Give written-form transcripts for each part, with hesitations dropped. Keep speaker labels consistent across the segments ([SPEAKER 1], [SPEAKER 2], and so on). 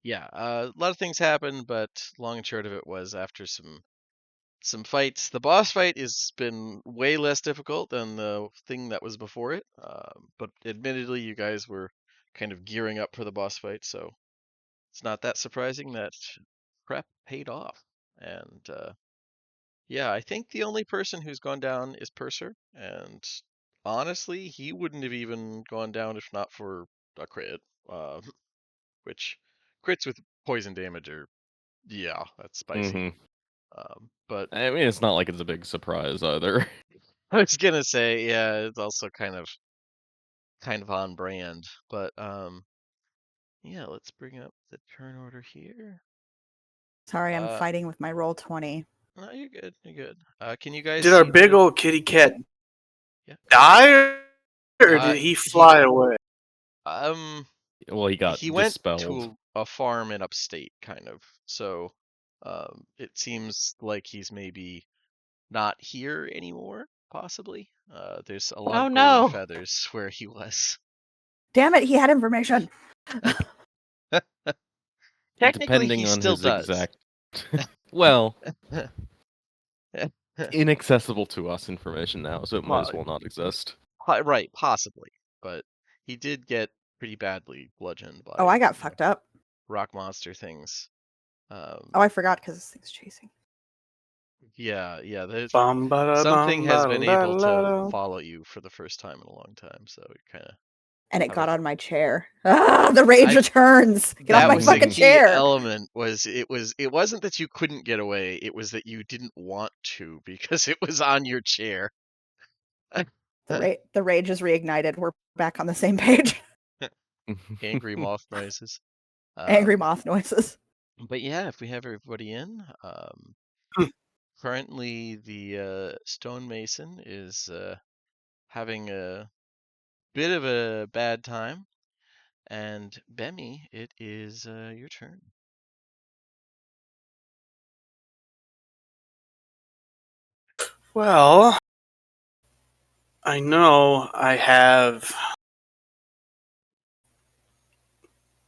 [SPEAKER 1] yeah, a lot of things happened, but long and short of it was after some fights. The boss fight has been way less difficult than the thing that was before it. But admittedly, you guys were kind of gearing up for the boss fight, so it's not that surprising that prep paid off. And yeah, I think the only person who's gone down is Purser, and honestly, he wouldn't have even gone down if not for a crit. Uh, which crits with poison damage are, yeah, that's spicy.
[SPEAKER 2] hmm
[SPEAKER 1] But
[SPEAKER 2] I mean, it's not like it's a big surprise either.
[SPEAKER 1] I was gonna say, yeah, it's also kind of on brand. But yeah, let's bring up the turn order here.
[SPEAKER 3] Sorry, I'm fighting with my roll-20.
[SPEAKER 1] No, you're good. You're good. Can you guys
[SPEAKER 4] Did our
[SPEAKER 1] see
[SPEAKER 4] big
[SPEAKER 1] the?
[SPEAKER 4] old kitty cat
[SPEAKER 1] Yeah.
[SPEAKER 4] die, or did he fly away?
[SPEAKER 2] Well, he got
[SPEAKER 1] He went
[SPEAKER 2] dispelled.
[SPEAKER 1] to a farm in upstate, kind of. So, it seems like he's maybe not here anymore, possibly. There's a lot of golden feathers where he was.
[SPEAKER 3] Damn it, he had information.
[SPEAKER 1] Technically,
[SPEAKER 2] Depending
[SPEAKER 1] he
[SPEAKER 2] on
[SPEAKER 1] still
[SPEAKER 2] his
[SPEAKER 1] does.
[SPEAKER 2] exact. Well, inaccessible to us information now, so it might as well not exist.
[SPEAKER 1] Right, possibly. But he did get pretty badly bludgeoned by.
[SPEAKER 3] Oh, I got fucked up.
[SPEAKER 1] Rock monster things.
[SPEAKER 3] Oh, I forgot because this thing's chasing.
[SPEAKER 1] Yeah, there's something has been able to follow you for the first time in a long time, so it kind of.
[SPEAKER 3] And it got on my chair. Ah, the rage returns. Get off my fucking chair.
[SPEAKER 1] Element was it wasn't that you couldn't get away, it was that you didn't want to because it was on your chair.
[SPEAKER 3] The rage is reignited. We're back on the same page.
[SPEAKER 1] Angry moth noises.
[SPEAKER 3] Angry moth noises.
[SPEAKER 1] But yeah, if we have everybody in, currently the stonemason is having a bit of a bad time, and Bemmy, it is your turn.
[SPEAKER 4] Well, I know I have.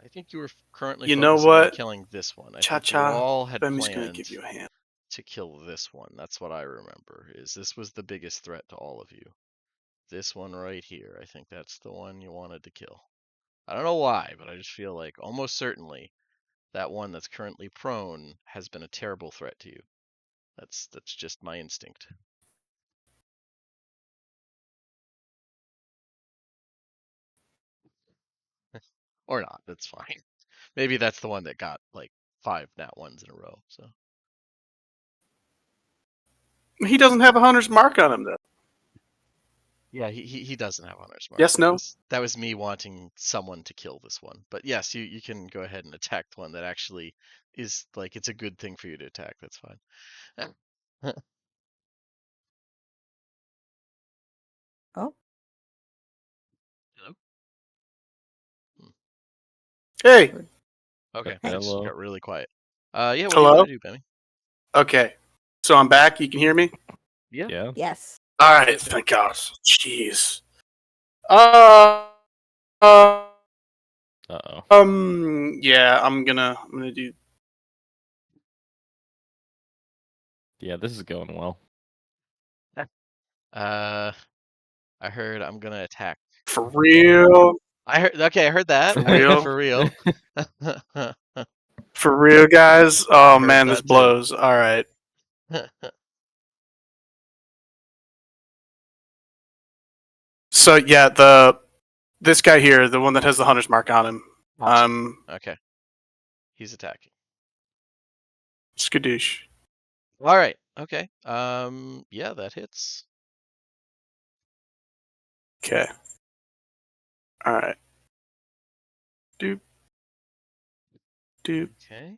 [SPEAKER 1] I think you were currently focusing on killing this one. I think you all had
[SPEAKER 4] Bemmy's
[SPEAKER 1] planned
[SPEAKER 4] gonna give you a hand
[SPEAKER 1] to kill this one. That's what I remember. This was the biggest threat to all of you. This one right here. I think that's the one you wanted to kill. I don't know why, but I just feel like almost certainly that one that's currently prone has been a terrible threat to you. That's just my instinct. Or not, that's fine. Maybe that's the one that got like 5 nat 1s in a row, so.
[SPEAKER 4] He doesn't have a hunter's mark on him, though.
[SPEAKER 1] Yeah, he doesn't have hunter's mark.
[SPEAKER 4] Yes, no?
[SPEAKER 1] That was me wanting someone to kill this one. But yes, you can go ahead and attack the one that actually is, like, it's a good thing for you to attack. That's fine.
[SPEAKER 3] Oh.
[SPEAKER 1] Hello?
[SPEAKER 4] Hey!
[SPEAKER 1] Okay,
[SPEAKER 2] Hello.
[SPEAKER 1] got really quiet. Yeah, what
[SPEAKER 4] Hello?
[SPEAKER 1] do you want to do, Benny?
[SPEAKER 4] Okay. So I'm back. You can hear me?
[SPEAKER 1] Yeah.
[SPEAKER 3] Yes.
[SPEAKER 4] All right. Thank God. Jeez. Uh-oh. Yeah, I'm gonna do.
[SPEAKER 2] Yeah, this is going well.
[SPEAKER 1] I heard I'm gonna attack.
[SPEAKER 4] For real?
[SPEAKER 1] I heard that.
[SPEAKER 4] For real?
[SPEAKER 1] For real.
[SPEAKER 4] For real, guys? Oh man, this blows. All right. So yeah, this guy here, the one that has the hunter's mark on him.
[SPEAKER 1] Okay. He's attacking.
[SPEAKER 4] Skadoosh.
[SPEAKER 1] All right. Okay. Yeah, that hits.
[SPEAKER 4] Okay. All right. Doop. Doop.
[SPEAKER 1] Okay.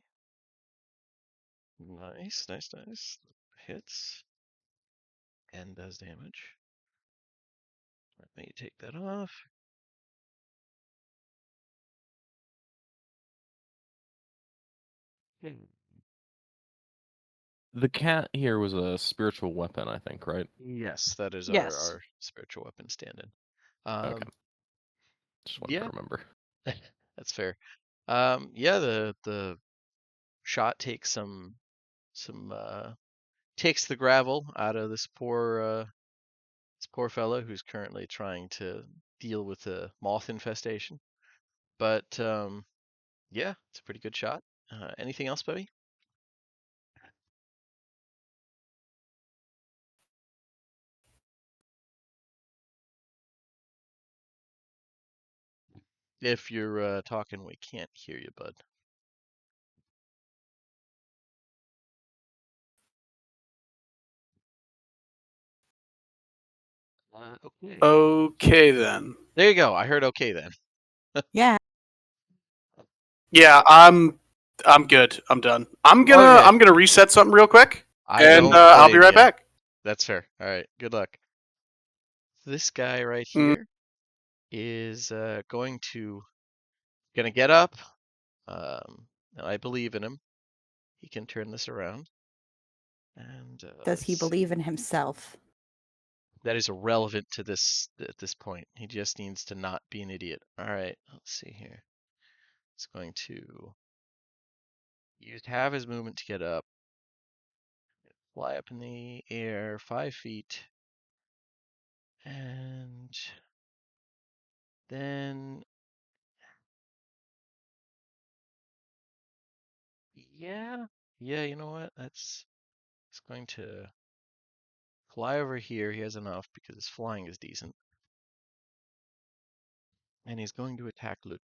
[SPEAKER 1] Nice. Hits. And does damage. Let me take that off.
[SPEAKER 2] The cat here was a spiritual weapon, I think, right?
[SPEAKER 1] Yes, that is our spiritual weapon stand-in.
[SPEAKER 2] Okay. Just wanted to remember.
[SPEAKER 1] That's fair. Yeah, the shot takes some takes the gravel out of this poor fellow who's currently trying to deal with a moth infestation. But yeah, it's a pretty good shot. Anything else, Bubby? If you're talking, we can't hear you, bud. Okay.
[SPEAKER 4] Okay then.
[SPEAKER 1] There you go. I heard okay then.
[SPEAKER 3] Yeah.
[SPEAKER 4] Yeah, I'm good. I'm done. I'm
[SPEAKER 1] Okay.
[SPEAKER 4] gonna reset something real quick,
[SPEAKER 1] I
[SPEAKER 4] and
[SPEAKER 1] don't
[SPEAKER 4] I'll be
[SPEAKER 1] blame
[SPEAKER 4] right
[SPEAKER 1] you.
[SPEAKER 4] back.
[SPEAKER 1] That's fair. All right. Good luck. This guy right
[SPEAKER 4] Mm.
[SPEAKER 1] here is gonna get up. And I believe in him. He can turn this around. And
[SPEAKER 3] Does he
[SPEAKER 1] let's see.
[SPEAKER 3] believe in himself?
[SPEAKER 1] That is irrelevant to this at this point. He just needs to not be an idiot. All right. Let's see here. It's going to have his movement to get up. Fly up in the air 5 feet. And then yeah, you know what? It's going to fly over here. He has enough because his flying is decent. And he's going to attack Lut.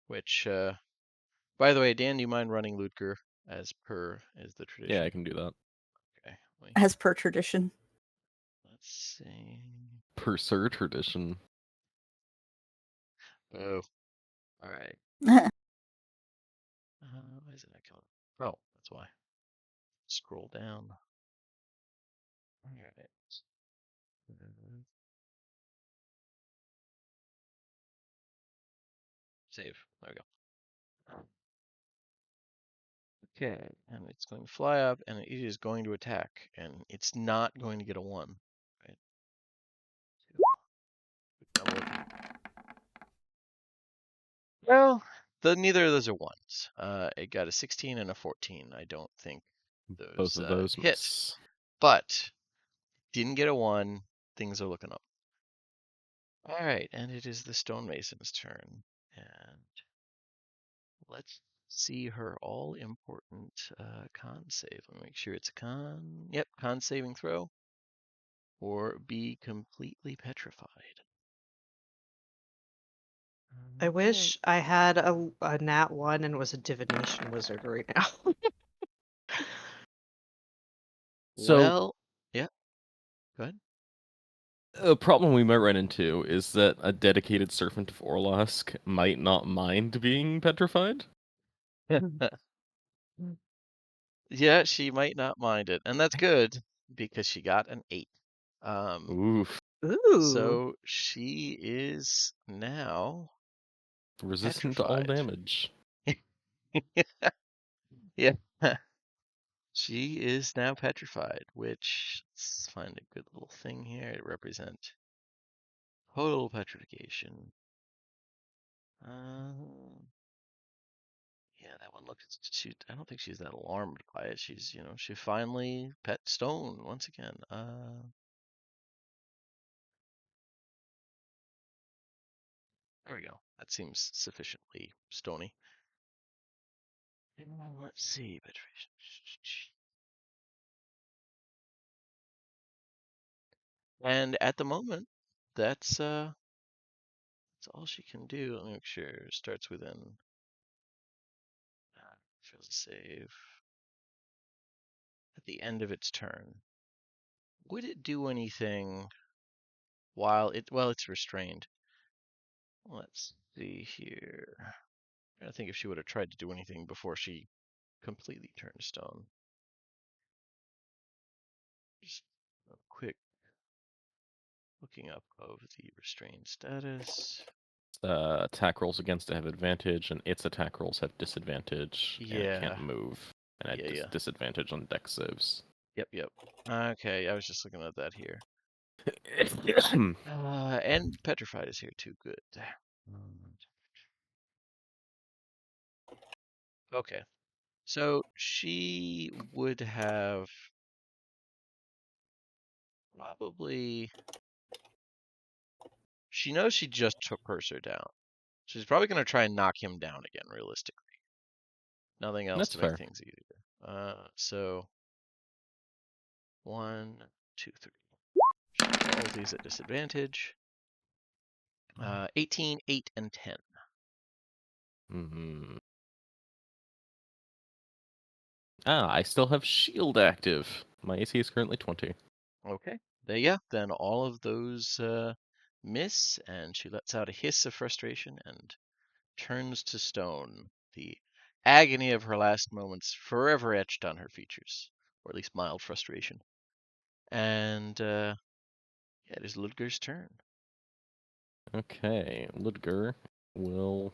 [SPEAKER 1] Which, by the way, Dan, do you mind running Lutger as per is the tradition?
[SPEAKER 2] Yeah, I can do that.
[SPEAKER 1] Okay.
[SPEAKER 3] As per tradition.
[SPEAKER 1] Let's see.
[SPEAKER 2] Per Sir tradition.
[SPEAKER 1] Oh. All right. Why isn't that coming? Oh, that's why. Scroll down. All right. Save. There we go. Okay, and it's going to fly up, and it is going to attack, and it's not going to get a 1. Right? Double. Well, neither of those are 1s. It got a 16 and a 14. I don't think
[SPEAKER 2] Both
[SPEAKER 1] those
[SPEAKER 2] of those
[SPEAKER 1] hit.
[SPEAKER 2] miss.
[SPEAKER 1] But didn't get a 1. Things are looking up. All right, and it is the stonemason's turn, and let's see her all-important con save. Let me make sure it's a con. Yep, con saving throw, or be completely petrified.
[SPEAKER 5] I wish I had a nat 1 and was a divination wizard right now.
[SPEAKER 2] So,
[SPEAKER 1] Well, yeah. Go ahead.
[SPEAKER 2] a problem we might run into is that a dedicated servant of Orlask might not mind being petrified.
[SPEAKER 1] Yeah, she might not mind it, and that's good because she got an 8.
[SPEAKER 2] Oof.
[SPEAKER 5] Ooh.
[SPEAKER 1] So she is now
[SPEAKER 2] Resistant to all
[SPEAKER 1] petrified.
[SPEAKER 2] damage.
[SPEAKER 1] Yeah. She is now petrified, which let's find a good little thing here to represent total petrification. Yeah, that one looks. I don't think she's that alarmed by it. She's, she finally pet stone once again. There we go. That seems sufficiently stony. Let's see, petrification. And at the moment, that's all she can do. Let me make sure. Starts within. Fails a save. At the end of its turn. Would it do anything while it's restrained? Let's see here. I think if she would have tried to do anything before she completely turned stone. Just a quick looking up of the restrained status.
[SPEAKER 2] Attack rolls against it have advantage, and its attack rolls have disadvantage, and it can't
[SPEAKER 1] Yeah.
[SPEAKER 2] move. And
[SPEAKER 1] Yeah.
[SPEAKER 2] disadvantage on dex saves.
[SPEAKER 1] Yep. Okay, I was just looking at that here. And petrified is here too. Good. Okay. So she would have probably. She knows she just took Purser down. She's probably going to try and knock him down again, realistically. Nothing else
[SPEAKER 2] That's
[SPEAKER 1] to make
[SPEAKER 2] fair.
[SPEAKER 1] things easier. So 1, 2, 3. She has all of these at disadvantage. 18, 8, and 10.
[SPEAKER 2] Hmm. I still have shield active. My AC is currently 20.
[SPEAKER 1] Okay. Then all of those miss, and she lets out a hiss of frustration and turns to stone. The agony of her last moments forever etched on her features, or at least mild frustration. And it is Ludger's turn.
[SPEAKER 2] Okay, Ludger will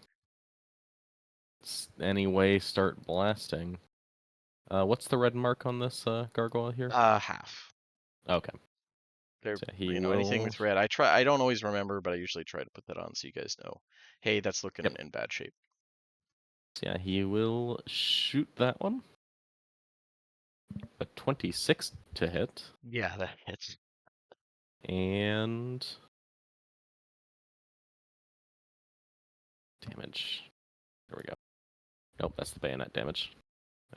[SPEAKER 2] anyway start blasting. What's the red mark on this gargoyle here?
[SPEAKER 1] Half.
[SPEAKER 2] Okay.
[SPEAKER 1] There,
[SPEAKER 2] So he
[SPEAKER 1] anything
[SPEAKER 2] will.
[SPEAKER 1] with red. I don't always remember, but I usually try to put that on so you guys know. Hey, that's looking
[SPEAKER 2] Yep.
[SPEAKER 1] in bad shape.
[SPEAKER 2] So yeah, he will shoot that one. A 26 to hit.
[SPEAKER 1] Yeah, that hits.
[SPEAKER 2] And damage. There we go. Nope, that's the bayonet damage.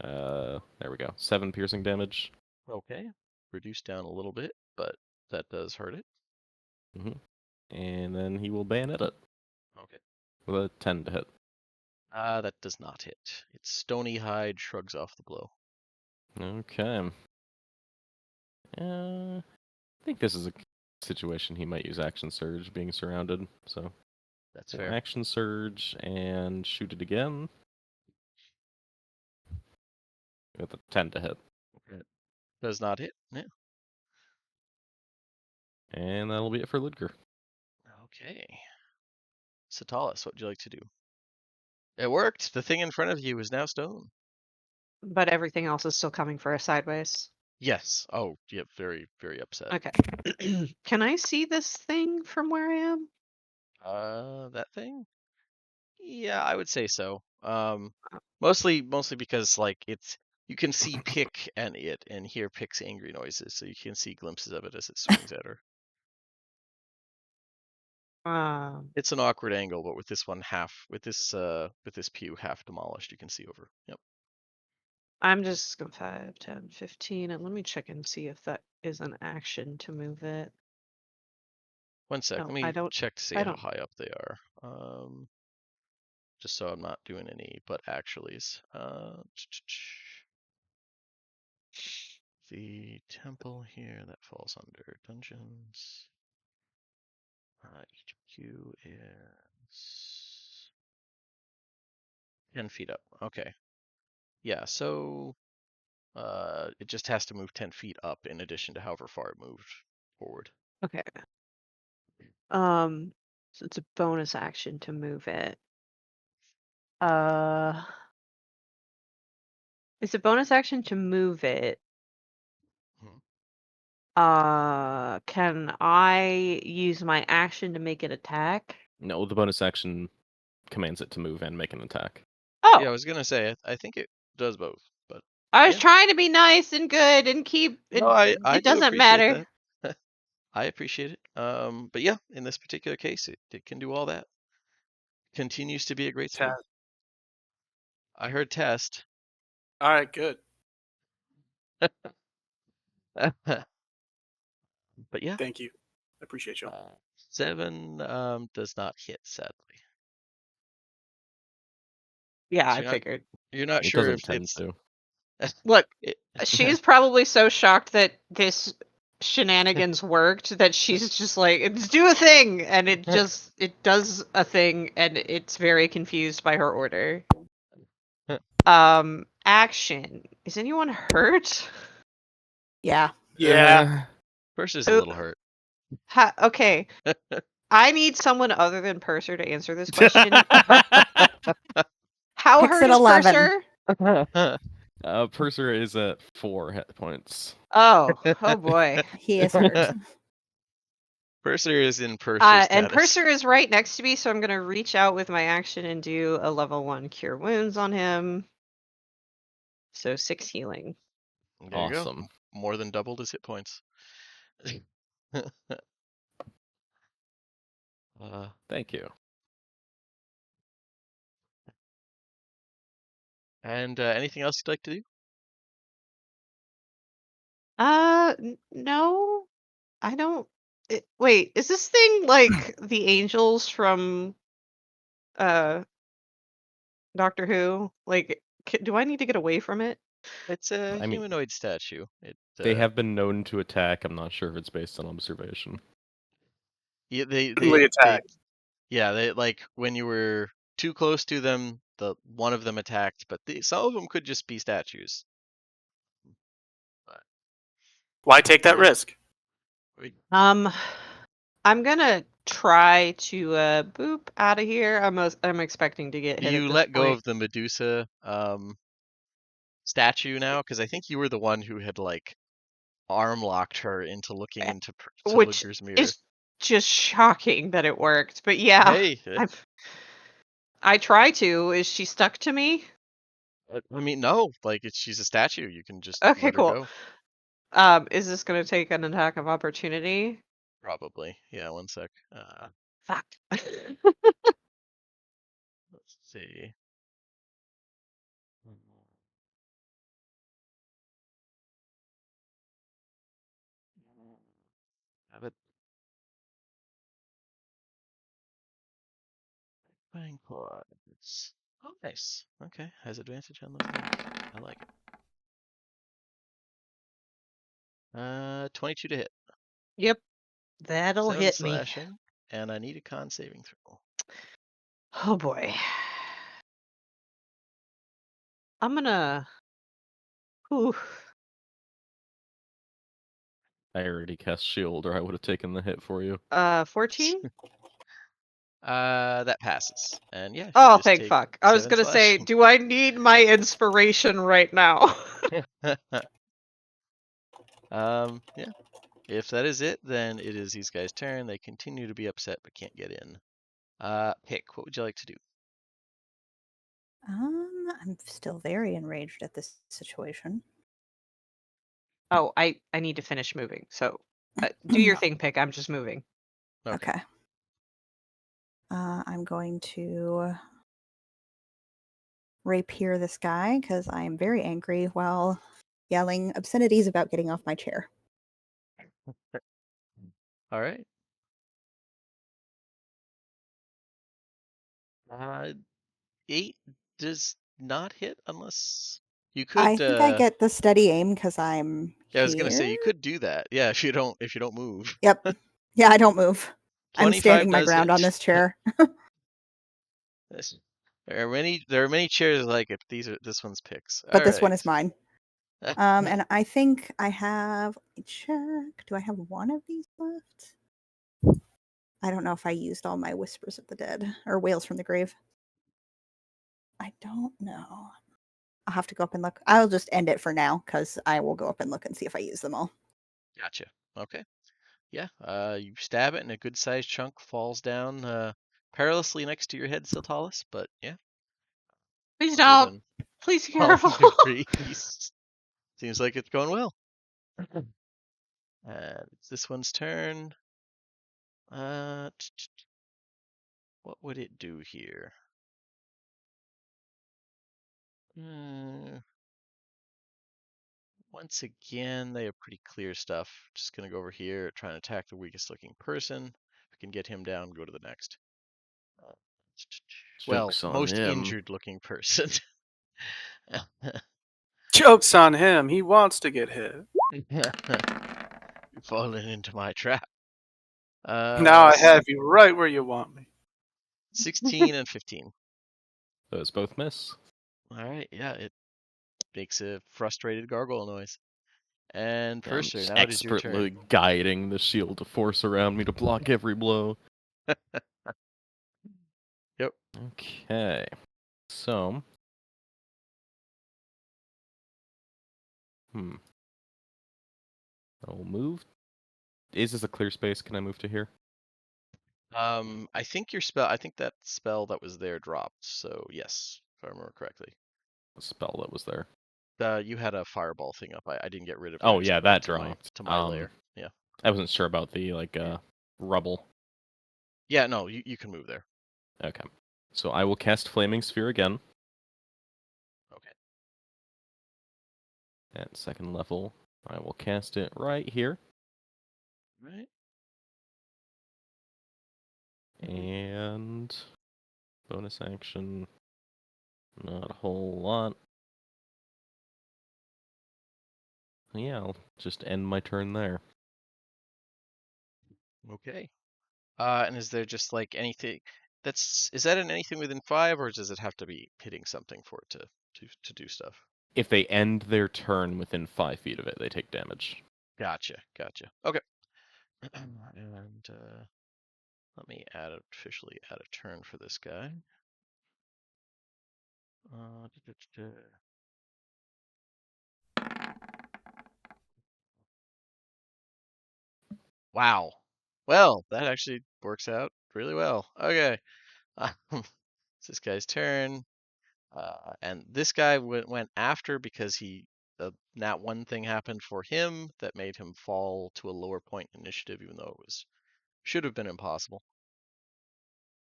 [SPEAKER 2] There we go. 7 piercing damage.
[SPEAKER 1] Okay. Reduced down a little bit, but that does hurt it.
[SPEAKER 2] And then he will bayonet it
[SPEAKER 1] Okay.
[SPEAKER 2] with a 10 to hit.
[SPEAKER 1] That does not hit. Its stony hide shrugs off the blow.
[SPEAKER 2] Okay. I think this is a situation he might use action surge, being surrounded. So
[SPEAKER 1] That's
[SPEAKER 2] we'll
[SPEAKER 1] fair.
[SPEAKER 2] action surge and shoot it again with a 10 to hit.
[SPEAKER 1] Okay. Does not hit. Yeah.
[SPEAKER 2] And that'll be it for Ludger.
[SPEAKER 1] Okay. Satalis, what would you like to do? It worked. The thing in front of you is now stone.
[SPEAKER 5] But everything else is still coming for us sideways.
[SPEAKER 1] Yes. Oh, yeah. Very, very upset.
[SPEAKER 5] Okay. Can I see this thing from where I am?
[SPEAKER 1] That thing? Yeah, I would say so. Mostly because like you can see Pick and hear Pick's angry noises, so you can see glimpses of it as it swings at her. It's an awkward angle, but with this one with this pew half demolished, you can see over. Yep.
[SPEAKER 5] I'm just going 5, 10, 15, and let me check and see if that is an action to move it.
[SPEAKER 1] 1 sec.
[SPEAKER 5] No,
[SPEAKER 1] Let
[SPEAKER 5] I
[SPEAKER 1] me
[SPEAKER 5] don't.
[SPEAKER 1] check to see
[SPEAKER 5] I
[SPEAKER 1] how
[SPEAKER 5] don't.
[SPEAKER 1] high up they are. Just so I'm not doing any but actuallys. The temple here that falls under dungeons. HQ is 10 feet up. Okay. Yeah, so it just has to move 10 feet up in addition to however far it moved forward.
[SPEAKER 5] Okay. So it's a bonus action to move it. It's a bonus action to move it.
[SPEAKER 1] Mhm.
[SPEAKER 5] Can I use my action to make it attack?
[SPEAKER 2] No, the bonus action commands it to move and make an attack.
[SPEAKER 5] Oh,
[SPEAKER 1] Yeah, I was gonna say I think it does both, but
[SPEAKER 5] I was
[SPEAKER 1] yeah.
[SPEAKER 5] trying to be nice and good and keep it.
[SPEAKER 1] No, I
[SPEAKER 5] It
[SPEAKER 1] do
[SPEAKER 5] doesn't
[SPEAKER 1] appreciate
[SPEAKER 5] matter.
[SPEAKER 1] that. I appreciate it. But yeah, in this particular case, it can do all that. Continues to be a great skill. I heard test.
[SPEAKER 4] All right, good.
[SPEAKER 1] But yeah,
[SPEAKER 4] Thank you. I appreciate you.
[SPEAKER 1] 7 does not hit, sadly.
[SPEAKER 5] Yeah,
[SPEAKER 1] So
[SPEAKER 5] I figured.
[SPEAKER 1] you're not
[SPEAKER 2] It
[SPEAKER 1] sure
[SPEAKER 2] doesn't
[SPEAKER 1] if
[SPEAKER 2] tend
[SPEAKER 1] it's
[SPEAKER 2] to.
[SPEAKER 5] Look,
[SPEAKER 1] it,
[SPEAKER 5] she's probably so shocked that this shenanigans worked that she's just like, "It's do a thing," and it does a thing, and it's very confused by her order. Action. Is anyone hurt?
[SPEAKER 3] Yeah.
[SPEAKER 4] Yeah.
[SPEAKER 1] Purser's a little hurt.
[SPEAKER 5] Okay. I need someone other than Purser to answer this question. How
[SPEAKER 3] Picks
[SPEAKER 5] hurt
[SPEAKER 3] at
[SPEAKER 5] is
[SPEAKER 3] 11.
[SPEAKER 5] Purser?
[SPEAKER 2] Purser is at 4 hit points.
[SPEAKER 5] Oh boy.
[SPEAKER 3] He is hurt.
[SPEAKER 1] Purser is in Purser
[SPEAKER 5] And
[SPEAKER 1] status.
[SPEAKER 5] Purser is right next to me, so I'm gonna reach out with my action and do a level 1 cure wounds on him. So 6 healing.
[SPEAKER 1] There you go.
[SPEAKER 2] Awesome.
[SPEAKER 1] More than doubled his hit points.
[SPEAKER 2] Thank you.
[SPEAKER 1] And anything else you'd like to do?
[SPEAKER 5] No, I don't. Wait, is this thing like the angels from Doctor Who? Like, do I need to get away from it?
[SPEAKER 1] It's a
[SPEAKER 2] I mean,
[SPEAKER 1] humanoid statue.
[SPEAKER 2] they have been known to attack. I'm not sure if it's based on observation.
[SPEAKER 1] Yeah,
[SPEAKER 4] They
[SPEAKER 1] they
[SPEAKER 4] attack.
[SPEAKER 1] yeah, they like when you were too close to them, one of them attacked, but some of them could just be statues. But
[SPEAKER 4] Why take that
[SPEAKER 1] yeah,
[SPEAKER 4] risk?
[SPEAKER 5] I'm gonna try to boop out of here. I'm expecting to get hit at
[SPEAKER 1] you
[SPEAKER 5] this
[SPEAKER 1] let go
[SPEAKER 5] point.
[SPEAKER 1] of the Medusa statue now, because I think you were the one who had like arm locked her into looking into to
[SPEAKER 5] Which
[SPEAKER 1] Ludger's mirror.
[SPEAKER 5] is just shocking that it worked. But yeah,
[SPEAKER 1] Hey,
[SPEAKER 5] I try to. Is she stuck to me?
[SPEAKER 1] I mean, no, like she's a statue. You can just
[SPEAKER 5] Okay,
[SPEAKER 1] let her
[SPEAKER 5] cool.
[SPEAKER 1] go.
[SPEAKER 5] Is this gonna take an attack of opportunity?
[SPEAKER 1] Probably. Yeah, one sec.
[SPEAKER 5] Fuck.
[SPEAKER 1] Let's see. Have it. Fine quads. Oh, nice. Okay, has advantage on those things. I like it. 22 to hit.
[SPEAKER 5] Yep, that'll
[SPEAKER 1] 7
[SPEAKER 5] hit me.
[SPEAKER 1] slashing, and I need a con saving throw.
[SPEAKER 5] Oh boy. I'm gonna. Oof.
[SPEAKER 2] I already cast shield, or I would have taken the hit for you.
[SPEAKER 5] 14?
[SPEAKER 1] That passes. And yeah, you
[SPEAKER 5] Oh,
[SPEAKER 1] just
[SPEAKER 5] thank
[SPEAKER 1] take
[SPEAKER 5] fuck. I was
[SPEAKER 1] 7
[SPEAKER 5] gonna say,
[SPEAKER 1] slashing.
[SPEAKER 5] do I need my inspiration right now?
[SPEAKER 1] Yeah. If that is it, then it is these guys' turn. They continue to be upset but can't get in. Pick, what would you like to do?
[SPEAKER 3] I'm still very enraged at this situation.
[SPEAKER 5] Oh, I need to finish moving. So, do your thing, Pick. I'm just moving.
[SPEAKER 3] Okay. I'm going to rapier this guy because I am very angry while yelling obscenities about getting off my chair.
[SPEAKER 1] All right. 8 does not hit unless you could.
[SPEAKER 3] I think I get the steady aim because I'm
[SPEAKER 1] Yeah, I was gonna
[SPEAKER 3] here.
[SPEAKER 1] say you could do that. Yeah, if you don't move.
[SPEAKER 3] Yep. Yeah, I don't move. I'm
[SPEAKER 1] 25
[SPEAKER 3] standing my
[SPEAKER 1] does
[SPEAKER 3] ground on
[SPEAKER 1] hit.
[SPEAKER 3] this chair.
[SPEAKER 1] There are many chairs like it. This one's picks.
[SPEAKER 3] But
[SPEAKER 1] All
[SPEAKER 3] this one
[SPEAKER 1] right.
[SPEAKER 3] is mine. And I think I have. Let me check. Do I have one of these left? I don't know if I used all my Whispers of the Dead or Wails from the Grave. I don't know. I'll have to go up and look. I'll just end it for now because I will go up and look and see if I use them all.
[SPEAKER 1] Gotcha. Okay. Yeah. You stab it, and a good sized chunk falls down perilously next to your head, Siltalis. But yeah,
[SPEAKER 5] Please
[SPEAKER 1] other
[SPEAKER 5] don't.
[SPEAKER 1] than
[SPEAKER 5] Please be
[SPEAKER 1] falling
[SPEAKER 5] careful.
[SPEAKER 1] debris, seems like it's going well. It's this one's turn. What would it do here? Once again, they have pretty clear stuff. Just gonna go over here, try and attack the weakest looking person. If we can get him down, go to the next. Well,
[SPEAKER 2] Joke's on
[SPEAKER 1] most
[SPEAKER 2] him.
[SPEAKER 1] injured looking person.
[SPEAKER 4] Joke's on him. He wants to get hit.
[SPEAKER 1] You've fallen into my trap.
[SPEAKER 4] Now I have you right where you want me.
[SPEAKER 1] 16 and 15.
[SPEAKER 2] Those both miss.
[SPEAKER 1] All right, yeah, it makes a frustrated gargle noise. And
[SPEAKER 2] Yeah, I'm
[SPEAKER 1] Purser,
[SPEAKER 2] just
[SPEAKER 1] now it is your
[SPEAKER 2] expertly
[SPEAKER 1] turn.
[SPEAKER 2] guiding the shield to force around me to block every blow.
[SPEAKER 1] Yep.
[SPEAKER 2] Okay. So. I'll move. Is this a clear space? Can I move to here?
[SPEAKER 1] I think that spell that was there dropped. So yes, if I remember correctly.
[SPEAKER 2] A spell that was there.
[SPEAKER 1] You had a fireball thing up. I didn't get rid of
[SPEAKER 2] Oh
[SPEAKER 1] yours.
[SPEAKER 2] yeah,
[SPEAKER 1] I brought
[SPEAKER 2] that
[SPEAKER 1] it to my
[SPEAKER 2] dropped.
[SPEAKER 1] lair. Yeah.
[SPEAKER 2] I wasn't sure about the rubble.
[SPEAKER 1] Yeah. No, you can move there.
[SPEAKER 2] Okay. So I will cast Flaming Sphere again
[SPEAKER 1] Okay.
[SPEAKER 2] at 2nd level. I will cast it right here.
[SPEAKER 1] Right.
[SPEAKER 2] And bonus action, not a whole lot. Yeah, I'll just end my turn there.
[SPEAKER 1] Okay. And is there just like anything is that in anything within 5, or does it have to be hitting something for it to do stuff?
[SPEAKER 2] If they end their turn within 5 feet of it, they take damage.
[SPEAKER 1] Gotcha. Okay. And let me officially add a turn for this guy. Wow. Well, that actually works out really well. Okay. It's this guy's turn. And this guy went after because that one thing happened for him that made him fall to a lower point initiative, even though it should have been impossible.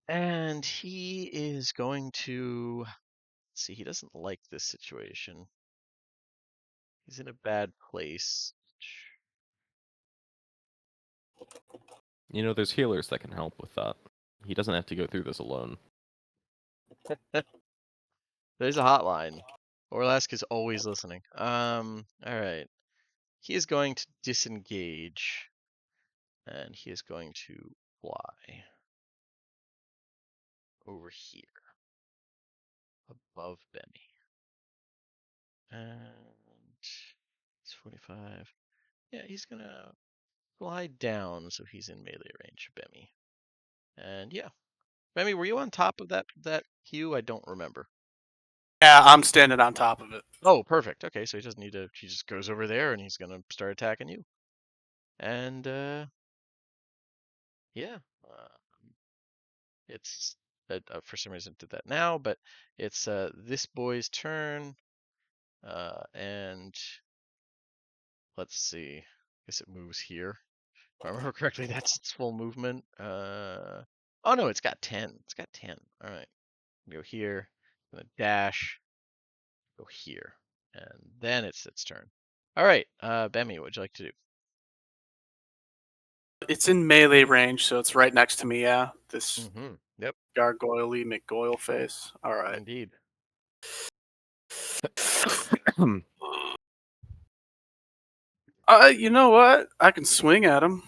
[SPEAKER 1] And he is going to see. He doesn't like this situation. He's in a bad place.
[SPEAKER 2] You know, there's healers that can help with that. He doesn't have to go through this alone.
[SPEAKER 1] There's a hotline. Orlask is always listening. All right. He is going to disengage, and he is going to fly over here above Benny. And it's 45. Yeah, he's gonna glide down so he's in melee range of Bemmy. And yeah. Bemmy, were you on top of that queue? I don't remember.
[SPEAKER 4] Yeah, I'm standing on top of it.
[SPEAKER 1] Oh, perfect. Okay, so he doesn't need to. He just goes over there and he's gonna start attacking you. And yeah, it's for some reason it did that now, but it's this boy's turn. And let's see. I guess it moves here. If I remember correctly, that's its full movement. Oh no, it's got 10. It's got 10. All right. Go here. Gonna dash. Go here. And then it's its turn. All right, Bemmy, what would you like to do?
[SPEAKER 4] It's in melee range, so it's right next to me. Yeah, this
[SPEAKER 1] Mm-hmm. Yep,
[SPEAKER 4] gargoyle-y McGoyle face. All right.
[SPEAKER 1] indeed.
[SPEAKER 4] You know what? I can swing at him.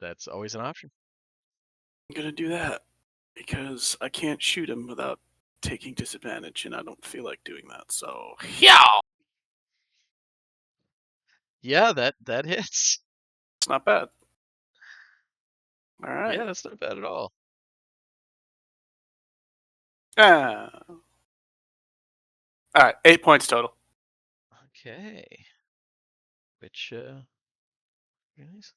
[SPEAKER 1] That's always an option.
[SPEAKER 4] I'm gonna do that because I can't shoot him without taking disadvantage, and I don't feel like doing that. So yeah,
[SPEAKER 1] Yeah, that hits.
[SPEAKER 4] it's not bad. All right.
[SPEAKER 1] Yeah, that's not bad at all.
[SPEAKER 4] All right. 8 points total.
[SPEAKER 1] Okay. Which very nice.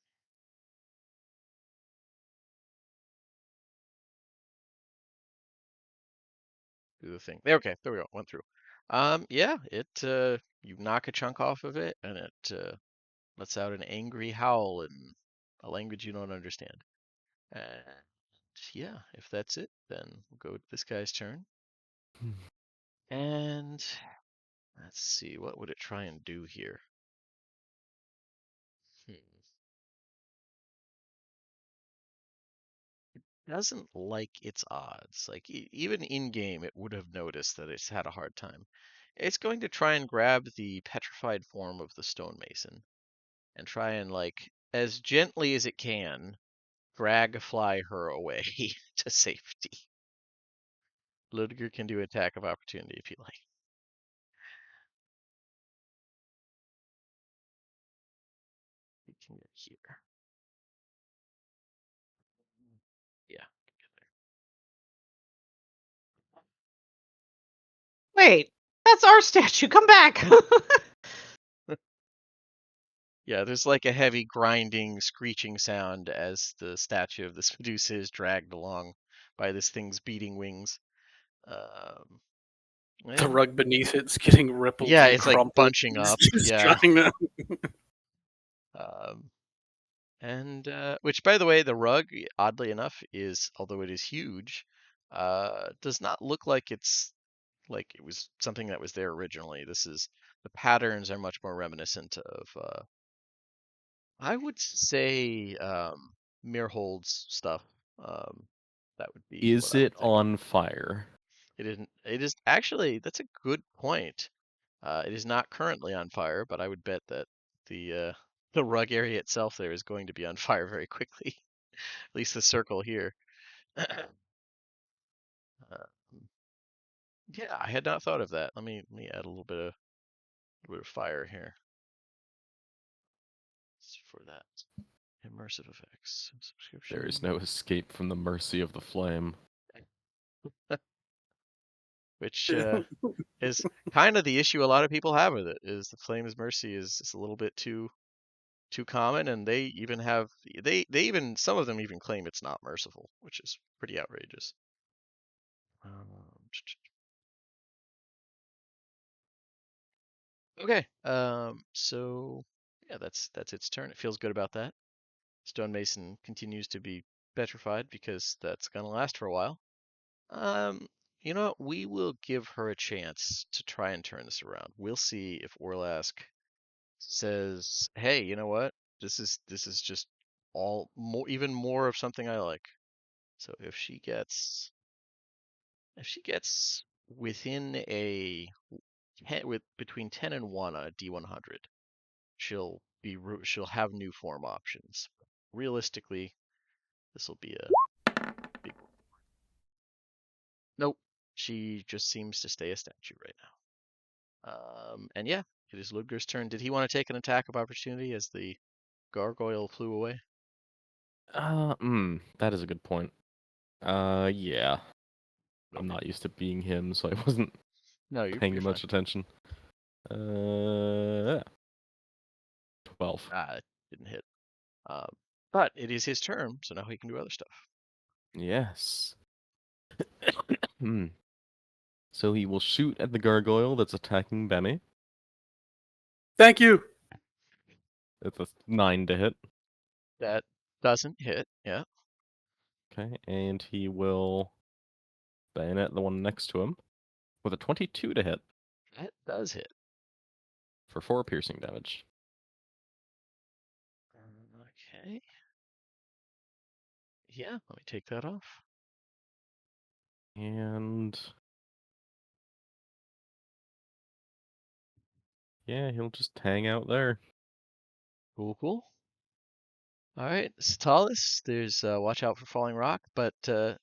[SPEAKER 1] Do the thing. Okay, there we go. Went through. Yeah, it you knock a chunk off of it, and it lets out an angry howl in a language you don't understand. And yeah, if that's it, then we'll go to this guy's turn. And let's see, what would it try and do here? Hmm. Doesn't like its odds. Like even in game, it would have noticed that it's had a hard time. It's going to try and grab the petrified form of the stonemason and try and like as gently as it can drag fly her away to safety. Ludger can do attack of opportunity if you like. He can get here. Yeah.
[SPEAKER 5] Wait, that's our statue. Come back.
[SPEAKER 1] Yeah, there's like a heavy grinding, screeching sound as the statue of this Medusa is dragged along by this thing's beating wings. Um,
[SPEAKER 4] The
[SPEAKER 1] Yeah.
[SPEAKER 4] rug beneath it's getting rippled.
[SPEAKER 1] Yeah,
[SPEAKER 4] and
[SPEAKER 1] it's like
[SPEAKER 4] crumpled.
[SPEAKER 1] bunching up.
[SPEAKER 4] It's
[SPEAKER 1] Yeah.
[SPEAKER 4] trying to-
[SPEAKER 1] And which, by the way, the rug, oddly enough, is, although it is huge, does not look like it's like it was something that was there originally. The patterns are much more reminiscent of, I would say, Mirhold's stuff. That would be what
[SPEAKER 2] Is
[SPEAKER 1] I would
[SPEAKER 2] it
[SPEAKER 1] think.
[SPEAKER 2] on fire?
[SPEAKER 1] It isn't. It is actually. That's a good point. It is not currently on fire, but I would bet that the rug area itself there is going to be on fire very quickly. At least the circle here. Yeah, I had not thought of that. Let me add a little bit of fire here for that. Immersive effects subscription.
[SPEAKER 2] There is no escape from the mercy of the flame.
[SPEAKER 1] Which is kind of the issue a lot of people have with it. Is the flame's mercy is a little bit too common, and they even have they even some of them even claim it's not merciful, which is pretty outrageous. Okay, so yeah, that's its turn. It feels good about that. Stonemason continues to be petrified because that's gonna last for a while. Um, you know what? We will give her a chance to try and turn this around. We'll see if Orlask says, "Hey, you know what? This is just all more even more of something I like." So if she gets within with between 10 and 1 on a D100, she'll have new form options. Realistically, this will be a big one. Nope. She just seems to stay a statue right now. And yeah, it is Ludger's turn. Did he want to take an attack of opportunity as the gargoyle flew away?
[SPEAKER 2] That is a good point. Yeah. I'm not used to being him, so I wasn't
[SPEAKER 1] No, you're
[SPEAKER 2] paying
[SPEAKER 1] fine.
[SPEAKER 2] much attention. 12.
[SPEAKER 1] It didn't hit. But it is his turn, so now he can do other stuff.
[SPEAKER 2] Yes. So he will shoot at the gargoyle that's attacking Benny.
[SPEAKER 4] Thank you.
[SPEAKER 2] It's a 9 to hit.
[SPEAKER 1] That doesn't hit. Yeah,
[SPEAKER 2] Okay, and he will bayonet the one next to him with a 22 to hit
[SPEAKER 1] that does hit.
[SPEAKER 2] for 4 piercing damage.
[SPEAKER 1] Okay. Yeah, let me take that off.
[SPEAKER 2] And yeah, he'll just hang out there.
[SPEAKER 1] Cool, cool. All right, Satalis, there's watch out for falling rock, but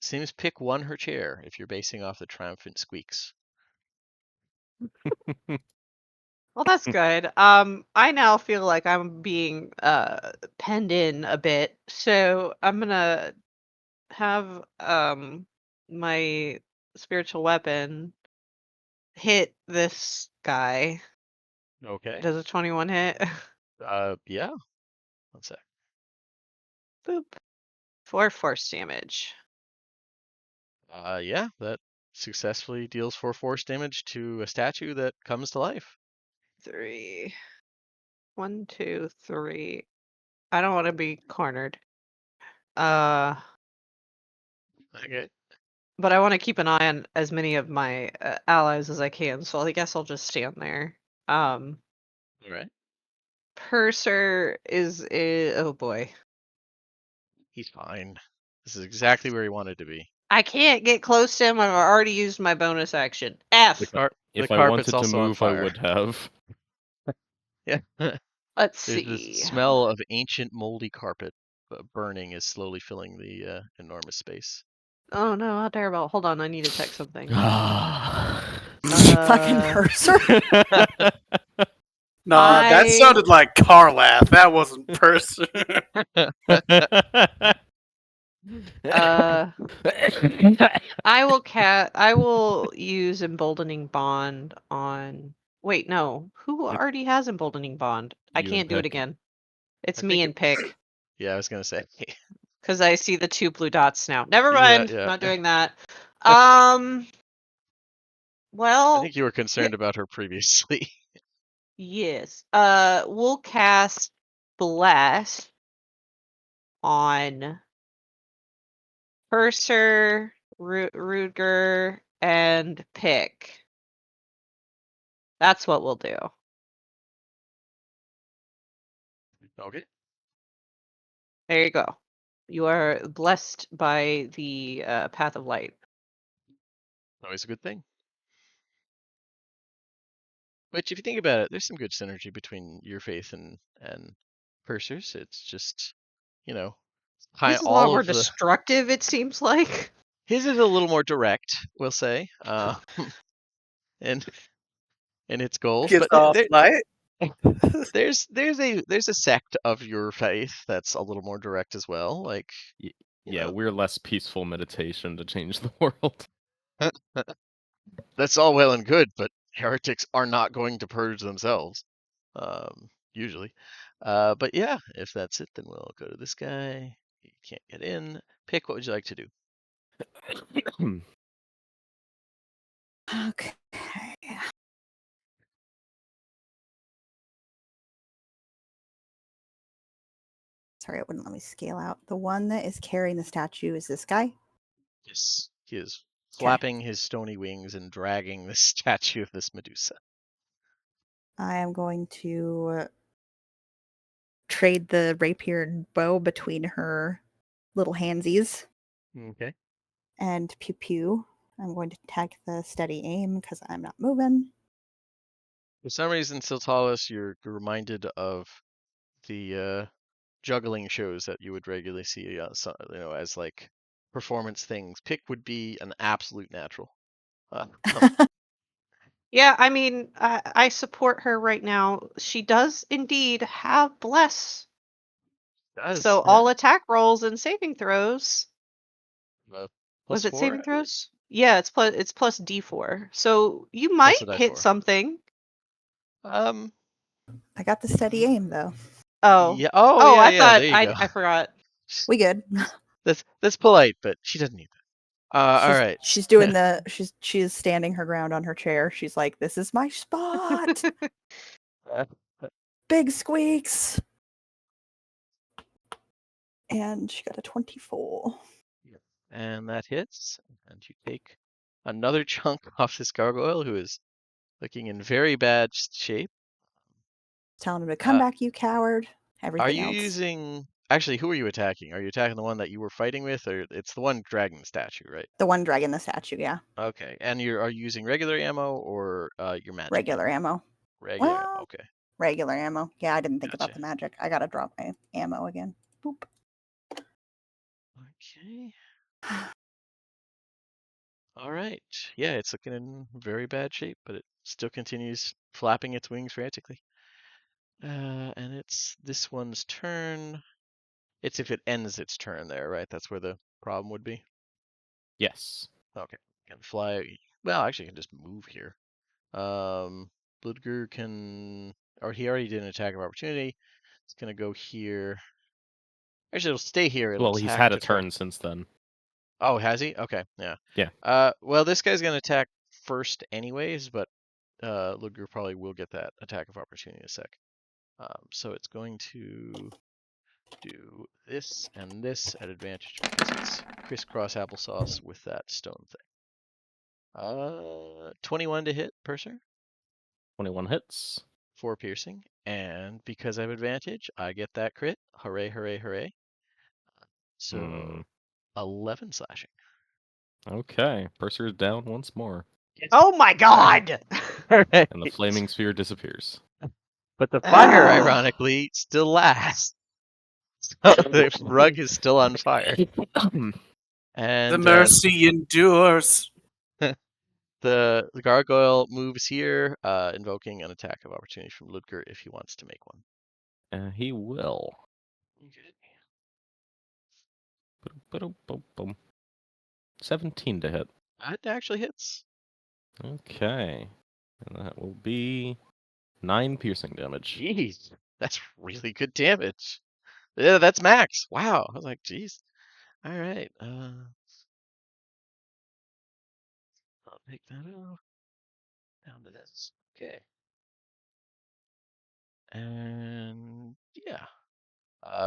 [SPEAKER 1] seems pick one her chair if you're basing off the triumphant squeaks.
[SPEAKER 5] Well, that's good. I now feel like I'm being penned in a bit, so I'm gonna have my spiritual weapon hit this guy.
[SPEAKER 1] Okay.
[SPEAKER 5] Does a 21 hit?
[SPEAKER 1] Yeah. One sec.
[SPEAKER 5] Boop. 4 force damage.
[SPEAKER 1] Yeah, that successfully deals 4 force damage to a statue that comes to life.
[SPEAKER 5] 3. 1, 2, 3. I don't want to be cornered.
[SPEAKER 1] Okay.
[SPEAKER 5] But I want to keep an eye on as many of my allies as I can, so I guess I'll just stand there.
[SPEAKER 1] All right.
[SPEAKER 5] Purser is oh boy.
[SPEAKER 1] He's fine. This is exactly where he wanted to be.
[SPEAKER 5] I can't get close to him. I've already used my bonus action. F.
[SPEAKER 1] The
[SPEAKER 2] If I
[SPEAKER 1] carpet's
[SPEAKER 2] wanted to
[SPEAKER 1] also on
[SPEAKER 2] move, I
[SPEAKER 1] fire.
[SPEAKER 2] would have.
[SPEAKER 1] Yeah.
[SPEAKER 5] Let's
[SPEAKER 1] There's this
[SPEAKER 5] see.
[SPEAKER 1] smell of ancient moldy carpet burning is slowly filling the enormous space.
[SPEAKER 5] Oh no, how terrible. Hold on, I need to check something.
[SPEAKER 3] Fucking purser.
[SPEAKER 4] Nah, that sounded like car laugh. That wasn't person.
[SPEAKER 5] I will use emboldening bond on. Wait, no. Who already has emboldening bond? I
[SPEAKER 2] You and
[SPEAKER 5] can't do it
[SPEAKER 2] Pick.
[SPEAKER 5] again. It's
[SPEAKER 1] I
[SPEAKER 5] me
[SPEAKER 1] think
[SPEAKER 5] and Pick.
[SPEAKER 1] Yeah, I was gonna say.
[SPEAKER 5] Because I see the 2 blue dots now. Never
[SPEAKER 1] Yeah,
[SPEAKER 5] mind.
[SPEAKER 1] yeah.
[SPEAKER 5] Not doing that. Well,
[SPEAKER 1] I think you were concerned about her previously.
[SPEAKER 5] yes. We'll cast Bless on Purser, Ruger, and Pick. That's what we'll do.
[SPEAKER 1] Okay.
[SPEAKER 5] There you go. You are blessed by the path of light.
[SPEAKER 1] Always a good thing. Which, if you think about it, there's some good synergy between your faith and Purser's. It's just, you know,
[SPEAKER 5] This is a lot
[SPEAKER 1] all
[SPEAKER 5] more
[SPEAKER 1] of the
[SPEAKER 5] destructive, it seems like.
[SPEAKER 1] his is a little more direct, we'll say, in its goals.
[SPEAKER 4] Gives
[SPEAKER 1] But
[SPEAKER 4] off light.
[SPEAKER 1] there's a sect of your faith that's a little more direct as well. Like, you
[SPEAKER 2] Yeah,
[SPEAKER 1] know,
[SPEAKER 2] we're less peaceful meditation to change the world.
[SPEAKER 1] that's all well and good, but heretics are not going to purge themselves, usually. But yeah, if that's it, then we'll go to this guy. He can't get in. Pick. What would you like to do?
[SPEAKER 3] Okay. Sorry, it wouldn't let me scale out. The one that is carrying the statue is this guy.
[SPEAKER 1] Yes, he is
[SPEAKER 3] Okay.
[SPEAKER 1] flapping his stony wings and dragging the statue of this Medusa.
[SPEAKER 3] I am going to trade the rapier and bow between her little handsies
[SPEAKER 1] Okay.
[SPEAKER 3] and pew pew. I'm going to attack the steady aim because I'm not moving.
[SPEAKER 1] For some reason, Siltalis, you're reminded of the juggling shows that you would regularly see, as like performance things. Pick would be an absolute natural.
[SPEAKER 5] Yeah, I mean, I support her right now. She does indeed have Bless.
[SPEAKER 1] Does,
[SPEAKER 5] So
[SPEAKER 1] yeah.
[SPEAKER 5] all attack rolls and saving throws.
[SPEAKER 1] Plus
[SPEAKER 5] Was it
[SPEAKER 1] 4,
[SPEAKER 5] saving throws? Yeah, it's plus D4. So you
[SPEAKER 1] plus
[SPEAKER 5] might
[SPEAKER 1] a
[SPEAKER 5] hit
[SPEAKER 1] die4.
[SPEAKER 5] something.
[SPEAKER 1] Um.
[SPEAKER 3] I got the steady aim though.
[SPEAKER 5] Oh.
[SPEAKER 1] Yeah. Oh,
[SPEAKER 5] Oh,
[SPEAKER 1] yeah,
[SPEAKER 5] I
[SPEAKER 1] yeah.
[SPEAKER 5] thought
[SPEAKER 1] There you go.
[SPEAKER 5] I forgot.
[SPEAKER 3] We good.
[SPEAKER 1] That's polite, but she doesn't need that. All right.
[SPEAKER 3] She's doing the she's standing her ground on her chair. She's like, "This is my spot." Big squeaks. And she got a 24.
[SPEAKER 1] And that hits, and you take another chunk off this gargoyle who is looking in very bad shape.
[SPEAKER 3] Telling him to come
[SPEAKER 1] Uh,
[SPEAKER 3] back, you coward.
[SPEAKER 1] Are
[SPEAKER 3] Everything
[SPEAKER 1] you
[SPEAKER 3] else.
[SPEAKER 1] using? Actually, who are you attacking? Are you attacking the one that you were fighting with, or it's the one dragging the statue, right?
[SPEAKER 3] The one dragging the statue, yeah.
[SPEAKER 1] Okay, and are you using regular ammo or your magic?
[SPEAKER 3] Regular ammo.
[SPEAKER 1] Regular
[SPEAKER 3] Well,
[SPEAKER 1] ammo. Okay.
[SPEAKER 3] Regular ammo. Yeah, I didn't think about
[SPEAKER 1] Gotcha.
[SPEAKER 3] the magic. I gotta drop my ammo again. Boop.
[SPEAKER 1] Okay. All right. Yeah, it's looking in very bad shape, but it still continues flapping its wings frantically. And it's this one's turn. It's if it ends its turn there, right? That's where the problem would be.
[SPEAKER 2] Yes.
[SPEAKER 1] Okay. Can fly. Well, actually, can just move here. Ludger can, or he already did an attack of opportunity. It's gonna go here. Actually, it'll stay here. It'll
[SPEAKER 2] Well, he's
[SPEAKER 1] attack
[SPEAKER 2] had a
[SPEAKER 1] to try.
[SPEAKER 2] turn since then.
[SPEAKER 1] Oh, has he? Okay, yeah.
[SPEAKER 2] Yeah.
[SPEAKER 1] Well, this guy's gonna attack first anyways, but Ludger probably will get that attack of opportunity in a sec. So it's going to do this and this at advantage because it's crisscross applesauce with that stone thing. 21 to hit, Purser.
[SPEAKER 2] 21 hits.
[SPEAKER 1] 4 piercing, and because I have advantage, I get that crit. Hooray, hooray, hooray. So 11 slashing.
[SPEAKER 2] Okay. Purser is down once more.
[SPEAKER 5] Oh my god!
[SPEAKER 1] All right.
[SPEAKER 2] And the flaming sphere disappears.
[SPEAKER 1] But the fire,
[SPEAKER 5] Ah.
[SPEAKER 1] ironically, still lasts. So the rug is still on fire. And
[SPEAKER 4] The mercy endures.
[SPEAKER 1] the gargoyle moves here, invoking an attack of opportunity from Ludger if he wants to make one.
[SPEAKER 2] He will.
[SPEAKER 1] Okay.
[SPEAKER 2] Boom. 17 to hit.
[SPEAKER 1] That actually hits.
[SPEAKER 2] Okay. And that will be 9 piercing damage.
[SPEAKER 1] Jeez, that's really good damage. Yeah, that's max. Wow. I was like, geez. All right. I'll take that off. Down to this. Okay. And yeah.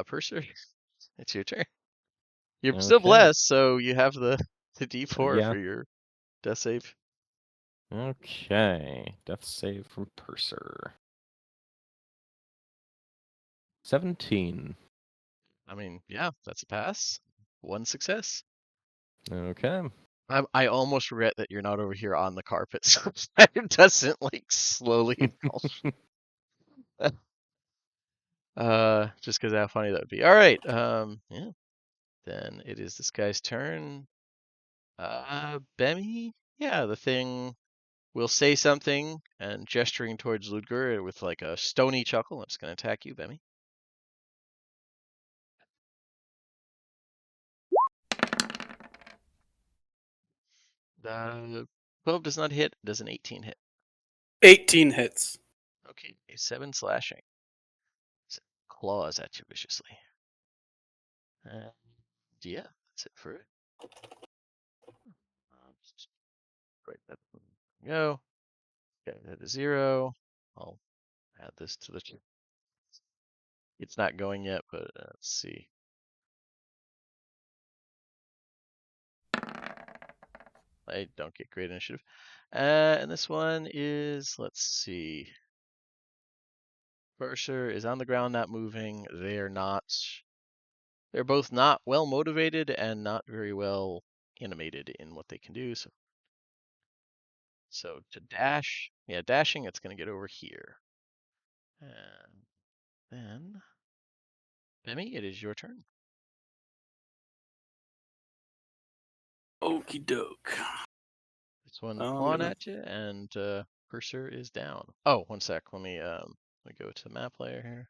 [SPEAKER 1] Purser, it's your turn. You're still
[SPEAKER 2] Okay.
[SPEAKER 1] blessed, so you have the D4
[SPEAKER 2] Yeah.
[SPEAKER 1] for your death save.
[SPEAKER 2] Okay. Death save from Purser. 17.
[SPEAKER 1] I mean, yeah, that's a pass. One success.
[SPEAKER 2] Okay.
[SPEAKER 1] I almost regret that you're not over here on the carpet, so that it doesn't like slowly engulf. Just because how funny that would be. All right. Yeah. Then it is this guy's turn. Bemmy. Yeah, the thing will say something and gesturing towards Ludger with like a stony chuckle. It's going to attack you, Bemmy. The 12 does not hit. Does an 18 hit?
[SPEAKER 4] 18 hits.
[SPEAKER 1] Okay, a 7 slashing. It claws at you viciously. And yeah, that's it for it. Just write that. Go. Okay, that is 0. I'll add this to the. It's not going yet, but let's see. I don't get great initiative. And this one is, let's see. Purser is on the ground, not moving. They're both not well motivated and not very well animated in what they can do. So to dash, yeah, dashing, it's going to get over here. And then, Bemmy, it is your turn.
[SPEAKER 4] Okie doke.
[SPEAKER 1] This one
[SPEAKER 4] I'm
[SPEAKER 1] clawing
[SPEAKER 4] gonna-
[SPEAKER 1] at you, and Purser is down. Oh, one sec. Let me go to the map layer here.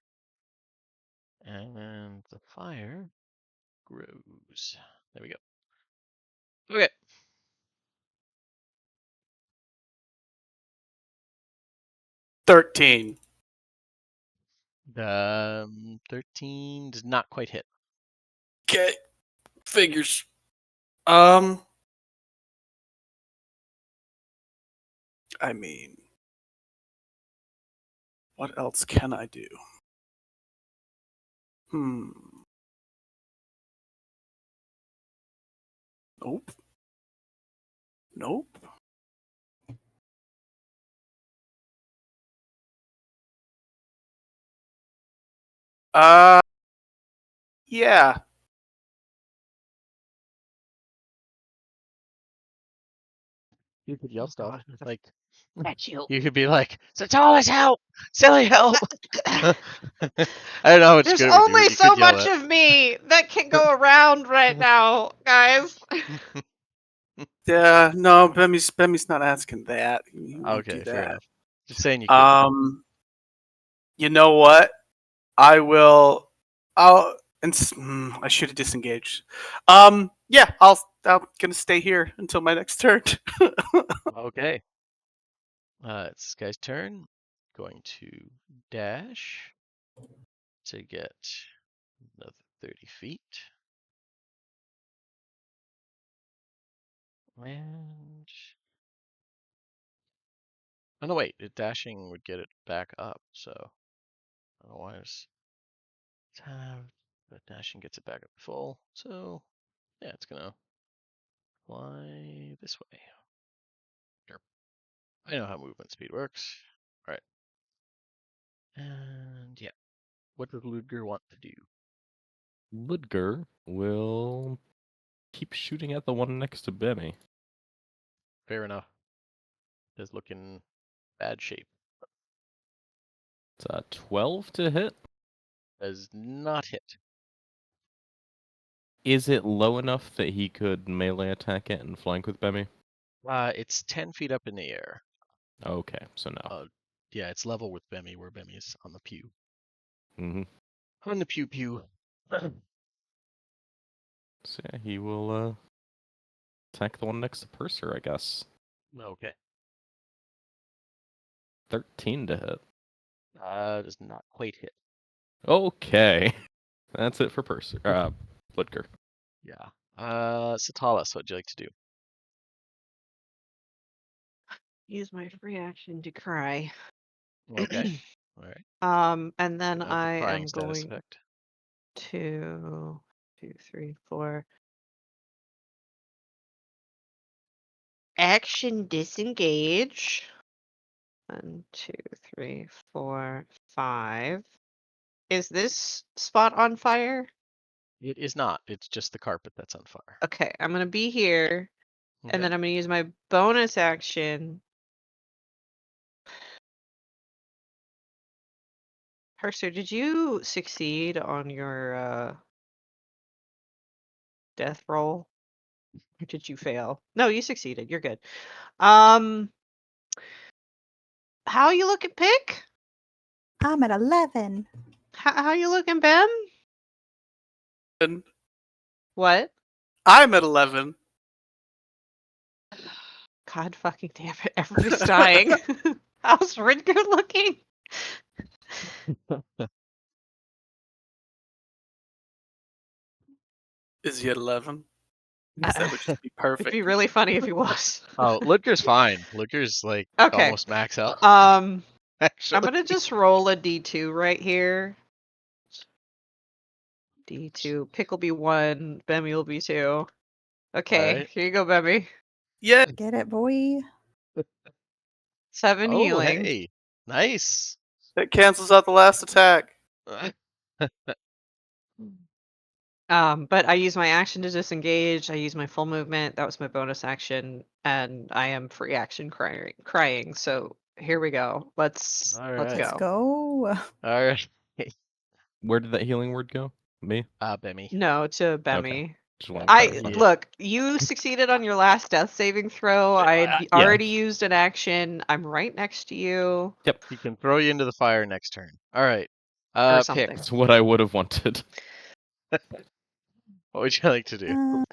[SPEAKER 1] And the fire grows. There we go. Okay.
[SPEAKER 4] 13.
[SPEAKER 1] 13 does not quite hit.
[SPEAKER 4] Okay. Figures. I mean, what else can I do? Nope. Nope. Yeah.
[SPEAKER 1] You could yell stuff. Like,
[SPEAKER 5] At you.
[SPEAKER 1] you could be like, Satalis, help! Silly, help! I don't know how much
[SPEAKER 5] There's
[SPEAKER 1] good it would do,
[SPEAKER 5] only
[SPEAKER 1] but you
[SPEAKER 5] so
[SPEAKER 1] could yell
[SPEAKER 5] much
[SPEAKER 1] that.
[SPEAKER 5] of me that can go around right now, guys.
[SPEAKER 4] Yeah. No, Bemmy's not asking that. He won't do
[SPEAKER 1] Okay, fair
[SPEAKER 4] that.
[SPEAKER 1] enough. Just saying you could.
[SPEAKER 4] You know what? I will. I should have disengaged. Yeah. I'm gonna stay here until my next turn.
[SPEAKER 1] Okay. It's this guy's turn. Going to dash to get another 30 feet. And oh no, wait, dashing would get it back up, so otherwise but dashing gets it back up to full. So yeah, it's gonna fly this way. Sure. I know how movement speed works. All right. And yeah, what does Ludger want to do?
[SPEAKER 2] Ludger will keep shooting at the one next to Bemmy.
[SPEAKER 1] Fair enough. Does look in bad shape.
[SPEAKER 2] It's a 12 to hit.
[SPEAKER 1] Does not hit.
[SPEAKER 2] Is it low enough that he could melee attack it and flank with Bemmy?
[SPEAKER 1] It's 10 feet up in the air.
[SPEAKER 2] Okay, so no.
[SPEAKER 1] Yeah, it's level with Bemmy, where Bemmy is on the pew.
[SPEAKER 2] Mm-hmm.
[SPEAKER 1] On the pew.
[SPEAKER 2] So yeah, he will attack the one next to Purser, I guess.
[SPEAKER 1] Okay.
[SPEAKER 2] 13 to hit.
[SPEAKER 1] Does not quite hit.
[SPEAKER 2] Okay. That's it for Purser. Ludger.
[SPEAKER 1] Yeah. Satalis, what'd you like to do?
[SPEAKER 5] use my free action to cry.
[SPEAKER 1] Okay. All right.
[SPEAKER 5] And then
[SPEAKER 1] Have the
[SPEAKER 5] I
[SPEAKER 1] crying
[SPEAKER 5] am
[SPEAKER 1] status
[SPEAKER 5] going
[SPEAKER 1] effect.
[SPEAKER 5] to 2, 3, 4. Action disengage. 1, 2, 3, 4, 5. Is this spot on fire?
[SPEAKER 1] It is not. It's just the carpet that's on fire.
[SPEAKER 5] Okay, I'm gonna be here, and
[SPEAKER 1] Okay.
[SPEAKER 5] then I'm gonna use my bonus action. Herster, did you succeed on your death roll? Or did you fail? No, you succeeded. You're good. How you looking, Pick?
[SPEAKER 3] I'm at 11.
[SPEAKER 5] How you looking, Bem?
[SPEAKER 4] And
[SPEAKER 5] What?
[SPEAKER 4] I'm at 11.
[SPEAKER 5] God fucking damn it! Everybody's dying. How's Ridger looking?
[SPEAKER 4] Is he at 11? 'Cause that would just be
[SPEAKER 5] It'd
[SPEAKER 4] perfect.
[SPEAKER 5] be really funny if he was.
[SPEAKER 1] Oh, Lutger's fine. Lutger's like
[SPEAKER 5] Okay.
[SPEAKER 1] almost max health.
[SPEAKER 5] I'm
[SPEAKER 1] Actually.
[SPEAKER 5] gonna just roll a d2 right here. D2. Pick will be 1. Bemmy will be 2. Okay,
[SPEAKER 1] Alright.
[SPEAKER 5] here you go, Bemmy.
[SPEAKER 4] Yeah.
[SPEAKER 3] Get it, boy.
[SPEAKER 5] 7
[SPEAKER 1] Oh,
[SPEAKER 5] healing.
[SPEAKER 1] hey. Nice.
[SPEAKER 4] That cancels out the last attack.
[SPEAKER 5] But I use my action to disengage. I use my full movement. That was my bonus action, and I am free action crying. So here we go. Let's
[SPEAKER 1] Alright.
[SPEAKER 3] Let's
[SPEAKER 5] go.
[SPEAKER 3] go.
[SPEAKER 1] Alright.
[SPEAKER 2] Where did that healing word go? Me?
[SPEAKER 1] Bemmy.
[SPEAKER 5] No, to Bemmy.
[SPEAKER 2] Just want to
[SPEAKER 5] I
[SPEAKER 2] clarify.
[SPEAKER 1] Yeah.
[SPEAKER 5] look. You succeeded on your last death saving throw. I
[SPEAKER 2] Yeah.
[SPEAKER 5] already used an action. I'm right next to you,
[SPEAKER 1] He can throw you into the fire next turn. Alright.
[SPEAKER 5] or
[SPEAKER 1] Pick.
[SPEAKER 5] something.
[SPEAKER 2] That's what I would have wanted.
[SPEAKER 1] What would you like to do?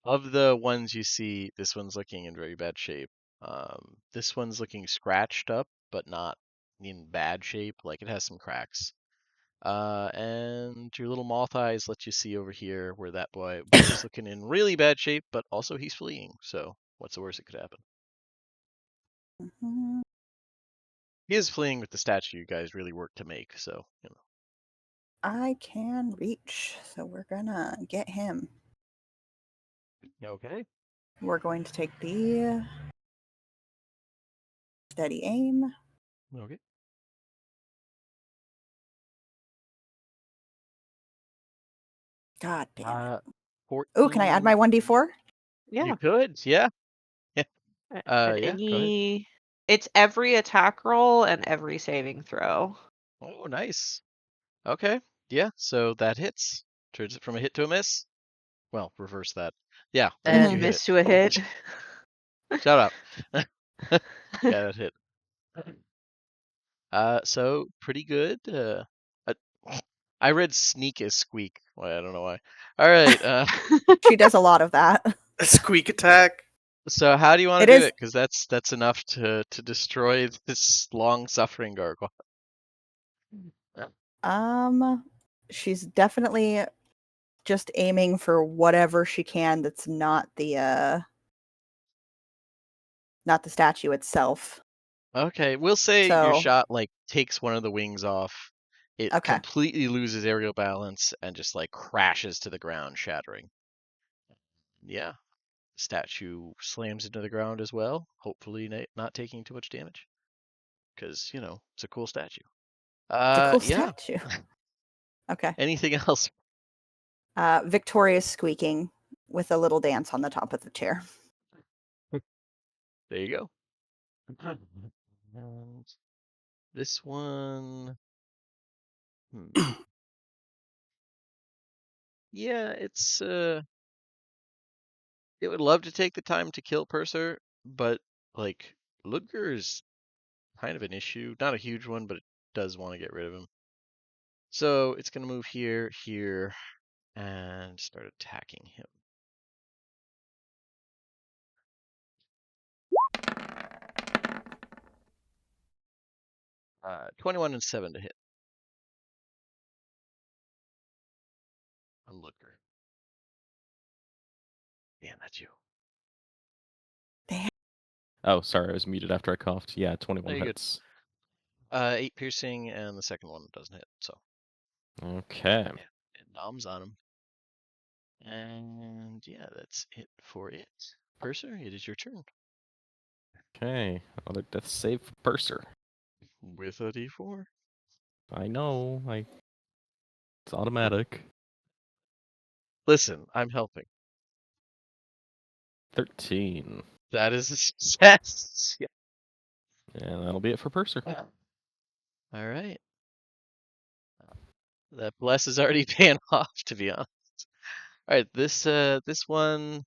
[SPEAKER 1] Of the ones you see, this one's looking in very bad shape. This one's looking scratched up, but not in bad shape. Like it has some cracks. And your little moth eyes let you see over here where that boy is looking in really bad shape, but also he's fleeing. So what's the worst that could happen?
[SPEAKER 3] Mhm.
[SPEAKER 1] He is fleeing with the statue you guys really worked to make. So
[SPEAKER 3] I can reach, so we're gonna get him.
[SPEAKER 1] Okay.
[SPEAKER 3] We're going to take the steady aim.
[SPEAKER 1] Okay.
[SPEAKER 3] God damn it.
[SPEAKER 1] 14.
[SPEAKER 3] Oh, can I add my 1d4?
[SPEAKER 5] Yeah.
[SPEAKER 1] You could, yeah.
[SPEAKER 5] At
[SPEAKER 1] Yeah. Go ahead.
[SPEAKER 5] any, it's every attack roll and every saving throw.
[SPEAKER 1] Oh, nice. Okay. Yeah. So that hits. Turns it from a hit to a miss. Well, reverse that. Yeah.
[SPEAKER 5] And
[SPEAKER 1] You hit
[SPEAKER 5] miss
[SPEAKER 1] it.
[SPEAKER 5] to a hit.
[SPEAKER 1] Shut up. Yeah, that hit. So pretty good. Uh, I read sneak as squeak. Well, I don't know why. All right.
[SPEAKER 3] She does a lot of that.
[SPEAKER 4] A squeak attack.
[SPEAKER 1] So how do you want
[SPEAKER 3] It
[SPEAKER 1] to do
[SPEAKER 3] is-
[SPEAKER 1] it? Because that's enough to destroy this long-suffering gargoyle.
[SPEAKER 3] She's definitely just aiming for whatever she can that's not the statue itself.
[SPEAKER 1] Okay, we'll say your
[SPEAKER 3] So,
[SPEAKER 1] shot like takes one of the wings off. It
[SPEAKER 3] okay.
[SPEAKER 1] completely loses aerial balance and just like crashes to the ground, shattering. Yeah, statue slams into the ground as well. Hopefully, not taking too much damage, because it's a cool statue.
[SPEAKER 3] It's a cool
[SPEAKER 1] Yeah.
[SPEAKER 3] statue. Okay.
[SPEAKER 1] Anything else?
[SPEAKER 3] Victoria's squeaking with a little dance on the top of the chair.
[SPEAKER 1] There you go. And this one. Yeah, it would love to take the time to kill Purser, but like Ludger is kind of an issue. Not a huge one, but it does want to get rid of him. So it's gonna move here, here, and start attacking him. 21 and 7 to hit. On Ludger. Damn, that's you.
[SPEAKER 2] Oh, sorry, I was muted after I coughed. Yeah, 21
[SPEAKER 1] you're good.
[SPEAKER 2] hits.
[SPEAKER 1] 8 piercing, and the second one doesn't hit. So
[SPEAKER 2] Okay.
[SPEAKER 1] it noms on him. And yeah, that's it for it. Purser, it is your turn.
[SPEAKER 2] Okay. Another death save for Purser.
[SPEAKER 1] With a d4.
[SPEAKER 2] I know. It's automatic.
[SPEAKER 1] Listen, I'm helping.
[SPEAKER 2] 13.
[SPEAKER 1] That is a success. Yeah.
[SPEAKER 2] And that'll be it for Purser.
[SPEAKER 1] All right. That bless is already paying off, to be honest. All right, this one.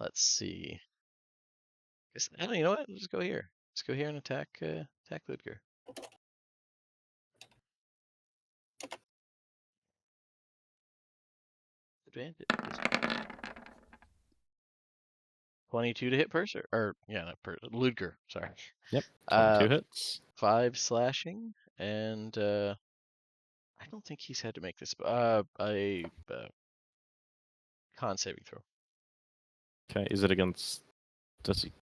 [SPEAKER 1] Let's see. I don't. You know what? Let's go here. Let's go here and attack Ludger. Advantage. 22 to hit Purser, or yeah, not Ludger. Sorry.
[SPEAKER 2] Yep. 22
[SPEAKER 1] Uh,
[SPEAKER 2] hits.
[SPEAKER 1] 5 slashing, and I don't think he's had to make this. A con saving throw.
[SPEAKER 2] Okay. Is it against? Does he?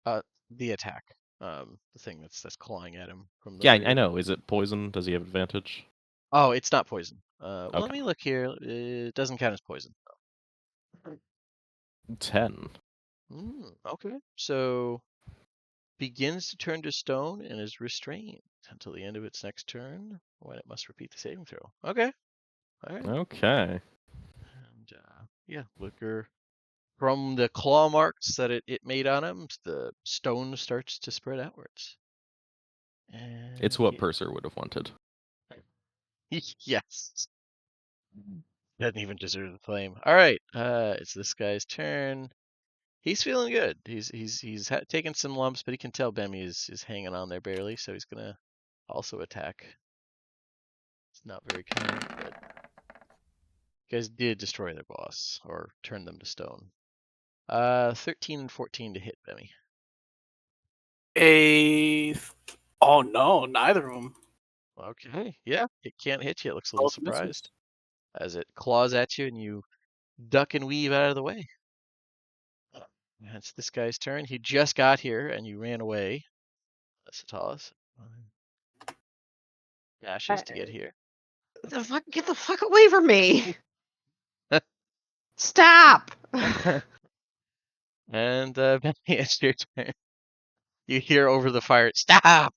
[SPEAKER 1] The attack. The thing that's clawing at him from the
[SPEAKER 2] Yeah,
[SPEAKER 1] rear.
[SPEAKER 2] I know. Is it poison? Does he have advantage?
[SPEAKER 1] Oh, it's not poison. Well, let
[SPEAKER 2] Okay.
[SPEAKER 1] me look here. It doesn't count as poison.
[SPEAKER 2] 10.
[SPEAKER 1] Okay. So begins to turn to stone and is restrained until the end of its next turn, when it must repeat the saving throw. Okay. All right.
[SPEAKER 2] Okay.
[SPEAKER 1] And yeah, Looker, from the claw marks that it made on him, the stone starts to spread outwards. And
[SPEAKER 2] It's what Purser would have wanted.
[SPEAKER 1] yes. Doesn't even deserve the flame. All right. It's this guy's turn. He's feeling good. He's taken some lumps, but he can tell Bemmy is hanging on there barely, so he's gonna also attack. It's not very kind, but you guys did destroy their boss or turn them to stone. 13 and 14 to hit Bemmy.
[SPEAKER 4] Oh no, neither of them.
[SPEAKER 1] Okay, yeah, it can't hit you. It looks a little
[SPEAKER 4] Both misses.
[SPEAKER 1] surprised as it claws at you, and you duck and weave out of the way. It's this guy's turn. He just got here, and you ran away. Satalis dashes to get here.
[SPEAKER 5] Get the fuck away from me! Stop!
[SPEAKER 1] And Benny, it's your turn. You hear over the fire, stop!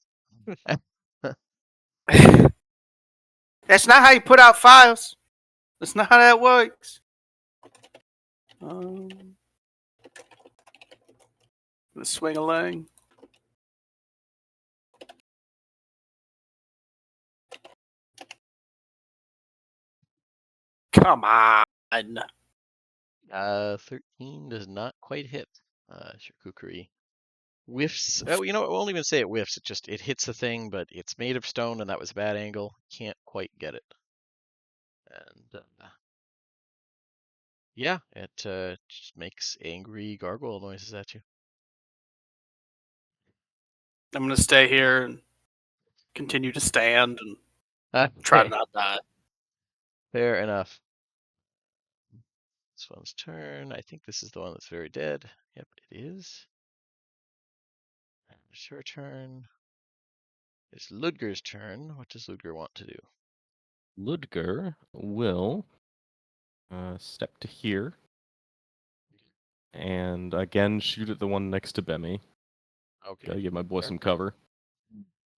[SPEAKER 4] That's not how you put out fires. That's not how that works. The swing a lang. Come on.
[SPEAKER 1] 13 does not quite hit. Charcuterie whiffs. Oh, you know what? We won't even say it whiffs. It hits the thing, but it's made of stone, and that was a bad angle. Can't quite get it. And yeah, it just makes angry gargoyle noises at you.
[SPEAKER 4] I'm gonna stay here and continue to stand and try to
[SPEAKER 1] Okay,
[SPEAKER 4] not die.
[SPEAKER 1] fair enough. This one's turn. I think this is the one that's very dead. Yep, it is. And it's your turn. It's Ludger's turn. What does Ludger want to do?
[SPEAKER 2] Ludger will step to here and again shoot at the one next to Bemmy.
[SPEAKER 1] Okay.
[SPEAKER 2] Gotta give my boy
[SPEAKER 1] Fair.
[SPEAKER 2] some cover.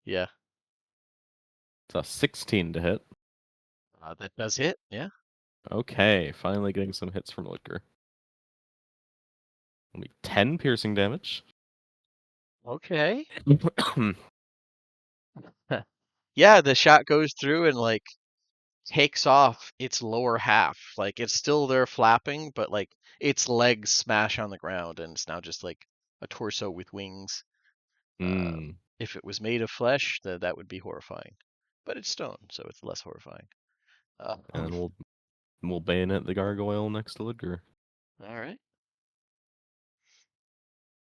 [SPEAKER 1] Yeah,
[SPEAKER 2] It's a 16 to hit.
[SPEAKER 1] that does hit. Yeah.
[SPEAKER 2] Okay, finally getting some hits from Ludger. Only 10 piercing damage.
[SPEAKER 1] Okay. Yeah, the shot goes through and like takes off its lower half. Like it's still there flapping, but like its legs smash on the ground, and it's now just like a torso with wings.
[SPEAKER 2] Mm.
[SPEAKER 1] If it was made of flesh, that would be horrifying. But it's stone, so it's less horrifying.
[SPEAKER 2] And we'll bayonet the gargoyle next to Ludger.
[SPEAKER 1] All right.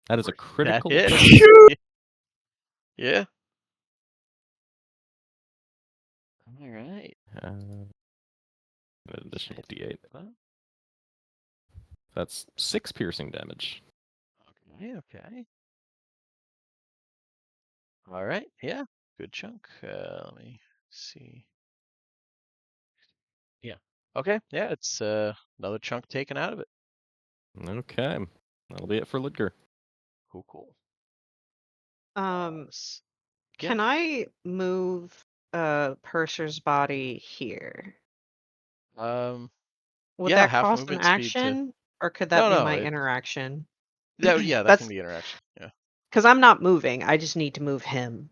[SPEAKER 2] That is a
[SPEAKER 1] That
[SPEAKER 2] critical
[SPEAKER 1] hit.
[SPEAKER 2] hit.
[SPEAKER 1] Yeah. All right.
[SPEAKER 2] An additional D8. That's 6 piercing damage.
[SPEAKER 1] Okay. All right. Yeah. Good chunk. Let me see. Yeah. Okay. Yeah. It's another chunk taken out of it.
[SPEAKER 2] Okay. That'll be it for Ludger.
[SPEAKER 1] Cool.
[SPEAKER 5] Um,
[SPEAKER 1] Yeah.
[SPEAKER 5] can I move Purser's body here? Would
[SPEAKER 1] Yeah,
[SPEAKER 5] that
[SPEAKER 1] half
[SPEAKER 5] cost an
[SPEAKER 1] movement speed to.
[SPEAKER 5] action, or could that be
[SPEAKER 1] No,
[SPEAKER 5] my
[SPEAKER 1] it.
[SPEAKER 5] interaction?
[SPEAKER 1] Yeah, that can
[SPEAKER 5] That's
[SPEAKER 1] be interaction. Yeah.
[SPEAKER 5] because I'm not moving. I just need to move him.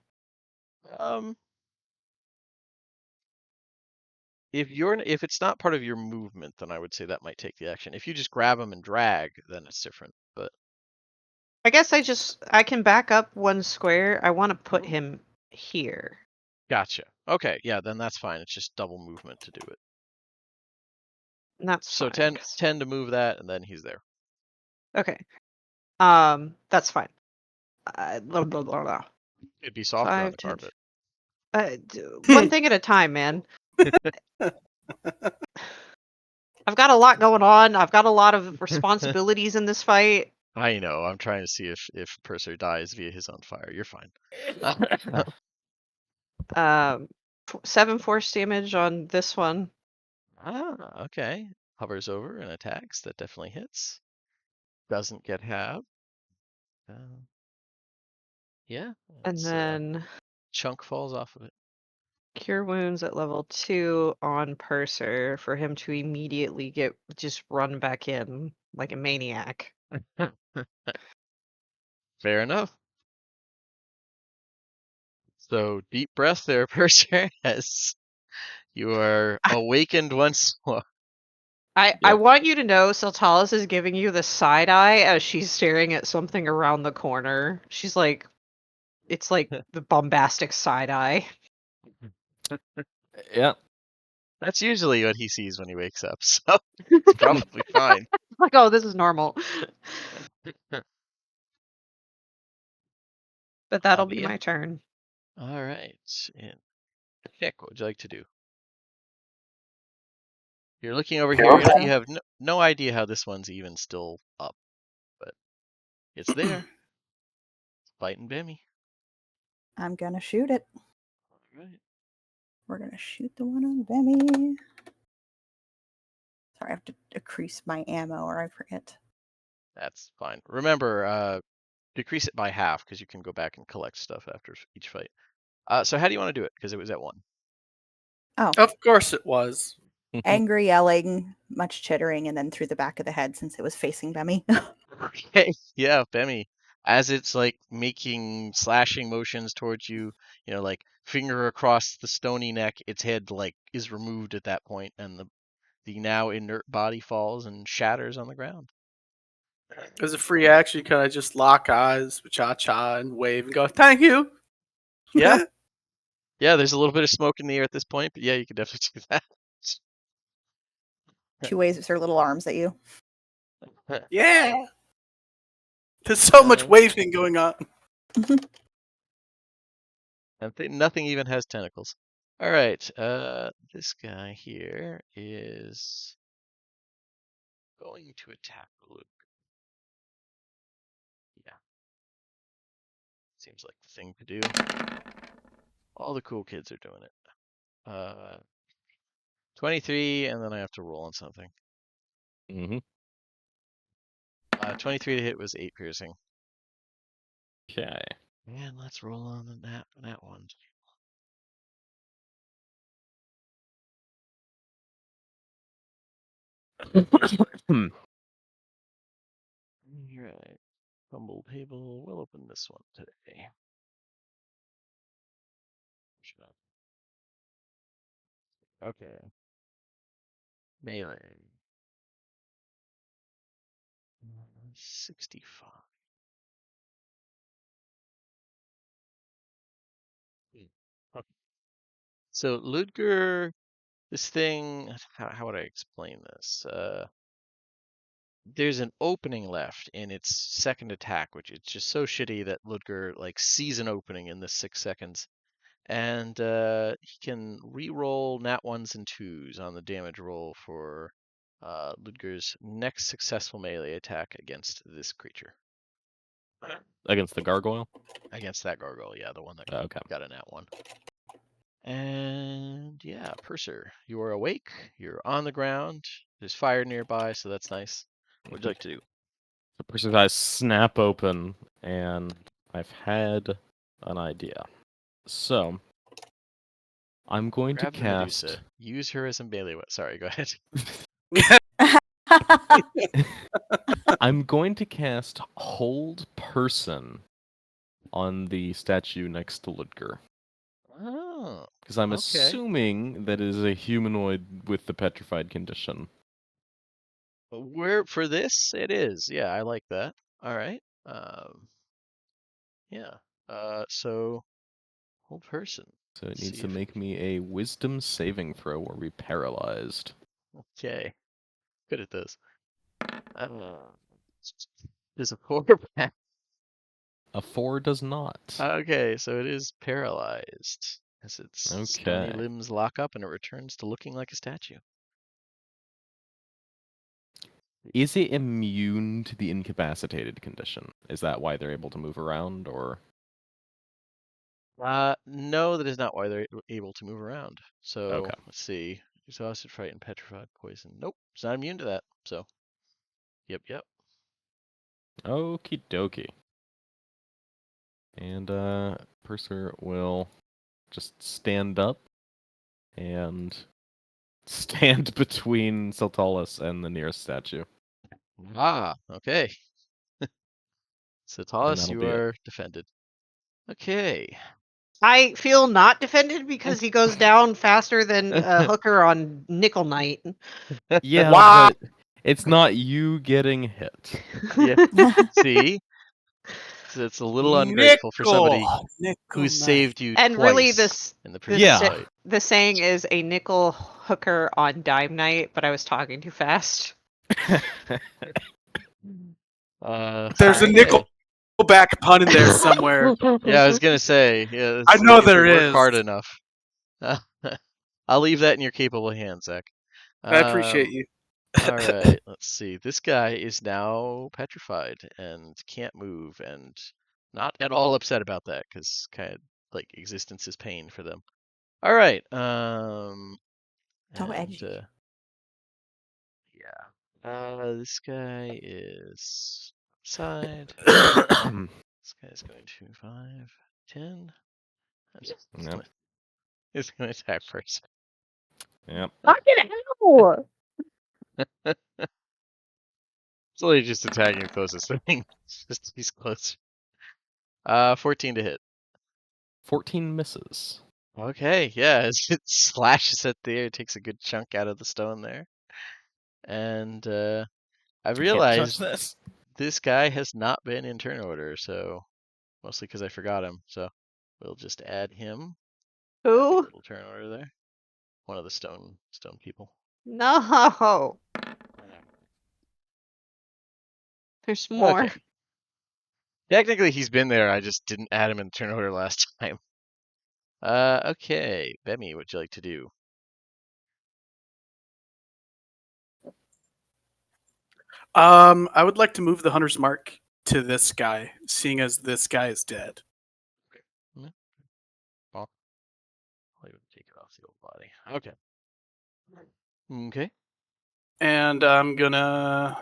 [SPEAKER 1] If it's not part of your movement, then I would say that might take the action. If you just grab him and drag, then it's different. But
[SPEAKER 5] I guess I can back up 1 square. I want to put him here.
[SPEAKER 1] gotcha. Okay, yeah, then that's fine. It's just double movement to do it.
[SPEAKER 5] And that's
[SPEAKER 1] So
[SPEAKER 5] fine.
[SPEAKER 1] 10 to move that, and then he's there.
[SPEAKER 5] Okay. That's fine. Blah, blah, blah, blah.
[SPEAKER 1] It'd be softer on
[SPEAKER 5] 5,
[SPEAKER 1] the
[SPEAKER 5] 10.
[SPEAKER 1] carpet.
[SPEAKER 5] One thing at a time, man. I've got a lot going on. I've got a lot of responsibilities in this fight.
[SPEAKER 1] I know. I'm trying to see if Purser dies via his on fire. You're fine.
[SPEAKER 5] 7 force damage on this one.
[SPEAKER 1] Okay. Hovers over and attacks. That definitely hits. Doesn't get halved. Yeah.
[SPEAKER 5] And then
[SPEAKER 1] chunk falls off of it.
[SPEAKER 5] cure wounds at level 2 on Purser for him to immediately just run back in like a maniac.
[SPEAKER 1] Fair enough. So deep breath there, Purser, as you are awakened once more.
[SPEAKER 5] I want you to know Sultalis is giving you the side eye as she's staring at something around the corner. She's like, it's like the bombastic side eye.
[SPEAKER 2] Yeah.
[SPEAKER 1] That's usually what he sees when he wakes up, so it's probably fine.
[SPEAKER 5] Like, oh, this is normal. But that'll be
[SPEAKER 1] Yeah.
[SPEAKER 5] my turn.
[SPEAKER 1] All right. And Nick, what would you like to do? You're looking over here. You have no idea how this one's even still up, but it's there. It's biting Bimmy.
[SPEAKER 3] I'm gonna shoot it.
[SPEAKER 1] All right.
[SPEAKER 3] We're gonna shoot the one on Bemmy. Sorry, I have to decrease my ammo or I forget.
[SPEAKER 1] That's fine. Remember, decrease it by half because you can go back and collect stuff after each fight. So how do you want to do it? Because it was at 1.
[SPEAKER 3] Oh,
[SPEAKER 4] Of course it was.
[SPEAKER 3] angry yelling, much chittering, and then through the back of the head since it was facing Bemmy.
[SPEAKER 1] Okay. Yeah, Bemmy. As it's like making slashing motions towards you, like finger across the stony neck, its head like is removed at that point, and the now inert body falls and shatters on the ground.
[SPEAKER 4] As a free action, you kind of just lock eyes with Cha-Cha and wave and go, thank you.
[SPEAKER 1] Yeah. Yeah, there's a little bit of smoke in the air at this point, but yeah, you can definitely do that.
[SPEAKER 3] She waves her little arms at you.
[SPEAKER 4] Yeah. There's so much waving going on.
[SPEAKER 1] And nothing even has tentacles. All right, this guy here is going to attack Luke. Yeah. Seems like the thing to do. All the cool kids are doing it. 23, and then I have to roll on something. 23 to hit was 8 piercing.
[SPEAKER 2] Okay.
[SPEAKER 1] And let's roll on that one. Right. Fumble table. We'll open this one today. Okay. Melee. 65. Okay. So Ludger, this thing, how would I explain this? There's an opening left in its second attack, which is just so shitty that Ludger like sees an opening in this 6 seconds. And he can re-roll nat 1s and 2s on the damage roll for Ludger's next successful melee attack against this creature.
[SPEAKER 2] Against the gargoyle?
[SPEAKER 1] Against that gargoyle, yeah, the one that
[SPEAKER 2] Okay.
[SPEAKER 1] got a nat 1. And yeah, Purser, you are awake. You're on the ground. There's fire nearby, so that's nice. What would you like to do?
[SPEAKER 2] The person's eyes snap open, and I've had an idea. So, I'm going
[SPEAKER 1] Grab
[SPEAKER 2] to
[SPEAKER 1] the Medusa.
[SPEAKER 2] cast.
[SPEAKER 1] Use her as a melee weapon. Sorry, go ahead.
[SPEAKER 2] I'm going to cast Hold Person on the statue next to Ludger.
[SPEAKER 1] Oh,
[SPEAKER 2] Because I'm
[SPEAKER 1] okay.
[SPEAKER 2] assuming that it is a humanoid with the petrified condition.
[SPEAKER 1] Where for this it is. Yeah, I like that. All right. Yeah. So Hold Person.
[SPEAKER 2] So it
[SPEAKER 1] Let's
[SPEAKER 2] needs
[SPEAKER 1] see
[SPEAKER 2] to
[SPEAKER 1] if
[SPEAKER 2] make me a wisdom saving throw or be paralyzed.
[SPEAKER 1] Okay. Good at this. There's a 4 pass.
[SPEAKER 2] A 4 does not.
[SPEAKER 1] Okay, so it is paralyzed as its stony
[SPEAKER 2] Okay.
[SPEAKER 1] limbs lock up and it returns to looking like a statue.
[SPEAKER 2] Is it immune to the incapacitated condition? Is that why they're able to move around, or?
[SPEAKER 1] No, that is not why they're able to move around. So
[SPEAKER 2] Okay.
[SPEAKER 1] let's see. Exhausted, frightened, petrified, poison. Nope, it's not immune to that. So, yep.
[SPEAKER 2] Okie dokie. And Purser will just stand up and stand between Sultalis and the nearest statue.
[SPEAKER 1] Okay. So
[SPEAKER 2] And
[SPEAKER 1] Talis,
[SPEAKER 2] that'll
[SPEAKER 1] you
[SPEAKER 2] be it.
[SPEAKER 1] are defended. Okay.
[SPEAKER 5] I feel not defended because he goes down faster than a hooker on Nickel Night.
[SPEAKER 2] Yeah,
[SPEAKER 4] Wow.
[SPEAKER 2] but it's not you getting hit.
[SPEAKER 1] Yeah. See, so it's a little ungrateful for somebody
[SPEAKER 4] Nickel
[SPEAKER 1] who's
[SPEAKER 4] Knight.
[SPEAKER 1] saved you
[SPEAKER 5] And
[SPEAKER 1] twice
[SPEAKER 5] really,
[SPEAKER 1] in the
[SPEAKER 5] the,
[SPEAKER 1] previous
[SPEAKER 2] Yeah.
[SPEAKER 1] fight.
[SPEAKER 5] the saying is a nickel hooker on dime night, but I was talking too fast.
[SPEAKER 4] There's a
[SPEAKER 1] Okay.
[SPEAKER 4] Nickelback pun in there somewhere.
[SPEAKER 1] Yeah, I was gonna say, yeah.
[SPEAKER 4] I know
[SPEAKER 1] If you
[SPEAKER 4] there
[SPEAKER 1] work
[SPEAKER 4] is.
[SPEAKER 1] hard enough. I'll leave that in your capable hands, Zach.
[SPEAKER 4] I appreciate you.
[SPEAKER 1] All right, let's see. This guy is now petrified and can't move, and not at all upset about that because kind of like existence is pain for them. All right.
[SPEAKER 3] So
[SPEAKER 1] And
[SPEAKER 3] edgy.
[SPEAKER 1] yeah. This guy is outside. This guy's going to 5, 10.
[SPEAKER 2] Yep.
[SPEAKER 1] He's going to attack first.
[SPEAKER 2] Yep.
[SPEAKER 5] Fucking hell!
[SPEAKER 1] It's only just attacking the closest thing. Just he's close. 14 to hit.
[SPEAKER 2] 14 misses.
[SPEAKER 1] Okay, yeah, as it slashes at the air, it takes a good chunk out of the stone there. And I
[SPEAKER 2] Can't touch
[SPEAKER 1] realized
[SPEAKER 2] this.
[SPEAKER 1] this guy has not been in turn order, so mostly because I forgot him. So we'll just add him. Happy
[SPEAKER 5] Who?
[SPEAKER 1] little turn order there. One of the stone people.
[SPEAKER 5] No. There's more.
[SPEAKER 1] Okay. Technically, he's been there. I just didn't add him in turn order last time. Okay, Bemi, what'd you like to do?
[SPEAKER 4] I would like to move the Hunter's Mark to this guy, seeing as this guy is dead.
[SPEAKER 1] I'll even take it off the old body. Okay. Okay.
[SPEAKER 4] And I'm gonna.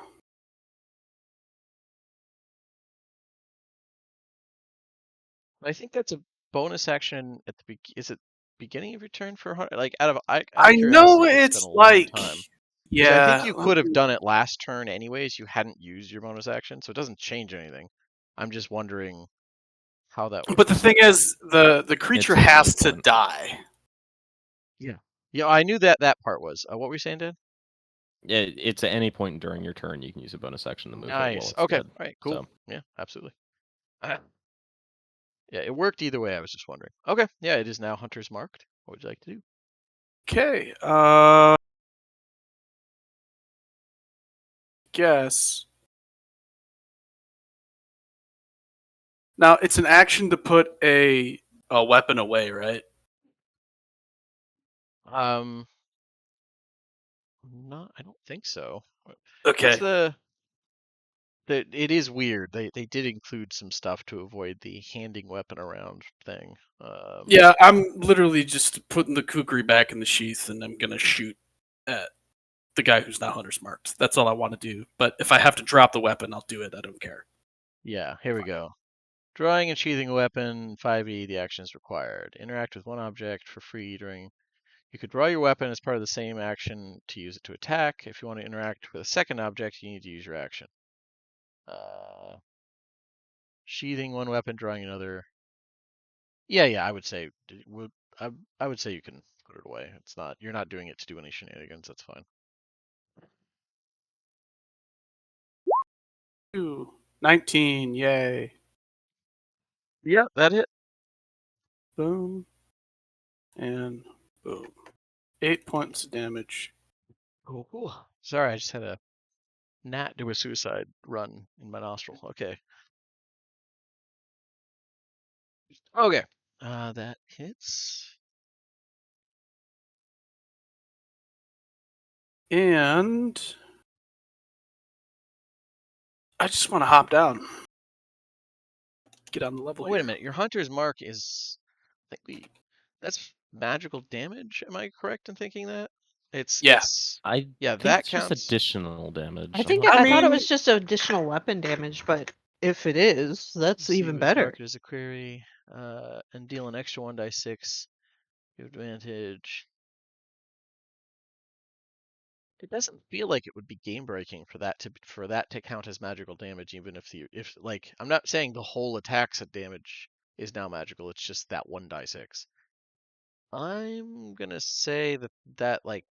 [SPEAKER 1] I think that's a bonus action at the is it beginning of your turn for Hunter? Like out of
[SPEAKER 4] I know
[SPEAKER 1] curiosity,
[SPEAKER 4] it's
[SPEAKER 1] been a long
[SPEAKER 4] like.
[SPEAKER 1] time. 'Cause
[SPEAKER 4] Yeah.
[SPEAKER 1] I think you could have done it last turn anyways. You hadn't used your bonus action, so it doesn't change anything. I'm just wondering how that works.
[SPEAKER 4] But the thing is, the creature
[SPEAKER 2] It's at
[SPEAKER 4] has
[SPEAKER 2] any
[SPEAKER 4] to
[SPEAKER 2] point.
[SPEAKER 4] die.
[SPEAKER 1] Yeah, I knew that part was. What were you saying, Dan?
[SPEAKER 2] Yeah, it's at any point during your turn you can use a bonus action to move it while
[SPEAKER 1] Nice.
[SPEAKER 2] it's
[SPEAKER 1] Okay.
[SPEAKER 2] dead.
[SPEAKER 1] All right. Cool.
[SPEAKER 2] So,
[SPEAKER 1] Yeah. Absolutely. Yeah, it worked either way. I was just wondering. Okay. Yeah, it is now Hunter's marked. What would you like to do?
[SPEAKER 4] Okay. Guess. Now it's an action to put a weapon away, right?
[SPEAKER 1] not. I don't think so.
[SPEAKER 4] Okay.
[SPEAKER 1] What's the? It is weird. They did include some stuff to avoid the handing weapon around thing.
[SPEAKER 4] Yeah, I'm literally just putting the kukri back in the sheath, and I'm gonna shoot at the guy who's not hunter's marked. That's all I want to do. But if I have to drop the weapon, I'll do it. I don't care.
[SPEAKER 1] Yeah, here we go. Drawing and sheathing a weapon, 5e, the action is required. Interact with one object for free during. You could draw your weapon as part of the same action to use it to attack. If you want to interact with a second object, you need to use your action. Sheathing one weapon, drawing another. Yeah, I would say I would say you can put it away. It's not you're not doing it to do any shenanigans. That's fine.
[SPEAKER 4] Ooh, 19, yay.
[SPEAKER 1] Yeah, that hit.
[SPEAKER 4] Boom. And boom. 8 points of damage.
[SPEAKER 1] Cool. Sorry, I just had a gnat do a suicide run in my nostril. Okay. Okay. That hits.
[SPEAKER 4] And I just want to hop down. Get on the level
[SPEAKER 1] Oh, wait a
[SPEAKER 4] here.
[SPEAKER 1] minute. Your hunter's mark is. I think that's magical damage. Am I correct in thinking that?
[SPEAKER 4] Yeah.
[SPEAKER 2] I
[SPEAKER 1] Yeah,
[SPEAKER 2] think
[SPEAKER 1] that
[SPEAKER 2] it's just
[SPEAKER 1] counts.
[SPEAKER 2] additional damage.
[SPEAKER 5] I think
[SPEAKER 2] not
[SPEAKER 5] I
[SPEAKER 4] I
[SPEAKER 2] sure.
[SPEAKER 5] thought it
[SPEAKER 4] mean-
[SPEAKER 5] was just additional weapon damage, but if it is, that's
[SPEAKER 1] See
[SPEAKER 5] even
[SPEAKER 1] who's
[SPEAKER 5] better.
[SPEAKER 1] marked as a query. And deal an extra 1d6. Give advantage. It doesn't feel like it would be game breaking for that to count as magical damage, even if like I'm not saying the whole attack's damage is now magical. It's just that 1d6. I'm gonna say that like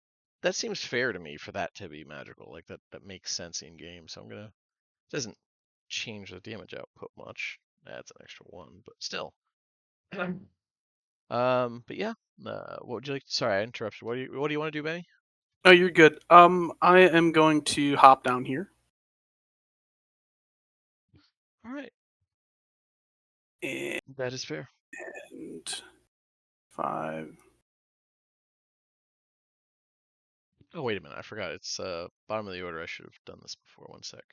[SPEAKER 1] that seems fair to me for that to be magical. Like that makes sense in game. So I'm gonna doesn't change the damage output much. Adds an extra 1, but still. But yeah. What would you like? Sorry, I interrupted. What do you want to do, Benny?
[SPEAKER 4] Oh, you're good. I am going to hop down here.
[SPEAKER 1] All right,
[SPEAKER 4] And
[SPEAKER 1] that is fair.
[SPEAKER 4] 5.
[SPEAKER 1] Oh, wait a minute. I forgot. It's bottom of the order. I should have done this before. One sec.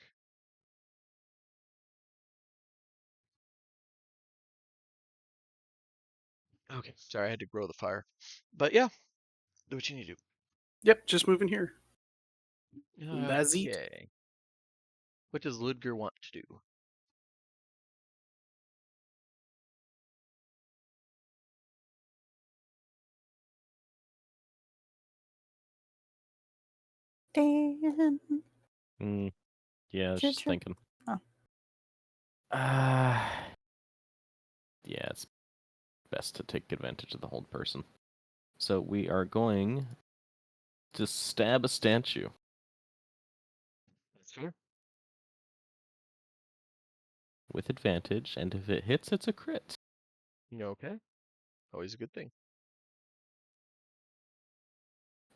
[SPEAKER 1] Okay. Sorry, I had to grow the fire. But yeah, do what you need to
[SPEAKER 4] Yep, just moving here.
[SPEAKER 1] do.
[SPEAKER 4] That's it.
[SPEAKER 1] Okay. What does Ludger want to do?
[SPEAKER 3] Dan.
[SPEAKER 2] Yeah, I was
[SPEAKER 3] Your
[SPEAKER 2] just
[SPEAKER 3] turn.
[SPEAKER 2] thinking.
[SPEAKER 3] Oh.
[SPEAKER 2] Yeah, it's best to take advantage of the hold person. So we are going to stab a statue.
[SPEAKER 1] That's fair.
[SPEAKER 2] With advantage, and if it hits, it's a crit.
[SPEAKER 1] You okay? Always a good thing.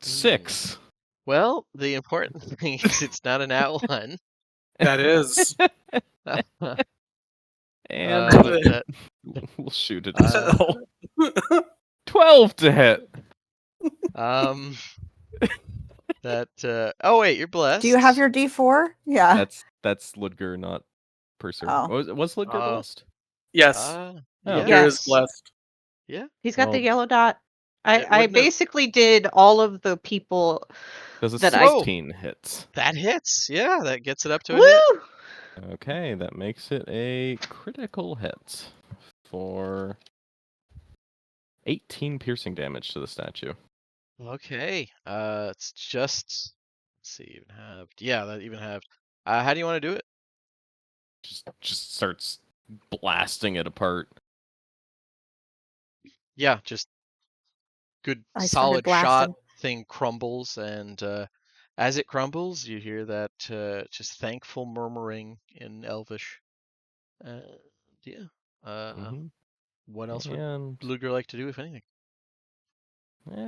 [SPEAKER 2] 6.
[SPEAKER 1] Well, the important thing is it's not an at one.
[SPEAKER 4] That is.
[SPEAKER 2] And
[SPEAKER 1] that
[SPEAKER 2] we'll shoot it as well. 12 to hit.
[SPEAKER 1] that oh wait, you're blessed.
[SPEAKER 3] Do you have your D4? Yeah.
[SPEAKER 2] That's Ludger, not Purser.
[SPEAKER 3] Oh.
[SPEAKER 2] Was Ludger blessed?
[SPEAKER 4] Yes.
[SPEAKER 1] yeah.
[SPEAKER 4] Ludger is blessed.
[SPEAKER 1] Yeah.
[SPEAKER 5] He's got the
[SPEAKER 2] Well,
[SPEAKER 5] yellow dot. I
[SPEAKER 1] wouldn't have-
[SPEAKER 5] basically did all of the people
[SPEAKER 2] Does a
[SPEAKER 5] that I-
[SPEAKER 2] 16 hits?
[SPEAKER 1] That hits. Yeah, that gets it up to a hit.
[SPEAKER 5] Woo!
[SPEAKER 2] Okay, that makes it a critical hit for 18 piercing damage to the statue.
[SPEAKER 1] Okay. It's just let's see, even halved. Yeah, that even halved. How do you want to do it?
[SPEAKER 2] Just starts blasting it apart.
[SPEAKER 1] Yeah, just good
[SPEAKER 3] I started
[SPEAKER 1] solid shot.
[SPEAKER 3] blasting.
[SPEAKER 1] Thing crumbles, and as it crumbles, you hear that just thankful murmuring in Elvish. Yeah. What else would
[SPEAKER 2] And
[SPEAKER 1] Ludger like to do, if anything?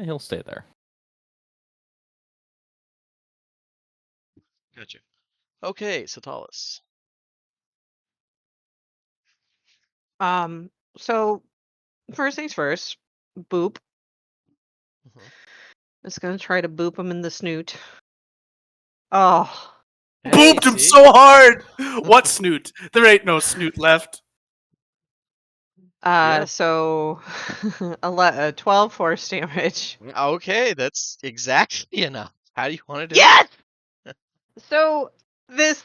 [SPEAKER 2] he'll stay there.
[SPEAKER 1] Gotcha. Okay, Satalis.
[SPEAKER 5] So first things first, boop.
[SPEAKER 1] Mhm.
[SPEAKER 5] It's gonna try to boop him in the snoot. Oh.
[SPEAKER 1] Hey,
[SPEAKER 4] Booped him
[SPEAKER 1] see?
[SPEAKER 4] so hard. What snoot? There ain't no snoot left.
[SPEAKER 1] Yeah.
[SPEAKER 5] So 12 force damage.
[SPEAKER 1] Okay, that's exactly enough. How do you want to do
[SPEAKER 5] Yes! So this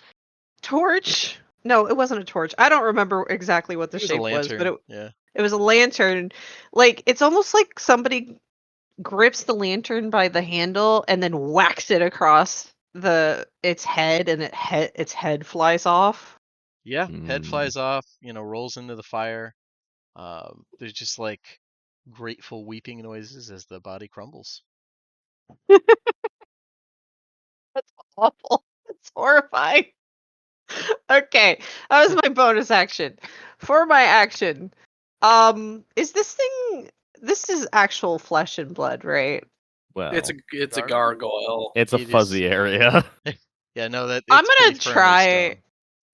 [SPEAKER 5] torch. No, it wasn't a torch. I don't remember exactly what the
[SPEAKER 1] it? It was a
[SPEAKER 5] shape was, but
[SPEAKER 1] lantern. Yeah.
[SPEAKER 5] it was a lantern. Like, it's almost like somebody grips the lantern by the handle and then whacks it across its head, and its head flies off.
[SPEAKER 1] Yeah. Head
[SPEAKER 2] Mm.
[SPEAKER 1] flies off. Rolls into the fire. There's just like grateful weeping noises as the body crumbles.
[SPEAKER 5] That's awful. It's horrifying. Okay, that was my bonus action. For my action, is this thing? This is actual flesh and blood, right?
[SPEAKER 2] Well,
[SPEAKER 4] It's a gargoyle.
[SPEAKER 2] it's a
[SPEAKER 1] It is-
[SPEAKER 2] fuzzy area.
[SPEAKER 1] Yeah, no, that
[SPEAKER 5] I'm
[SPEAKER 1] it's pretty
[SPEAKER 5] gonna
[SPEAKER 1] firmly
[SPEAKER 5] try
[SPEAKER 1] stone.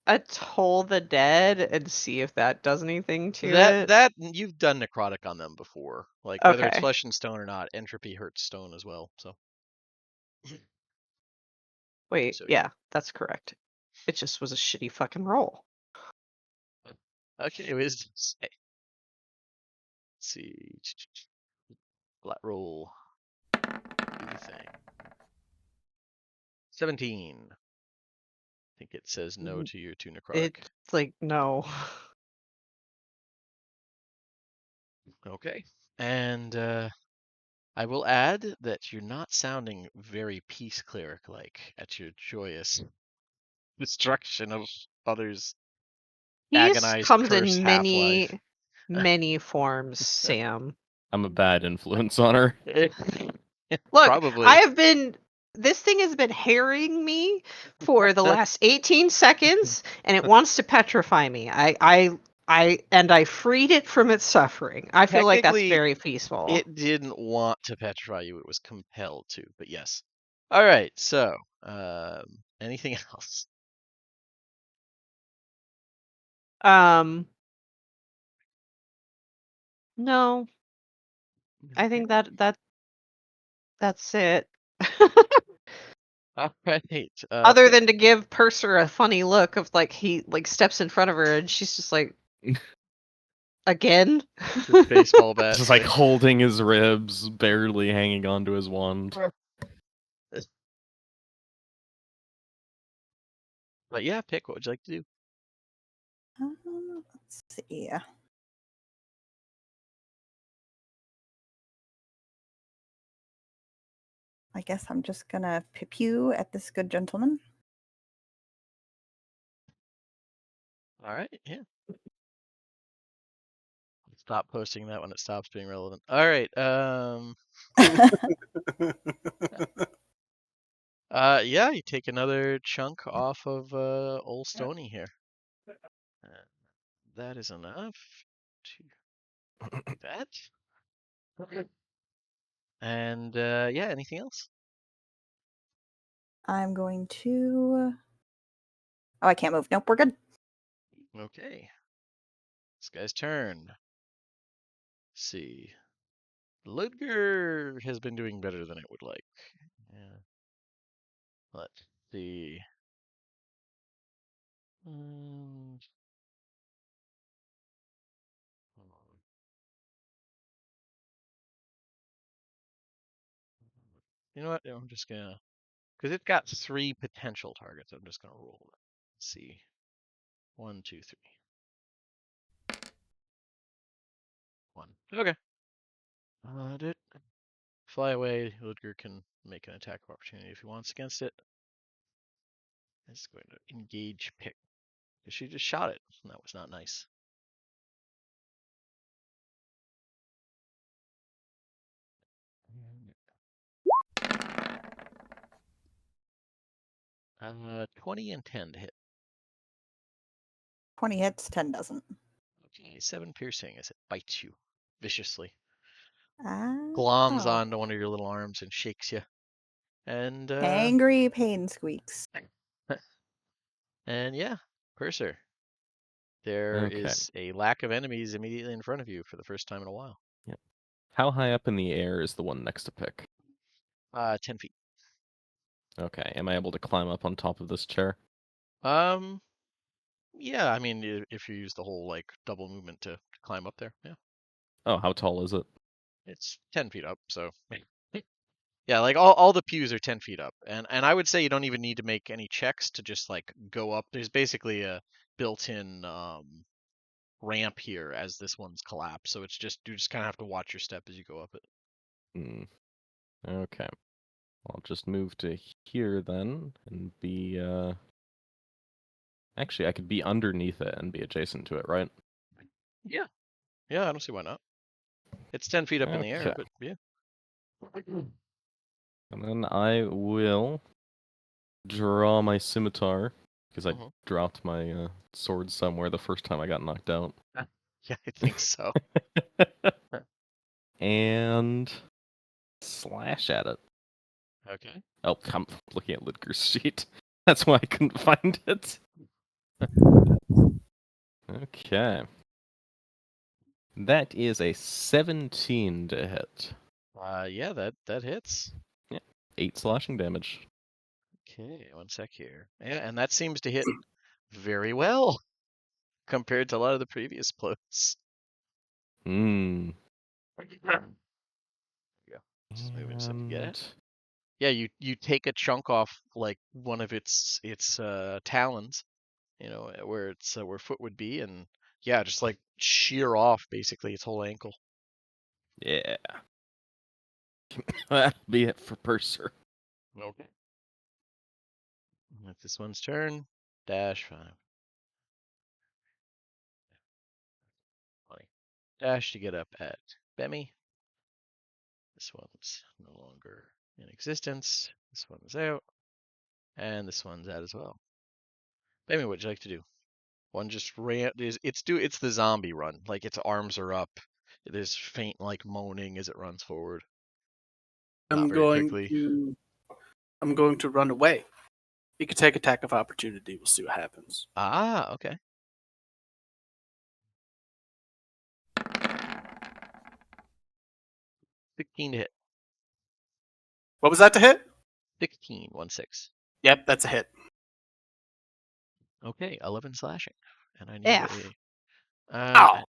[SPEAKER 5] a Toll the Dead and see if that does anything to
[SPEAKER 1] That
[SPEAKER 5] it.
[SPEAKER 1] that you've done necrotic on them before. Like whether it's
[SPEAKER 5] Okay.
[SPEAKER 1] flesh and stone or not, entropy hurts stone as well. So
[SPEAKER 5] Wait,
[SPEAKER 1] so
[SPEAKER 5] yeah, that's correct. It just was a shitty fucking roll.
[SPEAKER 1] okay, wisdom save. Let's see. Flat roll. Do the thing. 17. I think it says no to your 2 necrotic.
[SPEAKER 5] It's like, no.
[SPEAKER 1] Okay. And I will add that you're not sounding very peace cleric like at your joyous destruction of others'
[SPEAKER 5] Peace
[SPEAKER 1] agonized
[SPEAKER 5] comes
[SPEAKER 1] cursed
[SPEAKER 5] in
[SPEAKER 1] half-life.
[SPEAKER 5] many forms, Sam.
[SPEAKER 2] I'm a bad influence on her.
[SPEAKER 5] Look,
[SPEAKER 1] Probably.
[SPEAKER 5] this thing has been harrying me for the last 18 seconds, and it wants to petrify me. I freed it from its suffering. I feel like that's
[SPEAKER 1] Technically,
[SPEAKER 5] very peaceful.
[SPEAKER 1] It didn't want to petrify you, it was compelled to, but yes. Alright, so anything else?
[SPEAKER 5] No, I think that's it.
[SPEAKER 1] Alright.
[SPEAKER 5] Other than to give Purser a funny look of like he like steps in front of her and she's just like again.
[SPEAKER 1] With baseball bat.
[SPEAKER 2] Just like holding his ribs, barely hanging onto his wand.
[SPEAKER 1] But yeah, pick. What would you like to do?
[SPEAKER 3] Let's see. I guess I'm just gonna pew at this good gentleman.
[SPEAKER 1] Alright, yeah. Stop posting that when it stops being relevant. Alright, yeah, you take another chunk off of old Stony here. That is enough to do that. And yeah, anything else?
[SPEAKER 3] I'm going to. Oh, I can't move. Nope, we're good.
[SPEAKER 1] Okay. This guy's turn. Let's see. Ludger has been doing better than it would like. Yeah. Let's see. Hold on. You know what? I'm just gonna, because it's got 3 potential targets. I'm just gonna roll it. Let's see. 1, 2, 3. 1. Okay. Did fly away. Ludger can make an attack of opportunity if he wants against it. It's going to engage pick. Because she just shot it. And that was not nice. 20 and 10 to hit.
[SPEAKER 3] 20 hits, 10 doesn't.
[SPEAKER 1] Okay, 7 piercing as it bites you viciously.
[SPEAKER 3] Oh.
[SPEAKER 1] Gloms onto one of your little arms and shakes you. And
[SPEAKER 3] Angry pain squeaks.
[SPEAKER 1] and yeah, Purser. There
[SPEAKER 2] Okay.
[SPEAKER 1] is a lack of enemies immediately in front of you for the first time in a while.
[SPEAKER 2] How high up in the air is the one next to pick?
[SPEAKER 1] 10 feet.
[SPEAKER 2] Okay. Am I able to climb up on top of this chair?
[SPEAKER 1] Yeah, I mean, if you use the whole like double movement to climb up there, yeah,
[SPEAKER 2] Oh, how tall is it?
[SPEAKER 1] it's 10 feet up. So yeah, like all the pews are 10 feet up, and I would say you don't even need to make any checks to just like go up. There's basically a built-in ramp here as this one's collapsed, so it's just you just kind of have to watch your step as you go up it.
[SPEAKER 2] Hmm. Okay. I'll just move to here then and be Actually, I could be underneath it and be adjacent to it, right?
[SPEAKER 1] Yeah, I don't see why not. It's 10 feet up in the air,
[SPEAKER 2] Okay.
[SPEAKER 1] but yeah.
[SPEAKER 2] And then I will draw my scimitar because I
[SPEAKER 1] Mhm.
[SPEAKER 2] dropped my sword somewhere the first time I got knocked out.
[SPEAKER 1] Yeah, I think so.
[SPEAKER 2] And slash at it.
[SPEAKER 1] Okay.
[SPEAKER 2] Oh, I'm looking at Lidger's sheet. That's why I couldn't find it. Okay. That is a 17 to hit.
[SPEAKER 1] Yeah, that hits.
[SPEAKER 2] 8 slashing damage.
[SPEAKER 1] Okay, one sec here. Yeah, and that seems to hit very well compared to a lot of the previous blows.
[SPEAKER 2] Hmm.
[SPEAKER 1] Yeah. Just moving so I can get it.
[SPEAKER 2] And
[SPEAKER 1] Yeah, you take a chunk off like one of its talons, where its where foot would be, and yeah, just like shear off basically its whole ankle.
[SPEAKER 2] yeah. That'll be it for Purser.
[SPEAKER 1] Okay. With this one's turn, -5. Dash to get up at Bemmy. This one's no longer in existence. This one's out. And this one's out as well. Bemmy, what would you like to do? One just ran. It's the zombie run. Like its arms are up. There's faint like moaning as it runs forward. Not
[SPEAKER 4] I'm
[SPEAKER 1] very
[SPEAKER 4] going
[SPEAKER 1] quickly.
[SPEAKER 4] to I'm going to run away. You can take attack of opportunity. We'll see what happens.
[SPEAKER 1] Ah, okay. $16 to hit.
[SPEAKER 4] What was that to hit?
[SPEAKER 1] 16, 1-6.
[SPEAKER 4] Yep, that's a hit.
[SPEAKER 1] Okay, 11 slashing. And I need
[SPEAKER 5] F.
[SPEAKER 4] Ow!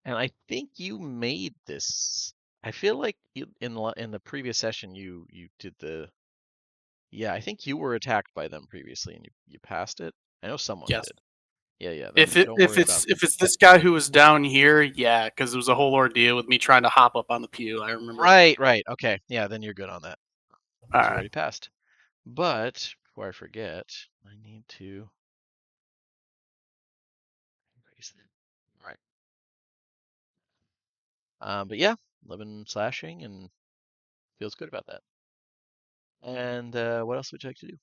[SPEAKER 1] and I think you made this. I feel like in the previous session you did the. Yeah, I think you were attacked by them previously and you passed it. I know someone
[SPEAKER 4] Yes.
[SPEAKER 1] did. Yeah.
[SPEAKER 4] If
[SPEAKER 1] Then don't worry about.
[SPEAKER 4] it's this guy who was down here, yeah, because it was a whole ordeal with me trying to hop up on the pew. I remember.
[SPEAKER 1] Right. Okay. Yeah, then you're good on that.
[SPEAKER 4] All
[SPEAKER 1] You
[SPEAKER 4] right.
[SPEAKER 1] already passed. But before I forget, I need to increase that. All right. But yeah, 11 slashing and feels good about that. And what else would you like to do?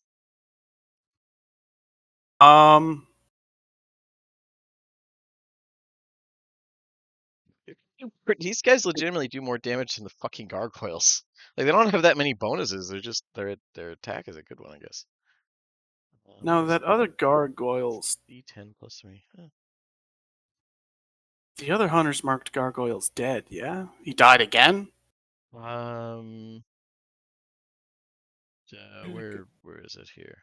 [SPEAKER 1] These guys legitimately do more damage than the fucking gargoyles. Like they don't have that many bonuses. They're just their attack is a good one, I guess.
[SPEAKER 4] No, that other gargoyles.
[SPEAKER 1] D10 plus 3. Huh.
[SPEAKER 4] The other hunter's marked gargoyle's dead. Yeah, he died again.
[SPEAKER 1] Where is it here?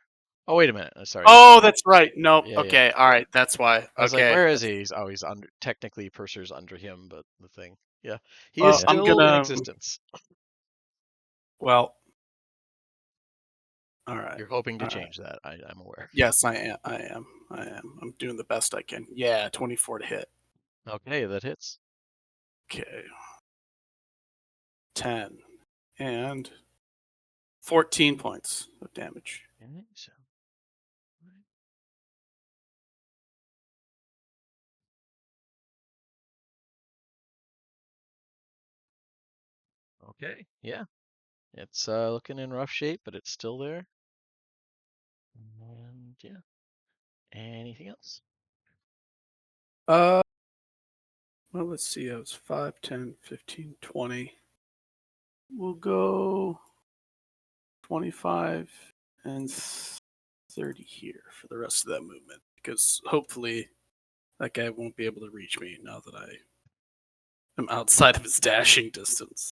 [SPEAKER 1] Oh wait a minute. Sorry.
[SPEAKER 4] Oh, that's right. Nope.
[SPEAKER 1] Yeah.
[SPEAKER 4] Okay. All right. That's why.
[SPEAKER 1] I was like,
[SPEAKER 4] Okay.
[SPEAKER 1] where is he? He's under. Technically, Purser's under him, but the thing. Yeah, he is
[SPEAKER 4] Well, I'm
[SPEAKER 1] still in
[SPEAKER 4] gonna.
[SPEAKER 1] existence.
[SPEAKER 4] Well. All right.
[SPEAKER 1] You're hoping to
[SPEAKER 4] All right.
[SPEAKER 1] change that. I'm aware.
[SPEAKER 4] Yes, I am. I am. I'm doing the best I can. Yeah, 24 to hit.
[SPEAKER 1] Okay, that hits.
[SPEAKER 4] Okay. 10 and 14 points of damage.
[SPEAKER 1] Okay, so. Okay, yeah. It's looking in rough shape, but it's still there. And yeah. Anything else?
[SPEAKER 4] Well, let's see. That was 5, 10, 15, 20. We'll go 25 and 30 here for the rest of that movement because hopefully that guy won't be able to reach me now that I am outside of his dashing distance.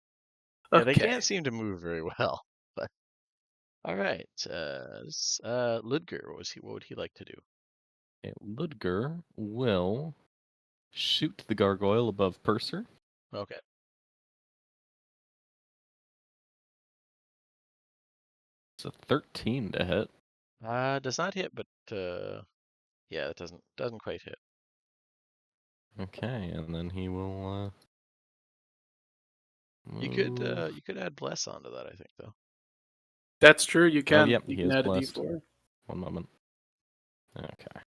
[SPEAKER 1] Yeah, they
[SPEAKER 4] Okay.
[SPEAKER 1] can't seem to move very well. All right. Ludger, what would he like to do?
[SPEAKER 2] Okay, Ludger will shoot the gargoyle above Purser.
[SPEAKER 1] Okay.
[SPEAKER 2] It's a 13 to hit.
[SPEAKER 1] Does not hit, but yeah, it doesn't quite hit.
[SPEAKER 2] Okay, and then he will
[SPEAKER 1] You
[SPEAKER 2] move.
[SPEAKER 1] could add bless onto that, I think, though.
[SPEAKER 4] That's true. You
[SPEAKER 2] Oh,
[SPEAKER 4] can.
[SPEAKER 2] yep,
[SPEAKER 4] You
[SPEAKER 2] he
[SPEAKER 4] can
[SPEAKER 2] is
[SPEAKER 4] add a
[SPEAKER 2] blessed.
[SPEAKER 4] D4.
[SPEAKER 2] One moment. Okay.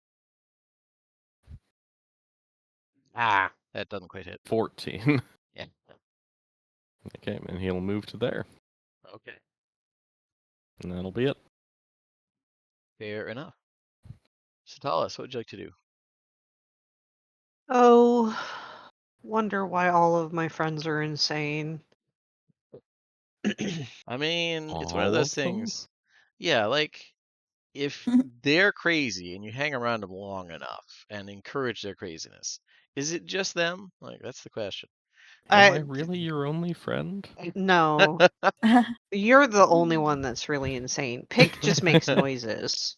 [SPEAKER 1] That doesn't quite hit.
[SPEAKER 2] 14.
[SPEAKER 1] Yeah.
[SPEAKER 2] Okay, and he'll move to there.
[SPEAKER 1] Okay.
[SPEAKER 2] And that'll be it.
[SPEAKER 1] Fair enough. Satalis, what would you like to do?
[SPEAKER 5] Oh, wonder why all of my friends are insane.
[SPEAKER 1] I mean, it's one of
[SPEAKER 2] All
[SPEAKER 1] those
[SPEAKER 2] of them?
[SPEAKER 1] things. Yeah, like if they're crazy and you hang around them long enough and encourage their craziness, is it just them? Like that's the question.
[SPEAKER 2] Am I
[SPEAKER 5] I
[SPEAKER 2] really your only friend?
[SPEAKER 5] no, you're the only one that's really insane. Pick just makes noises.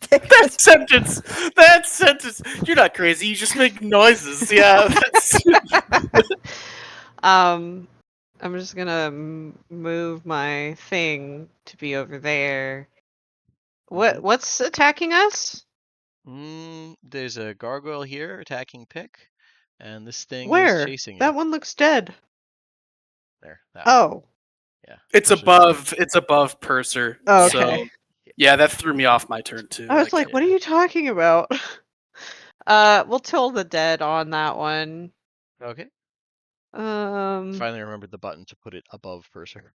[SPEAKER 4] That sentence. That sentence. You're not crazy. You just make noises. Yeah. That's...
[SPEAKER 5] I'm just gonna move my thing to be over there.
[SPEAKER 1] Mhm.
[SPEAKER 5] What's attacking us?
[SPEAKER 1] There's a gargoyle here attacking Pick, and this thing is
[SPEAKER 5] Where?
[SPEAKER 1] chasing you.
[SPEAKER 5] That one looks dead.
[SPEAKER 1] There, that one.
[SPEAKER 5] Oh.
[SPEAKER 1] Yeah.
[SPEAKER 4] It's
[SPEAKER 1] Purser's dead.
[SPEAKER 4] above. It's above Purser.
[SPEAKER 5] Okay.
[SPEAKER 4] So yeah, that threw me off my turn too.
[SPEAKER 5] I was like, what are you talking about? We'll till the dead on that one.
[SPEAKER 1] Okay.
[SPEAKER 5] Um,
[SPEAKER 1] Finally remembered the button to put it above Purser.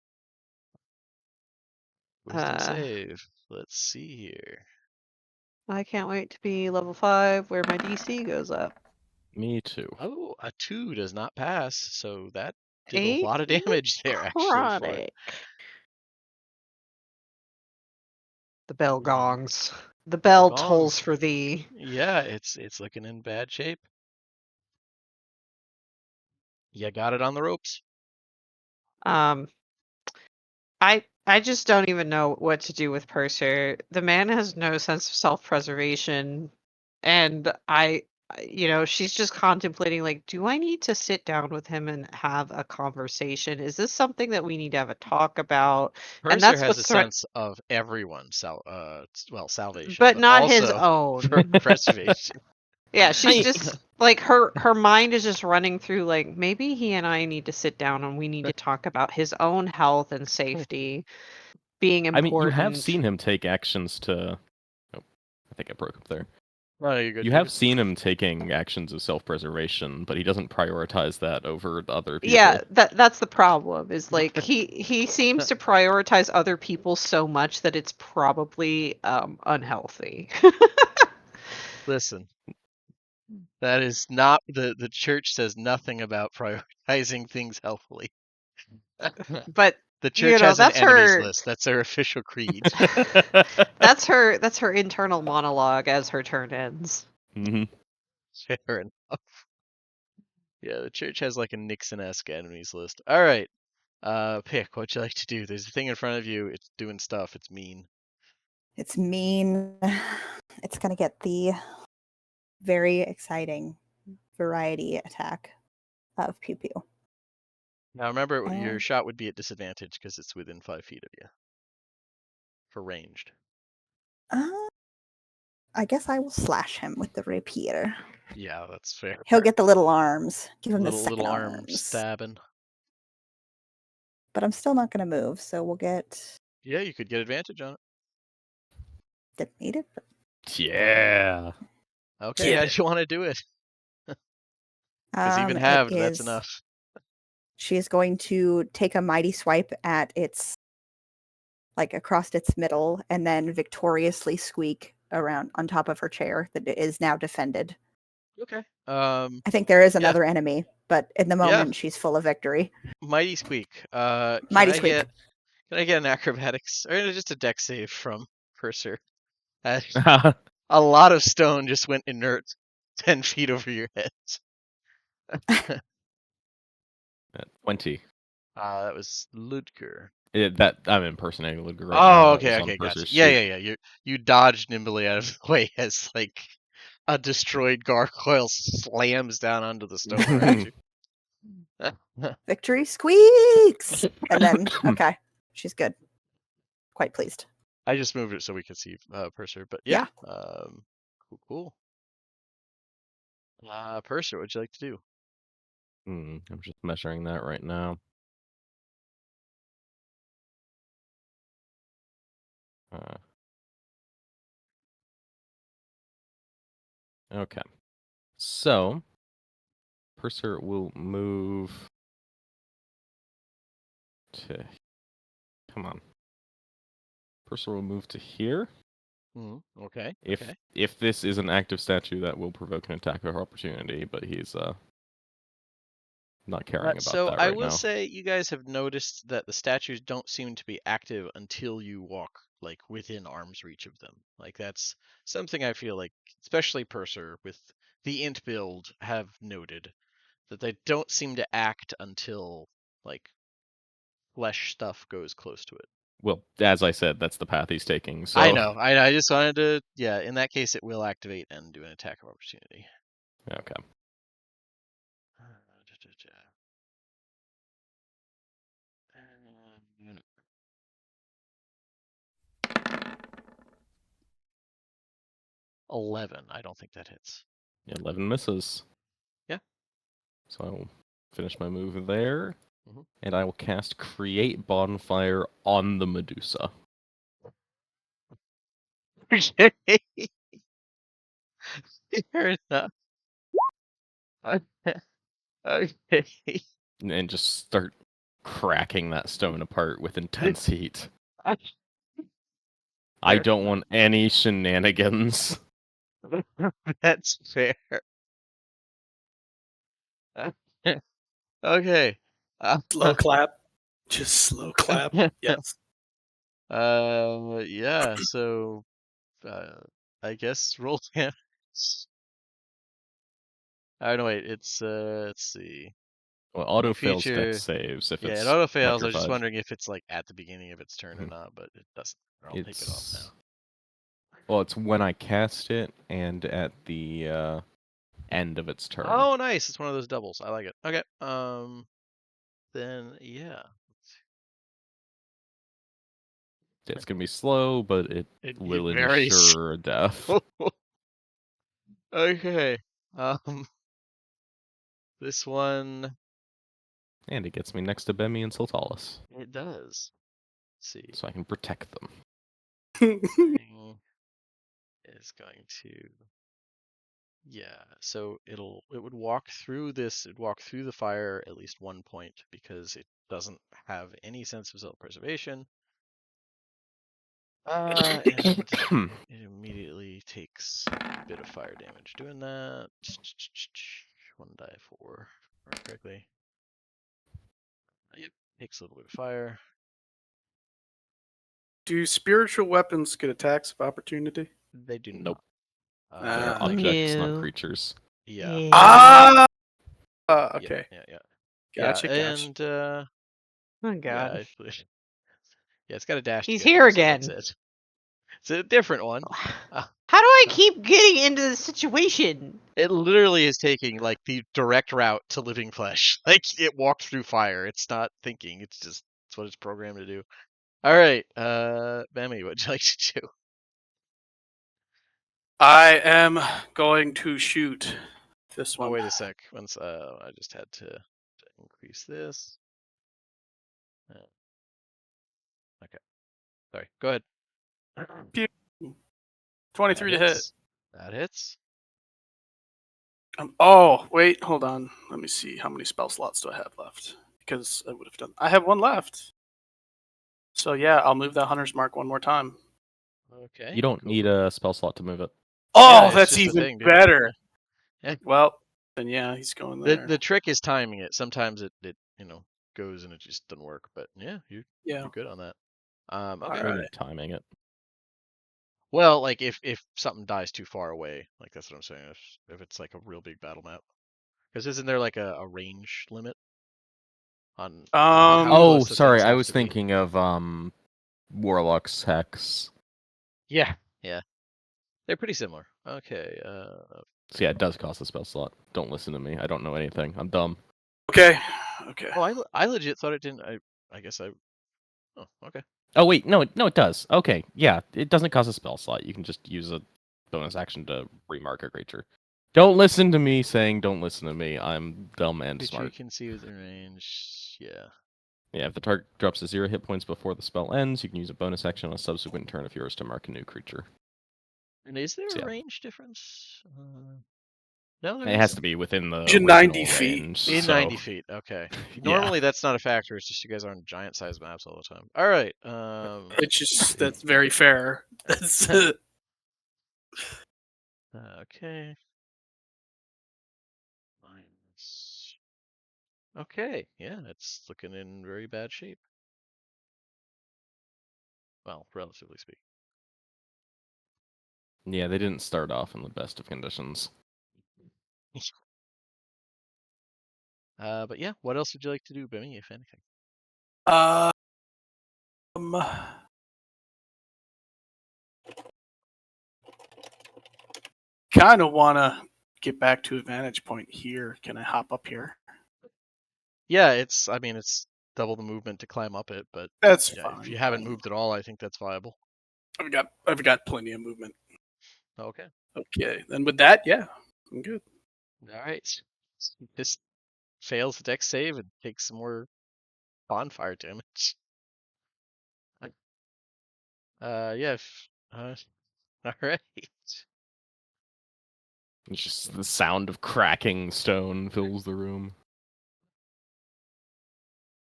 [SPEAKER 1] Wisdom
[SPEAKER 5] uh,
[SPEAKER 1] save. Let's see here.
[SPEAKER 5] I can't wait to be level 5 where my DC goes up.
[SPEAKER 2] Me too.
[SPEAKER 1] Oh, a 2 does not pass, so that did a
[SPEAKER 5] 8
[SPEAKER 1] lot of damage there actually for it.
[SPEAKER 5] necrotic. The bell gongs. The bell tolls
[SPEAKER 1] Gongs.
[SPEAKER 5] for thee.
[SPEAKER 1] Yeah, it's looking in bad shape. You got it on the ropes.
[SPEAKER 5] Um, I just don't even know what to do with Purser. The man has no sense of self-preservation, and she's just contemplating like, do I need to sit down with him and have a conversation? Is this something that we need to have a talk about? And
[SPEAKER 1] Purser
[SPEAKER 5] that's
[SPEAKER 1] has a
[SPEAKER 5] what's
[SPEAKER 1] sense of everyone's salvation,
[SPEAKER 5] but
[SPEAKER 1] but
[SPEAKER 5] not his
[SPEAKER 1] also for
[SPEAKER 5] own.
[SPEAKER 1] preservation.
[SPEAKER 5] Yeah, she's
[SPEAKER 2] I-
[SPEAKER 5] just like her mind is just running through like maybe he and I need to sit down and we need to talk about his own health and safety being
[SPEAKER 2] I mean, you have
[SPEAKER 5] important.
[SPEAKER 2] seen him take actions to. Oh, I think I broke up there.
[SPEAKER 1] No, you're good.
[SPEAKER 2] You
[SPEAKER 1] you're
[SPEAKER 2] have
[SPEAKER 1] good.
[SPEAKER 2] seen him taking actions of self-preservation, but he doesn't prioritize that over other people.
[SPEAKER 5] Yeah, that's the problem. Is like he seems to prioritize other people so much that it's probably unhealthy.
[SPEAKER 1] Listen, that is not the church says nothing about prioritizing things healthily.
[SPEAKER 5] But
[SPEAKER 1] The church has an
[SPEAKER 5] that's
[SPEAKER 1] enemies
[SPEAKER 5] her
[SPEAKER 1] list. That's their official creed.
[SPEAKER 5] that's her internal monologue as her turn ends.
[SPEAKER 2] hmm
[SPEAKER 1] Fair enough. Yeah, the church has like a Nixon-esque enemies list. All right. Pick. What'd you like to do? There's a thing in front of you. It's doing stuff. It's mean.
[SPEAKER 3] It's mean. It's going to get the very exciting variety attack of Pew Pew.
[SPEAKER 1] Now remember, your
[SPEAKER 3] And
[SPEAKER 1] shot would be at disadvantage because it's within 5 feet of you for ranged.
[SPEAKER 3] I guess I will slash him with the rapier.
[SPEAKER 1] Yeah, that's fair.
[SPEAKER 3] He'll get the little arms. Give him the
[SPEAKER 1] Little
[SPEAKER 3] second
[SPEAKER 1] arm
[SPEAKER 3] arms.
[SPEAKER 1] stabbing.
[SPEAKER 3] But I'm still not going to move, so we'll get...
[SPEAKER 1] Yeah, you could get advantage on it.
[SPEAKER 3] Didn't need it, but...
[SPEAKER 2] Yeah.
[SPEAKER 1] Okay,
[SPEAKER 4] Get
[SPEAKER 1] how
[SPEAKER 4] it.
[SPEAKER 1] do you want to do it? Because even
[SPEAKER 3] it
[SPEAKER 1] halved, that's
[SPEAKER 3] is...
[SPEAKER 1] enough.
[SPEAKER 3] She is going to take a mighty swipe at its... like across its middle, and then victoriously squeak around on top of her chair that is now defended.
[SPEAKER 1] Okay.
[SPEAKER 3] I think there is
[SPEAKER 1] Yeah.
[SPEAKER 3] another enemy, but in the
[SPEAKER 1] Yeah.
[SPEAKER 3] moment she's full of victory.
[SPEAKER 1] Mighty squeak. Can
[SPEAKER 3] Mighty
[SPEAKER 1] I
[SPEAKER 3] squeak.
[SPEAKER 1] get an acrobatics or just a dex save from Purser? A lot of stone just went inert 10 feet over your head.
[SPEAKER 2] 20.
[SPEAKER 1] That was Ludger.
[SPEAKER 2] That I'm impersonating Ludger right
[SPEAKER 1] Oh,
[SPEAKER 2] now. That
[SPEAKER 1] okay,
[SPEAKER 2] was on
[SPEAKER 1] okay, gotcha.
[SPEAKER 2] Purser's
[SPEAKER 1] Yeah,
[SPEAKER 2] sheet.
[SPEAKER 1] yeah, yeah. You dodged nimbly out of the way as like a destroyed gargoyle slams down onto the stone around you.
[SPEAKER 3] Victory squeaks! And then, okay, she's good. Quite pleased.
[SPEAKER 1] I just moved it so we could see Purser, but
[SPEAKER 3] Yeah.
[SPEAKER 1] cool. Purser, what'd you like to do?
[SPEAKER 2] I'm just measuring that right now. Okay. So, Purser will move to... Come on. Purser will move to here.
[SPEAKER 1] Okay.
[SPEAKER 2] If this is an active statue, that will provoke an attack of opportunity, but he's not caring about
[SPEAKER 1] So
[SPEAKER 2] that
[SPEAKER 1] I
[SPEAKER 2] right
[SPEAKER 1] will
[SPEAKER 2] now.
[SPEAKER 1] say you guys have noticed that the statues don't seem to be active until you walk like within arm's reach of them. Like that's something I feel like, especially Purser with the int build, have noted that they don't seem to act until like flesh stuff goes close to it.
[SPEAKER 2] Well, as I said, that's the path he's taking. So
[SPEAKER 1] I know. I just wanted to. Yeah, in that case, it will activate and do an attack of opportunity.
[SPEAKER 2] Okay.
[SPEAKER 1] 11. I don't think that hits.
[SPEAKER 2] 11 misses.
[SPEAKER 1] Yeah.
[SPEAKER 2] So I will finish my move there,
[SPEAKER 1] Mhm.
[SPEAKER 2] and I will cast Create Bonfire on the Medusa.
[SPEAKER 1] Okay. Fair enough. Okay.
[SPEAKER 2] And just start cracking that stone apart with intense heat. I
[SPEAKER 1] Fair
[SPEAKER 2] don't want any shenanigans.
[SPEAKER 1] That's fair. Okay.
[SPEAKER 4] Slow clap. Just slow clap. Yes.
[SPEAKER 1] Yeah. So, I guess roll damage. Oh no, wait. It's let's see.
[SPEAKER 2] Well,
[SPEAKER 1] When you
[SPEAKER 2] auto fails dex
[SPEAKER 1] feature,
[SPEAKER 2] saves if
[SPEAKER 1] yeah, it
[SPEAKER 2] it's
[SPEAKER 1] auto fails. I was just
[SPEAKER 2] petrified.
[SPEAKER 1] wondering if it's like at the beginning of its turn or
[SPEAKER 2] Mhm.
[SPEAKER 1] not, but it doesn't. I'll take it off now.
[SPEAKER 2] Well, it's when I cast it and at the end of its turn.
[SPEAKER 1] Oh, nice! It's one of those doubles. I like it. Okay. Then yeah.
[SPEAKER 2] It's gonna be slow, but it
[SPEAKER 1] It
[SPEAKER 2] will
[SPEAKER 1] very
[SPEAKER 2] ensure death.
[SPEAKER 1] Okay. This one
[SPEAKER 2] And it gets me next to Bemi and Sultalis,
[SPEAKER 1] it does. Let's see.
[SPEAKER 2] so I can protect them.
[SPEAKER 1] Thing is going to. Yeah, so it would walk through this, it'd walk through the fire at least 1 point because it doesn't have any sense of self-preservation. And it immediately takes a bit of fire damage doing that. 1 die 4, remember correctly. Yep, takes a little bit of fire.
[SPEAKER 4] Do spiritual weapons get attacks of opportunity?
[SPEAKER 1] They do
[SPEAKER 2] Nope.
[SPEAKER 1] not.
[SPEAKER 2] They're
[SPEAKER 4] Ah.
[SPEAKER 2] objects, not
[SPEAKER 5] No.
[SPEAKER 2] creatures.
[SPEAKER 1] Yeah.
[SPEAKER 4] Ah.
[SPEAKER 1] Yeah,
[SPEAKER 4] Okay.
[SPEAKER 1] Yeah.
[SPEAKER 4] Gotcha.
[SPEAKER 1] And
[SPEAKER 5] Oh
[SPEAKER 1] yeah,
[SPEAKER 5] god.
[SPEAKER 1] yeah, it's got a dash to
[SPEAKER 5] He's
[SPEAKER 1] get
[SPEAKER 5] here
[SPEAKER 1] there, so that's
[SPEAKER 5] again.
[SPEAKER 1] it. It's a different one.
[SPEAKER 5] How do I keep getting into this situation?
[SPEAKER 1] It literally is taking like the direct route to living flesh. Like it walked through fire. It's not thinking. It's what it's programmed to do. All right, Bammy, what'd you like to do?
[SPEAKER 4] I am going to shoot this
[SPEAKER 1] Oh,
[SPEAKER 4] one.
[SPEAKER 1] wait a sec. Once I just had to increase this. Okay. Sorry. Go ahead.
[SPEAKER 4] 23 to
[SPEAKER 1] That
[SPEAKER 4] hit.
[SPEAKER 1] hits. That hits.
[SPEAKER 4] Oh, wait, hold on. Let me see. How many spell slots do I have left? Because I would have done. I have one left. So yeah, I'll move that hunter's mark one more time.
[SPEAKER 1] Okay.
[SPEAKER 2] You don't
[SPEAKER 1] go
[SPEAKER 2] need
[SPEAKER 1] for it.
[SPEAKER 2] a spell slot to move it.
[SPEAKER 4] Oh,
[SPEAKER 1] it's
[SPEAKER 4] that's
[SPEAKER 1] just a
[SPEAKER 4] even
[SPEAKER 1] thing, dude.
[SPEAKER 4] better.
[SPEAKER 1] Yeah.
[SPEAKER 4] Well, then yeah, he's going there.
[SPEAKER 1] The trick is timing it. Sometimes it goes and it just doesn't work. But yeah, you're good on that.
[SPEAKER 4] All
[SPEAKER 1] Okay.
[SPEAKER 2] What do you
[SPEAKER 4] right.
[SPEAKER 2] mean timing it?
[SPEAKER 1] Well, like if something dies too far away, like that's what I'm saying. If it's like a real big battle map, because isn't there like a range limit? on
[SPEAKER 4] Um,
[SPEAKER 1] how
[SPEAKER 2] Oh,
[SPEAKER 1] close the
[SPEAKER 2] sorry,
[SPEAKER 1] things
[SPEAKER 2] I
[SPEAKER 1] have
[SPEAKER 2] was
[SPEAKER 1] to be.
[SPEAKER 2] thinking of Warlock's Hex.
[SPEAKER 1] Yeah, they're pretty similar. Okay,
[SPEAKER 2] So yeah, it does cost a spell slot. Don't listen to me. I don't know anything. I'm dumb.
[SPEAKER 4] Okay.
[SPEAKER 1] oh, I legit thought it didn't. I guess I. Oh, okay.
[SPEAKER 2] Oh wait, no, it does. Okay, yeah, it doesn't cost a spell slot. You can just use a bonus action to remark a creature. Don't listen to me saying don't listen to me. I'm dumb and
[SPEAKER 1] Creature you
[SPEAKER 2] smart.
[SPEAKER 1] can see within range. Yeah.
[SPEAKER 2] Yeah, if the target drops to 0 hit points before the spell ends, you can use a bonus action on a subsequent turn of yours to mark a new creature.
[SPEAKER 1] And is there
[SPEAKER 2] So,
[SPEAKER 1] a
[SPEAKER 2] yeah.
[SPEAKER 1] range difference? No, there
[SPEAKER 2] It has
[SPEAKER 1] isn't.
[SPEAKER 2] to be within the
[SPEAKER 4] You're
[SPEAKER 2] original
[SPEAKER 4] 90 feet.
[SPEAKER 2] range.
[SPEAKER 1] In
[SPEAKER 2] so,
[SPEAKER 1] 90 feet. Okay.
[SPEAKER 2] yeah.
[SPEAKER 1] Normally that's not a factor. It's just you guys are on giant size maps all the time. All right.
[SPEAKER 4] It's just that's very fair. That's,
[SPEAKER 1] Okay. Minus. Okay. Yeah, it's looking in very bad shape. Well, relatively speaking.
[SPEAKER 2] Yeah, they didn't start off in the best of conditions.
[SPEAKER 1] But yeah, what else would you like to do, Bimmy, if anything?
[SPEAKER 4] kind of want to get back to a vantage point here. Can I hop up here?
[SPEAKER 1] Yeah, I mean, it's double the movement to climb up it, but
[SPEAKER 4] That's
[SPEAKER 1] yeah,
[SPEAKER 4] fine.
[SPEAKER 1] if you haven't moved at all, I think that's viable.
[SPEAKER 4] I've got plenty of movement.
[SPEAKER 1] Okay.
[SPEAKER 4] Okay, then with that, yeah, I'm good.
[SPEAKER 1] All right. Just fails the dex save and takes some more bonfire damage. Yeah. All right.
[SPEAKER 2] It's just the sound of cracking stone fills the room.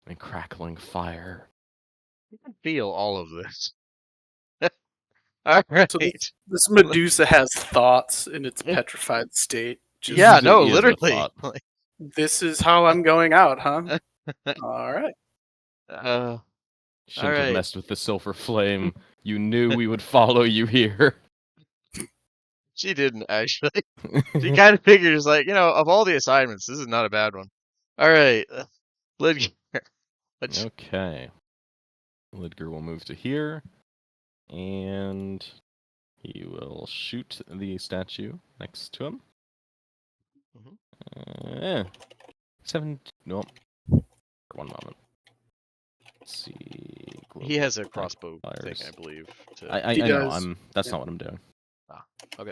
[SPEAKER 2] And crackling fire.
[SPEAKER 1] You can feel all of this. All right.
[SPEAKER 4] So this Medusa has thoughts in its petrified state. Just,
[SPEAKER 1] Yeah,
[SPEAKER 2] It
[SPEAKER 1] no,
[SPEAKER 2] is a
[SPEAKER 1] literally.
[SPEAKER 2] thought.
[SPEAKER 4] This is how I'm going out, huh? All right.
[SPEAKER 1] Uh,
[SPEAKER 2] Shouldn't have
[SPEAKER 1] right.
[SPEAKER 2] messed with the silver flame. You knew we would follow you here.
[SPEAKER 1] She didn't actually. She kind of figures like, of all the assignments, this is not a bad one. All right, Lidgear.
[SPEAKER 2] Okay. Lidger will move to here, and he will shoot the statue next to him.
[SPEAKER 1] Mhm.
[SPEAKER 2] 7. Nope. One moment. Let's see.
[SPEAKER 1] He has a
[SPEAKER 2] Global
[SPEAKER 1] crossbow
[SPEAKER 2] modifiers.
[SPEAKER 1] thing, I believe.
[SPEAKER 2] I
[SPEAKER 4] He
[SPEAKER 2] know.
[SPEAKER 4] does.
[SPEAKER 2] That's
[SPEAKER 4] Yeah.
[SPEAKER 2] not what I'm doing.
[SPEAKER 1] Okay.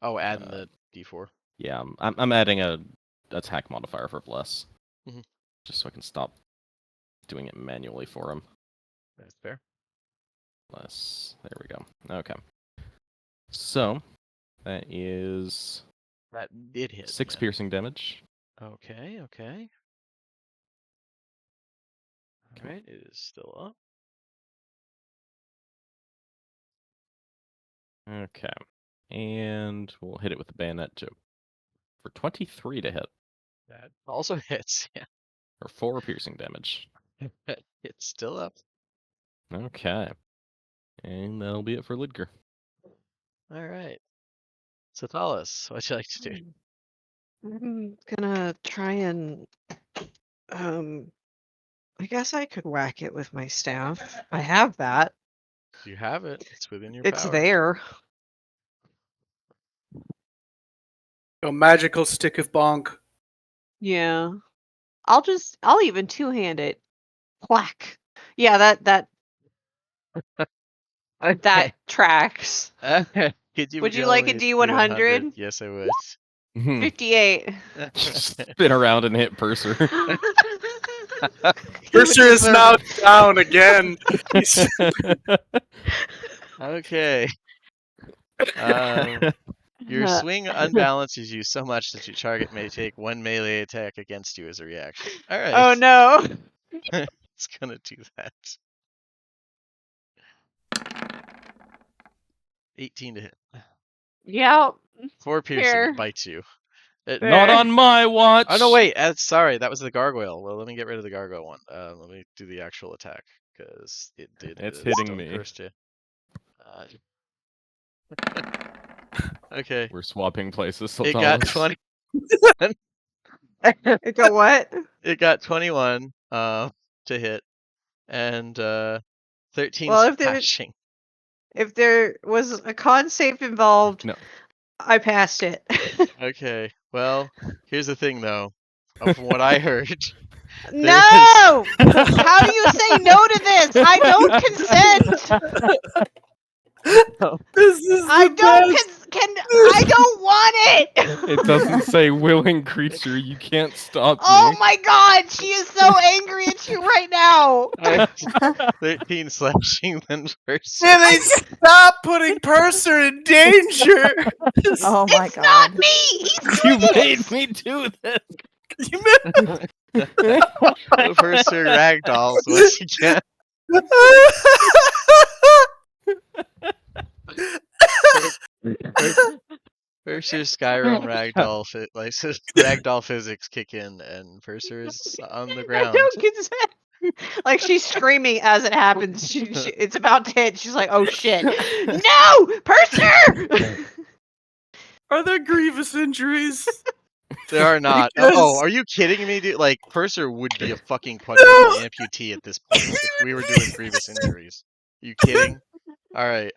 [SPEAKER 1] Oh, adding the D4.
[SPEAKER 2] Yeah, I'm adding a attack modifier for Bless,
[SPEAKER 1] Mhm.
[SPEAKER 2] just so I can stop doing it manually for him.
[SPEAKER 1] That's fair.
[SPEAKER 2] Bless. There we go. Okay. So that is
[SPEAKER 1] That did hit.
[SPEAKER 2] 6
[SPEAKER 1] yeah.
[SPEAKER 2] piercing damage.
[SPEAKER 1] Okay. All right, it is still up.
[SPEAKER 2] Okay. And we'll hit it with the bayonet too. For 23 to hit.
[SPEAKER 1] That also hits. Yeah.
[SPEAKER 2] Or 4 piercing damage.
[SPEAKER 1] It's still up.
[SPEAKER 2] Okay. And that'll be it for Lidger.
[SPEAKER 1] All right. Satalis, what'd you like to do?
[SPEAKER 5] I'm gonna try and I guess I could whack it with my staff. I have that.
[SPEAKER 1] You have it. It's within your
[SPEAKER 5] It's
[SPEAKER 1] power.
[SPEAKER 5] there.
[SPEAKER 4] A magical stick of bonk.
[SPEAKER 5] Yeah. I'll even two-hand it. Whack. Yeah, that tracks.
[SPEAKER 1] Could you
[SPEAKER 5] Would you
[SPEAKER 1] roll
[SPEAKER 5] like a
[SPEAKER 1] me
[SPEAKER 5] D100?
[SPEAKER 1] Yes, I would.
[SPEAKER 5] 58.
[SPEAKER 2] Spin around and hit Purser.
[SPEAKER 4] Purser is now down again.
[SPEAKER 1] Okay. Your swing unbalances you so much that your target may take 1 melee attack against you as a reaction. All right.
[SPEAKER 5] Oh no.
[SPEAKER 1] It's gonna do that. 18 to hit.
[SPEAKER 5] Yeah.
[SPEAKER 1] 4 piercing.
[SPEAKER 5] Fair.
[SPEAKER 1] It bites you.
[SPEAKER 2] Not on my watch.
[SPEAKER 1] Oh no, wait. Sorry, that was the gargoyle. Well, let me get rid of the gargoyle one. Let me do the actual attack because it did.
[SPEAKER 2] It's hitting me.
[SPEAKER 1] Cursed you. Okay.
[SPEAKER 2] We're swapping places.
[SPEAKER 1] It got
[SPEAKER 2] Sultanas.
[SPEAKER 1] 20.
[SPEAKER 5] It got what?
[SPEAKER 1] It got 21. to hit, and 13
[SPEAKER 5] Well,
[SPEAKER 1] slashing.
[SPEAKER 5] if there was a con save involved,
[SPEAKER 2] No.
[SPEAKER 5] I passed it.
[SPEAKER 1] Okay, well, here's the thing though. From what I heard, there
[SPEAKER 5] No!
[SPEAKER 1] was
[SPEAKER 5] How do you say no to this? I don't consent.
[SPEAKER 4] This is
[SPEAKER 5] I
[SPEAKER 4] the
[SPEAKER 5] don't
[SPEAKER 4] best.
[SPEAKER 5] I don't want it.
[SPEAKER 2] It doesn't say willing creature. You can't stop
[SPEAKER 5] Oh
[SPEAKER 2] me.
[SPEAKER 5] my god, she is so angry at you right now.
[SPEAKER 1] Alright, 13 slashing then first.
[SPEAKER 4] Can they stop putting Purser in danger?
[SPEAKER 3] Oh my
[SPEAKER 5] It's
[SPEAKER 3] god.
[SPEAKER 5] not me. He's
[SPEAKER 2] You
[SPEAKER 5] doing
[SPEAKER 2] made
[SPEAKER 5] it.
[SPEAKER 2] me do this.
[SPEAKER 4] You meant-
[SPEAKER 1] The first are ragdolls once again. Purser Skyrim ragdoll ragdoll physics kick in, and Purser is on the
[SPEAKER 5] I
[SPEAKER 1] ground.
[SPEAKER 5] don't consent. Like she's screaming as it happens. It's about to hit. She's like, "Oh shit! No, Purser!"
[SPEAKER 4] Are there grievous injuries?
[SPEAKER 1] There are not.
[SPEAKER 4] Because-
[SPEAKER 1] Oh, are you kidding me, dude? Like Purser would be a fucking quadruple amputee at this point if we were doing grievous injuries. You kidding? All right.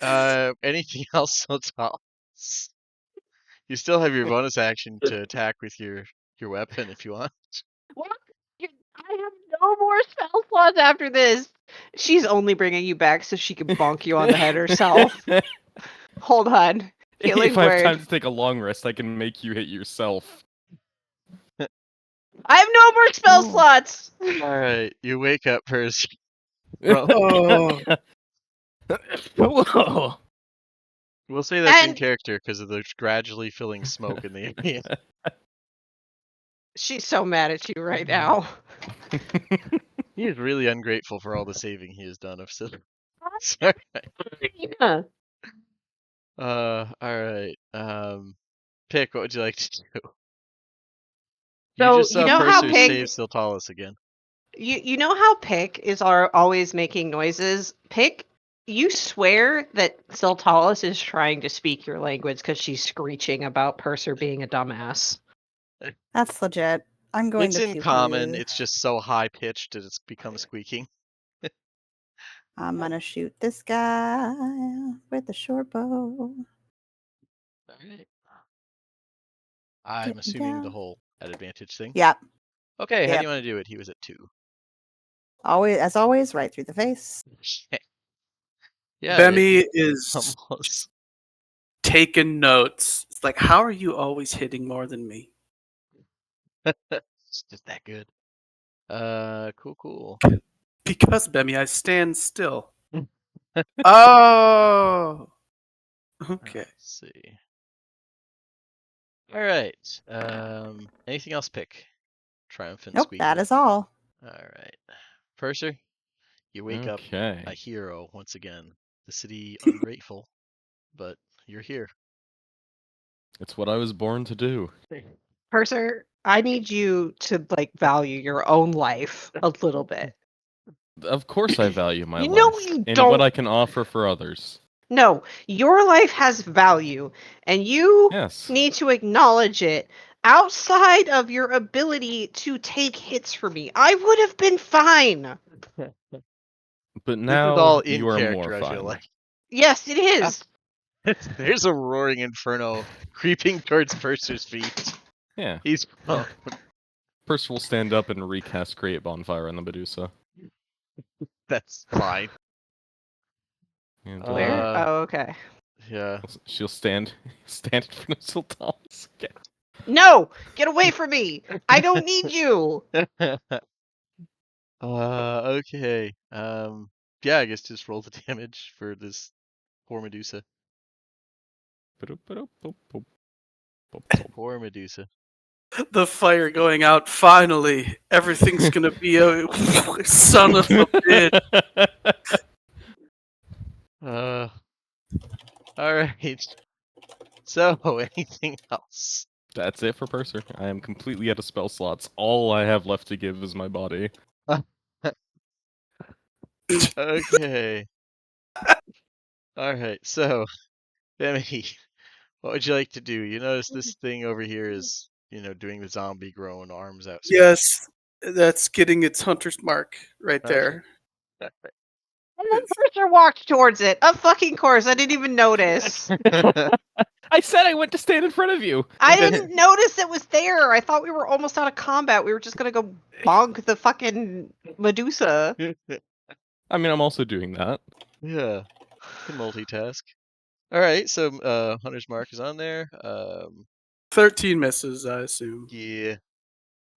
[SPEAKER 1] Anything else, Sotal? You still have your bonus action to attack with your weapon if you want.
[SPEAKER 5] What? I have no more spell slots after this. She's only bringing you back so she can bonk you on the head herself. Hold on. Healing
[SPEAKER 2] If I have
[SPEAKER 5] word.
[SPEAKER 2] time to take a long rest, I can make you hit yourself.
[SPEAKER 5] I have no more spell
[SPEAKER 3] Oh.
[SPEAKER 5] slots.
[SPEAKER 1] All right. You wake up, Purser.
[SPEAKER 4] Oh.
[SPEAKER 2] Whoa.
[SPEAKER 1] We'll say that's in
[SPEAKER 5] And-
[SPEAKER 1] character because of the gradually filling smoke in the area.
[SPEAKER 5] She's so mad at you right now.
[SPEAKER 1] He is really ungrateful for all the saving he has done of Silver. Sorry.
[SPEAKER 5] Yeah.
[SPEAKER 1] All right. Pick. What would you like to do?
[SPEAKER 5] So,
[SPEAKER 1] just
[SPEAKER 5] you
[SPEAKER 1] saw
[SPEAKER 5] know how
[SPEAKER 1] Purser
[SPEAKER 5] Pig-
[SPEAKER 1] save Siltalis again.
[SPEAKER 5] You know how Pick is always making noises? Pick, you swear that Siltalis is trying to speak your language because she's screeching about Purser being a dumbass.
[SPEAKER 3] That's legit. I'm going
[SPEAKER 1] It's
[SPEAKER 3] to
[SPEAKER 1] in
[SPEAKER 3] puke
[SPEAKER 1] common.
[SPEAKER 3] you.
[SPEAKER 1] It's just so high pitched that it's become squeaking.
[SPEAKER 3] I'm gonna shoot this guy with the short bow.
[SPEAKER 1] All right. I'm
[SPEAKER 3] Getting
[SPEAKER 1] assuming the
[SPEAKER 3] down.
[SPEAKER 1] whole at advantage thing.
[SPEAKER 3] Yep.
[SPEAKER 1] Okay. How do
[SPEAKER 3] Yep.
[SPEAKER 1] you want to do it? He was at 2.
[SPEAKER 3] Always, as always, right through the face.
[SPEAKER 1] Yeah.
[SPEAKER 4] Bemi is
[SPEAKER 1] Almost.
[SPEAKER 4] taking notes. It's like, how are you always hitting more than me?
[SPEAKER 1] It's just that good. Cool.
[SPEAKER 4] Because, Bemi, I stand still. Oh. Okay.
[SPEAKER 1] Let's see. All right. Anything else? Pick. Triumphant
[SPEAKER 3] Nope,
[SPEAKER 1] squeaking.
[SPEAKER 3] that is all.
[SPEAKER 1] All right. Purser, you wake up
[SPEAKER 2] Okay.
[SPEAKER 1] a hero once again. The city ungrateful, but you're here.
[SPEAKER 2] It's what I was born to do.
[SPEAKER 5] Purser, I need you to value your own life a little bit.
[SPEAKER 2] Of course I value my
[SPEAKER 5] You
[SPEAKER 2] life.
[SPEAKER 5] know you
[SPEAKER 2] and
[SPEAKER 5] don't.
[SPEAKER 2] what I can offer for others.
[SPEAKER 5] No, your life has value, and you
[SPEAKER 2] Yes.
[SPEAKER 5] need to acknowledge it outside of your ability to take hits for me. I would have been fine.
[SPEAKER 2] But
[SPEAKER 1] This
[SPEAKER 2] now
[SPEAKER 1] is all in
[SPEAKER 2] you are
[SPEAKER 1] character,
[SPEAKER 2] more
[SPEAKER 1] I feel
[SPEAKER 2] fine.
[SPEAKER 1] like.
[SPEAKER 5] Yes, it is.
[SPEAKER 1] There's a roaring inferno creeping towards Purser's feet.
[SPEAKER 2] Yeah.
[SPEAKER 1] He's prone.
[SPEAKER 2] First we'll stand up and recast Create Bonfire on the Medusa.
[SPEAKER 1] That's fine.
[SPEAKER 2] And,
[SPEAKER 5] Where?
[SPEAKER 1] Uh,
[SPEAKER 5] Oh, okay.
[SPEAKER 1] Yeah.
[SPEAKER 2] she'll stand in front of Sultanas again.
[SPEAKER 5] No, get away from me. I don't need you.
[SPEAKER 1] Okay. Yeah, I guess just roll the damage for this poor Medusa. Poor Medusa.
[SPEAKER 4] The fire going out. Finally, everything's gonna be a son of a bitch.
[SPEAKER 1] All right. So, anything else?
[SPEAKER 2] That's it for Purser. I am completely out of spell slots. All I have left to give is my body.
[SPEAKER 1] Okay. All right. So, Demi, what would you like to do? You notice this thing over here is, doing the zombie groan, arms out.
[SPEAKER 4] Yes, That's getting its hunter's mark right
[SPEAKER 1] Okay.
[SPEAKER 4] there.
[SPEAKER 5] And then Purser walked towards it. Of fucking course, I didn't even notice.
[SPEAKER 2] I said I went to stand in front of you.
[SPEAKER 5] I didn't notice it was there. I thought we were almost out of combat. We were just gonna go bonk the fucking Medusa.
[SPEAKER 2] I mean, I'm also doing that.
[SPEAKER 1] Yeah, can multitask. All right, so Hunter's Mark is on there.
[SPEAKER 4] 13 misses, I assume.
[SPEAKER 1] Yeah.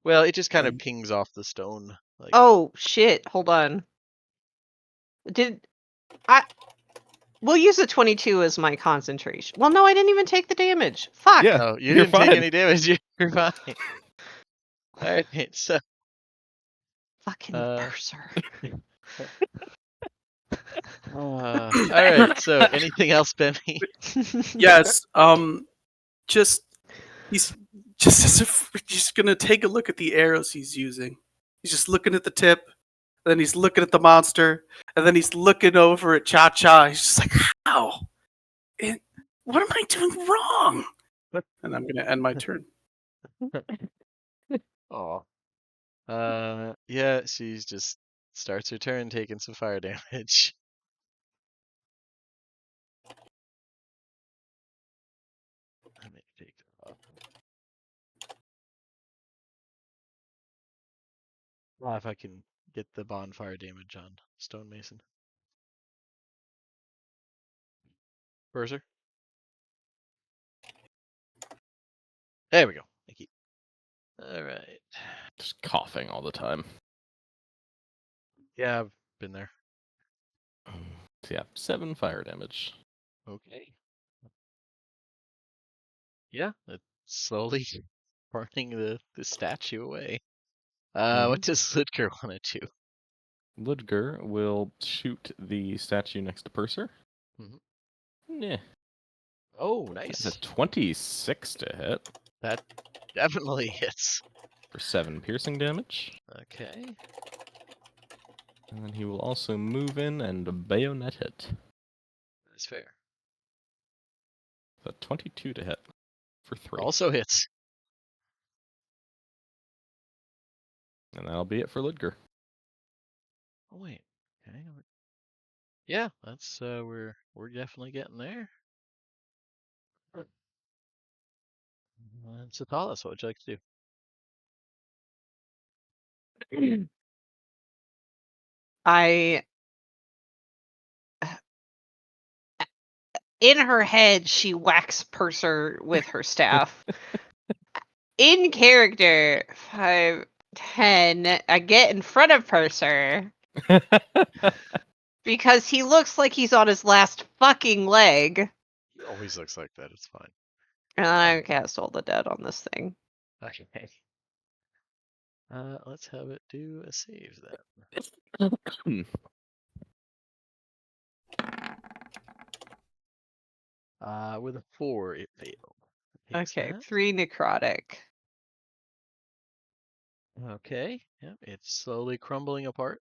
[SPEAKER 1] Well, it just kind of
[SPEAKER 4] Um,
[SPEAKER 1] pings off the stone. Like,
[SPEAKER 5] Oh shit! Hold on. Did I? We'll use a 22 as my concentration. Well, no, I didn't even take the damage. Fuck.
[SPEAKER 2] Yeah,
[SPEAKER 1] no, you
[SPEAKER 2] you're
[SPEAKER 1] didn't take
[SPEAKER 2] fine.
[SPEAKER 1] any damage. You're fine. All right, so
[SPEAKER 5] Fucking
[SPEAKER 1] Uh,
[SPEAKER 5] Purser.
[SPEAKER 1] all right. So anything else, Benny?
[SPEAKER 4] yes. Just he's just as if we're just gonna take a look at the arrows he's using. He's just looking at the tip, and then he's looking at the monster, and then he's looking over at Cha Cha. He's just like, how? What am I doing wrong? And I'm gonna end my turn.
[SPEAKER 1] Oh. Yeah. She's just starts her turn taking some fire damage. Let me take that off. Well, if I can get the bonfire damage on Stonemason. Berser. There we go. Thank you. All right.
[SPEAKER 2] Just coughing all the time.
[SPEAKER 1] Yeah, I've been there.
[SPEAKER 2] So yeah, 7 fire damage.
[SPEAKER 1] Okay. Yeah, it's slowly burning the statue away. What does Slitker want to do?
[SPEAKER 2] Ludger will shoot the statue next to Purser.
[SPEAKER 1] Mhm.
[SPEAKER 2] Yeah,
[SPEAKER 1] Oh,
[SPEAKER 2] that's
[SPEAKER 1] nice.
[SPEAKER 2] a 26 to hit
[SPEAKER 1] That definitely hits.
[SPEAKER 2] for 7 piercing damage.
[SPEAKER 1] Okay.
[SPEAKER 2] And then he will also move in and bayonet hit.
[SPEAKER 1] That's fair.
[SPEAKER 2] So 22 to hit for 3.
[SPEAKER 1] Also hits.
[SPEAKER 2] And that'll be it for Ludger.
[SPEAKER 1] Oh wait. Okay. Yeah, that's we're definitely getting there. And Satalis, what would you like to do?
[SPEAKER 5] I in her head she whacks Purser with her staff. In character, 5, 10, I get in front of Purser because he looks like he's on his last fucking leg.
[SPEAKER 1] He always looks like that. It's fine.
[SPEAKER 5] And I cast All the Dead on this thing.
[SPEAKER 1] Okay. Let's have it do a save then. With a 4, it failed. Takes
[SPEAKER 5] Okay,
[SPEAKER 1] that.
[SPEAKER 5] 3 necrotic.
[SPEAKER 1] Okay. Yep, it's slowly crumbling apart.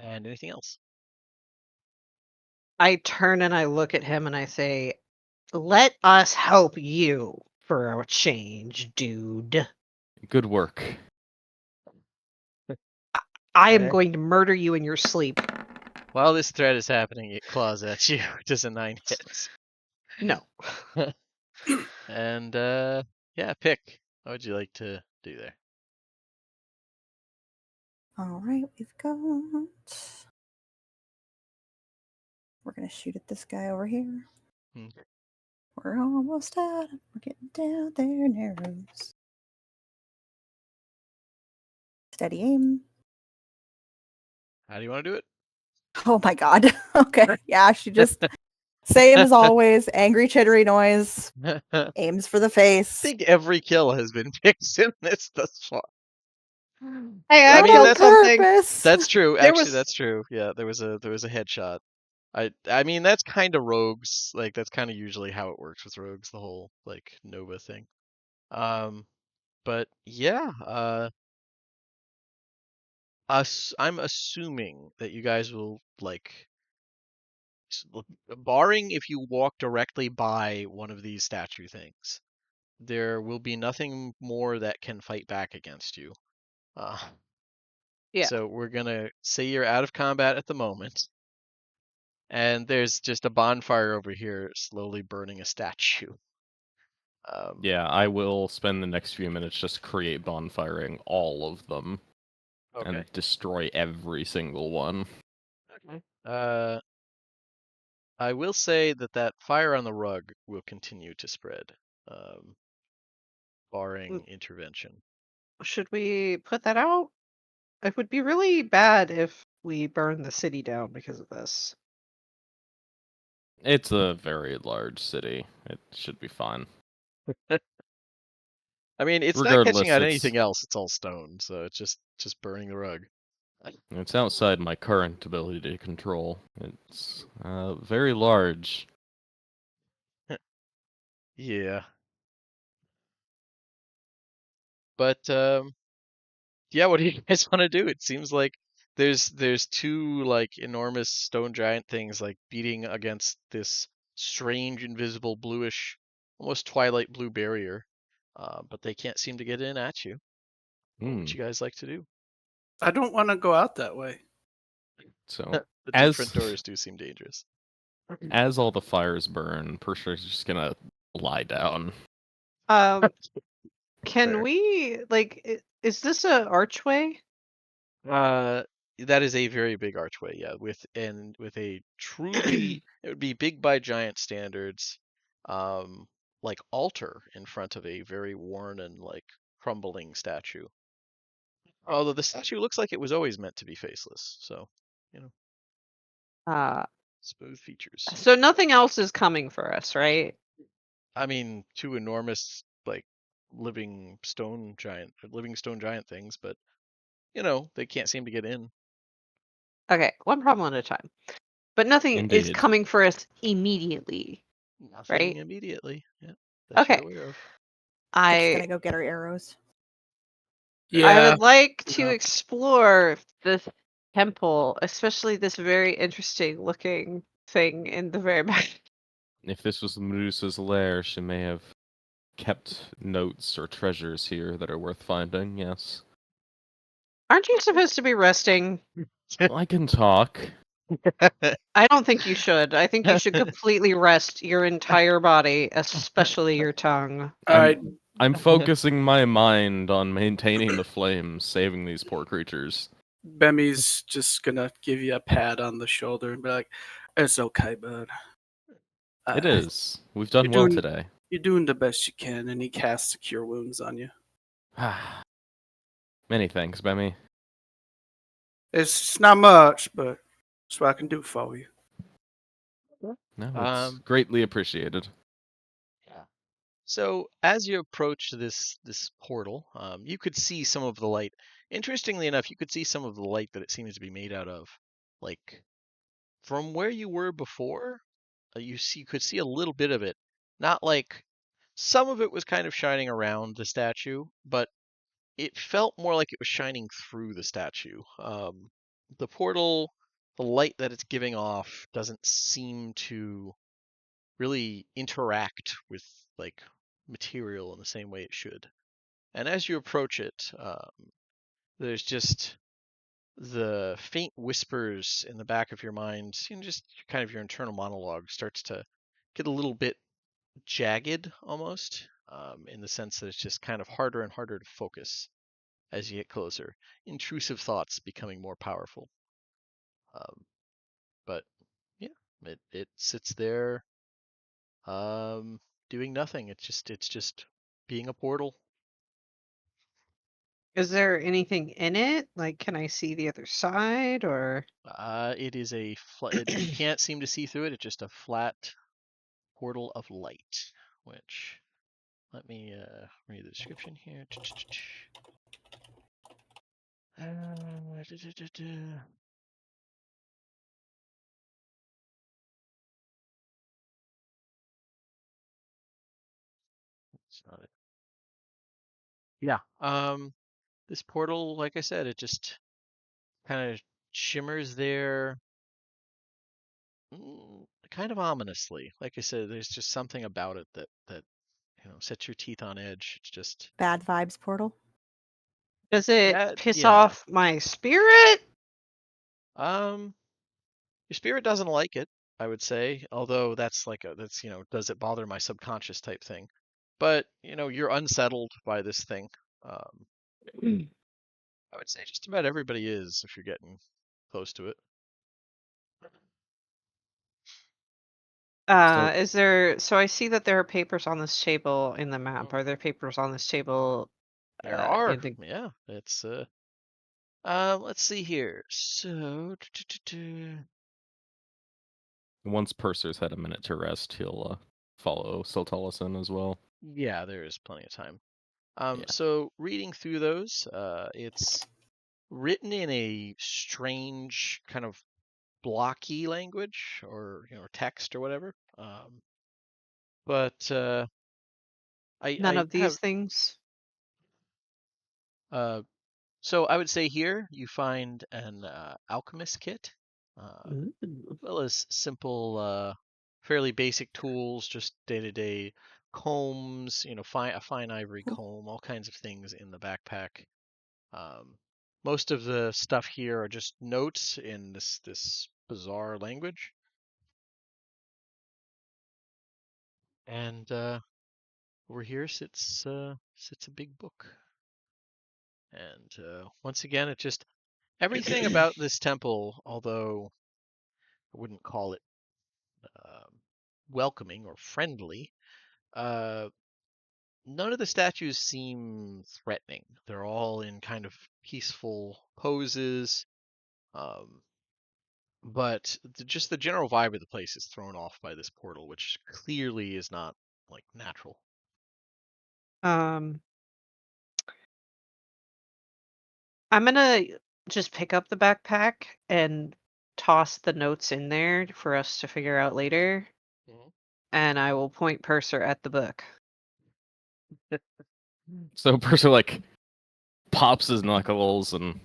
[SPEAKER 1] And anything else?
[SPEAKER 5] I turn and I look at him and I say, "Let us help you for a change, dude.
[SPEAKER 2] Good work.
[SPEAKER 5] I am
[SPEAKER 1] Okay.
[SPEAKER 5] going to murder you in your sleep."
[SPEAKER 1] While this threat is happening, it claws at you. Does a 9 hit?
[SPEAKER 5] No.
[SPEAKER 1] And yeah, pick. What would you like to do there?
[SPEAKER 3] All right, we've got. We're gonna shoot at this guy over here.
[SPEAKER 1] Hmm.
[SPEAKER 3] We're almost at him. We're getting down there, narrows. Steady aim.
[SPEAKER 1] How do you want to do it?
[SPEAKER 3] Oh my god. Okay. Yeah, she just same as always. Angry chittery noise.
[SPEAKER 1] I
[SPEAKER 3] Aims for the face.
[SPEAKER 1] think every kill has been picked in this thus far.
[SPEAKER 5] Hey,
[SPEAKER 1] I
[SPEAKER 5] I
[SPEAKER 1] mean,
[SPEAKER 5] killed
[SPEAKER 1] that's-
[SPEAKER 5] something.
[SPEAKER 1] That's true.
[SPEAKER 5] There
[SPEAKER 1] Actually,
[SPEAKER 5] was-
[SPEAKER 1] that's true. Yeah, there was a headshot. I mean, that's kind of rogues. Like that's kind of usually how it works with rogues, the whole like Nova thing. But yeah, I'm assuming that you guys will like barring if you walk directly by one of these statue things, there will be nothing more that can fight back against you. Uh,
[SPEAKER 5] Yeah.
[SPEAKER 1] So we're gonna say you're out of combat at the moment, and there's just a bonfire over here slowly burning a statue.
[SPEAKER 2] Yeah, I will spend the next few minutes just create bonfiring all of them
[SPEAKER 1] Okay.
[SPEAKER 2] and destroy every single one.
[SPEAKER 1] Okay. I will say that fire on the rug will continue to spread, um, barring intervention.
[SPEAKER 5] Should we put that out? It would be really bad if we burn the city down because of this.
[SPEAKER 2] It's a very large city. It should be fine.
[SPEAKER 1] I mean, it's not catching
[SPEAKER 2] Regardless,
[SPEAKER 1] on
[SPEAKER 2] it's
[SPEAKER 1] anything else. It's all stone, so it's just burning the rug.
[SPEAKER 2] it's outside my current ability to control. It's very large.
[SPEAKER 1] Yeah. But yeah, what do you guys want to do? It seems like there's two like enormous stone giant things like beating against this strange invisible bluish, almost twilight blue barrier, but they can't seem to get in at you. What would you guys like to do?
[SPEAKER 4] I don't want to go out that way.
[SPEAKER 2] So
[SPEAKER 1] The two front
[SPEAKER 2] as
[SPEAKER 1] doors do seem dangerous.
[SPEAKER 2] as all the fires burn, Percia's just gonna lie down.
[SPEAKER 5] Can
[SPEAKER 1] Fair.
[SPEAKER 5] we is this a archway?
[SPEAKER 1] That is a very big archway, yeah, with a truly it would be big by giant standards, like altar in front of a very worn and like crumbling statue. Although the statue looks like it was always meant to be faceless, so you know,
[SPEAKER 5] Uh,
[SPEAKER 1] smooth features.
[SPEAKER 5] so nothing else is coming for us, right?
[SPEAKER 1] I mean, two enormous like living stone giant things, but you know, they can't seem to get in.
[SPEAKER 5] Okay, one problem at a time. But nothing is
[SPEAKER 2] Indeed.
[SPEAKER 5] coming for us immediately,
[SPEAKER 1] Nothing
[SPEAKER 5] right?
[SPEAKER 1] immediately, yeah, that you're
[SPEAKER 5] Okay.
[SPEAKER 1] aware of.
[SPEAKER 3] We're just gonna
[SPEAKER 5] I
[SPEAKER 3] go get our arrows.
[SPEAKER 5] I
[SPEAKER 4] Yeah.
[SPEAKER 5] would like to
[SPEAKER 4] Yeah.
[SPEAKER 5] explore this temple, especially this very interesting looking thing in the very back.
[SPEAKER 2] If this was Medusa's lair, she may have kept notes or treasures here that are worth finding, yes.
[SPEAKER 5] Aren't you supposed to be resting?
[SPEAKER 2] I can talk.
[SPEAKER 5] I don't think you should. I think you should completely rest your entire body, especially your tongue.
[SPEAKER 4] All right.
[SPEAKER 2] I'm focusing my mind on maintaining the flames, saving these poor creatures.
[SPEAKER 4] Bemmy's just gonna give you a pat on the shoulder and be like, "It's okay, bud.
[SPEAKER 2] It
[SPEAKER 4] Uh,
[SPEAKER 2] is. We've done
[SPEAKER 4] you're
[SPEAKER 2] well
[SPEAKER 4] doing
[SPEAKER 2] today.
[SPEAKER 4] you're doing the best you can." And he casts Cure Wounds on you.
[SPEAKER 2] Many thanks, Bemmy.
[SPEAKER 4] It's not much, but it's what I can do for you.
[SPEAKER 2] No, it's
[SPEAKER 1] Um,
[SPEAKER 2] greatly appreciated.
[SPEAKER 1] Yeah. So as you approach this portal, you could see some of the light. Interestingly enough, you could see some of the light that it seems to be made out of. Like from where you were before, you could see a little bit of it. Not like some of it was kind of shining around the statue, but it felt more like it was shining through the statue. The portal, the light that it's giving off doesn't seem to really interact with like material in the same way it should. And as you approach it, there's just the faint whispers in the back of your mind, just kind of your internal monologue starts to get a little bit jagged almost, in the sense that it's just kind of harder and harder to focus as you get closer. Intrusive thoughts becoming more powerful. Um, but yeah, it sits there, doing nothing. It's just being a portal.
[SPEAKER 5] Is there anything in it? Like, can I see the other side or?
[SPEAKER 1] It is you can't seem to see through it. It's just a flat portal of light. Which let me read the description here. That's not it. Yeah. This portal, like I said, it just kind of shimmers there, kind of ominously. Like I said, there's just something about it that set your teeth on edge. It's just
[SPEAKER 3] Bad vibes portal.
[SPEAKER 5] Does it
[SPEAKER 1] That-
[SPEAKER 5] piss
[SPEAKER 1] yeah.
[SPEAKER 5] off my spirit?
[SPEAKER 1] your spirit doesn't like it, I would say. Although that's does it bother my subconscious type thing. But you're unsettled by this thing. I would say just about everybody is if you're getting close to it.
[SPEAKER 5] Is there? So I see that there are papers on this table in the map.
[SPEAKER 1] Mm.
[SPEAKER 5] Are there papers on this table?
[SPEAKER 1] There are.
[SPEAKER 5] In the...
[SPEAKER 1] Yeah, it's let's see here. So
[SPEAKER 2] Once Purser's had a minute to rest, he'll follow Sultalis in as well.
[SPEAKER 1] yeah, there is plenty of time.
[SPEAKER 2] Yeah.
[SPEAKER 1] So reading through those, it's written in a strange kind of blocky language or text or whatever. But
[SPEAKER 5] None
[SPEAKER 1] I
[SPEAKER 5] of
[SPEAKER 1] have
[SPEAKER 5] these things.
[SPEAKER 1] so I would say here you find an alchemist kit,
[SPEAKER 5] Ooh.
[SPEAKER 1] as well as simple, fairly basic tools, just day-to-day combs, a fine ivory comb, all kinds of things in the backpack. Most of the stuff here are just notes in this bizarre language. And over here sits a big book. And once again, it just everything about this temple, although I wouldn't call it welcoming or friendly, uh, none of the statues seem threatening. They're all in kind of peaceful poses. But just the general vibe of the place is thrown off by this portal, which clearly is not natural.
[SPEAKER 5] I'm gonna just pick up the backpack and toss the notes in there for us to figure out later.
[SPEAKER 1] Mhm.
[SPEAKER 5] And I will point Purser at the book.
[SPEAKER 2] So Purser pops his knuckles and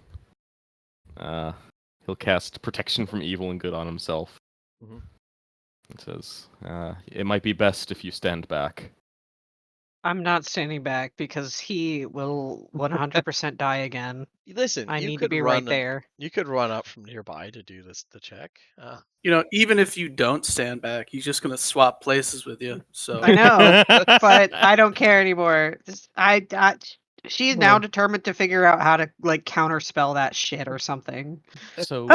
[SPEAKER 2] he'll cast protection from evil and good on himself.
[SPEAKER 1] Mhm.
[SPEAKER 2] It says, it might be best if you stand back.
[SPEAKER 5] I'm not standing back because he will 100% die again.
[SPEAKER 1] Listen,
[SPEAKER 5] I
[SPEAKER 1] you
[SPEAKER 5] need to
[SPEAKER 1] could
[SPEAKER 5] be
[SPEAKER 1] run
[SPEAKER 5] right there.
[SPEAKER 1] You could run up from nearby to do the check.
[SPEAKER 4] Even if you don't stand back, he's just gonna swap places with you. So
[SPEAKER 5] I know, but I don't care anymore. She's now
[SPEAKER 2] Well.
[SPEAKER 5] determined to figure out how to counterspell that shit or something.
[SPEAKER 2] So,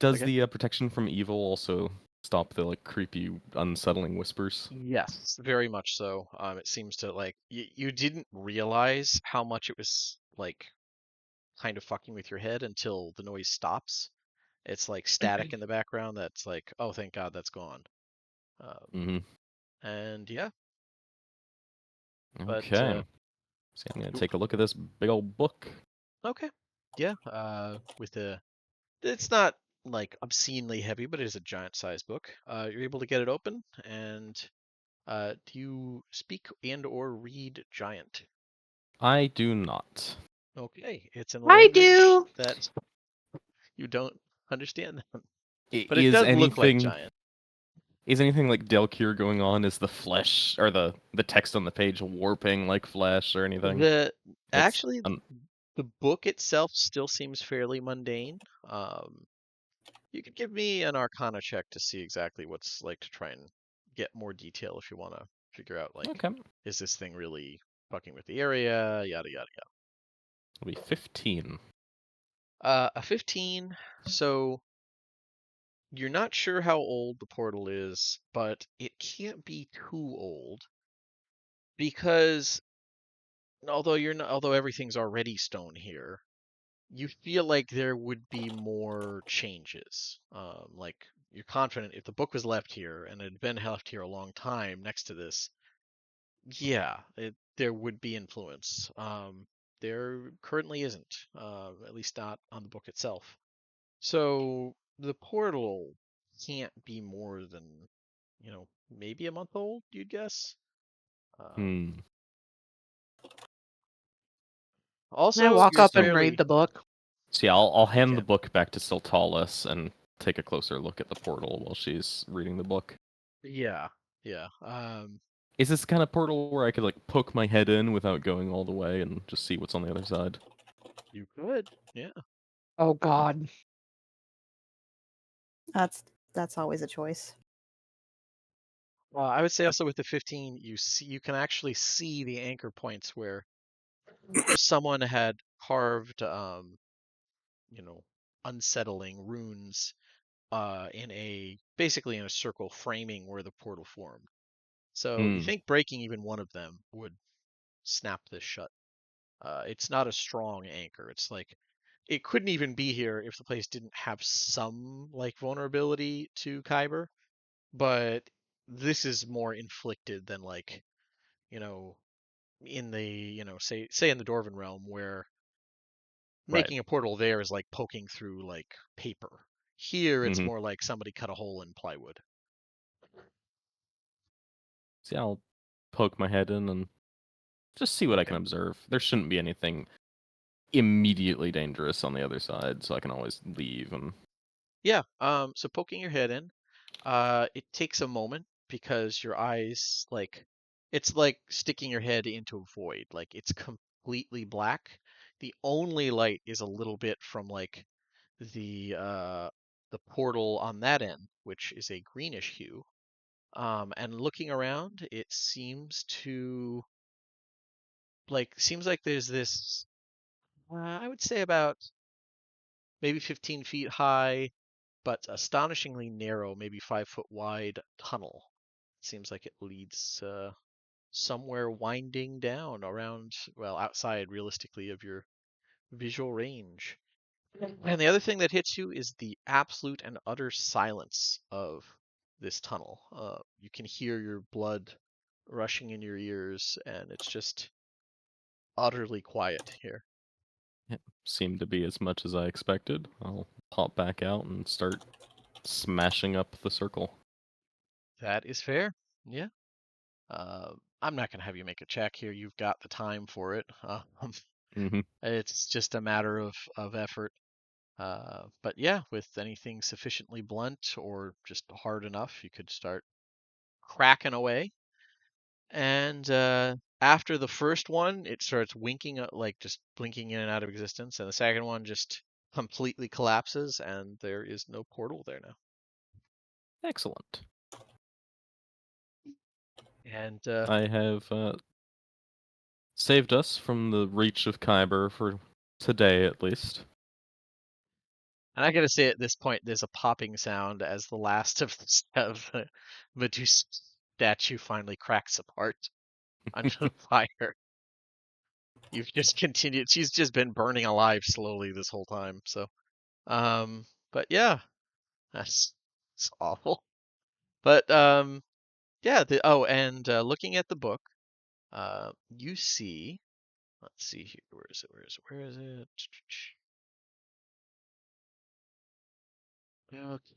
[SPEAKER 2] does
[SPEAKER 1] Okay.
[SPEAKER 2] the protection from evil also stop the creepy, unsettling whispers?
[SPEAKER 1] Yes, very much so. It seems to you didn't realize how much it was kind of fucking with your head until the noise stops. It's like static in the background. That's like, oh, thank God that's gone.
[SPEAKER 2] Mm-hmm.
[SPEAKER 1] And yeah, but
[SPEAKER 2] Okay. So I'm gonna take a look at this big old book.
[SPEAKER 1] okay, yeah. It's not obscenely heavy, but it is a giant size book. You're able to get it open, and do you speak and or read giant?
[SPEAKER 2] I do not.
[SPEAKER 1] Okay, it's in a
[SPEAKER 5] I
[SPEAKER 1] language
[SPEAKER 5] do.
[SPEAKER 1] that you don't understand,
[SPEAKER 2] I-
[SPEAKER 1] but it
[SPEAKER 2] Is
[SPEAKER 1] does look like
[SPEAKER 2] anything
[SPEAKER 1] giant.
[SPEAKER 2] is anything like Delcure going on? Is the flesh or the text on the page warping like flesh or anything?
[SPEAKER 1] The
[SPEAKER 2] That's
[SPEAKER 1] actually the book itself still seems fairly mundane. You could give me an Arcana check to see exactly what's to try and get more detail if you want to figure out
[SPEAKER 2] okay.
[SPEAKER 1] is this thing really fucking with the area, yada yada yada.
[SPEAKER 2] It'll be 15.
[SPEAKER 1] A 15. So you're not sure how old the portal is, but it can't be too old because although everything's already stone here, you feel like there would be more changes. You're confident if the book was left here and it had been left here a long time next to this, yeah, there would be influence. There currently isn't, at least not on the book itself. So the portal can't be more than, maybe a month old, you'd guess.
[SPEAKER 2] Hmm.
[SPEAKER 5] Can I
[SPEAKER 1] Also,
[SPEAKER 5] walk
[SPEAKER 1] you're
[SPEAKER 5] up and
[SPEAKER 1] fairly
[SPEAKER 5] read the book?
[SPEAKER 2] So yeah, I'll hand
[SPEAKER 1] Okay.
[SPEAKER 2] the book back to Sultalis and take a closer look at the portal while she's reading the book.
[SPEAKER 1] Yeah.
[SPEAKER 2] Is this kind of portal where I could like poke my head in without going all the way and just see what's on the other side?
[SPEAKER 1] You could, yeah.
[SPEAKER 5] Oh God.
[SPEAKER 3] That's always a choice.
[SPEAKER 1] I would say also with the 15, you can actually see the anchor points where someone had carved, you know, unsettling runes basically in a circle framing where the portal formed. So you
[SPEAKER 2] Hmm.
[SPEAKER 1] think breaking even one of them would snap this shut. It's not a strong anchor. It's like it couldn't even be here if the place didn't have some like vulnerability to Kyber, but this is more inflicted than like, you know, in the, say in the Dwarven realm where
[SPEAKER 2] Right.
[SPEAKER 1] making a portal there is like poking through like paper. Here it's
[SPEAKER 2] Mm-hmm.
[SPEAKER 1] more like somebody cut a hole in plywood.
[SPEAKER 2] See, I'll poke my head in and just see what I
[SPEAKER 1] Okay.
[SPEAKER 2] can observe. There shouldn't be anything immediately dangerous on the other side, so I can always leave and.
[SPEAKER 1] Yeah, so poking your head in, it takes a moment because your eyes it's like sticking your head into a void. Like it's completely black. The only light is a little bit from like the portal on that end, which is a greenish hue. And looking around, it seems like there's this I would say about maybe 15 feet high but astonishingly narrow, maybe 5 foot wide tunnel. Seems like it leads somewhere winding down around, well, outside realistically of your visual range. And the other thing that hits you is the absolute and utter silence of this tunnel. You can hear your blood rushing in your ears, and it's just utterly quiet here.
[SPEAKER 2] It seemed to be as much as I expected. I'll pop back out and start smashing up the circle.
[SPEAKER 1] That is fair. Yeah. I'm not going to have you make a check here. You've got the time for it.
[SPEAKER 2] Mm-hmm.
[SPEAKER 1] It's just a matter of effort. But yeah, with anything sufficiently blunt or just hard enough, you could start cracking away. And after the first one, it starts winking, like just blinking in and out of existence. And the second one just completely collapses, and there is no portal there now.
[SPEAKER 2] Excellent.
[SPEAKER 1] And
[SPEAKER 2] I have saved us from the reach of Kyber for today, at least.
[SPEAKER 1] I gotta say, at this point, there's a popping sound as the last of the Medusa statue finally cracks apart under the fire. You've just continued. She's just been burning alive slowly this whole time. So, but yeah, it's awful. But yeah. And looking at the book, you see. Let's see here. Where is it? Where is it? Where is it?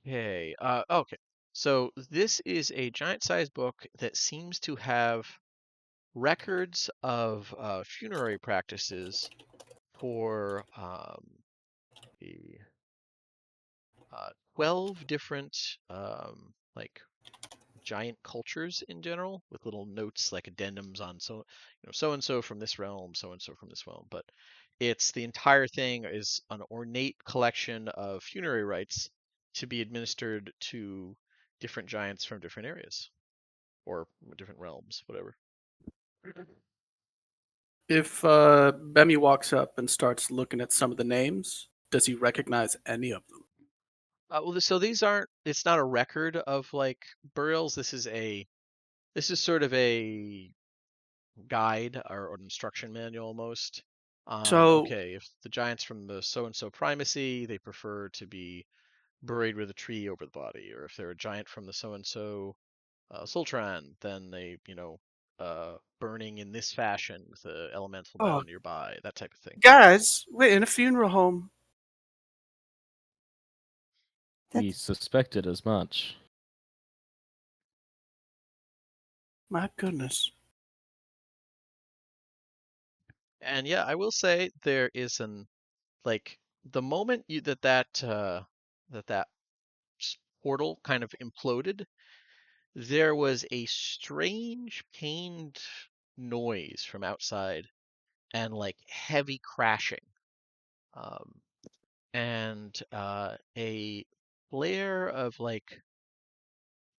[SPEAKER 1] Okay. Okay. So this is a giant-sized book that seems to have records of funerary practices for the 12 different like giant cultures in general, with little notes like addendums on so and so from this realm, so and so from this realm. But it's the entire thing is an ornate collection of funerary rites to be administered to different giants from different areas or different realms, whatever.
[SPEAKER 4] If Bemi walks up and starts looking at some of the names, does he recognize any of them?
[SPEAKER 1] Well, so these aren't. It's not a record of like burials. This is sort of a guide or an instruction manual almost.
[SPEAKER 4] So,
[SPEAKER 1] Okay, if the giants from the so and so primacy, they prefer to be buried with a tree over the body, or if they're a giant from the so and so Sultran, then they, burning in this fashion with the elemental
[SPEAKER 4] oh,
[SPEAKER 1] bound nearby, that type of thing.
[SPEAKER 4] guys, we're in a funeral home.
[SPEAKER 2] We
[SPEAKER 3] That's
[SPEAKER 2] suspected as much.
[SPEAKER 4] My goodness.
[SPEAKER 1] And yeah, I will say there is like the moment that portal kind of imploded, there was a strange pained noise from outside and like heavy crashing. And a flare of like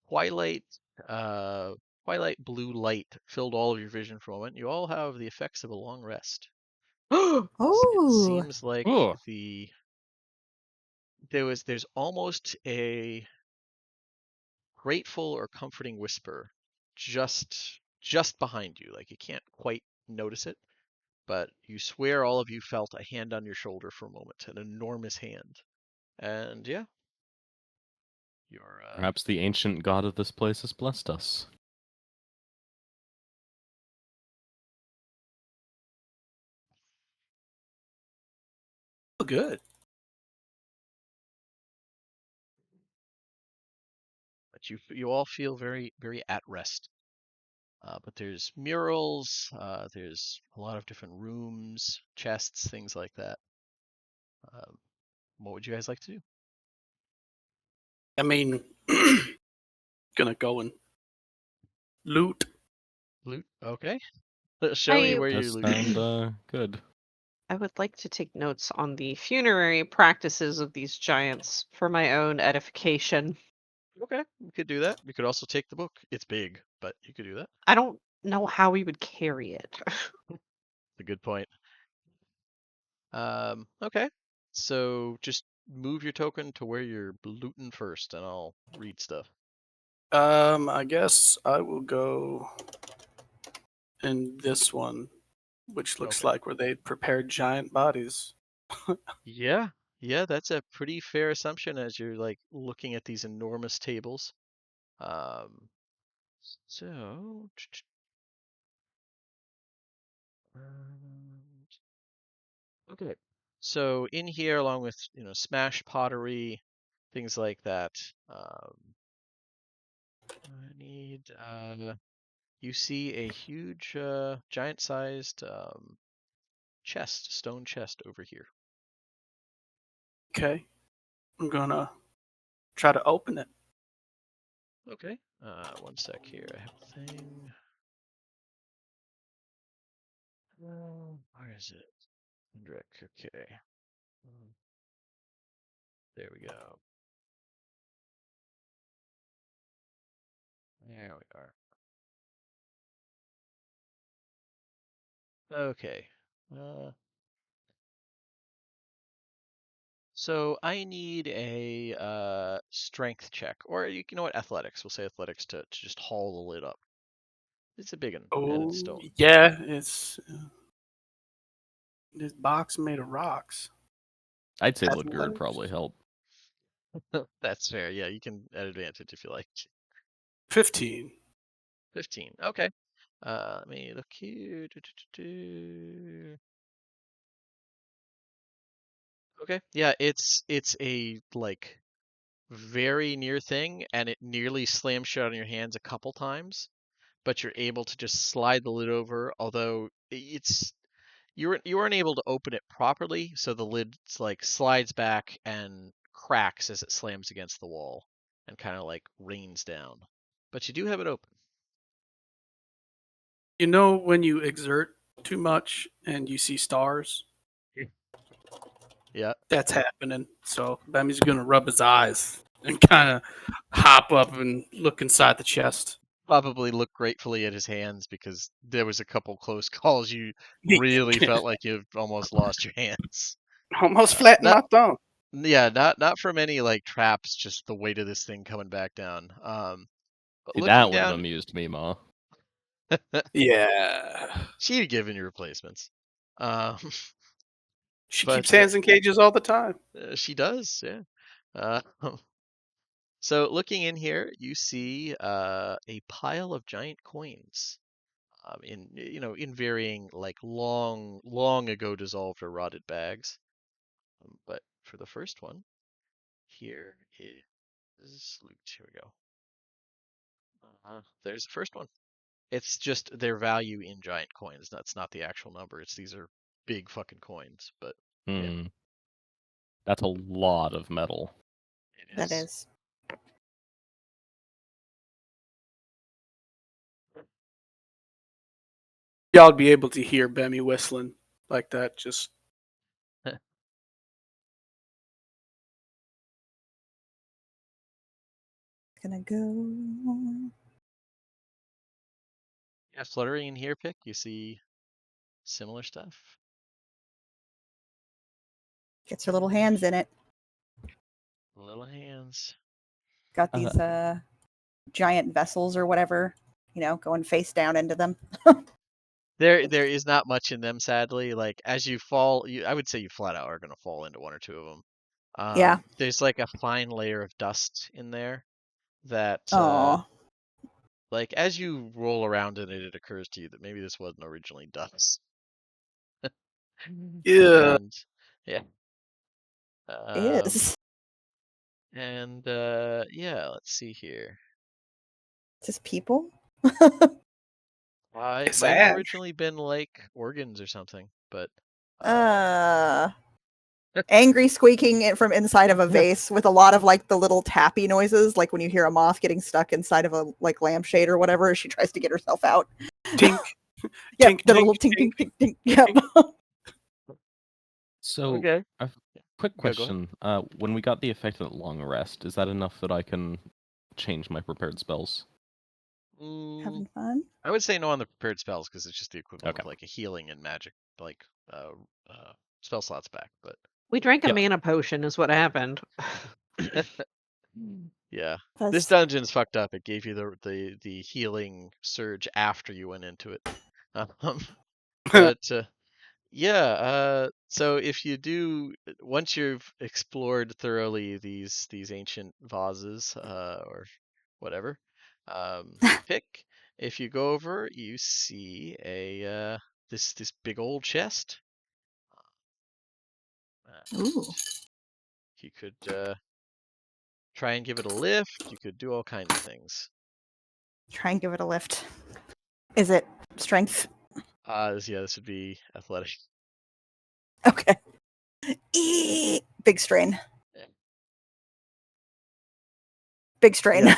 [SPEAKER 1] twilight uh twilight blue light filled all of your vision for a moment. You all have the effects of a long rest. It
[SPEAKER 3] Oh,
[SPEAKER 1] seems like
[SPEAKER 2] Ooh.
[SPEAKER 1] there's almost a grateful or comforting whisper just behind you. Like you can't quite notice it, but you swear all of you felt a hand on your shoulder for a moment, an enormous hand. And yeah, you're
[SPEAKER 2] Perhaps the ancient god of this place has blessed us.
[SPEAKER 4] Oh, good.
[SPEAKER 1] but you all feel very at rest. But there's murals, there's a lot of different rooms, chests, things like that. Um, what would you guys like to do?
[SPEAKER 4] I mean, gonna go and loot.
[SPEAKER 1] Loot? Okay. Show me
[SPEAKER 5] I
[SPEAKER 1] where
[SPEAKER 2] Does
[SPEAKER 1] you looting.
[SPEAKER 2] sound good.
[SPEAKER 5] I would like to take notes on the funerary practices of these giants for my own edification.
[SPEAKER 1] Okay, you could do that. You could also take the book. It's big, but you could do that.
[SPEAKER 5] I don't know how we would carry it.
[SPEAKER 1] It's a good point. Okay. So just move your token to where you're looting first, and I'll read stuff.
[SPEAKER 4] I guess I will go in this one, which looks
[SPEAKER 1] Okay.
[SPEAKER 4] like where they prepared giant bodies.
[SPEAKER 1] Yeah, yeah, that's a pretty fair assumption as you're like looking at these enormous tables. Um, so, and- okay. So in here, along with smash pottery, things like that. I need. You see a huge, giant-sized chest, stone chest over here.
[SPEAKER 4] Okay, I'm gonna try to open it.
[SPEAKER 1] Okay. One sec here. I have a thing. Where is it? Hendrik. Okay. There we go. There we are. Okay. Uh, so I need a strength check, or you know what, athletics. We'll say athletics to just haul the lid up. It's a big one, and it's
[SPEAKER 4] Oh
[SPEAKER 1] stone.
[SPEAKER 4] yeah, it's this box made of rocks.
[SPEAKER 2] I'd say would gird
[SPEAKER 4] Athletics?
[SPEAKER 2] probably help.
[SPEAKER 1] That's fair. Yeah, you can add advantage if you like.
[SPEAKER 4] 15.
[SPEAKER 1] 15. Okay. Let me look here. Okay. Yeah, it's a like very near thing, and it nearly slams shut on your hands a couple times, but you're able to just slide the lid over. Although you weren't able to open it properly, so the lid like slides back and cracks as it slams against the wall, and kind of like rains down. But you do have it open.
[SPEAKER 4] You know when you exert too much and you see stars?
[SPEAKER 1] Yeah.
[SPEAKER 4] That's happening. So Bemmy's gonna rub his eyes and kind of hop up and look inside the chest.
[SPEAKER 1] Probably look gratefully at his hands because there was a couple close calls. You really felt like you've almost lost your hands.
[SPEAKER 4] Almost flattened
[SPEAKER 1] Not
[SPEAKER 4] my thumb.
[SPEAKER 1] Yeah, not from any like traps, just the weight of this thing coming back down. But
[SPEAKER 2] See,
[SPEAKER 1] looking
[SPEAKER 2] that would have
[SPEAKER 1] down,
[SPEAKER 2] amused me, Ma.
[SPEAKER 4] Yeah.
[SPEAKER 1] she'd given you replacements. Um,
[SPEAKER 4] She keeps
[SPEAKER 1] but
[SPEAKER 4] hands in cages all the time.
[SPEAKER 1] she does, yeah. Uh, so looking in here, you see a pile of giant coins. In varying like long ago dissolved or rotted bags. But for the first one, here is loot. Here we go. There's the first one. It's just their value in giant coins. That's not the actual number. These are big fucking coins. But yeah,
[SPEAKER 2] Hmm. That's a lot of metal.
[SPEAKER 1] it
[SPEAKER 3] that
[SPEAKER 1] is.
[SPEAKER 3] is.
[SPEAKER 4] y'all be able to hear Bemmy whistling like that. Just
[SPEAKER 3] Gonna go.
[SPEAKER 1] Yeah, fluttering in here, Pick. You see similar stuff.
[SPEAKER 3] Gets her little hands in it.
[SPEAKER 1] Little hands.
[SPEAKER 3] Got these giant vessels or whatever, going face down into them.
[SPEAKER 1] There is not much in them, sadly. Like as you fall, I would say you flat out are gonna fall into one or two of them.
[SPEAKER 3] Yeah.
[SPEAKER 1] There's like a fine layer of dust in there that,
[SPEAKER 3] Oh,
[SPEAKER 1] like as you roll around in it, it occurs to you that maybe this wasn't originally dust.
[SPEAKER 4] yeah.
[SPEAKER 1] And yeah.
[SPEAKER 3] is
[SPEAKER 1] And yeah, let's see here.
[SPEAKER 3] this people?
[SPEAKER 1] It
[SPEAKER 4] It's
[SPEAKER 1] might have
[SPEAKER 4] ash.
[SPEAKER 1] originally been like organs or something, but
[SPEAKER 3] Angry squeaking from inside of a vase with a lot of like the little tappy noises, like when you hear a moth getting stuck inside of a like lampshade or whatever as she tries to get herself out.
[SPEAKER 4] Tink.
[SPEAKER 3] Yep,
[SPEAKER 4] Tink,
[SPEAKER 3] the
[SPEAKER 4] tink,
[SPEAKER 3] little tink tink tink tink. Yep.
[SPEAKER 2] So,
[SPEAKER 1] okay.
[SPEAKER 2] quick
[SPEAKER 1] Go ahead.
[SPEAKER 2] question. When we got the effect of long rest, is that enough that I can change my prepared spells?
[SPEAKER 3] Having fun.
[SPEAKER 1] I would say no on the prepared spells because it's just the equivalent
[SPEAKER 2] Okay.
[SPEAKER 1] of like a healing and magic, like spell slots back. But
[SPEAKER 5] We drank a
[SPEAKER 2] Yep.
[SPEAKER 5] mana potion, is what happened.
[SPEAKER 1] yeah, this
[SPEAKER 3] That's-
[SPEAKER 1] dungeon's fucked up. It gave you the healing surge after you went into it. But yeah, so if you do, once you've explored thoroughly these ancient vases, or whatever, Pick, if you go over, you see a this big old chest.
[SPEAKER 3] Ooh.
[SPEAKER 1] You could try and give it a lift. You could do all kinds of things.
[SPEAKER 3] Try and give it a lift. Is it strength?
[SPEAKER 1] Yeah, this would be athletic.
[SPEAKER 3] Okay. Big strain.
[SPEAKER 1] Yeah.
[SPEAKER 3] Big strain.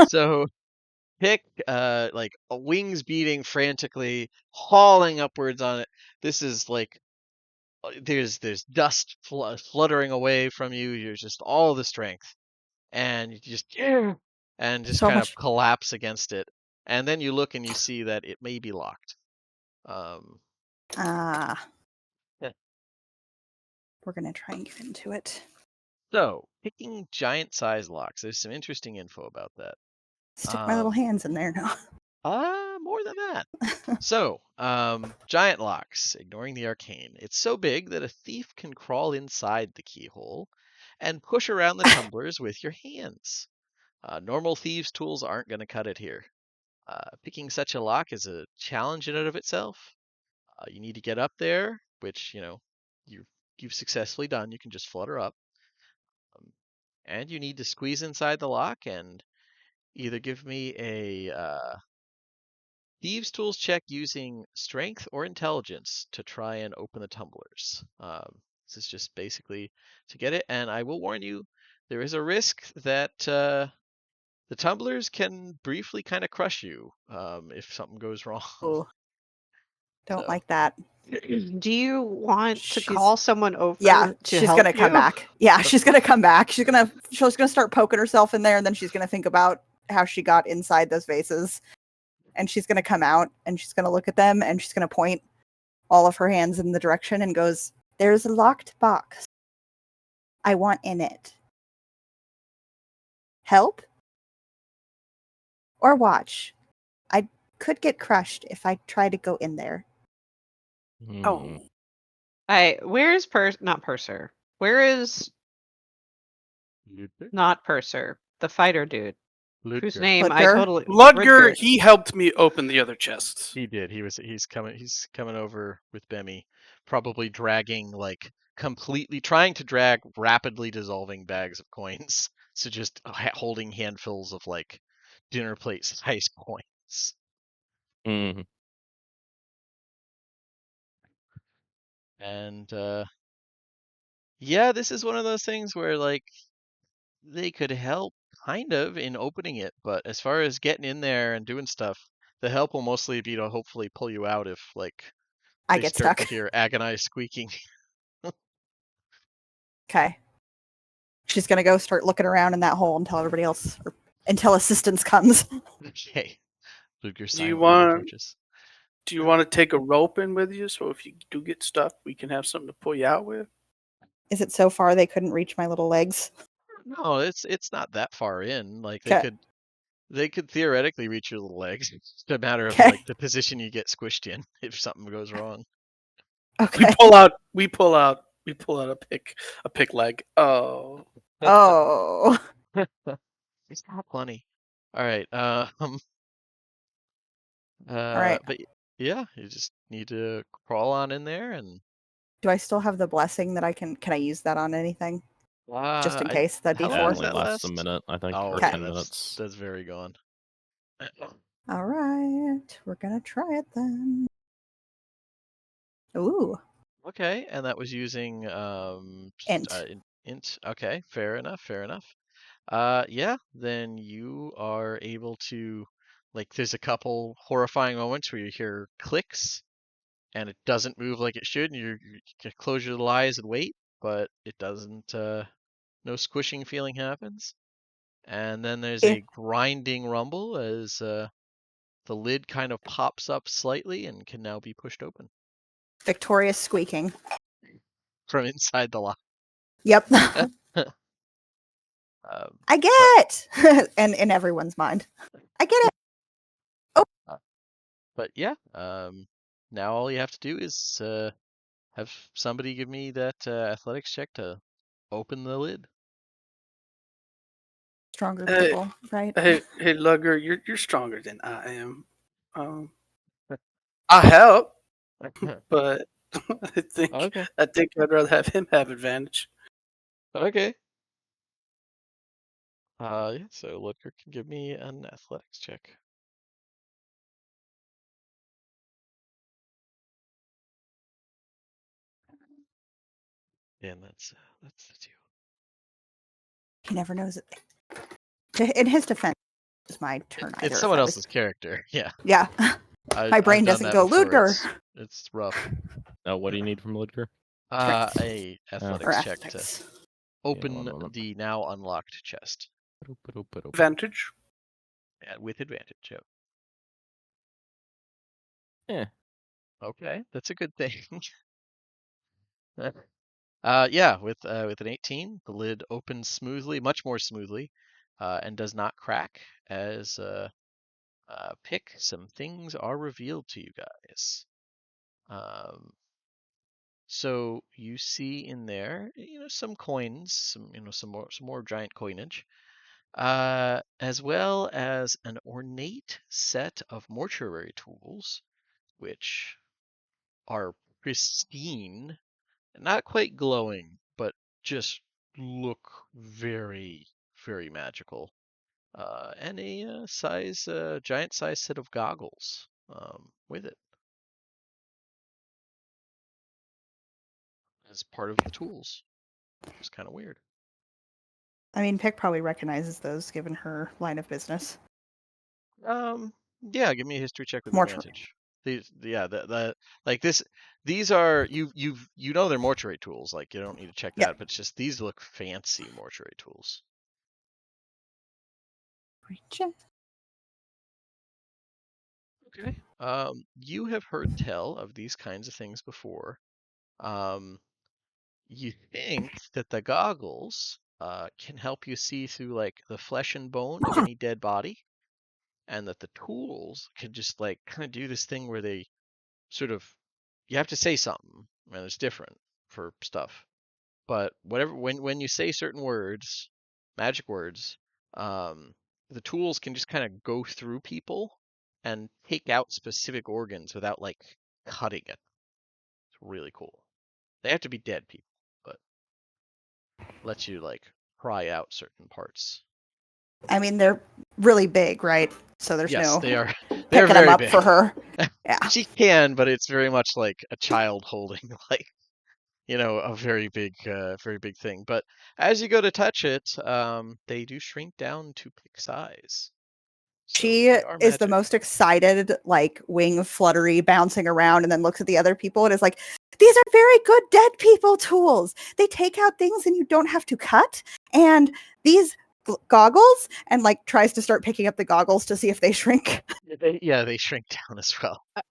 [SPEAKER 1] So Pick, like wings beating frantically, hauling upwards on it. This is like there's dust fluttering away from you. You're just all the strength, and you just and just
[SPEAKER 3] So
[SPEAKER 1] kind of
[SPEAKER 3] much.
[SPEAKER 1] collapse against it. And then you look and you see that it may be locked.
[SPEAKER 3] Ah,
[SPEAKER 1] Yeah.
[SPEAKER 3] we're gonna try and get into it.
[SPEAKER 1] So picking giant size locks. There's some interesting info about that.
[SPEAKER 3] Stick my little hands in there now.
[SPEAKER 1] More than that. So, giant locks, ignoring the arcane. It's so big that a thief can crawl inside the keyhole and push around the tumblers with your hands. Normal thieves' tools aren't going to cut it here. Picking such a lock is a challenge in and of itself. You need to get up there, which, you've successfully done. You can just flutter up. And you need to squeeze inside the lock and either give me a Thieves' tools check using strength or intelligence to try and open the tumblers. This is just basically to get it, and I will warn you, there is a risk that the tumblers can briefly kind of crush you if something goes wrong.
[SPEAKER 3] Ooh, don't
[SPEAKER 1] So,
[SPEAKER 3] like that.
[SPEAKER 5] Do you want to
[SPEAKER 3] She's-
[SPEAKER 5] call someone over
[SPEAKER 3] Yeah,
[SPEAKER 5] to
[SPEAKER 3] she's
[SPEAKER 5] help
[SPEAKER 3] gonna come
[SPEAKER 5] you?
[SPEAKER 3] back. Yeah, she's gonna come back. She's gonna start poking herself in there, and then she's gonna think about how she got inside those vases. And she's gonna come out and she's gonna look at them and she's gonna point all of her hands in the direction and goes, "There's a locked box. I want in it. Help? Or watch. I could get crushed if I try to go in there."
[SPEAKER 4] Oh,
[SPEAKER 5] Where is not Purser? Where is not Purser? The fighter dude. Whose
[SPEAKER 1] Ludger.
[SPEAKER 5] name I
[SPEAKER 3] Ludger?
[SPEAKER 5] totally
[SPEAKER 4] Ludger, he helped me open the other chests.
[SPEAKER 1] He did. He's coming over with Bemmy, probably dragging like completely trying to drag rapidly dissolving bags of coins. So just holding handfuls of like dinner plate size coins.
[SPEAKER 2] Mhm.
[SPEAKER 1] And yeah, this is one of those things where like they could help kind of in opening it, but as far as getting in there and doing stuff, the help will mostly be to hopefully pull you out if like
[SPEAKER 3] I
[SPEAKER 1] they
[SPEAKER 3] get
[SPEAKER 1] start
[SPEAKER 3] stuck.
[SPEAKER 1] to hear agonized squeaking.
[SPEAKER 3] Okay. She's gonna go start looking around in that hole until everybody else, or until assistance comes.
[SPEAKER 1] Okay. Ludger
[SPEAKER 4] Do you
[SPEAKER 1] silently
[SPEAKER 4] want
[SPEAKER 1] approaches.
[SPEAKER 4] Do you want to take a rope in with you so if you do get stuck, we can have something to pull you out with?
[SPEAKER 3] Is it so far they couldn't reach my little legs?
[SPEAKER 1] No, it's not that far in. Like
[SPEAKER 3] Okay.
[SPEAKER 1] they could theoretically reach your little legs. It's just a matter of
[SPEAKER 3] Okay.
[SPEAKER 1] like the position you get squished in if something goes wrong.
[SPEAKER 3] Okay.
[SPEAKER 4] We pull out a pick leg. Oh.
[SPEAKER 3] Oh.
[SPEAKER 1] It's not funny. All right.
[SPEAKER 3] All right.
[SPEAKER 1] But yeah, you just need to crawl on in there and
[SPEAKER 3] Do I still have the blessing that can I use that on anything? Just in
[SPEAKER 1] I
[SPEAKER 3] case, the
[SPEAKER 1] how
[SPEAKER 2] That
[SPEAKER 1] long
[SPEAKER 3] D4?
[SPEAKER 1] does
[SPEAKER 2] only
[SPEAKER 1] that
[SPEAKER 2] lasts a
[SPEAKER 1] last?
[SPEAKER 2] minute, I think,
[SPEAKER 1] Oh,
[SPEAKER 2] or
[SPEAKER 3] Okay.
[SPEAKER 1] okay,
[SPEAKER 2] 10 minutes.
[SPEAKER 1] that's very gone.
[SPEAKER 3] All right. We're gonna try it then. Ooh.
[SPEAKER 1] Okay, and that was using
[SPEAKER 3] Int.
[SPEAKER 1] int. Okay, fair enough, fair enough. Yeah, then you are able to like there's a couple horrifying moments where you hear clicks and it doesn't move like it should, and you can close your eyes and wait, but it doesn't no squishing feeling happens. And then there's
[SPEAKER 3] Eh,
[SPEAKER 1] a grinding rumble as the lid kind of pops up slightly and can now be pushed open
[SPEAKER 3] Victorious squeaking.
[SPEAKER 1] from inside the lock.
[SPEAKER 3] Yep.
[SPEAKER 1] Um,
[SPEAKER 3] I
[SPEAKER 1] but
[SPEAKER 3] get it. and in everyone's mind. I get it.
[SPEAKER 1] uh, but yeah, now all you have to do is have somebody give me that athletics check to open the lid.
[SPEAKER 3] Stronger
[SPEAKER 4] Hey,
[SPEAKER 3] people, right?
[SPEAKER 4] hey, Lugger, you're stronger than I am. Um, I help, but I think
[SPEAKER 1] Okay.
[SPEAKER 4] I think I'd rather have him have advantage.
[SPEAKER 1] Okay. Yeah, so Ludger can give me an athletics check. And that's the two.
[SPEAKER 3] He never knows it. In his defense, it's my turn either.
[SPEAKER 1] It's
[SPEAKER 3] if
[SPEAKER 1] someone
[SPEAKER 3] I was-
[SPEAKER 1] else's character. Yeah.
[SPEAKER 3] Yeah. My brain
[SPEAKER 1] I've done
[SPEAKER 3] doesn't
[SPEAKER 1] that
[SPEAKER 3] go,
[SPEAKER 1] before.
[SPEAKER 3] Ludger.
[SPEAKER 1] It's rough.
[SPEAKER 2] What do you need from Ludger?
[SPEAKER 3] Strength.
[SPEAKER 1] A
[SPEAKER 3] Or
[SPEAKER 1] athletics check to
[SPEAKER 3] athletics.
[SPEAKER 1] open
[SPEAKER 2] 1 moment.
[SPEAKER 1] the now unlocked chest
[SPEAKER 4] Advantage.
[SPEAKER 1] with advantage. Yep.
[SPEAKER 2] Eh.
[SPEAKER 1] Okay, that's a good thing. Yeah, with an 18, the lid opens smoothly, much more smoothly, and does not crack as pick some things are revealed to you guys. So you see in there, some coins, some more giant coinage, as well as an ornate set of mortuary tools, which are pristine, not quite glowing, but just look very, very magical. And a giant size set of goggles with it as part of the tools. It's kind of weird.
[SPEAKER 3] I mean, Pick probably recognizes those given her line of business.
[SPEAKER 1] Yeah, give me a history check with
[SPEAKER 3] Mortuary.
[SPEAKER 1] advantage. Yeah, like this, these are you know they're mortuary tools. Like you don't need to check
[SPEAKER 3] Yeah.
[SPEAKER 1] that, but it's just these look fancy mortuary tools. Okay. You have heard tell of these kinds of things before. You think that the goggles can help you see through like the flesh and bone of any dead body, and that the tools can just like kind of do this thing where they sort of you have to say something, and it's different for stuff. But whatever when you say certain words, magic words, the tools can just kind of go through people and take out specific organs without like cutting it. It's really cool. They have to be dead people, but lets you like pry out certain parts.
[SPEAKER 3] I mean, they're really big, right? So there's
[SPEAKER 1] Yes,
[SPEAKER 3] no
[SPEAKER 1] they are. They're
[SPEAKER 3] picking them
[SPEAKER 1] very
[SPEAKER 3] up
[SPEAKER 1] big.
[SPEAKER 3] for her. Yeah.
[SPEAKER 1] She can, but it's very much like a child holding like a very big thing. But as you go to touch it, they do shrink down to pick size. So
[SPEAKER 3] She
[SPEAKER 1] they are
[SPEAKER 3] is the
[SPEAKER 1] magic.
[SPEAKER 3] most excited, like wing fluttery, bouncing around, and then looks at the other people and is like, "These are very good dead people tools. They take out things and you don't have to cut. And these goggles," and like tries to start picking up the goggles to see if they shrink.
[SPEAKER 1] They shrink down as well.
[SPEAKER 5] I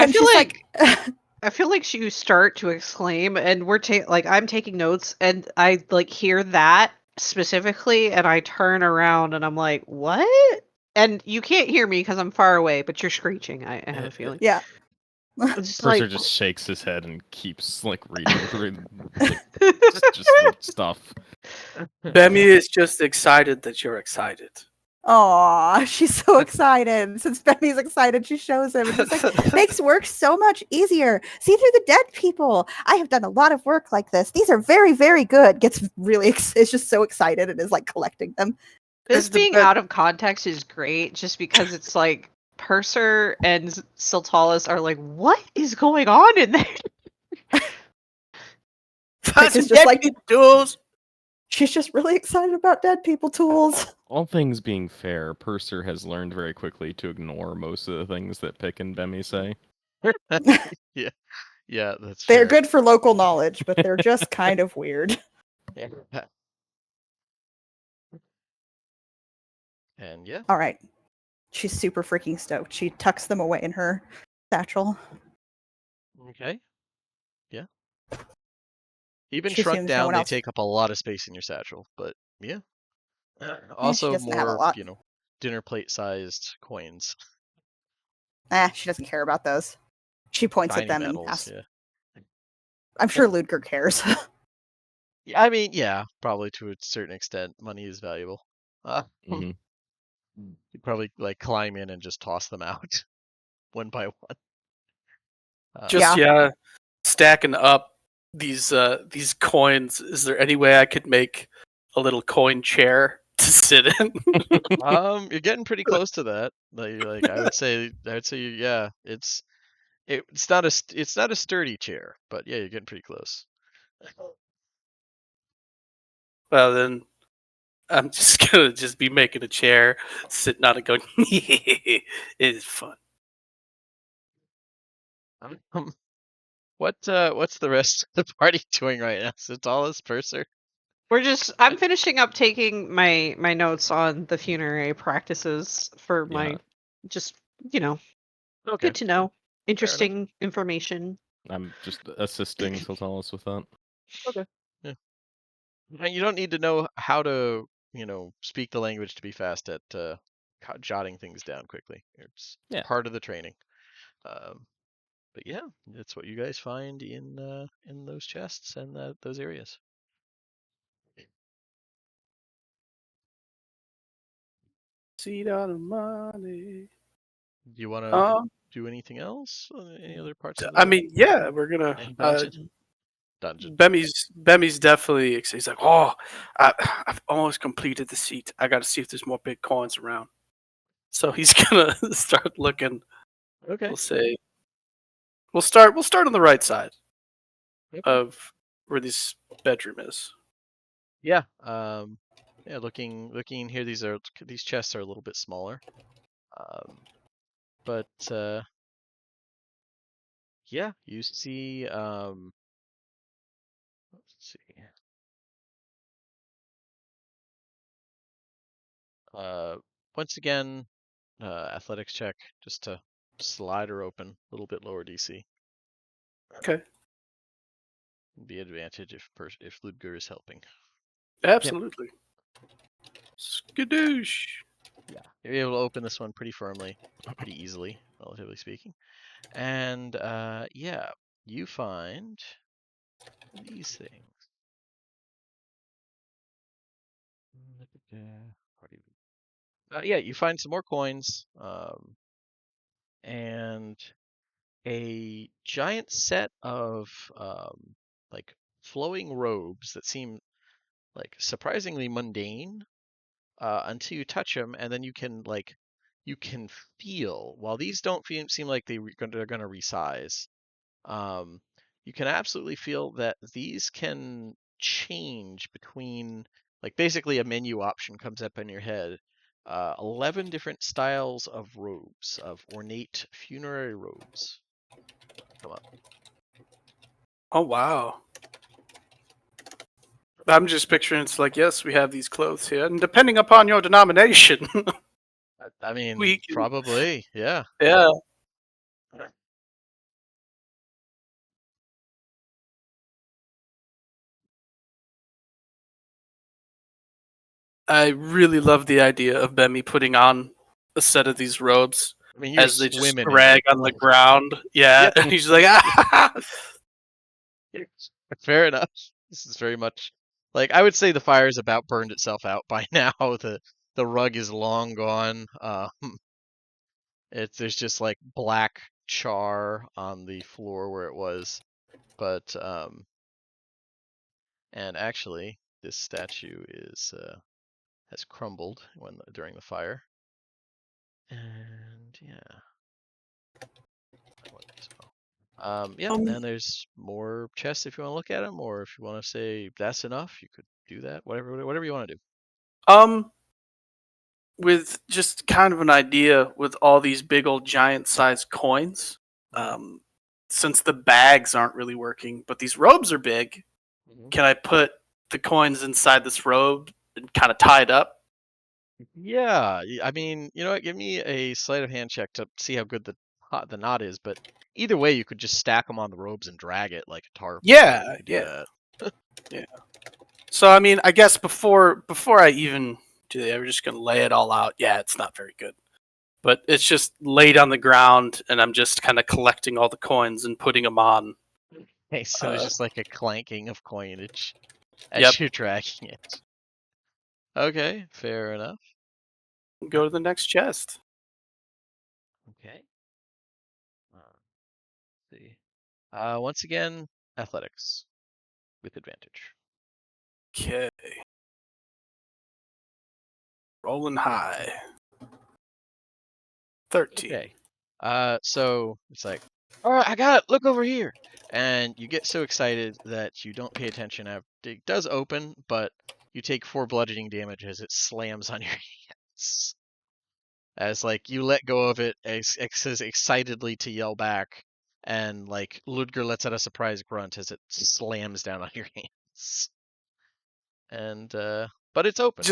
[SPEAKER 3] And
[SPEAKER 5] feel
[SPEAKER 3] she's
[SPEAKER 5] like
[SPEAKER 3] like,
[SPEAKER 5] I feel like you start to exclaim, and like I'm taking notes, and I like hear that specifically, and I turn around, and I'm like, "What?" And you can't hear me because I'm far away, but you're screeching. I have a feeling.
[SPEAKER 3] yeah.
[SPEAKER 5] It's just
[SPEAKER 2] Purser
[SPEAKER 5] like,
[SPEAKER 2] just shakes his head and keeps like reading through like, just the stuff.
[SPEAKER 4] Bemi is just excited that you're excited.
[SPEAKER 3] Aw, she's so excited. Since Bemmy's excited, she shows him. And she's like, "Makes work so much easier. See through the dead people. I have done a lot of work like this. These are very, very good." Gets really, is just so excited and is like collecting them.
[SPEAKER 5] this
[SPEAKER 4] Is the
[SPEAKER 5] being
[SPEAKER 4] bet-
[SPEAKER 5] out of context is great, just because it's like Purser and Siltalis are like, "What is going on in there?"
[SPEAKER 4] That's
[SPEAKER 3] is just
[SPEAKER 4] dead
[SPEAKER 3] like-
[SPEAKER 4] people tools.
[SPEAKER 3] She's just really excited about dead people tools.
[SPEAKER 2] All things being fair, Purser has learned very quickly to ignore most of the things that Pick and Bemmy say.
[SPEAKER 1] Yeah, that's
[SPEAKER 3] They're
[SPEAKER 1] fair.
[SPEAKER 3] good for local knowledge, but they're just kind of weird.
[SPEAKER 1] Yeah. And yeah,
[SPEAKER 3] All right. She's super freaking stoked. She tucks them away in her satchel.
[SPEAKER 1] okay. Yeah. Even
[SPEAKER 3] She
[SPEAKER 1] shrunk
[SPEAKER 3] assumes no one
[SPEAKER 1] down, they
[SPEAKER 3] else.
[SPEAKER 1] take up a lot of space in your satchel, but yeah.
[SPEAKER 3] She
[SPEAKER 1] Also
[SPEAKER 3] doesn't have a
[SPEAKER 1] more,
[SPEAKER 3] lot.
[SPEAKER 1] dinner plate sized coins.
[SPEAKER 3] She doesn't care about those. She points at
[SPEAKER 1] Tiny
[SPEAKER 3] them and
[SPEAKER 1] medals,
[SPEAKER 3] asks.
[SPEAKER 1] yeah.
[SPEAKER 3] I'm sure Ludger cares.
[SPEAKER 1] Yeah, I mean, yeah, probably to a certain extent, money is valuable.
[SPEAKER 2] Mhm.
[SPEAKER 1] You'd probably like climb in and just toss them out one by one.
[SPEAKER 4] Just stacking up these coins. Is there any way I could make a little coin chair to sit in?
[SPEAKER 1] You're getting pretty close to that. Like I would say, yeah, it's not a sturdy chair, but yeah, you're getting pretty close.
[SPEAKER 4] Well, then I'm just gonna be making a chair, sitting on it, going, "It's fun."
[SPEAKER 1] What's the rest of the party doing right now? Sitalis, Purser?
[SPEAKER 5] I'm finishing up taking my notes on the funerary practices for
[SPEAKER 2] Yeah.
[SPEAKER 5] my, just, you know,
[SPEAKER 1] Okay.
[SPEAKER 5] good to know. Interesting information.
[SPEAKER 2] I'm just assisting Siltalis with that.
[SPEAKER 1] Okay. Yeah. And you don't need to know how to, speak the language to be fast at jotting things down quickly. It's
[SPEAKER 2] Yeah.
[SPEAKER 1] part of the training. But yeah, that's what you guys find in those chests and those areas.
[SPEAKER 4] Seed on the money.
[SPEAKER 1] Do you want to
[SPEAKER 4] Um,
[SPEAKER 1] do anything else? Any other parts of
[SPEAKER 4] I
[SPEAKER 1] the
[SPEAKER 4] mean, yeah, we're gonna.
[SPEAKER 1] dungeon?
[SPEAKER 4] Bemmy's definitely. He's like, "Oh, I've almost completed the seat. I got to see if there's more big coins around." So he's gonna start looking.
[SPEAKER 1] Okay.
[SPEAKER 4] We'll say. We'll start on the right side of where this bedroom is.
[SPEAKER 1] Yeah. Yeah. Looking in here, these chests are a little bit smaller. But yeah, you see. Let's see. Once again, athletics check just to slide her open a little bit lower DC.
[SPEAKER 4] Okay.
[SPEAKER 1] Be advantage if Ludger is helping.
[SPEAKER 4] Absolutely. Skadoosh.
[SPEAKER 1] Yeah, you're able to open this one pretty firmly, pretty easily, relatively speaking. And yeah, you find these things. Yeah, you find some more coins, and a giant set of like flowing robes that seem like surprisingly mundane until you touch them, and then you can feel, while these don't seem like they're going to resize, um, you can absolutely feel that these can change between, like, basically a menu option comes up in your head 11 different styles of robes, of ornate funerary robes. Come up.
[SPEAKER 4] Oh wow. I'm just picturing it's like, yes, we have these clothes here, and depending upon your denomination,
[SPEAKER 1] I mean,
[SPEAKER 4] we can.
[SPEAKER 1] probably, yeah.
[SPEAKER 4] Yeah. I really love the idea of Bemi putting on a set of these robes
[SPEAKER 1] I mean, you're
[SPEAKER 4] as they just
[SPEAKER 1] swimming in
[SPEAKER 4] drag on the
[SPEAKER 1] blood.
[SPEAKER 4] ground. Yeah,
[SPEAKER 1] Yep.
[SPEAKER 4] and he's like, ah!
[SPEAKER 1] Fair enough. This is very much like I would say the fire's about burned itself out by now. The rug is long gone. There's just like black char on the floor where it was, but and actually this statue is has crumbled during the fire, and yeah. Yeah, and there's more chests if you want to look at them, or if you want to say that's enough, you could do that. Whatever you want to do.
[SPEAKER 4] Um, with just kind of an idea with all these big old giant sized coins, um, since the bags aren't really working, but these robes are big, can I put the coins inside this robe and kind of tie it up?
[SPEAKER 1] Yeah, I mean, you know what? Give me a sleight of hand check to see how good the knot is. But either way, you could just stack them on the robes and drag it like a tarp.
[SPEAKER 4] Yeah,
[SPEAKER 1] You could do
[SPEAKER 4] yeah,
[SPEAKER 1] that.
[SPEAKER 4] yeah. So I mean, I guess before I even do that, we're just gonna lay it all out. Yeah, it's not very good, but it's just laid on the ground, and I'm just kind of collecting all the coins and putting them on.
[SPEAKER 1] Okay, so there's just like a clanking of coinage as
[SPEAKER 4] Yep.
[SPEAKER 1] you're dragging it. Okay, fair enough.
[SPEAKER 4] Go to the next chest.
[SPEAKER 1] Okay. Let's see. Once again, athletics with advantage.
[SPEAKER 4] Okay. Rolling high. 13.
[SPEAKER 1] Okay. So it's like, all right, I got it. Look over here. And you get so excited that you don't pay attention. It does open, but you take 4 bludgeoning damage as it slams on your hands. As like you let go of it, says excitedly to yell back, and like Ludger lets out a surprise grunt as it slams down on your hands. And but it's open.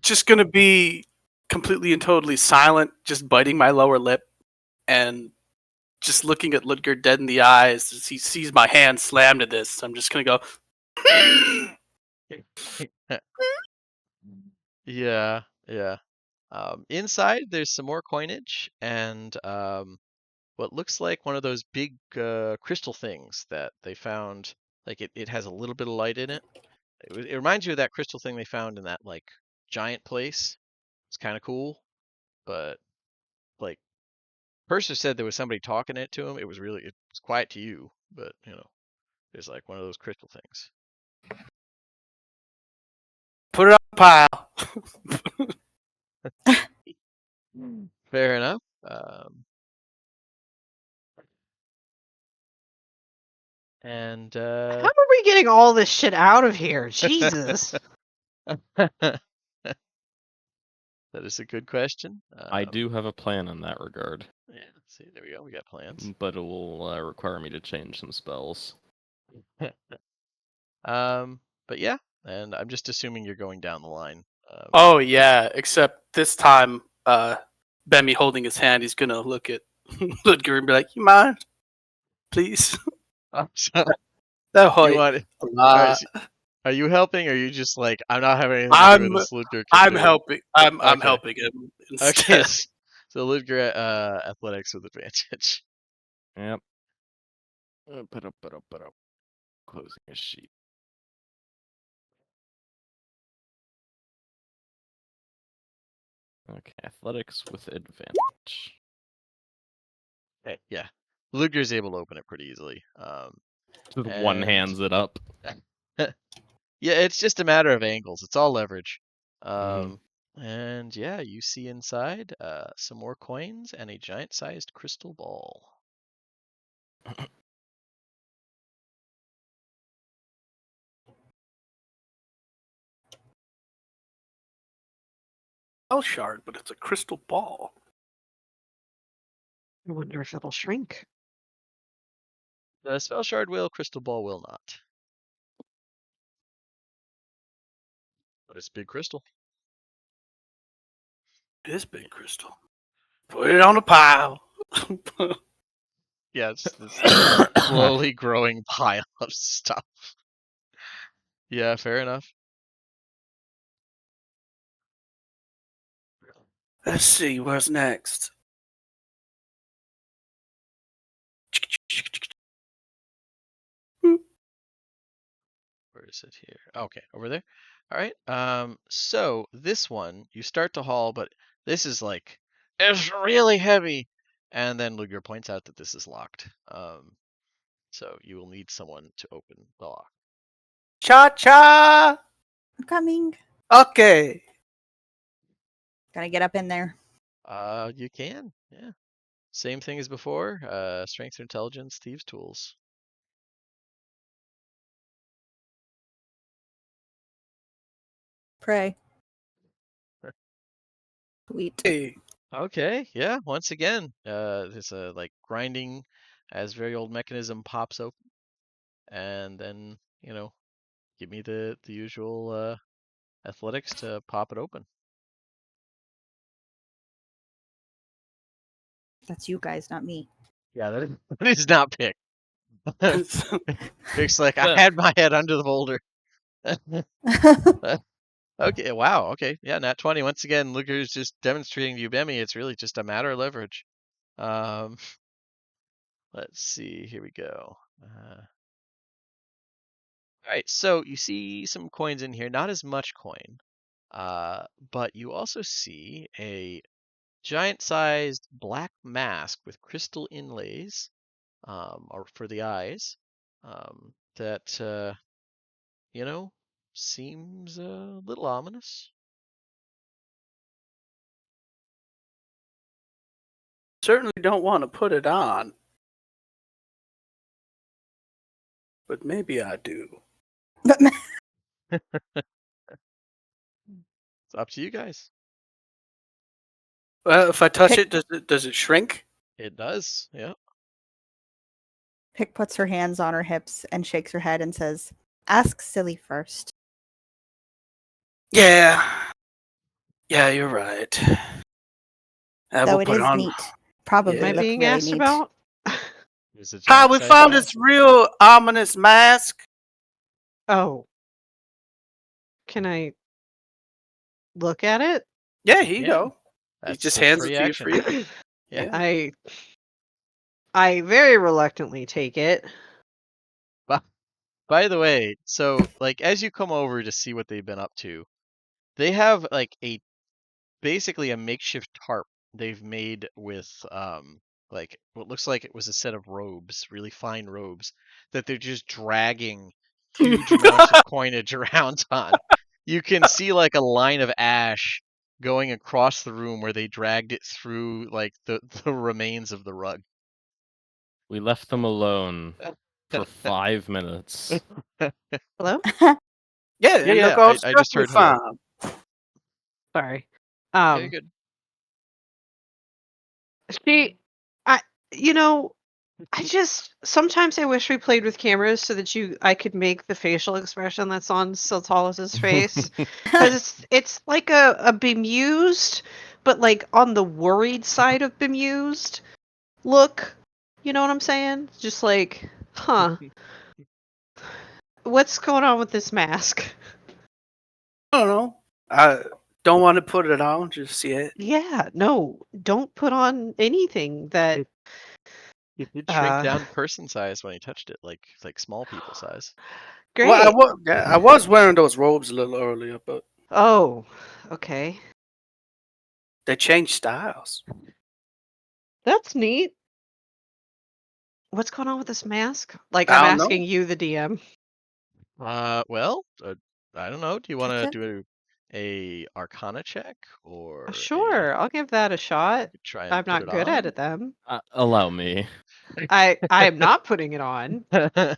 [SPEAKER 4] Just gonna be completely and totally silent, just biting my lower lip, and just looking at Ludger dead in the eyes as he sees my hand slam to this. I'm just gonna go.
[SPEAKER 1] Yeah, yeah. Inside, there's some more coinage and what looks like one of those big crystal things that they found. Like it has a little bit of light in it. It reminds you of that crystal thing they found in that like giant place. It's kind of cool, but like Purser said there was somebody talking it to him. It was quiet to you, but you know, there's like one of those crystal things.
[SPEAKER 4] Put it on the pile.
[SPEAKER 1] Fair enough. And
[SPEAKER 5] How are we getting all this shit out of here? Jesus.
[SPEAKER 1] that is a good question.
[SPEAKER 2] I do have a plan in that regard,
[SPEAKER 1] Yeah, see, there we go. We got plans.
[SPEAKER 2] but it will require me to change some spells.
[SPEAKER 1] But yeah, and I'm just assuming you're going down the line.
[SPEAKER 4] Oh yeah, except this time, Bemi holding his hand, he's gonna look at Ludger and be like, "You mind, please?"
[SPEAKER 1] So
[SPEAKER 4] That
[SPEAKER 1] you
[SPEAKER 4] hoy
[SPEAKER 1] want?
[SPEAKER 4] a lot.
[SPEAKER 1] Are you helping? Or are you just like I'm not having anything to do
[SPEAKER 4] I'm
[SPEAKER 1] with this? Ludger can
[SPEAKER 4] I'm
[SPEAKER 1] do it.
[SPEAKER 4] helping. I'm
[SPEAKER 1] Okay.
[SPEAKER 4] helping him
[SPEAKER 1] Okay,
[SPEAKER 4] instead.
[SPEAKER 1] so Ludger athletics with advantage.
[SPEAKER 2] Yep. Put up. Closing a sheet. Okay, athletics with advantage.
[SPEAKER 1] Okay, yeah, Ludger's able to open it pretty easily.
[SPEAKER 2] Just one
[SPEAKER 1] And-
[SPEAKER 2] hands it up.
[SPEAKER 1] Yeah, it's just a matter of angles. It's all leverage.
[SPEAKER 2] Mhm.
[SPEAKER 1] And yeah, you see inside some more coins and a giant-sized crystal ball.
[SPEAKER 4] spell shard, but it's a crystal ball.
[SPEAKER 5] I wonder if it'll shrink.
[SPEAKER 1] The spell shard will, crystal ball will not. But it's big crystal.
[SPEAKER 4] It is big crystal. Put it on a pile.
[SPEAKER 1] Yeah, it's this slowly growing pile of stuff. Yeah, fair enough.
[SPEAKER 4] Let's see, where's next?
[SPEAKER 1] Where is it here? Okay, over there. All right. So this one you start to haul, but this is like it's really heavy, and then Luger points out that this is locked. So you will need someone to open the lock.
[SPEAKER 4] Cha-cha!
[SPEAKER 3] I'm coming.
[SPEAKER 4] Okay.
[SPEAKER 3] Gotta get up in there.
[SPEAKER 1] You can, yeah. Same thing as before. Strength or intelligence, thieves' tools.
[SPEAKER 3] Pray. Sweet.
[SPEAKER 4] Hey.
[SPEAKER 1] Okay, yeah. Once again, there's a like grinding as very old mechanism pops open, and then give me the usual athletics to pop it open.
[SPEAKER 3] That's you guys, not me.
[SPEAKER 1] Yeah, that is not Pick. Pick's like I
[SPEAKER 2] Yeah.
[SPEAKER 1] had my head under the boulder. Okay, wow. Okay, yeah, nat 20 once again. Luger's just demonstrating to you, Bemi. It's really just a matter of leverage. Um, let's see. Here we go. All right, so you see some coins in here. Not as much coin, but you also see a giant-sized black mask with crystal inlays, or for the eyes, that seems a little ominous.
[SPEAKER 4] Certainly don't want to put it on. But maybe I do.
[SPEAKER 1] It's up to you guys.
[SPEAKER 4] Well, if I touch
[SPEAKER 3] Pick-
[SPEAKER 4] it, does it shrink?
[SPEAKER 1] It does, yeah.
[SPEAKER 3] Pick puts her hands on her hips and shakes her head and says, "Ask Silly first."
[SPEAKER 4] Yeah. Yeah, you're right.
[SPEAKER 3] Though
[SPEAKER 4] We'll
[SPEAKER 3] it
[SPEAKER 4] put
[SPEAKER 3] is
[SPEAKER 4] on.
[SPEAKER 3] neat. Probably
[SPEAKER 4] Yeah.
[SPEAKER 5] Am I
[SPEAKER 3] look
[SPEAKER 5] being
[SPEAKER 3] really
[SPEAKER 5] asked
[SPEAKER 3] neat.
[SPEAKER 5] about?
[SPEAKER 1] Is it
[SPEAKER 4] Hi, we
[SPEAKER 1] giant-sized
[SPEAKER 4] found
[SPEAKER 1] mask?
[SPEAKER 4] this real ominous mask.
[SPEAKER 5] Oh. Can I look at it?
[SPEAKER 4] Yeah, here you
[SPEAKER 1] Yeah. He
[SPEAKER 4] He just hands it to you free.
[SPEAKER 1] Yeah.
[SPEAKER 5] I very reluctantly take it.
[SPEAKER 1] By the way, so like as you come over to see what they've been up to, they have like basically a makeshift tarp they've made with like what looks like it was a set of robes, really fine robes, that they're just dragging huge amounts of coinage around on. You can see like a line of ash going across the room where they dragged it through like the remains of the rug.
[SPEAKER 2] We left them alone for 5 minutes.
[SPEAKER 5] Hello?
[SPEAKER 4] Yeah, and
[SPEAKER 1] Yeah,
[SPEAKER 4] look all the
[SPEAKER 1] I
[SPEAKER 4] stuff
[SPEAKER 1] just
[SPEAKER 4] we
[SPEAKER 1] heard hello.
[SPEAKER 4] found.
[SPEAKER 5] Sorry.
[SPEAKER 1] Very good.
[SPEAKER 5] She I I just sometimes I wish we played with cameras so that I could make the facial expression that's on Siltalus's face. Because it's like a bemused, but like on the worried side of bemused look. You know what I'm saying? Just like, huh. What's going on with this mask?
[SPEAKER 4] I don't know. I don't want to put it on. Just see it.
[SPEAKER 5] Yeah, no, don't put on anything that
[SPEAKER 1] It did shrink down person size when he touched it, like small people size.
[SPEAKER 5] great.
[SPEAKER 4] Well, I was wearing those robes a little earlier, but
[SPEAKER 5] Oh, okay.
[SPEAKER 4] they changed styles.
[SPEAKER 5] That's neat. What's going on with this mask? Like,
[SPEAKER 4] I
[SPEAKER 5] I'm
[SPEAKER 4] don't know.
[SPEAKER 5] asking you, the DM.
[SPEAKER 1] Well, I don't know. Do you want to
[SPEAKER 3] Touch it?
[SPEAKER 1] do a Arcana check or
[SPEAKER 5] Sure, I'll give that a shot.
[SPEAKER 1] try and
[SPEAKER 5] I'm
[SPEAKER 1] put
[SPEAKER 5] not
[SPEAKER 1] it
[SPEAKER 5] good at
[SPEAKER 1] on?
[SPEAKER 5] it, then.
[SPEAKER 2] Allow me.
[SPEAKER 5] I am not putting it on,
[SPEAKER 1] Okay.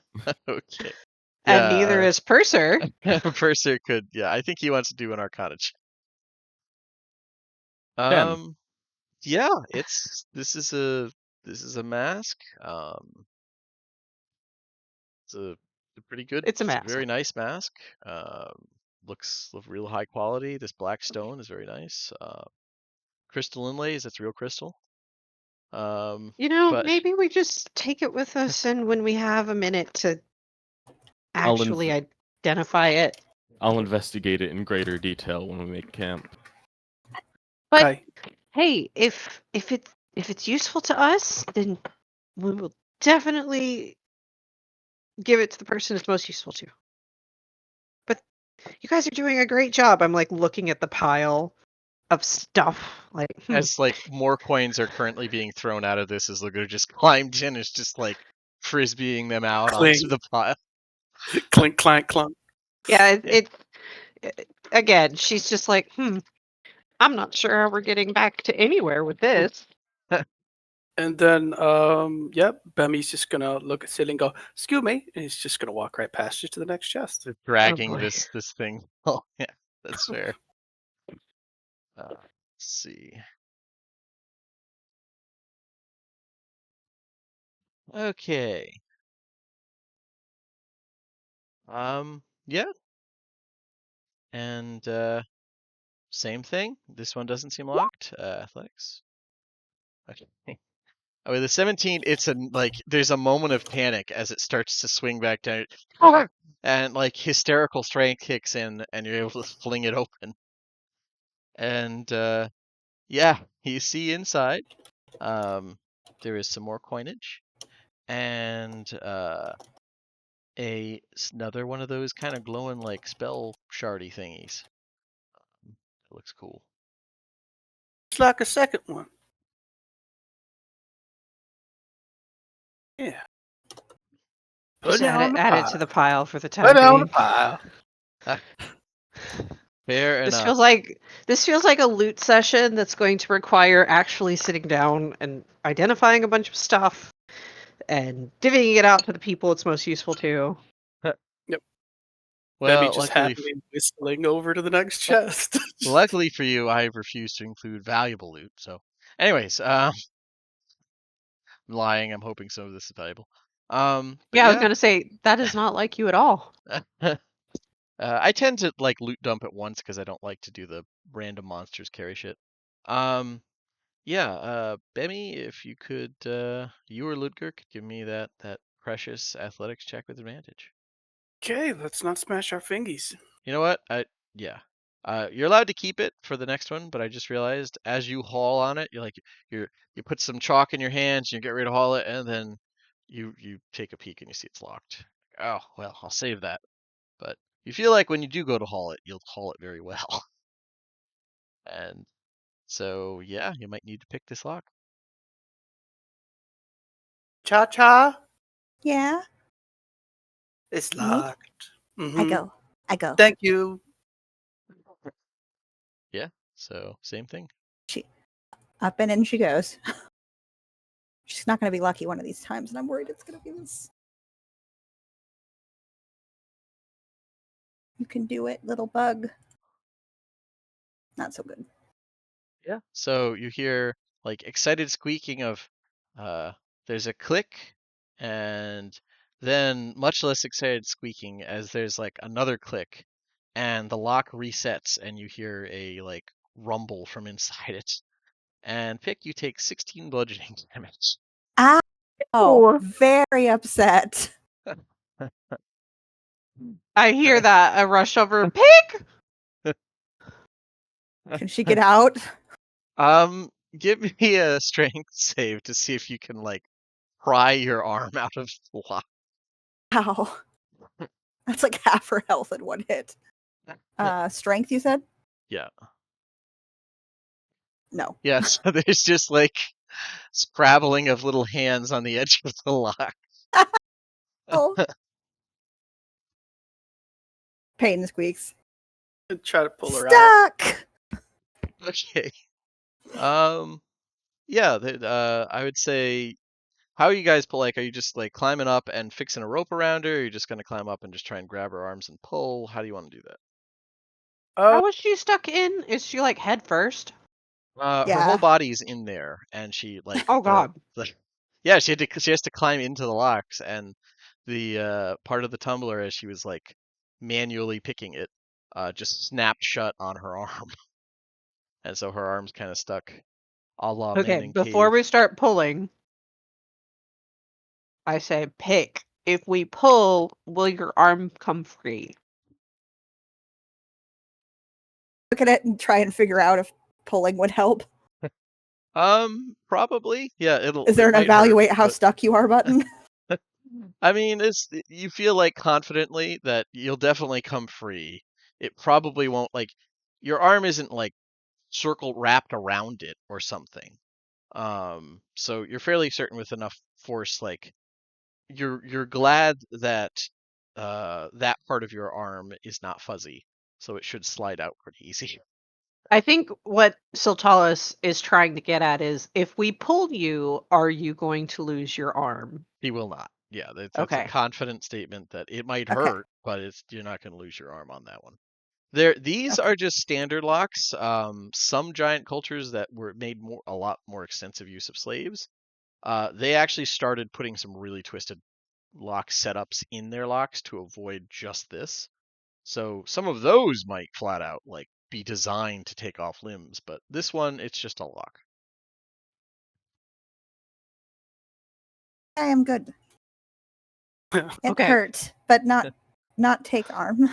[SPEAKER 5] and neither is Purser.
[SPEAKER 1] Purser could. Yeah, I think he wants to do an Arcana check. Yeah, this is a mask. It's a pretty good,
[SPEAKER 5] It's a
[SPEAKER 1] it's a
[SPEAKER 5] mask.
[SPEAKER 1] very nice mask. Looks of real high quality. This black stone is very nice. Crystal inlays, that's real crystal. But
[SPEAKER 5] Maybe we just take it with us, and when we have a minute to
[SPEAKER 2] I'll
[SPEAKER 5] actually identify it.
[SPEAKER 2] I'll investigate it in greater detail when we make camp.
[SPEAKER 5] But
[SPEAKER 4] Okay.
[SPEAKER 5] hey, if it's useful to us, then we will definitely give it to the person it's most useful to. But you guys are doing a great job. I'm like looking at the pile of stuff. Like,
[SPEAKER 1] as like more coins are currently being thrown out of this, as Luger just climbed in, is just like frisbeeing them out onto
[SPEAKER 4] Cling.
[SPEAKER 1] the pile.
[SPEAKER 4] Clink, clank, clunk.
[SPEAKER 5] yeah,
[SPEAKER 1] Yeah.
[SPEAKER 5] again, she's just like, I'm not sure how we're getting back to anywhere with this.
[SPEAKER 4] And then, yep, Bemmy's just gonna look at Silly and go, "Excuse me," and he's just gonna walk right past you to the next chest.
[SPEAKER 1] They're dragging
[SPEAKER 5] boy.
[SPEAKER 1] this thing. Oh yeah, that's fair. Let's see. Okay. Yeah. And same thing. This one doesn't seem locked. Athletics. Okay. I mean, the 17, it's there's a moment of panic as it starts to swing back down. And like hysterical strength kicks in and you're able to fling it open. And yeah, you see inside. There is some more coinage and another one of those kind of glowing like spell shardy thingies. It looks cool.
[SPEAKER 4] It's like a second one. Yeah. Put
[SPEAKER 5] Just
[SPEAKER 4] it
[SPEAKER 5] add
[SPEAKER 4] on
[SPEAKER 5] it,
[SPEAKER 4] the
[SPEAKER 5] add it
[SPEAKER 4] pile.
[SPEAKER 5] to the pile for the
[SPEAKER 4] Put
[SPEAKER 5] time
[SPEAKER 4] it on the
[SPEAKER 5] being.
[SPEAKER 4] pile.
[SPEAKER 1] Fair
[SPEAKER 5] This
[SPEAKER 1] enough.
[SPEAKER 5] feels like a loot session that's going to require actually sitting down and identifying a bunch of stuff and divvying it out to the people it's most useful to.
[SPEAKER 4] Bemmy
[SPEAKER 1] Well,
[SPEAKER 4] just happily whistling over to the next chest.
[SPEAKER 1] luckily for you, I refuse to include valuable loot. So, anyways, I'm lying. I'm hoping some of this is valuable. But
[SPEAKER 5] Yeah, I was
[SPEAKER 1] yeah,
[SPEAKER 5] gonna say that is not like you at all.
[SPEAKER 1] I tend to like loot dump at once because I don't like to do the random monsters carry shit. Yeah, Bemmy, if you could, you or Ludger could give me that precious athletics check with advantage.
[SPEAKER 4] Okay, let's not smash our fingies.
[SPEAKER 1] You know what? Yeah. You're allowed to keep it for the next one, but I just realized as you haul on it, you put some chalk in your hands, you get ready to haul it, and then you take a peek and you see it's locked. Oh well, I'll save that. But you feel like when you do go to haul it, you'll haul it very well. And so yeah, you might need to pick this lock.
[SPEAKER 4] Cha cha.
[SPEAKER 3] Yeah,
[SPEAKER 4] It's
[SPEAKER 3] Me?
[SPEAKER 4] locked.
[SPEAKER 3] I
[SPEAKER 4] Mhm.
[SPEAKER 3] go. I go.
[SPEAKER 4] Thank you.
[SPEAKER 1] Yeah. So same thing.
[SPEAKER 3] She up and in she goes. She's not going to be lucky one of these times, and I'm worried it's going to be this. You can do it, little bug. Not so good.
[SPEAKER 1] Yeah. So you hear like excited squeaking of there's a click and then much less excited squeaking as there's like another click and the lock resets and you hear a like rumble from inside it. And Pick, you take 16 bludgeoning damage.
[SPEAKER 3] Oh, very upset.
[SPEAKER 5] I hear that. I rush over. Pig!
[SPEAKER 3] Can she get out?
[SPEAKER 1] Give me a strength save to see if you can like pry your arm out of the lock.
[SPEAKER 3] Ow. That's like half her health in one hit. Strength, you said?
[SPEAKER 1] Yeah.
[SPEAKER 3] No.
[SPEAKER 1] Yeah, so there's just like scrabbling of little hands on the edge of the lock.
[SPEAKER 3] Oh. Pain squeaks.
[SPEAKER 4] Try to pull her out.
[SPEAKER 3] Stuck!
[SPEAKER 1] Okay. Yeah, I would say, how are you guys are you just like climbing up and fixing a rope around her? Or are you just gonna climb up and just try and grab her arms and pull? How do you want to do that?
[SPEAKER 5] How was she stuck in? Is she like head first?
[SPEAKER 1] Her
[SPEAKER 3] Yeah.
[SPEAKER 1] whole body's in there, and she
[SPEAKER 5] Oh God.
[SPEAKER 1] Yeah, she has to climb into the locks, and the part of the tumbler as she was like manually picking it, just snapped shut on her arm, and so her arm's kind of stuck, a la
[SPEAKER 5] Okay,
[SPEAKER 1] Man in
[SPEAKER 5] before
[SPEAKER 1] Cave.
[SPEAKER 5] we start pulling, I say pick. If we pull, will your arm come free?
[SPEAKER 3] Look at it and try and figure out if pulling would help.
[SPEAKER 1] Probably, yeah.
[SPEAKER 3] Is there
[SPEAKER 1] It
[SPEAKER 3] an
[SPEAKER 1] might hurt,
[SPEAKER 3] evaluate how
[SPEAKER 1] but
[SPEAKER 3] stuck you are button?
[SPEAKER 1] I mean, you feel like confidently that you'll definitely come free. It probably won't your arm isn't like circle wrapped around it or something. So you're fairly certain with enough force, like you're glad that that part of your arm is not fuzzy, so it should slide out pretty easy.
[SPEAKER 5] I think what Siltalis is trying to get at is, if we pull you, are you going to lose your arm?
[SPEAKER 1] He will not. Yeah, that's a
[SPEAKER 5] Okay.
[SPEAKER 1] confident statement that it might
[SPEAKER 3] Okay.
[SPEAKER 1] hurt, but you're not going to lose your arm on that one. These
[SPEAKER 3] Okay.
[SPEAKER 1] are just standard locks. Some giant cultures that were made a lot more extensive use of slaves, they actually started putting some really twisted lock setups in their locks to avoid just this. So some of those might flat out be designed to take off limbs, but this one, it's just a lock.
[SPEAKER 3] I am good. It
[SPEAKER 5] Okay.
[SPEAKER 3] hurt, but not take arm.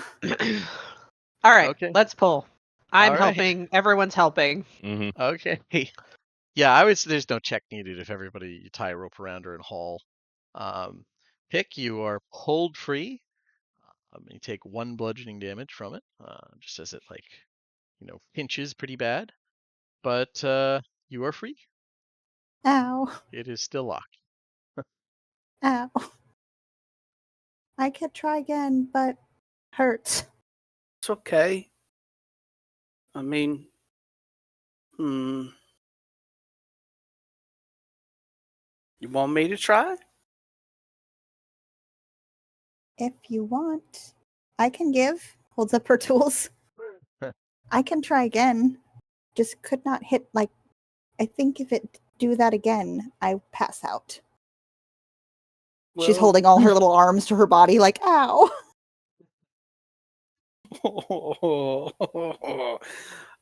[SPEAKER 5] All right,
[SPEAKER 1] Okay.
[SPEAKER 5] let's pull. I'm
[SPEAKER 1] All right.
[SPEAKER 5] helping. Everyone's helping.
[SPEAKER 2] Mm-hmm.
[SPEAKER 1] Okay. Yeah, I would say there's no check needed if you tie a rope around her and haul. Pick, you are pulled free. You take 1 bludgeoning damage from it, just as it pinches pretty bad. But you are free.
[SPEAKER 3] Ow.
[SPEAKER 1] It is still locked.
[SPEAKER 3] Ow. I could try again, but hurts.
[SPEAKER 4] It's okay. I mean, you want me to try?
[SPEAKER 3] If you want, I can give. Holds up her tools. I can try again. Just could not hit, I think if it do that again, I pass out. She's
[SPEAKER 4] Well-
[SPEAKER 3] holding all her little arms to her body like, ow.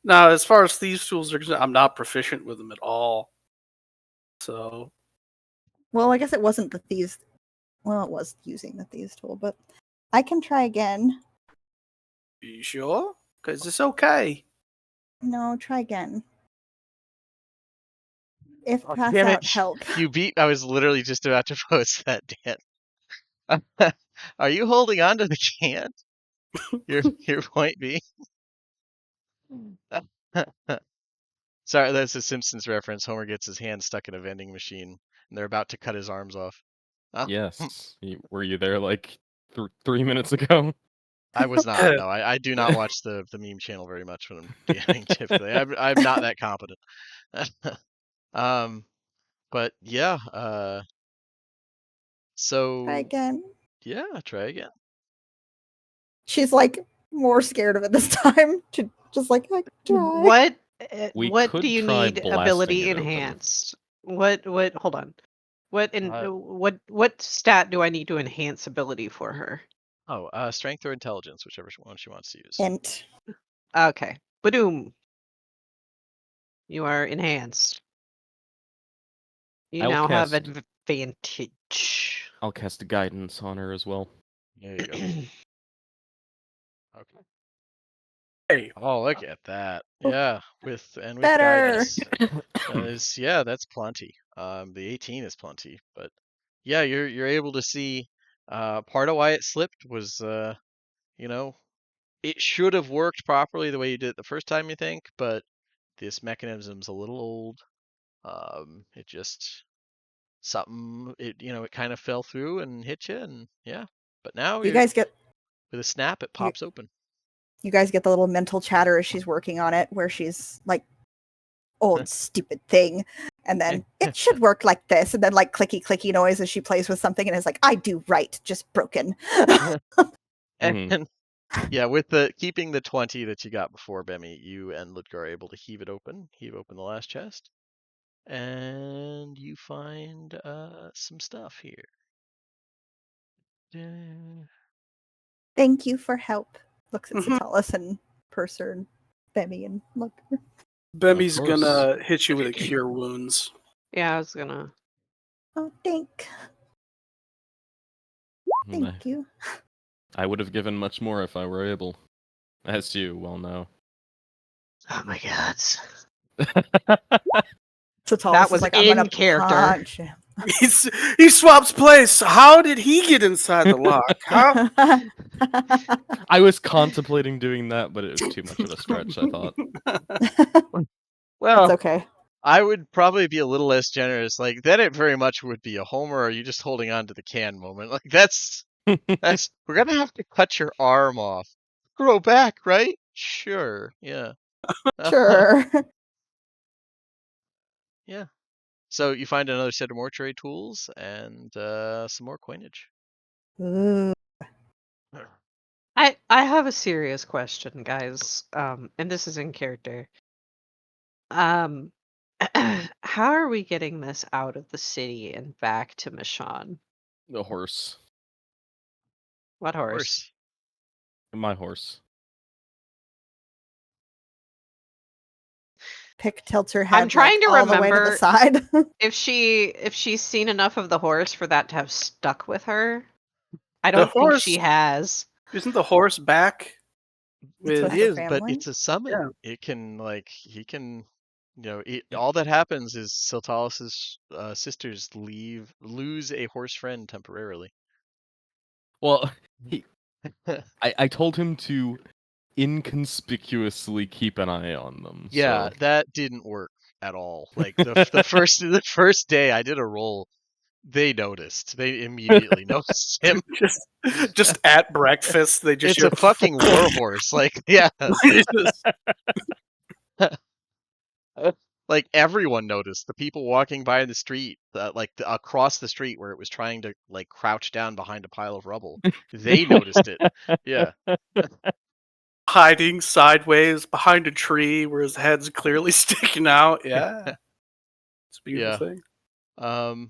[SPEAKER 4] Now, as far as thieves' tools are concerned, I'm not proficient with them at all. So,
[SPEAKER 3] Well, I guess it wasn't the thieves. Well, it was using the thieves tool, but I can try again.
[SPEAKER 4] you sure? Because it's okay.
[SPEAKER 3] No, try again. If
[SPEAKER 1] Oh,
[SPEAKER 3] pass
[SPEAKER 1] damn
[SPEAKER 3] out
[SPEAKER 1] it.
[SPEAKER 3] help.
[SPEAKER 1] You beat. I was literally just about to post that, Dan. Are you holding on to the can? Your point being. Sorry, that's a Simpsons reference. Homer gets his hand stuck in a vending machine, and they're about to cut his arms off.
[SPEAKER 2] Yes. Were you there like 3 minutes ago?
[SPEAKER 1] I was not. No, I do not watch the meme channel very much when I'm DMing. Typically, I'm not that competent. But yeah. So
[SPEAKER 3] Try again.
[SPEAKER 1] yeah, try again.
[SPEAKER 3] She's more scared of it this time. Just I can try.
[SPEAKER 2] We
[SPEAKER 5] What
[SPEAKER 2] could
[SPEAKER 5] do you
[SPEAKER 2] try
[SPEAKER 5] need
[SPEAKER 2] blasting
[SPEAKER 5] ability
[SPEAKER 2] it open.
[SPEAKER 5] enhanced? What hold on.
[SPEAKER 1] Uh,
[SPEAKER 5] What stat do I need to enhance ability for her?
[SPEAKER 1] Strength or intelligence, whichever one she wants to use.
[SPEAKER 3] Hint.
[SPEAKER 5] Okay. Badoom. You are enhanced. You
[SPEAKER 2] I'll
[SPEAKER 5] now have
[SPEAKER 2] cast-
[SPEAKER 5] advantage.
[SPEAKER 2] I'll cast guidance on her as well.
[SPEAKER 1] There you go. Okay.
[SPEAKER 4] Hey,
[SPEAKER 1] Oh, look at that. Yeah, with
[SPEAKER 3] Better.
[SPEAKER 1] guidance. That's plenty. The 18 is plenty, but yeah, you're able to see part of why it slipped was it should have worked properly the way you did it the first time, you think, but this mechanism's a little old. It just it kind of fell through and hit you, and yeah. But now
[SPEAKER 3] You guys get
[SPEAKER 1] with a snap, it pops open.
[SPEAKER 3] you guys get the little mental chatter as she's working on it, where she's like, "Old stupid thing," and then it should work like this, and then clicky clicky noise as she plays with something, and is like, "I do right, just broken."
[SPEAKER 2] Mhm.
[SPEAKER 1] Yeah, with keeping the 20 that you got before, Bemmy, you and Ludgar are able to heave open the last chest, and you find some stuff here.
[SPEAKER 3] Thank you for help. Looks at
[SPEAKER 4] Mhm.
[SPEAKER 3] Satalis and Purser and Bemmy and look.
[SPEAKER 4] Bemmy's
[SPEAKER 2] Of course.
[SPEAKER 4] gonna hit you with a cure wounds.
[SPEAKER 5] Yeah, I was gonna.
[SPEAKER 3] Oh, thank you.
[SPEAKER 2] I would have given much more if I were able, as you well know.
[SPEAKER 5] Oh my god.
[SPEAKER 3] Satalis
[SPEAKER 5] was
[SPEAKER 3] is like, I'm gonna
[SPEAKER 5] in character.
[SPEAKER 3] punch him.
[SPEAKER 4] He swaps place. How did he get inside the lock? How?
[SPEAKER 2] I was contemplating doing that, but it was too much of a stretch, I thought.
[SPEAKER 1] Well,
[SPEAKER 3] It's okay.
[SPEAKER 1] I would probably be a little less generous. Like then, it very much would be a Homer. Or are you just holding on to the can moment? Like that's we're gonna have to cut your arm off. Grow back, right? Sure. Yeah.
[SPEAKER 3] Sure.
[SPEAKER 1] Yeah. So you find another set of mortuary tools and some more coinage.
[SPEAKER 3] Ooh.
[SPEAKER 5] I have a serious question, guys. And this is in character. How are we getting this out of the city and back to Mishann?
[SPEAKER 2] The horse.
[SPEAKER 5] What
[SPEAKER 1] Of
[SPEAKER 5] horse?
[SPEAKER 1] course.
[SPEAKER 2] My horse.
[SPEAKER 3] Pick tilts her
[SPEAKER 5] I'm
[SPEAKER 3] head
[SPEAKER 5] trying
[SPEAKER 3] like
[SPEAKER 5] to
[SPEAKER 3] all the way to the
[SPEAKER 5] remember
[SPEAKER 3] side.
[SPEAKER 5] if she's seen enough of the horse for that to have stuck with her. I
[SPEAKER 4] The
[SPEAKER 5] don't think she
[SPEAKER 4] horse
[SPEAKER 5] has.
[SPEAKER 4] isn't the horse back
[SPEAKER 3] It's
[SPEAKER 1] It
[SPEAKER 3] with
[SPEAKER 4] with
[SPEAKER 3] her
[SPEAKER 1] is, but
[SPEAKER 3] family.
[SPEAKER 1] it's a summon.
[SPEAKER 4] Yeah.
[SPEAKER 1] It can he can,
[SPEAKER 2] Yep.
[SPEAKER 1] all that happens is Siltalis' sisters lose a horse friend temporarily.
[SPEAKER 2] Well, I told him to inconspicuously keep an eye on them.
[SPEAKER 1] Yeah,
[SPEAKER 2] So
[SPEAKER 1] that didn't work at all. Like the first day I did a roll, they noticed. They immediately noticed him.
[SPEAKER 4] just at breakfast they just
[SPEAKER 1] It's a fucking war horse. Like, yeah. Like everyone noticed. The people walking by in the street, across the street where it was trying to like crouch down behind a pile of rubble, they noticed it. Yeah.
[SPEAKER 4] hiding sideways behind a tree where his head's clearly sticking out. Yeah. It's a beautiful
[SPEAKER 1] Yeah.
[SPEAKER 4] thing.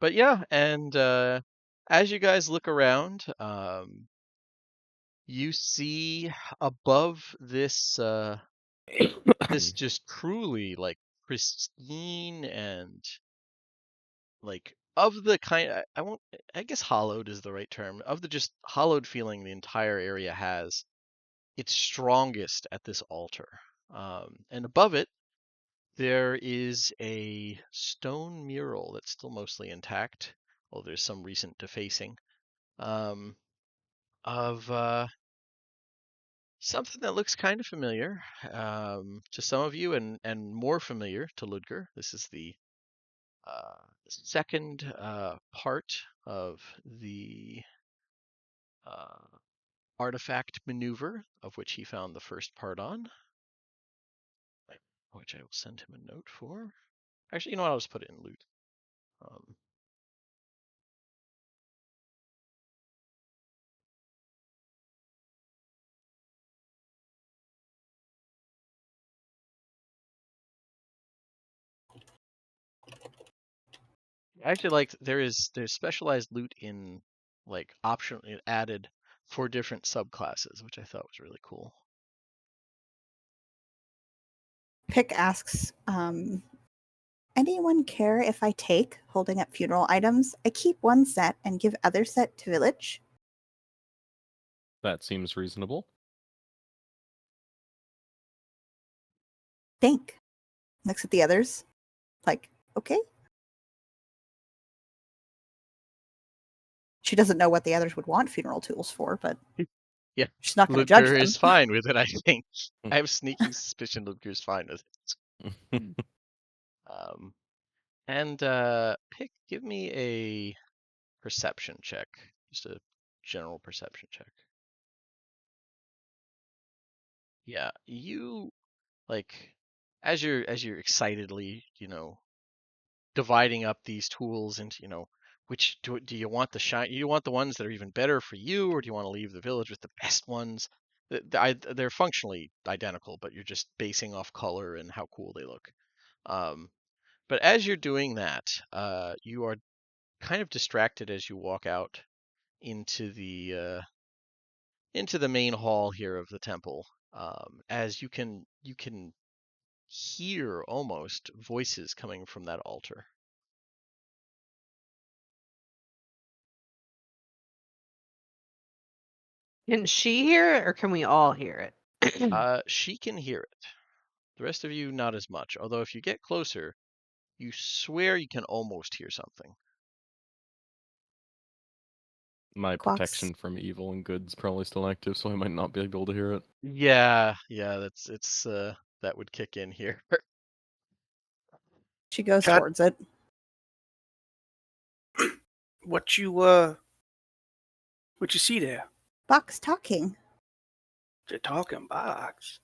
[SPEAKER 1] But yeah, and as you guys look around, you see above this this just truly like pristine and like of the kind I won't I guess hollowed is the right term, of the just hollowed feeling the entire area has. It's strongest at this altar, and above it there is a stone mural that's still mostly intact, although there's some recent defacing, um, of something that looks kind of familiar to some of you, and more familiar to Ludger. This is the second part of the uh, artifact maneuver, of which he found the first part on, which I will send him a note for. Actually, you know what? I'll just put it in loot. Actually, like there's specialized loot in like option added for different subclasses, which I thought was really cool.
[SPEAKER 3] Pick asks, anyone care if I take, holding up funeral items? I keep one set and give other set to village.
[SPEAKER 2] that seems reasonable.
[SPEAKER 3] Think. Looks at the others. Like, okay. She doesn't know what the others would want funeral tools for, but
[SPEAKER 1] Yeah,
[SPEAKER 3] she's not going to judge
[SPEAKER 1] Ludger
[SPEAKER 3] them.
[SPEAKER 1] is fine with it, I think. I have a sneaking suspicion Ludger's fine with it. And Pick, give me a perception check, just a general perception check. Yeah, you like as you're excitedly, dividing up these tools into, which do you want the shine? You want the ones that are even better for you, or do you want to leave the village with the best ones? They're functionally identical, but you're just basing off color and how cool they look. But as you're doing that, you are kind of distracted as you walk out into the main hall here of the temple. As you can hear almost voices coming from that altar.
[SPEAKER 5] Can she hear it, or can we all hear it?
[SPEAKER 1] She can hear it. The rest of you, not as much. Although if you get closer, you swear you can almost hear something.
[SPEAKER 2] My
[SPEAKER 3] Quox.
[SPEAKER 2] protection from evil and good's probably still active, so I might not be able to hear it.
[SPEAKER 1] Yeah, that would kick in here.
[SPEAKER 3] She goes
[SPEAKER 4] Cat-
[SPEAKER 3] towards it.
[SPEAKER 4] What you see there?
[SPEAKER 3] Box talking.
[SPEAKER 4] They're talking box.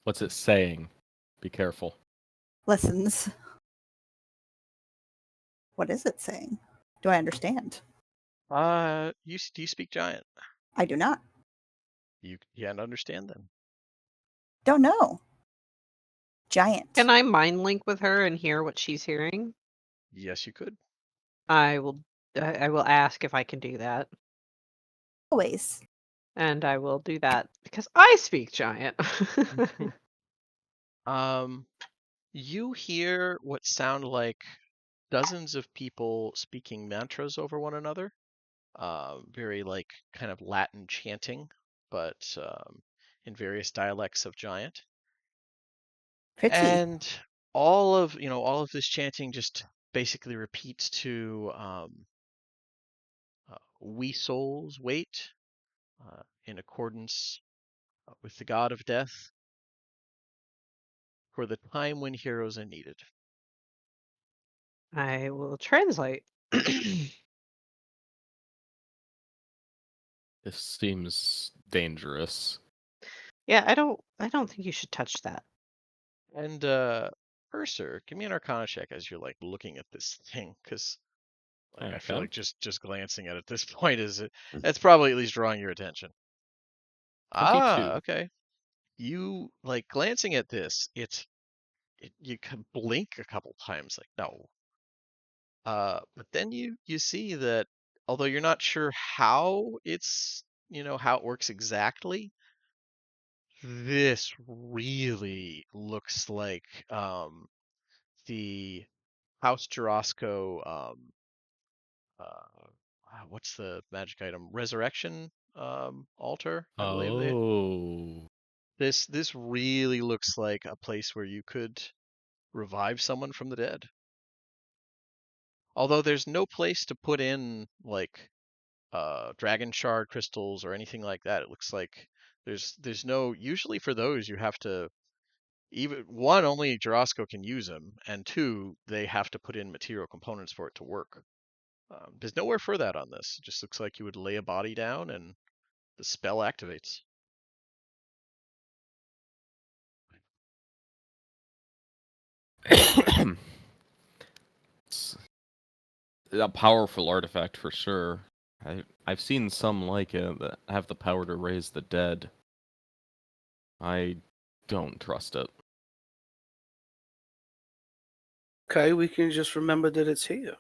[SPEAKER 2] What's it saying? Be careful.
[SPEAKER 3] Listens. What is it saying? Do I understand?
[SPEAKER 1] Do you speak giant?
[SPEAKER 3] I do not.
[SPEAKER 1] You can't understand them.
[SPEAKER 3] Don't know. Giant.
[SPEAKER 5] Can I mind link with her and hear what she's hearing?
[SPEAKER 1] Yes, you could.
[SPEAKER 5] I will ask if I can do that.
[SPEAKER 3] Always.
[SPEAKER 5] And I will do that because I speak giant.
[SPEAKER 1] You hear what sound like dozens of people speaking mantras over one another. Very like kind of Latin chanting, but in various dialects of giant.
[SPEAKER 3] Pretty.
[SPEAKER 1] And all of this chanting just basically repeats to we souls wait in accordance with the god of death for the time when heroes are needed.
[SPEAKER 5] I will translate.
[SPEAKER 2] This seems dangerous.
[SPEAKER 5] Yeah, I don't think you should touch that.
[SPEAKER 1] And Ursa, give me an Arcana check as you're like looking at this thing, because like I feel
[SPEAKER 2] Okay.
[SPEAKER 1] like just glancing at it at this point that's probably at least drawing your attention.
[SPEAKER 2] 22.
[SPEAKER 1] Okay. You like glancing at this, you can blink a couple times, like no. But then you see that although you're not sure how how it works exactly, this really looks like the House Jarosco what's the magic item? Resurrection altar, I believe they.
[SPEAKER 2] Oh.
[SPEAKER 1] This really looks like a place where you could revive someone from the dead. Although there's no place to put in like dragon shard crystals or anything like that. It looks like there's no usually for those you have to even one only Jarosco can use them, and two they have to put in material components for it to work. There's nowhere for that on this. It just looks like you would lay a body down and the spell activates.
[SPEAKER 2] It's a powerful artifact for sure. I've seen some like it that have the power to raise the dead. I don't trust it.
[SPEAKER 4] Okay, we can just remember that it's here.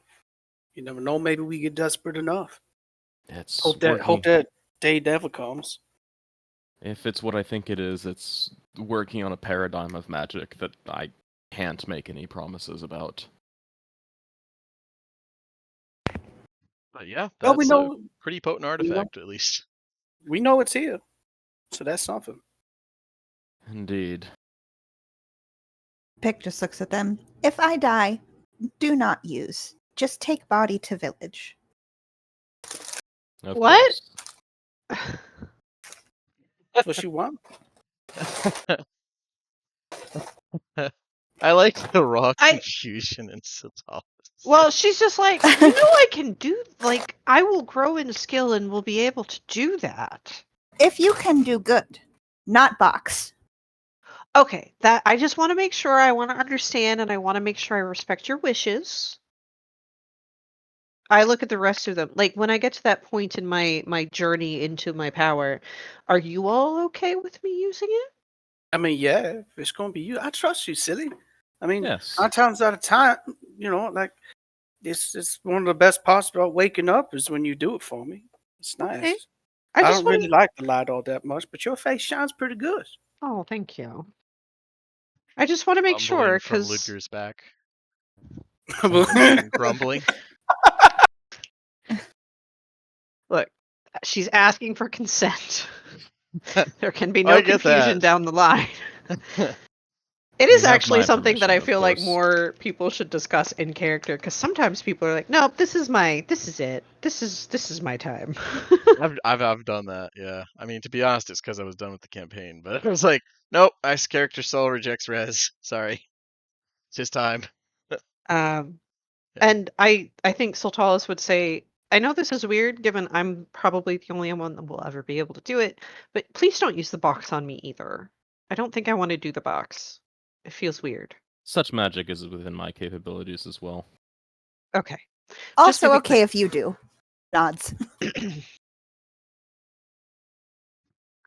[SPEAKER 4] You never know. Maybe we get desperate enough.
[SPEAKER 2] It's
[SPEAKER 4] Hope
[SPEAKER 2] working.
[SPEAKER 4] that day never comes.
[SPEAKER 2] If it's what I think it is, it's working on a paradigm of magic that I can't make any promises about.
[SPEAKER 1] But yeah,
[SPEAKER 4] Well, we
[SPEAKER 1] that's a
[SPEAKER 4] know
[SPEAKER 1] pretty potent artifact, at least.
[SPEAKER 4] it's here, so that's something.
[SPEAKER 2] Indeed.
[SPEAKER 3] Pick just looks at them. If I die, do not use. Just take body to village.
[SPEAKER 2] Of
[SPEAKER 5] What?
[SPEAKER 2] course.
[SPEAKER 4] That's what you want.
[SPEAKER 1] I like the raw
[SPEAKER 5] I-
[SPEAKER 1] confusion in Satalis.
[SPEAKER 5] Well, she's just like, I can do, like, I will grow in skill and will be able to do that.
[SPEAKER 3] If you can do good, not box.
[SPEAKER 5] Okay, that I just want to make sure I want to understand and I want to make sure I respect your wishes. I look at the rest of them. Like when I get to that point in my journey into my power, are you all okay with me using it?
[SPEAKER 4] I mean, yeah, if it's gonna be you, I trust you, silly. I mean,
[SPEAKER 2] Yes.
[SPEAKER 4] 9 times out of time, like it's one of the best parts about waking up is when you do it for me. It's
[SPEAKER 5] Okay.
[SPEAKER 4] nice.
[SPEAKER 5] I
[SPEAKER 4] I
[SPEAKER 5] just
[SPEAKER 4] don't
[SPEAKER 5] want
[SPEAKER 4] really like the light all that much, but your face shines pretty good.
[SPEAKER 5] Oh, thank you. I just want to make sure
[SPEAKER 1] Rumbling from
[SPEAKER 5] because
[SPEAKER 1] Ludger's back. Something grumbling.
[SPEAKER 5] look, she's asking for consent. There can be no
[SPEAKER 1] I get
[SPEAKER 5] confusion
[SPEAKER 1] that.
[SPEAKER 5] down the line. It
[SPEAKER 2] You
[SPEAKER 5] is
[SPEAKER 2] have
[SPEAKER 5] actually
[SPEAKER 2] my
[SPEAKER 5] something that I
[SPEAKER 2] permission, of
[SPEAKER 5] feel like
[SPEAKER 2] course.
[SPEAKER 5] more people should discuss in character because sometimes people are like, "Nope, this is it. This is my time."
[SPEAKER 1] I've done that, yeah. I mean, to be honest, it's because I was done with the campaign, but I was like, nope, ice character soul rejects res. Sorry, it's his time.
[SPEAKER 5] Um,
[SPEAKER 1] Yeah.
[SPEAKER 5] and I think Sultalis would say, I know this is weird, given I'm probably the only one that will ever be able to do it, but please don't use the box on me either. I don't think I want to do the box. It feels weird.
[SPEAKER 2] Such magic is within my capabilities as well.
[SPEAKER 5] Okay. Just
[SPEAKER 3] Also
[SPEAKER 5] to be
[SPEAKER 3] okay if you do. Nods.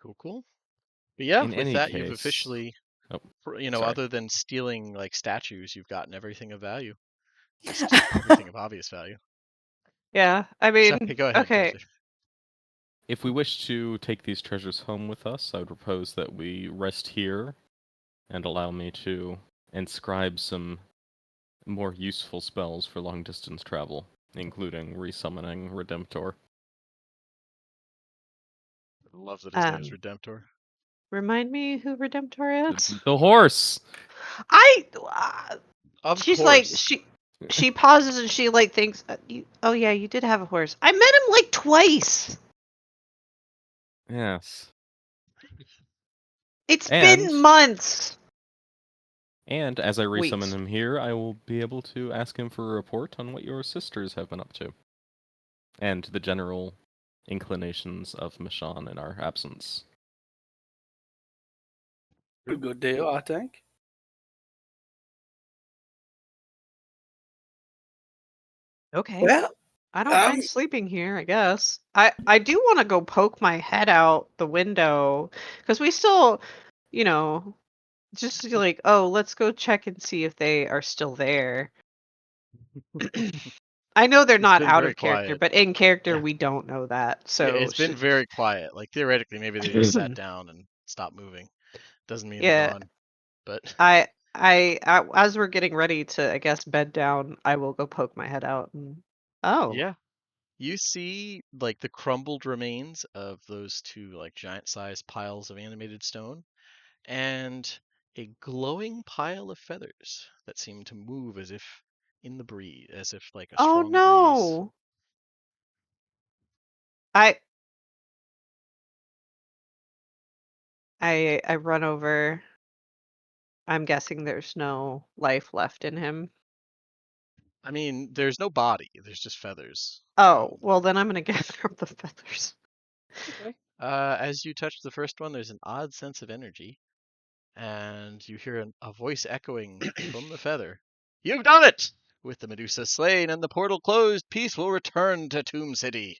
[SPEAKER 1] Cool. But yeah,
[SPEAKER 2] In
[SPEAKER 1] with
[SPEAKER 2] any
[SPEAKER 1] that, you've
[SPEAKER 2] case,
[SPEAKER 1] officially,
[SPEAKER 2] oh,
[SPEAKER 1] you know,
[SPEAKER 2] sorry.
[SPEAKER 1] other than stealing like statues, you've gotten everything of value. At least everything of obvious value.
[SPEAKER 5] Yeah, I
[SPEAKER 1] Sorry,
[SPEAKER 5] mean,
[SPEAKER 1] go ahead,
[SPEAKER 5] okay.
[SPEAKER 1] Gunther.
[SPEAKER 2] If we wish to take these treasures home with us, I would propose that we rest here and allow me to inscribe some more useful spells for long distance travel, including resummoning Redemptor.
[SPEAKER 1] I love that his name's
[SPEAKER 5] Um,
[SPEAKER 1] Redemptor.
[SPEAKER 5] remind me who Redemptor is?
[SPEAKER 2] The horse!
[SPEAKER 5] I.
[SPEAKER 1] Of
[SPEAKER 5] She's like
[SPEAKER 1] course.
[SPEAKER 5] she pauses and she like thinks, oh yeah, you did have a horse. I met him like twice.
[SPEAKER 2] Yes.
[SPEAKER 5] It's
[SPEAKER 2] And
[SPEAKER 5] been months.
[SPEAKER 2] And as I resummon
[SPEAKER 5] Weeks.
[SPEAKER 2] him here, I will be able to ask him for a report on what your sisters have been up to. And the general inclinations of Mishann in our absence.
[SPEAKER 4] A good deal, I think.
[SPEAKER 5] Okay.
[SPEAKER 4] Well,
[SPEAKER 5] I don't mind sleeping here, I guess. I do want to go poke my head out the window because we still, you know, just like, oh, let's go check and see if they are still there. I know they're
[SPEAKER 1] It's
[SPEAKER 5] not
[SPEAKER 1] been
[SPEAKER 5] out
[SPEAKER 1] very
[SPEAKER 5] of character,
[SPEAKER 1] quiet.
[SPEAKER 5] but in character
[SPEAKER 1] Yeah.
[SPEAKER 5] we don't know that.
[SPEAKER 1] Yeah,
[SPEAKER 5] So
[SPEAKER 1] it's been very quiet. Like theoretically, maybe they just sat down and stopped moving. Doesn't mean they're
[SPEAKER 5] yeah,
[SPEAKER 1] gone, but
[SPEAKER 5] as we're getting ready to, I guess, bed down, I will go poke my head out and oh,
[SPEAKER 1] yeah, you see like the crumbled remains of those two like giant-sized piles of animated stone and a glowing pile of feathers that seem to move as if in the breeze, as if like a
[SPEAKER 5] oh
[SPEAKER 1] strong breeze.
[SPEAKER 5] no. I I run over. I'm guessing there's no life left in him.
[SPEAKER 1] I mean, there's no body, there's just feathers.
[SPEAKER 5] Oh, well then I'm gonna gather up the feathers.
[SPEAKER 1] Okay. As you touch the first one, there's an odd sense of energy, and you hear a voice echoing from the feather. You've done it! With the Medusa slain and the portal closed, peace will return to Tomb City.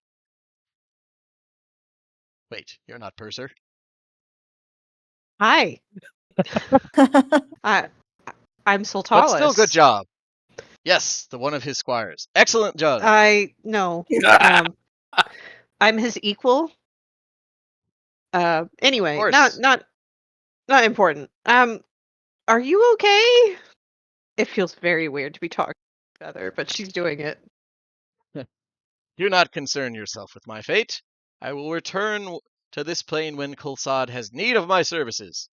[SPEAKER 1] Wait, you're not Purser?
[SPEAKER 5] Hi. I I'm
[SPEAKER 1] But still, good
[SPEAKER 5] Sultalis.
[SPEAKER 1] job. Yes, the one of his squires. Excellent job.
[SPEAKER 5] I no. Um I'm his equal.
[SPEAKER 1] Of
[SPEAKER 5] Anyway, not
[SPEAKER 1] course.
[SPEAKER 5] not not important. Are you okay? It feels very weird to be talking to each other, but she's doing it.
[SPEAKER 1] Do not concern yourself with my fate. I will return to this plane when Kulsad has need of my services.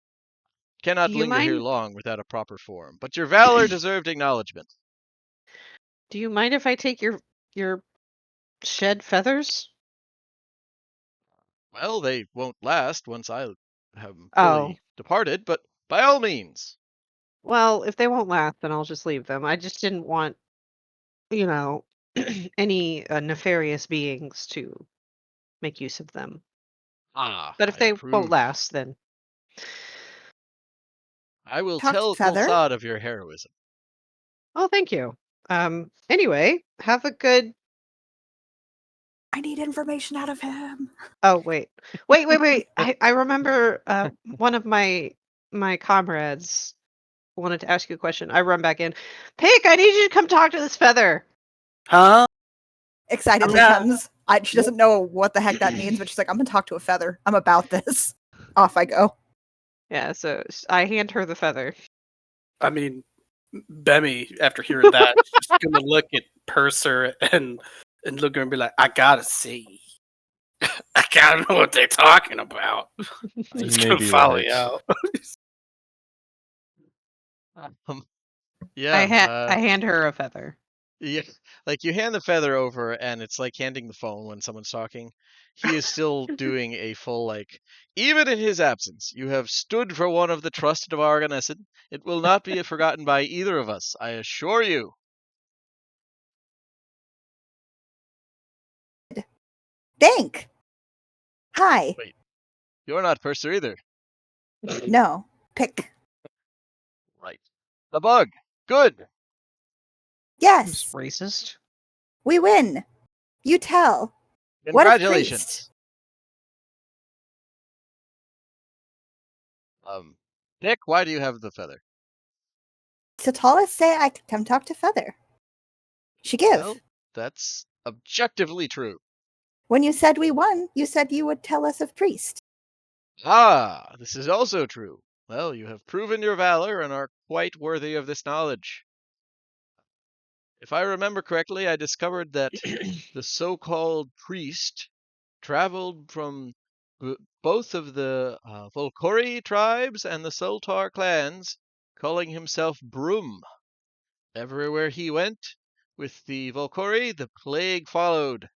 [SPEAKER 5] Do
[SPEAKER 1] Cannot
[SPEAKER 5] you
[SPEAKER 1] linger here
[SPEAKER 5] mind
[SPEAKER 1] long without a proper form, but your valor deserved acknowledgement.
[SPEAKER 5] do you mind if I take your shed feathers?
[SPEAKER 1] Well, they won't last once I have
[SPEAKER 5] Oh.
[SPEAKER 1] fully departed, but by all means.
[SPEAKER 5] Well, if they won't last, then I'll just leave them. I just didn't want, you know, any nefarious beings to make use of them.
[SPEAKER 1] Ah,
[SPEAKER 5] But if
[SPEAKER 1] I
[SPEAKER 5] they won't
[SPEAKER 1] approve.
[SPEAKER 5] last, then
[SPEAKER 1] I will
[SPEAKER 3] Talk to
[SPEAKER 1] tell
[SPEAKER 3] Feather.
[SPEAKER 1] Kulsad of your heroism.
[SPEAKER 5] oh, thank you. Anyway, have a good
[SPEAKER 3] I need information out of him.
[SPEAKER 5] Oh wait. I remember one of my comrades wanted to ask you a question. I run back in. Pick, I need you to come talk to this feather.
[SPEAKER 4] Huh?
[SPEAKER 3] Excitedly
[SPEAKER 4] Yeah.
[SPEAKER 3] comes. She doesn't know what the heck that means, but she's like, I'm gonna talk to a feather. I'm about this. Off I go.
[SPEAKER 5] Yeah, so I hand her the feather.
[SPEAKER 4] I mean, Bemmy, after hearing that, she's gonna look at Purser and look at her and be like, I gotta see. I gotta know what they're talking about.
[SPEAKER 2] You
[SPEAKER 4] She's
[SPEAKER 2] may
[SPEAKER 4] gonna
[SPEAKER 2] be
[SPEAKER 4] follow
[SPEAKER 2] right.
[SPEAKER 4] you out.
[SPEAKER 1] Yeah,
[SPEAKER 5] I hand her a feather.
[SPEAKER 1] yeah, like you hand the feather over, and it's like handing the phone when someone's talking. He is still doing a full like, even in his absence, you have stood for one of the trusted of our garrison. It will not be forgotten by either of us, I assure you.
[SPEAKER 3] Think. Hi.
[SPEAKER 1] Wait, you're not Purser either,
[SPEAKER 3] No. Pick.
[SPEAKER 1] right? The bug. Good.
[SPEAKER 3] Yes.
[SPEAKER 5] Racist.
[SPEAKER 3] We win. You tell. What of Priest?
[SPEAKER 1] Congratulations. Dick, why do you have the feather?
[SPEAKER 3] Satalis say I could come talk to Feather. She give.
[SPEAKER 1] Well, that's objectively true.
[SPEAKER 3] When you said we won, you said you would tell us of Priest.
[SPEAKER 1] Ah, this is also true. Well, you have proven your valor and are quite worthy of this knowledge. If I remember correctly, I discovered that the so-called priest traveled from both of the Volkori tribes and the Sultar clans, calling himself Broom. Everywhere he went, with the Volkori, the plague followed,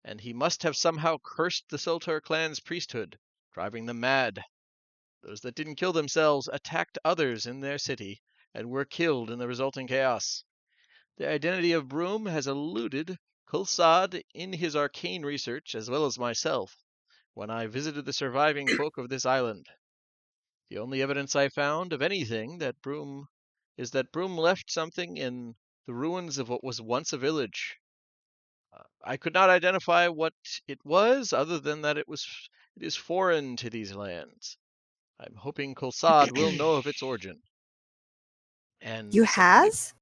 [SPEAKER 1] and he must have somehow cursed the Sultar clan's priesthood, driving them mad. Those that didn't kill themselves attacked others in their city and were killed in the resulting chaos. The identity of Broom has eluded Kulsad in his arcane research, as well as myself, when I visited the surviving folk of this island. The only evidence I found of anything that Broom left something in the ruins of what was once a village. I could not identify what it was, other than that it is foreign to these lands. I'm hoping Kulsad will know of its origin. And
[SPEAKER 3] You
[SPEAKER 1] something,
[SPEAKER 3] has?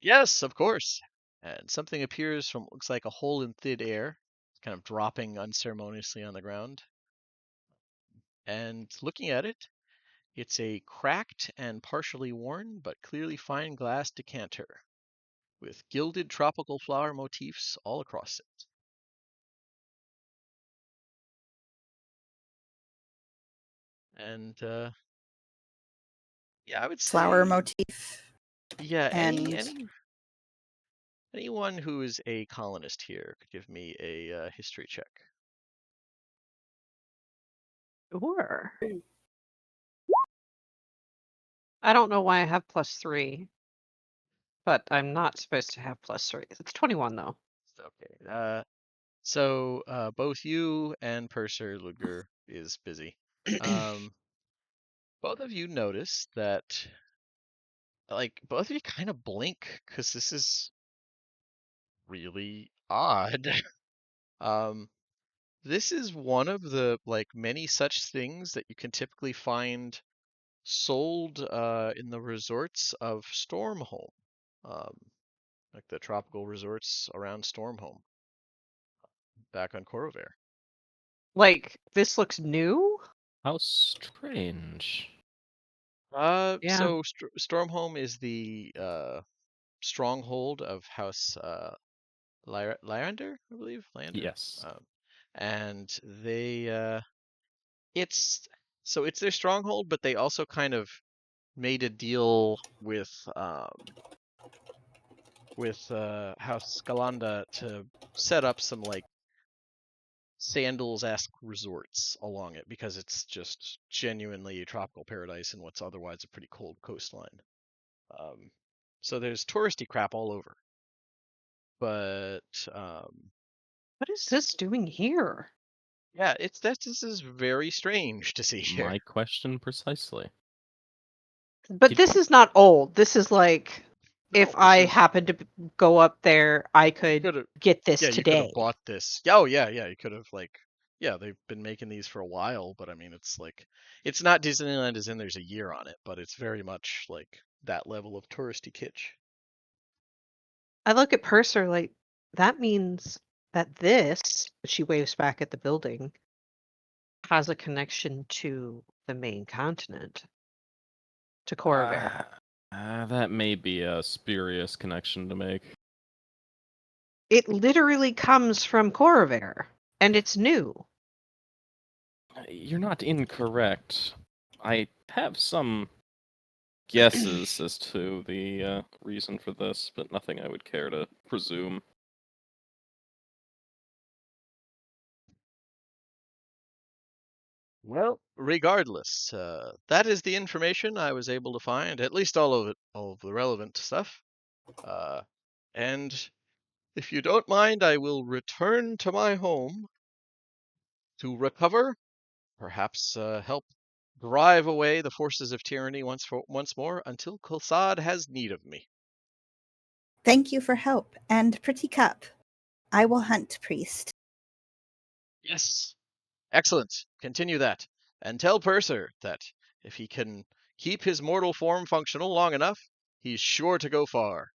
[SPEAKER 1] yes, of course. And something appears from what looks like a hole in thin air, kind of dropping unceremoniously on the ground. And looking at it, it's a cracked and partially worn, but clearly fine glass decanter with gilded tropical flower motifs all across it. And yeah, I would
[SPEAKER 3] Flower
[SPEAKER 1] say,
[SPEAKER 3] motif.
[SPEAKER 1] yeah,
[SPEAKER 3] And
[SPEAKER 1] anyone who is a colonist here could give me a history check.
[SPEAKER 5] Sure. I don't know why I have +3, but I'm not supposed to have +3. It's 21 though.
[SPEAKER 1] Okay. So both you and Purser Ludger is busy. Both of you notice that, like, both of you kind of blink because this is really odd. um, this is one of the like many such things that you can typically find sold in the resorts of Stormhome, um, like the tropical resorts around Stormhome, back on Corvair.
[SPEAKER 5] Like, this looks new?
[SPEAKER 2] How strange.
[SPEAKER 5] Yeah.
[SPEAKER 1] So Stormhome is the stronghold of House Lyrander, I believe. Lander.
[SPEAKER 2] Yes.
[SPEAKER 1] And they it's it's their stronghold, but they also kind of made a deal with House Scalanda to set up some like Sandals-esque resorts along it because it's just genuinely a tropical paradise in what's otherwise a pretty cold coastline. So there's touristy crap all over, but
[SPEAKER 5] What is this doing here?
[SPEAKER 1] yeah, this is very strange to see here.
[SPEAKER 2] My question precisely.
[SPEAKER 5] But
[SPEAKER 2] Did-
[SPEAKER 5] this is not old. This is like if
[SPEAKER 1] No,
[SPEAKER 5] I
[SPEAKER 1] this is-
[SPEAKER 5] happened to go up there, I could
[SPEAKER 1] Could've-
[SPEAKER 5] get this
[SPEAKER 1] Yeah, you could have
[SPEAKER 5] today.
[SPEAKER 1] bought this. Oh yeah, you could have yeah, they've been making these for a while, but I mean, it's not Disneyland as in there's a year on it, but it's very much like that level of touristy kitsch.
[SPEAKER 5] I look at Purser like, that means that this, she waves back at the building, has a connection to the main continent, to Corvair.
[SPEAKER 2] That may be a spurious connection to make.
[SPEAKER 5] It literally comes from Corvair, and it's new.
[SPEAKER 2] You're not incorrect. I have some guesses as to the reason for this, but nothing I would care to presume.
[SPEAKER 1] Well, regardless, that is the information I was able to find, at least all of it, all of the relevant stuff. And if you don't mind, I will return to my home to recover, perhaps help drive away the forces of tyranny once more until Khulsad has need of me.
[SPEAKER 3] Thank you for help. And Pretty Cup, I will hunt Priest.
[SPEAKER 1] Yes. Excellent. Continue that. And tell Purser that if he can keep his mortal form functional long enough, he's sure to go far.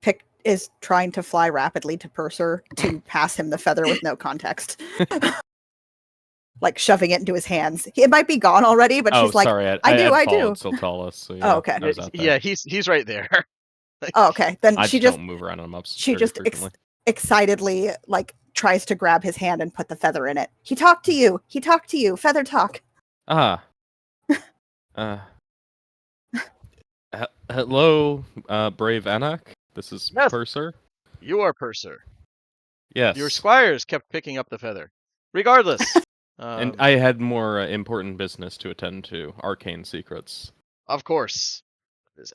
[SPEAKER 3] Pick is trying to fly rapidly to Purser to pass him the feather with no context. Like shoving it into his hands. It might be gone already, but
[SPEAKER 2] Oh,
[SPEAKER 3] she's like,
[SPEAKER 2] sorry,
[SPEAKER 3] I do.
[SPEAKER 2] had followed Siltalis, so yeah,
[SPEAKER 3] Oh, okay.
[SPEAKER 2] I was out there.
[SPEAKER 1] Yeah, he's right there.
[SPEAKER 3] Oh, okay. Then
[SPEAKER 2] I
[SPEAKER 3] she
[SPEAKER 2] just
[SPEAKER 3] just
[SPEAKER 2] don't move around him up
[SPEAKER 3] she
[SPEAKER 2] very
[SPEAKER 3] just
[SPEAKER 2] frequently.
[SPEAKER 3] excitedly like tries to grab his hand and put the feather in it. He talked to you. He talked to you. Feather talk.
[SPEAKER 2] Ah. Hello, brave Anak. This is
[SPEAKER 1] Yes.
[SPEAKER 2] Purser.
[SPEAKER 1] You are Purser.
[SPEAKER 2] Yes.
[SPEAKER 1] Your squires kept picking up the feather. Regardless.
[SPEAKER 2] And I had more important business to attend to. Arcane secrets.
[SPEAKER 1] Of course.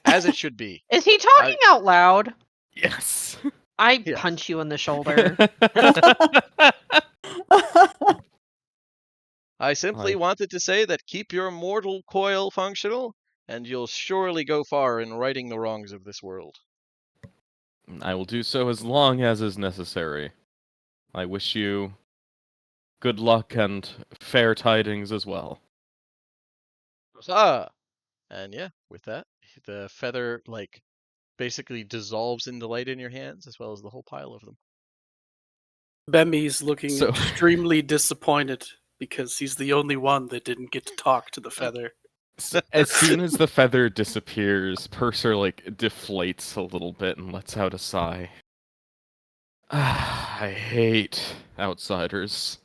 [SPEAKER 1] As it should be.
[SPEAKER 5] Is he talking out loud?
[SPEAKER 2] Yes.
[SPEAKER 5] I
[SPEAKER 1] Yeah.
[SPEAKER 5] punch you in the shoulder.
[SPEAKER 1] I simply
[SPEAKER 2] Hi.
[SPEAKER 1] wanted to say that keep your mortal coil functional, and you'll surely go far in righting the wrongs of this world.
[SPEAKER 2] I will do so as long as is necessary. I wish you good luck and fair tidings as well.
[SPEAKER 1] Ah, and yeah, with that, the feather basically dissolves into light in your hands, as well as the whole pile of them.
[SPEAKER 4] Bemi's looking
[SPEAKER 2] So-
[SPEAKER 4] extremely disappointed because he's the only one that didn't get to talk to the feather.
[SPEAKER 2] As soon as the feather disappears, Purser deflates a little bit and lets out a sigh. I hate outsiders.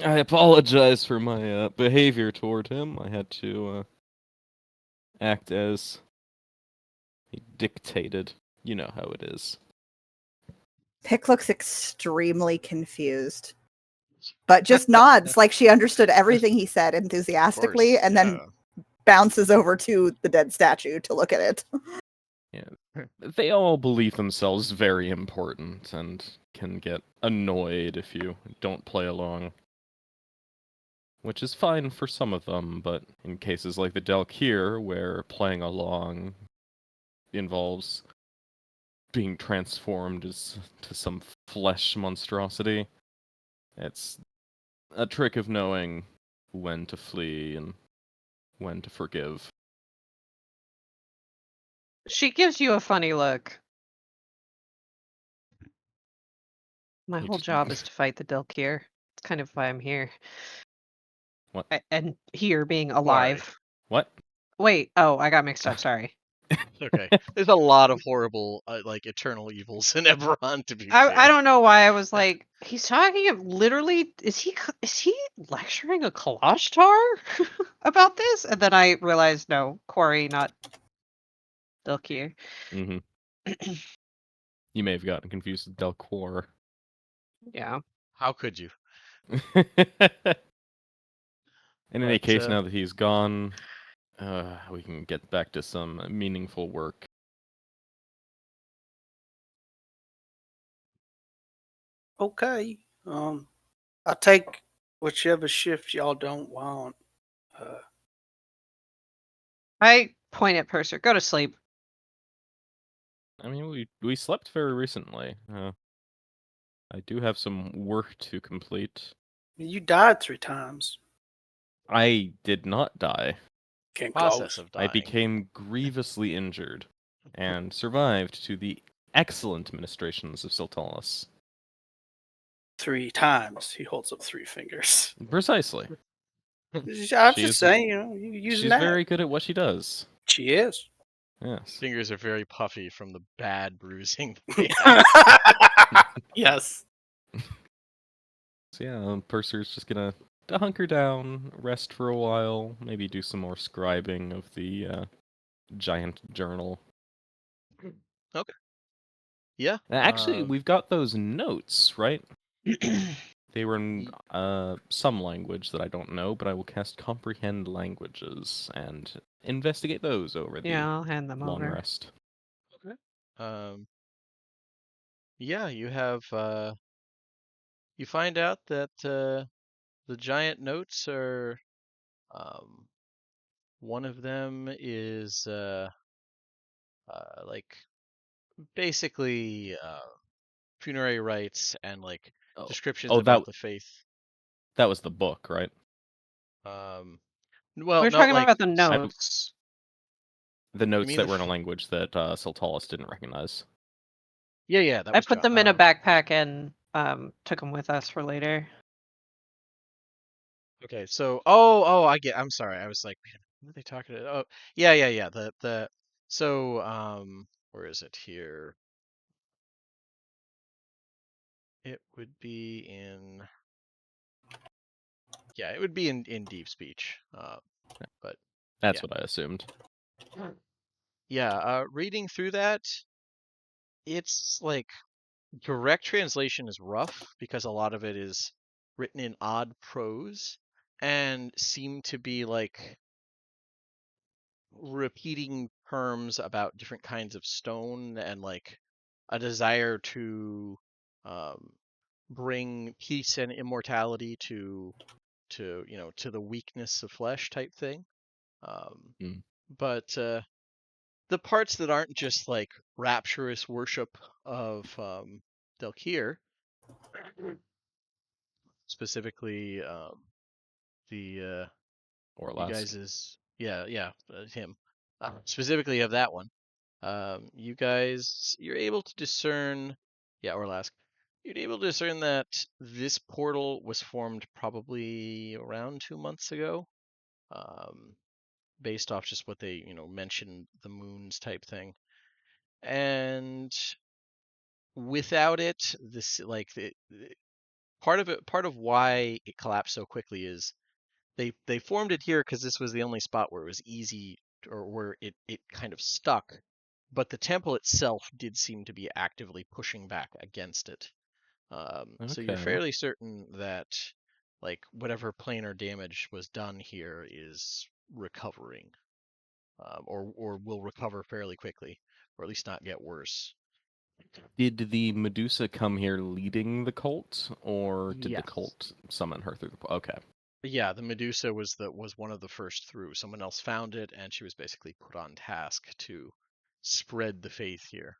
[SPEAKER 2] I apologize for my behavior toward him. I had to act as he dictated. You know how it is.
[SPEAKER 3] Pick looks extremely confused, but just nods like she understood everything he said enthusiastically,
[SPEAKER 1] Course,
[SPEAKER 3] and then bounces over to the dead statue to look at it.
[SPEAKER 2] They all believe themselves very important and can get annoyed if you don't play along. Which is fine for some of them, but in cases like the Delkir, where playing along involves being transformed to some flesh monstrosity, it's a trick of knowing when to flee and when to forgive.
[SPEAKER 5] She gives you a funny look. My
[SPEAKER 2] You
[SPEAKER 5] whole
[SPEAKER 2] just-
[SPEAKER 5] job is to fight the Delkir. It's kind of why I'm here.
[SPEAKER 2] What?
[SPEAKER 5] And here being alive.
[SPEAKER 2] What?
[SPEAKER 5] Wait, oh, I got mixed up, sorry.
[SPEAKER 1] Okay. There's a lot of horrible, eternal evils in Eberron, to be
[SPEAKER 5] I
[SPEAKER 1] fair.
[SPEAKER 5] don't know why I was like, he's talking of literally, is he lecturing a Kalashtar about this? And then I realized, no, Corey, not Delkir.
[SPEAKER 2] Mm-hmm. You may have gotten confused with Delquor.
[SPEAKER 5] Yeah.
[SPEAKER 1] How could you?
[SPEAKER 2] In any
[SPEAKER 1] But,
[SPEAKER 2] case, now that he's gone, we can get back to some meaningful work.
[SPEAKER 4] Okay. I'll take whichever shift y'all don't want.
[SPEAKER 5] I point at Purser. Go to sleep.
[SPEAKER 2] I mean, we slept very recently. I do have some work to complete.
[SPEAKER 4] You died 3 times.
[SPEAKER 2] I did not die.
[SPEAKER 4] Came
[SPEAKER 1] Process
[SPEAKER 4] close.
[SPEAKER 1] of dying.
[SPEAKER 2] I became grievously injured and survived to the excellent ministrations of Sultalis.
[SPEAKER 4] 3 times. He holds up 3 fingers.
[SPEAKER 2] Precisely.
[SPEAKER 4] I'm
[SPEAKER 2] She
[SPEAKER 4] just
[SPEAKER 2] is-
[SPEAKER 4] saying, you using
[SPEAKER 2] She's
[SPEAKER 4] that.
[SPEAKER 2] very good at what she does.
[SPEAKER 4] She is.
[SPEAKER 2] Yes.
[SPEAKER 1] Fingers are very puffy from the bad bruising that they had.
[SPEAKER 4] Yes.
[SPEAKER 2] So yeah, Purser's just gonna hunker down, rest for a while, maybe do some more scribing of the giant journal.
[SPEAKER 1] Yeah.
[SPEAKER 2] Actually, we've got those notes, right? They were in some language that I don't know, but I will cast Comprehend Languages and investigate those over the
[SPEAKER 5] Yeah, I'll hand them
[SPEAKER 2] long
[SPEAKER 5] over.
[SPEAKER 2] rest.
[SPEAKER 1] Yeah, you have you find out that the giant notes are one of them is like basically funerary rites and like
[SPEAKER 2] Oh,
[SPEAKER 1] descriptions
[SPEAKER 2] oh,
[SPEAKER 1] about the faith.
[SPEAKER 2] that was the book, right?
[SPEAKER 1] Well,
[SPEAKER 5] We're
[SPEAKER 1] no,
[SPEAKER 5] talking
[SPEAKER 1] like
[SPEAKER 5] about the notes.
[SPEAKER 2] The notes
[SPEAKER 1] mean
[SPEAKER 2] that
[SPEAKER 1] the
[SPEAKER 2] were in a language that Sultalis didn't recognize.
[SPEAKER 1] yeah, that
[SPEAKER 5] I
[SPEAKER 1] was
[SPEAKER 5] put them in a backpack and took them with us for later.
[SPEAKER 1] Okay, so I'm sorry. I was like, man, what are they talking about? Oh, yeah. The so where is it here? It would be in it would be in deep speech. But
[SPEAKER 2] That's
[SPEAKER 1] yeah.
[SPEAKER 2] what I assumed.
[SPEAKER 1] Yeah, reading through that, it's like direct translation is rough because a lot of it is written in odd prose and seem to be like repeating terms about different kinds of stone and like a desire to um, bring peace and immortality to the weakness of flesh type thing.
[SPEAKER 2] Mm.
[SPEAKER 1] But the parts that aren't just like rapturous worship of Delkir, specifically the
[SPEAKER 2] Or
[SPEAKER 1] you
[SPEAKER 2] less.
[SPEAKER 1] guys is him specifically of that one. You're able to discern, or Lask, you're able to discern that this portal was formed probably around 2 months ago, based off just what they, mentioned the moons type thing, and without it, this like part of why it collapsed so quickly is they formed it here because this was the only spot where it was easy or where it kind of stuck, but the temple itself did seem to be actively pushing back against it. So you're
[SPEAKER 2] Okay.
[SPEAKER 1] fairly certain that like whatever planar damage was done here is recovering, or will recover fairly quickly, or at least not get worse.
[SPEAKER 2] Did the Medusa come here leading the cult, or did the
[SPEAKER 1] Yes.
[SPEAKER 2] cult summon her through the... Okay.
[SPEAKER 1] Yeah, the Medusa was one of the first through. Someone else found it, and she was basically put on task to spread the faith here,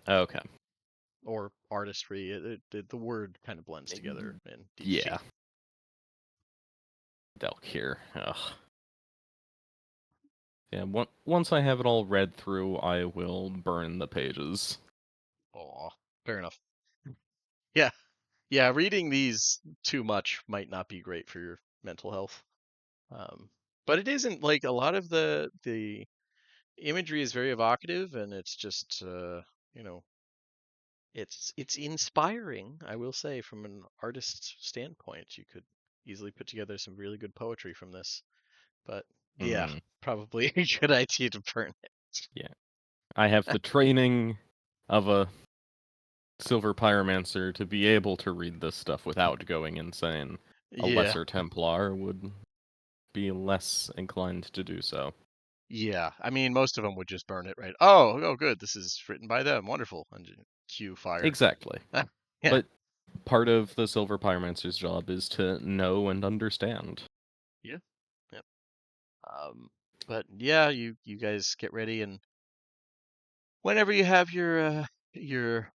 [SPEAKER 2] Okay.
[SPEAKER 1] or artistry. The word kind of blends together in deep
[SPEAKER 2] Yeah.
[SPEAKER 1] speech.
[SPEAKER 2] Delkir. Ugh. Yeah, once I have it all read through, I will burn the pages.
[SPEAKER 1] Oh, fair enough. Yeah, yeah. Reading these too much might not be great for your mental health. But it isn't like a lot of the imagery is very evocative, and it's just you know it's inspiring, I will say, from an artist's standpoint. You could easily put together some really good poetry from this. But yeah,
[SPEAKER 2] Mhm.
[SPEAKER 1] probably a good idea to burn it.
[SPEAKER 2] Yeah. I have the training of a Silver Pyromancer to be able to read this stuff without going insane. A
[SPEAKER 1] Yeah,
[SPEAKER 2] lesser Templar would be less inclined to do so.
[SPEAKER 1] yeah. I mean, most of them would just burn it, right? Oh, good. This is written by them. Wonderful. And cue fire.
[SPEAKER 2] Exactly.
[SPEAKER 1] Yeah.
[SPEAKER 2] But part of the Silver Pyromancer's job is to know and understand.
[SPEAKER 1] Yeah. Yep. But yeah, you guys get ready, and whenever you have your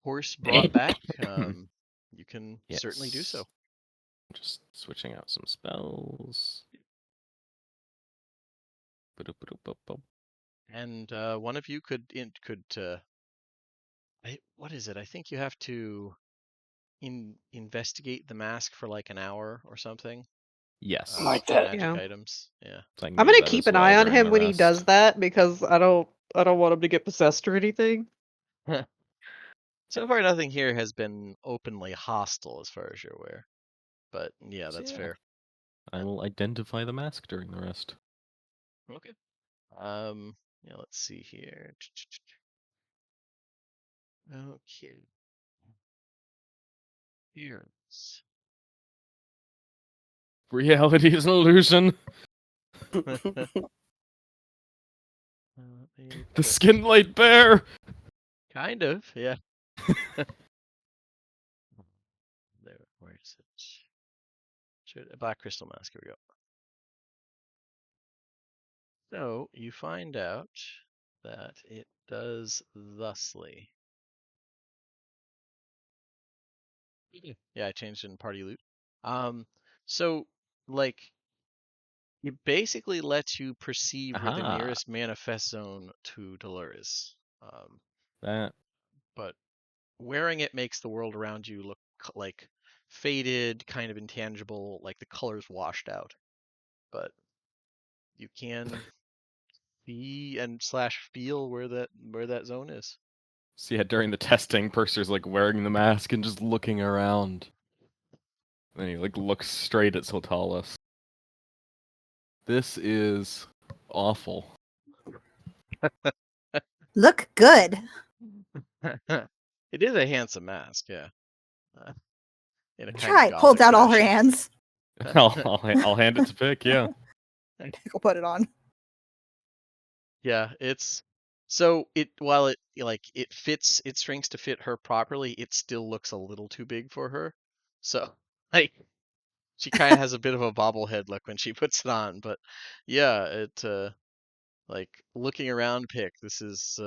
[SPEAKER 1] horse brought back, you can certainly do so.
[SPEAKER 2] Yes. Just switching out some spells. Ba-doop-ba-doop-ba-boop.
[SPEAKER 1] And one of you could what is it? I think you have to investigate the mask for like an hour or something.
[SPEAKER 2] Yes.
[SPEAKER 4] Like
[SPEAKER 1] For
[SPEAKER 4] that.
[SPEAKER 1] magic
[SPEAKER 5] Yeah.
[SPEAKER 1] items. Yeah.
[SPEAKER 2] So I can
[SPEAKER 5] I'm
[SPEAKER 2] do
[SPEAKER 5] gonna
[SPEAKER 2] that
[SPEAKER 5] keep
[SPEAKER 2] as
[SPEAKER 5] an
[SPEAKER 2] well
[SPEAKER 5] eye on
[SPEAKER 2] during
[SPEAKER 5] him
[SPEAKER 2] the
[SPEAKER 5] when he
[SPEAKER 2] rest.
[SPEAKER 5] does that because I don't want him to get possessed or anything.
[SPEAKER 1] So far, nothing here has been openly hostile, as far as you're aware. But yeah,
[SPEAKER 2] So
[SPEAKER 1] that's
[SPEAKER 2] yeah,
[SPEAKER 1] fair.
[SPEAKER 2] I will identify the mask during the rest.
[SPEAKER 1] Okay. Yeah, let's see here. Okay. Here's.
[SPEAKER 2] Reality is an illusion.
[SPEAKER 1] Let me
[SPEAKER 2] The
[SPEAKER 1] put.
[SPEAKER 2] skin-light bear.
[SPEAKER 1] Kind of, yeah. There, where is it? A black crystal mask. Here we go. So you find out that it does thusly. Yeah, I changed it in party loot. So like it basically lets you perceive where the
[SPEAKER 2] Aha.
[SPEAKER 1] nearest manifest zone to Dolores.
[SPEAKER 2] That.
[SPEAKER 1] But wearing it makes the world around you look like faded, kind of intangible, like the colors washed out. But you can see and slash feel where that zone is.
[SPEAKER 2] So yeah, during the testing, Purser's like wearing the mask and just looking around. Then he like looks straight at Sotalis. This is awful.
[SPEAKER 3] Look good.
[SPEAKER 1] It is a handsome mask, yeah. In a kind of
[SPEAKER 3] Try. Holds
[SPEAKER 1] gothic
[SPEAKER 3] out all her
[SPEAKER 1] fashion.
[SPEAKER 3] hands.
[SPEAKER 2] I'll hand it to Pick. Yeah.
[SPEAKER 3] I'll put it on.
[SPEAKER 1] Yeah, it's so while it like it fits, it shrinks to fit her properly, it still looks a little too big for her. So like she kind of has a bit of a bobblehead look when she puts it on, but yeah, it like looking around, Pick, this is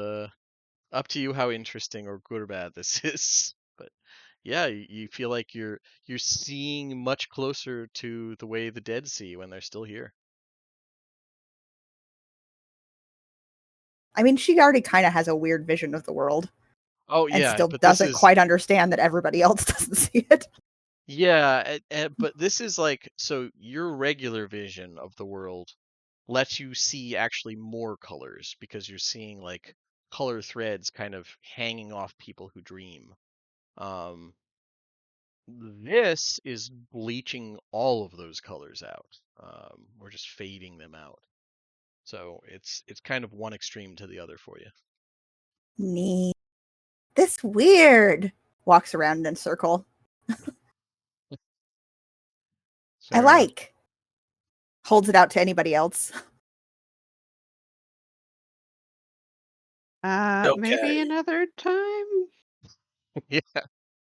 [SPEAKER 1] up to you how interesting or good or bad this is. But yeah, you feel like you're seeing much closer to the way the dead see when they're still here.
[SPEAKER 3] I mean, she already kind of has a weird vision of the world
[SPEAKER 1] Oh
[SPEAKER 3] and
[SPEAKER 1] yeah,
[SPEAKER 3] still
[SPEAKER 1] but this
[SPEAKER 3] doesn't
[SPEAKER 1] is
[SPEAKER 3] quite understand that everybody else doesn't see it.
[SPEAKER 1] yeah, but this is like so your regular vision of the world lets you see actually more colors because you're seeing like color threads kind of hanging off people who dream. Um, this is bleaching all of those colors out. Or just fading them out. So it's kind of one extreme to the other for you.
[SPEAKER 3] Neat. This weird. Walks around in a circle. I
[SPEAKER 1] Fair enough.
[SPEAKER 3] like. Holds it out to anybody else.
[SPEAKER 5] Maybe
[SPEAKER 4] Okay.
[SPEAKER 5] another time.
[SPEAKER 1] Yeah.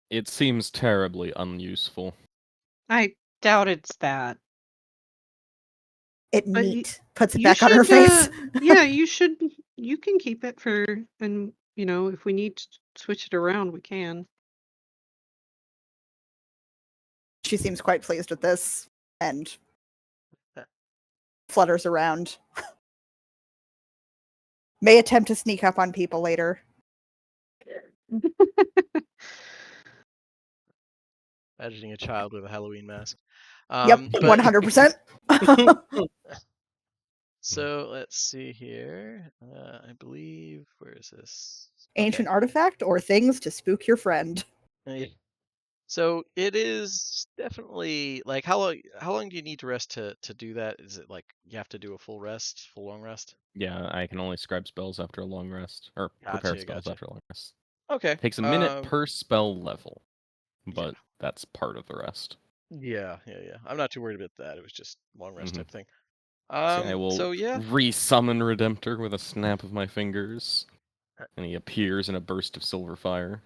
[SPEAKER 2] It seems terribly unuseful.
[SPEAKER 5] I doubt it's that.
[SPEAKER 3] It
[SPEAKER 5] But
[SPEAKER 3] neat. Puts it
[SPEAKER 5] you
[SPEAKER 3] back on her
[SPEAKER 5] should,
[SPEAKER 3] face.
[SPEAKER 5] yeah, you should. You can keep it for, and if we need to switch it around, we can.
[SPEAKER 3] She seems quite pleased with this and flutters around. May attempt to sneak up on people later.
[SPEAKER 1] Imagining a child with a Halloween mask.
[SPEAKER 3] Yep,
[SPEAKER 1] But
[SPEAKER 3] 100%.
[SPEAKER 1] so let's see here. I believe where is this?
[SPEAKER 3] Ancient artifact or things to spook your friend.
[SPEAKER 1] Yeah. So it is definitely like how long do you need to rest to do that? Is it like you have to do a full long rest?
[SPEAKER 2] Yeah, I can only scribe spells after a long rest, or prepare spells
[SPEAKER 1] Gotcha.
[SPEAKER 2] after a long rest.
[SPEAKER 1] Okay.
[SPEAKER 2] Takes a minute per spell level, but that's part of the rest.
[SPEAKER 1] Yeah. I'm not too worried about that. It was just long rest type thing.
[SPEAKER 2] See, I will
[SPEAKER 1] So yeah.
[SPEAKER 2] re-summon Redemptor with a snap of my fingers, and he appears in a burst of silver fire.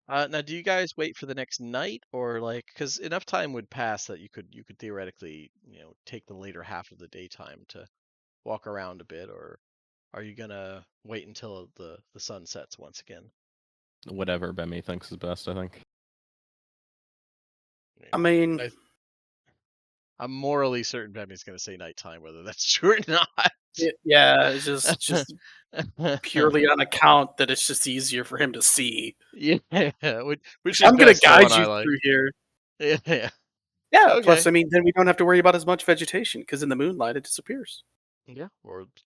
[SPEAKER 1] Now, do you guys wait for the next night, or like, because enough time would pass that you could theoretically, take the later half of the daytime to walk around a bit, or are you gonna wait until the sun sets once again?
[SPEAKER 2] Whatever Bemi thinks is best, I think.
[SPEAKER 4] I mean,
[SPEAKER 1] I'm morally certain Bemi's gonna say nighttime, whether that's true or not.
[SPEAKER 4] yeah, it's just purely on account that it's just easier for him to see.
[SPEAKER 1] Yeah, which is
[SPEAKER 4] I'm gonna
[SPEAKER 1] best for
[SPEAKER 4] guide
[SPEAKER 1] one I
[SPEAKER 4] you
[SPEAKER 1] like.
[SPEAKER 4] through here.
[SPEAKER 1] Yeah.
[SPEAKER 4] Yeah.
[SPEAKER 1] Okay.
[SPEAKER 4] Plus, I mean, then we don't have to worry about as much vegetation because in the moonlight it disappears.
[SPEAKER 1] Yeah,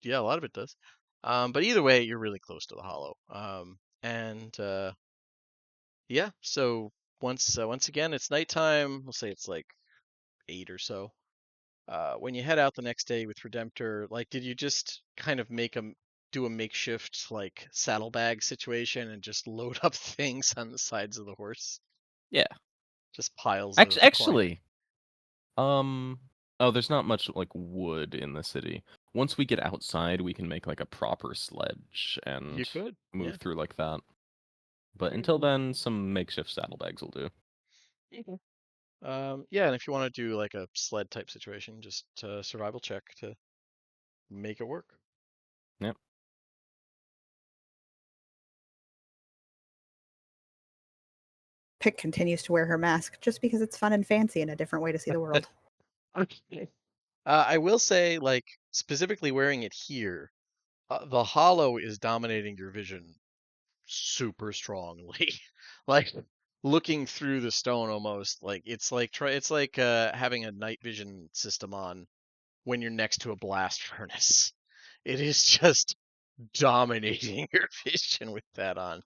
[SPEAKER 1] a lot of it does. But either way, you're really close to the hollow. And yeah, so once again, it's nighttime. We'll say it's like 8 or so. When you head out the next day with Redemptor, like, did you just kind of do a makeshift like saddlebag situation and just load up things on the sides of the horse?
[SPEAKER 2] Yeah.
[SPEAKER 1] Just piles of
[SPEAKER 2] Actually, oh, there's not much like wood in the city. Once we get outside, we can make like a proper sledge
[SPEAKER 1] You
[SPEAKER 2] and
[SPEAKER 1] could,
[SPEAKER 2] move
[SPEAKER 1] yeah.
[SPEAKER 2] through like that. But
[SPEAKER 1] Very
[SPEAKER 2] until
[SPEAKER 1] cool.
[SPEAKER 2] then, some makeshift saddlebags will do.
[SPEAKER 1] Yeah, and if you want to do like a sled type situation, just survival check to make it work.
[SPEAKER 2] Yep.
[SPEAKER 3] Pick continues to wear her mask just because it's fun and fancy and a different way to see the world.
[SPEAKER 1] Okay. I will say, like, specifically wearing it here, the hollow is dominating your vision super strongly. Like, looking through the stone almost, like it's like having a night vision system on when you're next to a blast furnace. It is just dominating your vision with that on.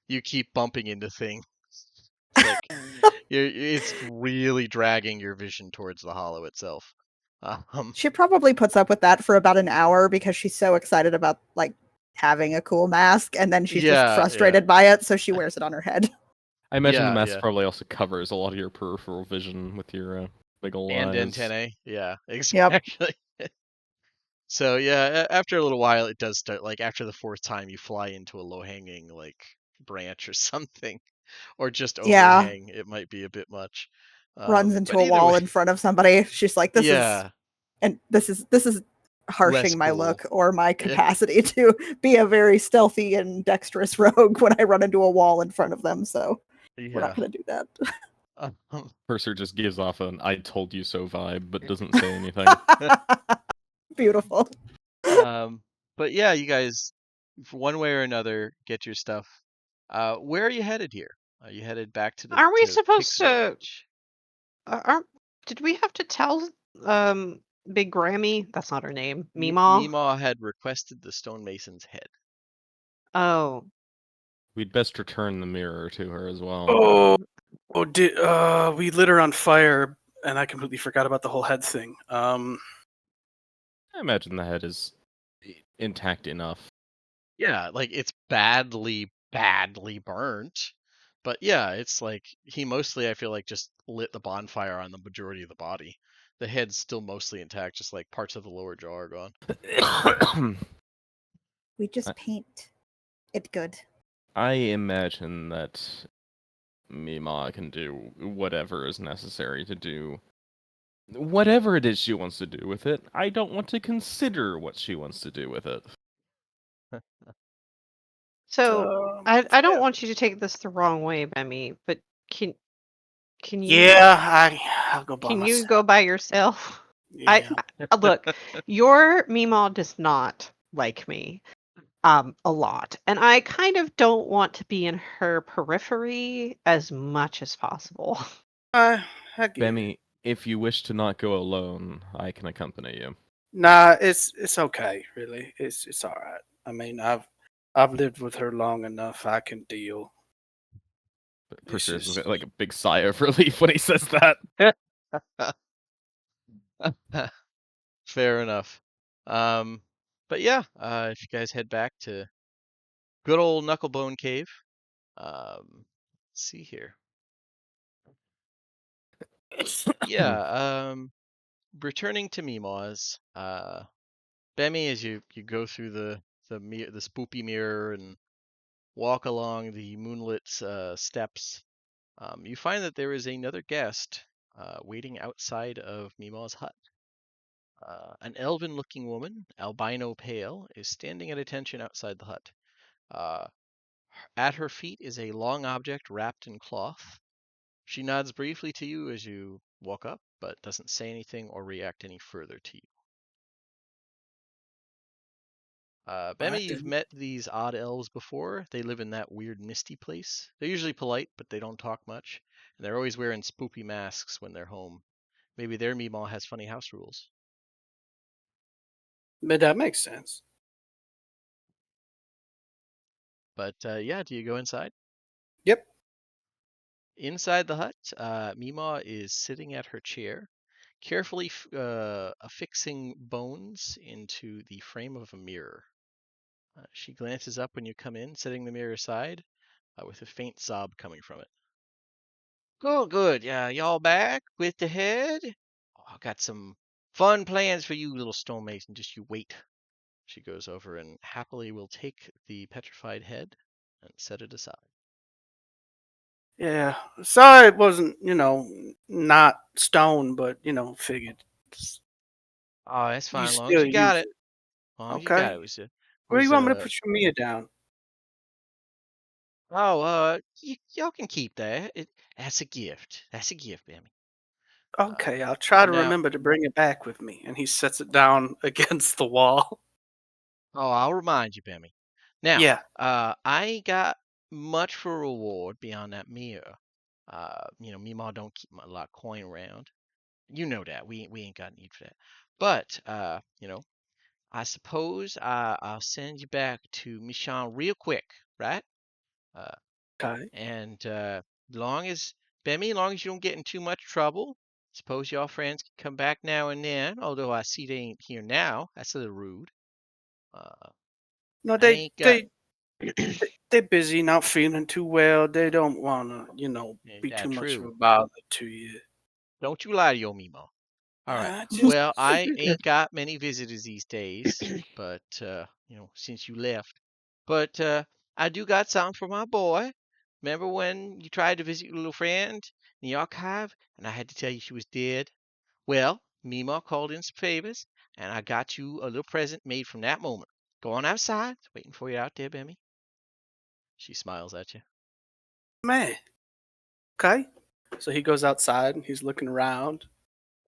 [SPEAKER 1] You keep bumping into things. It's like it's really dragging your vision towards the hollow itself.
[SPEAKER 3] She probably puts up with that for about an hour because she's so excited about like having a cool mask, and then she's just
[SPEAKER 1] Yeah,
[SPEAKER 3] frustrated by it, so she wears it on her head.
[SPEAKER 2] I imagine the
[SPEAKER 1] yeah,
[SPEAKER 2] mask
[SPEAKER 1] yeah.
[SPEAKER 2] probably also covers a lot of your peripheral vision with your big ol'
[SPEAKER 1] And
[SPEAKER 2] eyes.
[SPEAKER 1] antennae. Yeah,
[SPEAKER 3] Yep.
[SPEAKER 1] exactly. So yeah, after a little while, it does start. Like after the fourth time, you fly into a low-hanging like branch or something, or just
[SPEAKER 3] Yeah.
[SPEAKER 1] overhang. It might be a bit much.
[SPEAKER 3] Runs into
[SPEAKER 1] But
[SPEAKER 3] a
[SPEAKER 1] either
[SPEAKER 3] wall
[SPEAKER 1] way,
[SPEAKER 3] in front of somebody. She's like, this is
[SPEAKER 1] yeah, less
[SPEAKER 3] harshing my
[SPEAKER 1] cool.
[SPEAKER 3] look or my capacity to be a very stealthy and dexterous rogue when I run into a wall in front of them, so we're not
[SPEAKER 1] Yeah.
[SPEAKER 3] gonna do that.
[SPEAKER 2] Purser just gives off an "I told you so" vibe, but doesn't say anything.
[SPEAKER 3] Beautiful.
[SPEAKER 1] But yeah, you guys, for one way or another, get your stuff. Where are you headed here? Are you headed back to
[SPEAKER 5] Aren't we supposed
[SPEAKER 1] Pig's
[SPEAKER 5] to?
[SPEAKER 1] Ranch?
[SPEAKER 5] Aren't? Did we have to tell Big Grammy? That's not her name. Meemaw.
[SPEAKER 1] Meemaw had requested the stonemason's head.
[SPEAKER 5] Oh.
[SPEAKER 2] We'd best return the mirror to her as well.
[SPEAKER 4] We lit her on fire, and I completely forgot about the whole head thing.
[SPEAKER 2] I imagine the head is intact enough.
[SPEAKER 1] Yeah, like it's badly, badly burnt. But yeah, it's like he mostly, I feel like, just lit the bonfire on the majority of the body. The head's still mostly intact, just like parts of the lower jaw are gone.
[SPEAKER 3] We just paint it good.
[SPEAKER 2] I imagine that Mima can do whatever is necessary to do whatever it is she wants to do with it. I don't want to consider what she wants to do with it.
[SPEAKER 5] So I don't want you to take this the wrong way, Bemi, but can you
[SPEAKER 4] I'll go by
[SPEAKER 5] can
[SPEAKER 4] myself.
[SPEAKER 5] you go by yourself?
[SPEAKER 4] Yeah.
[SPEAKER 5] Look, your Meemaw does not like me a lot, and I kind of don't want to be in her periphery as much as possible.
[SPEAKER 4] I get it.
[SPEAKER 2] Bemi, if you wish to not go alone, I can accompany you.
[SPEAKER 4] Nah, it's okay. Really, it's all right. I mean, I've lived with her long enough. I can deal.
[SPEAKER 2] But Purser is
[SPEAKER 4] just-
[SPEAKER 2] like a big sigh of relief when he says that.
[SPEAKER 1] Fair enough. But yeah, if you guys head back to good old Knucklebone Cave, let's see here. Yeah, returning to Mima's, Bemi, as you go through the spoopy mirror and walk along the moonlit steps, you find that there is another guest waiting outside of Mima's hut. An elven-looking woman, albino pale, is standing at attention outside the hut. Uh, at her feet is a long object wrapped in cloth. She nods briefly to you as you walk up, but doesn't say anything or react any further to you.
[SPEAKER 4] All
[SPEAKER 1] Bemmy,
[SPEAKER 4] right,
[SPEAKER 1] you've met these odd elves before. They live in that weird misty place. They're usually polite, but they don't talk much. And they're always wearing spoopy masks when they're home. Maybe their Meemaw has funny house rules.
[SPEAKER 4] but that makes sense.
[SPEAKER 1] But yeah, do you go inside?
[SPEAKER 4] Yep.
[SPEAKER 1] Inside the hut, Meemaw is sitting at her chair, carefully affixing bones into the frame of a mirror. She glances up when you come in, setting the mirror aside, with a faint sob coming from it. Good, good. Yeah, y'all back with the head? Oh, I got some fun plans for you, little stonemason. Just you wait. She goes over and happily will take the petrified head and set it aside.
[SPEAKER 4] Yeah. Sorry it wasn't, not stone, but, figured.
[SPEAKER 1] Oh, that's
[SPEAKER 4] You
[SPEAKER 1] fine. As long as
[SPEAKER 4] still
[SPEAKER 1] you got
[SPEAKER 4] use
[SPEAKER 1] it.
[SPEAKER 4] it.
[SPEAKER 1] As long as you got
[SPEAKER 4] Okay.
[SPEAKER 1] it. It
[SPEAKER 4] Where do you
[SPEAKER 1] was
[SPEAKER 4] want me to put your Mia down?
[SPEAKER 1] y'all can keep that. That's a gift. That's a gift, Emmy.
[SPEAKER 4] Okay, I'll try to
[SPEAKER 1] Now,
[SPEAKER 4] remember to bring it back with me. And he sets it down against the wall.
[SPEAKER 1] oh, I'll remind you, Bemmy. Now,
[SPEAKER 4] Yeah.
[SPEAKER 1] I ain't got much for reward beyond that mirror. Meemaw don't keep a lot of coin around. You know that. We ain't got need for that. But, I suppose I'll send you back to Mishann real quick, right? Uh,
[SPEAKER 4] Okay.
[SPEAKER 1] and long as you don't get in too much trouble, suppose your friends can come back now and then, although I see they ain't here now. That's a little rude. Uh,
[SPEAKER 4] No,
[SPEAKER 1] I
[SPEAKER 4] they
[SPEAKER 1] ain't got.
[SPEAKER 4] they they're busy, not feeling too well. They don't wanna,
[SPEAKER 1] Ain't
[SPEAKER 4] be too
[SPEAKER 1] that
[SPEAKER 4] much of
[SPEAKER 1] true?
[SPEAKER 4] a bother to you.
[SPEAKER 1] Don't you lie to your Mimo. All right.
[SPEAKER 4] I just
[SPEAKER 1] Well, I
[SPEAKER 4] figured.
[SPEAKER 1] ain't got many visitors these days, but since you left. But I do got something for my boy. Remember when you tried to visit your little friend in the archive, and I had to tell you she was dead? Well, Mima called in some favors, and I got you a little present made from that moment. Go on outside. It's waiting for you out there, Bemmy. She smiles at you.
[SPEAKER 4] Man. Okay. So he goes outside and he's looking around.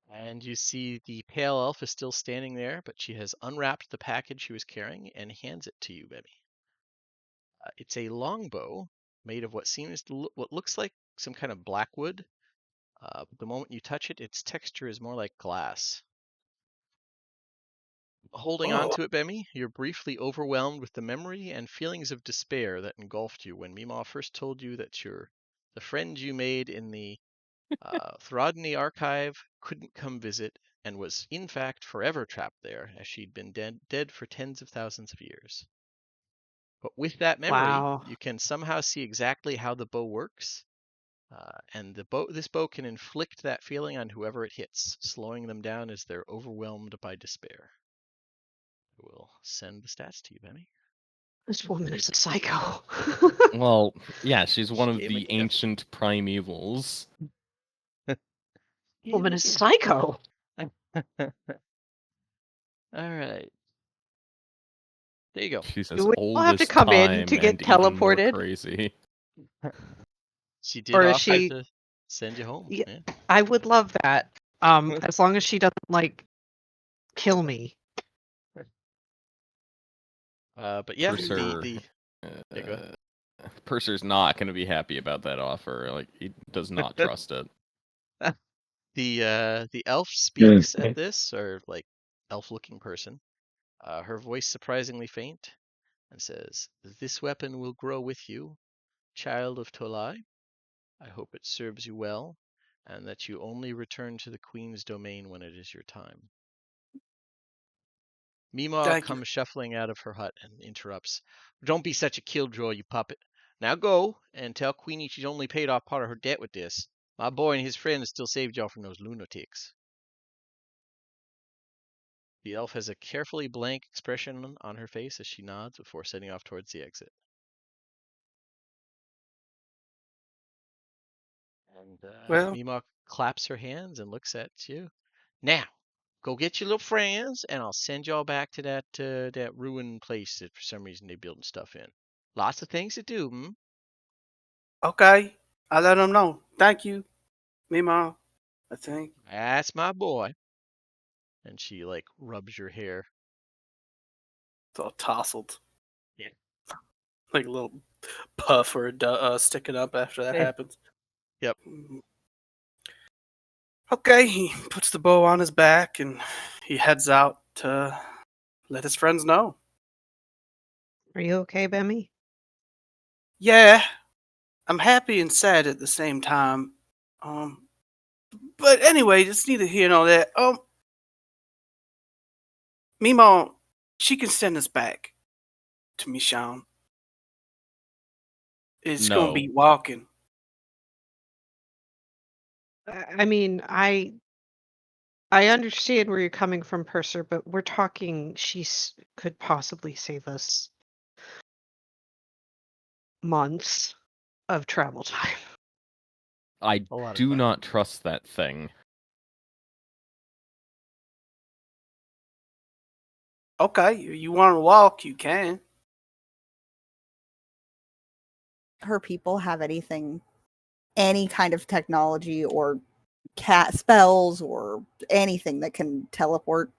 [SPEAKER 1] And you see the pale elf is still standing there, but she has unwrapped the package she was carrying and hands it to you, Bemmy. It's a longbow made of what looks like some kind of black wood. But the moment you touch it, its texture is more like glass. Holding on
[SPEAKER 4] Oh,
[SPEAKER 1] to it, Bemmy, you're briefly overwhelmed with the memory and feelings of despair that engulfed you when Mima first told you that the friend you made in the Throdney archive couldn't come visit and was in fact forever trapped there, as she'd been dead for tens of thousands of years. But with that memory,
[SPEAKER 5] Wow.
[SPEAKER 1] you can somehow see exactly how the bow works, and this bow can inflict that feeling on whoever it hits, slowing them down as they're overwhelmed by despair. I will send the stats to you, Bemmy.
[SPEAKER 5] This woman is a psycho.
[SPEAKER 2] Well, yeah, she's one
[SPEAKER 1] She
[SPEAKER 2] of
[SPEAKER 1] gave me
[SPEAKER 2] the
[SPEAKER 1] the gift.
[SPEAKER 2] ancient primevals.
[SPEAKER 5] Woman is a psycho.
[SPEAKER 1] All right. There you go.
[SPEAKER 2] She's as
[SPEAKER 5] Do we all
[SPEAKER 2] old
[SPEAKER 5] have to
[SPEAKER 2] as
[SPEAKER 5] come in to
[SPEAKER 2] time and
[SPEAKER 5] get
[SPEAKER 2] even more
[SPEAKER 5] teleported?
[SPEAKER 2] crazy.
[SPEAKER 1] She did
[SPEAKER 5] Or is
[SPEAKER 1] offer
[SPEAKER 5] she?
[SPEAKER 1] to send you home.
[SPEAKER 5] Yeah,
[SPEAKER 1] Yeah.
[SPEAKER 5] I would love that. As long as she doesn't kill me.
[SPEAKER 1] But yeah,
[SPEAKER 2] Purser,
[SPEAKER 1] yeah, go ahead.
[SPEAKER 2] Purser's not going to be happy about that offer. Like, he does not trust it.
[SPEAKER 1] The elf speaks at this, or like elf-looking person. Her voice surprisingly faint, and says, "This weapon will grow with you, child of Tolai. I hope it serves you well, and that you only return to the Queen's domain when it is your time." Mima
[SPEAKER 4] thank you.
[SPEAKER 1] comes shuffling out of her hut and interrupts. "Don't be such a killjoy, you puppet. Now go and tell Queenie she's only paid off part of her debt with this. My boy and his friends still saved y'all from those lunatics." The elf has a carefully blank expression on her face as she nods before setting off towards the exit. And
[SPEAKER 4] Well-
[SPEAKER 1] Mima claps her hands and looks at you. Now, go get your little friends, and I'll send y'all back to that ruined place that for some reason they're building stuff in. Lots of things to do, hmm?
[SPEAKER 4] Okay, I'll let him know. Thank you, Mima. I think.
[SPEAKER 1] That's my boy. And she like rubs your hair.
[SPEAKER 4] It's all tousled.
[SPEAKER 1] Yeah.
[SPEAKER 4] Like a little puff or sticking up after that
[SPEAKER 1] Yeah.
[SPEAKER 4] happens.
[SPEAKER 1] Yep.
[SPEAKER 4] Mhm. Okay, he puts the bow on his back and he heads out to let his friends know.
[SPEAKER 5] Are you okay, Bemmy?
[SPEAKER 4] Yeah, I'm happy and sad at the same time. But anyway, it's neither here nor there. Mima, she can send us back to Mishann. It's gonna
[SPEAKER 2] No.
[SPEAKER 4] be walking.
[SPEAKER 5] I mean, I understand where you're coming from, Purser, but we're talking could possibly save us months of travel time.
[SPEAKER 2] I
[SPEAKER 1] A lot of
[SPEAKER 2] do
[SPEAKER 1] time.
[SPEAKER 2] not trust that thing.
[SPEAKER 4] Okay, you want to walk, you can.
[SPEAKER 3] Her people have any kind of technology or cat spells or anything that can teleport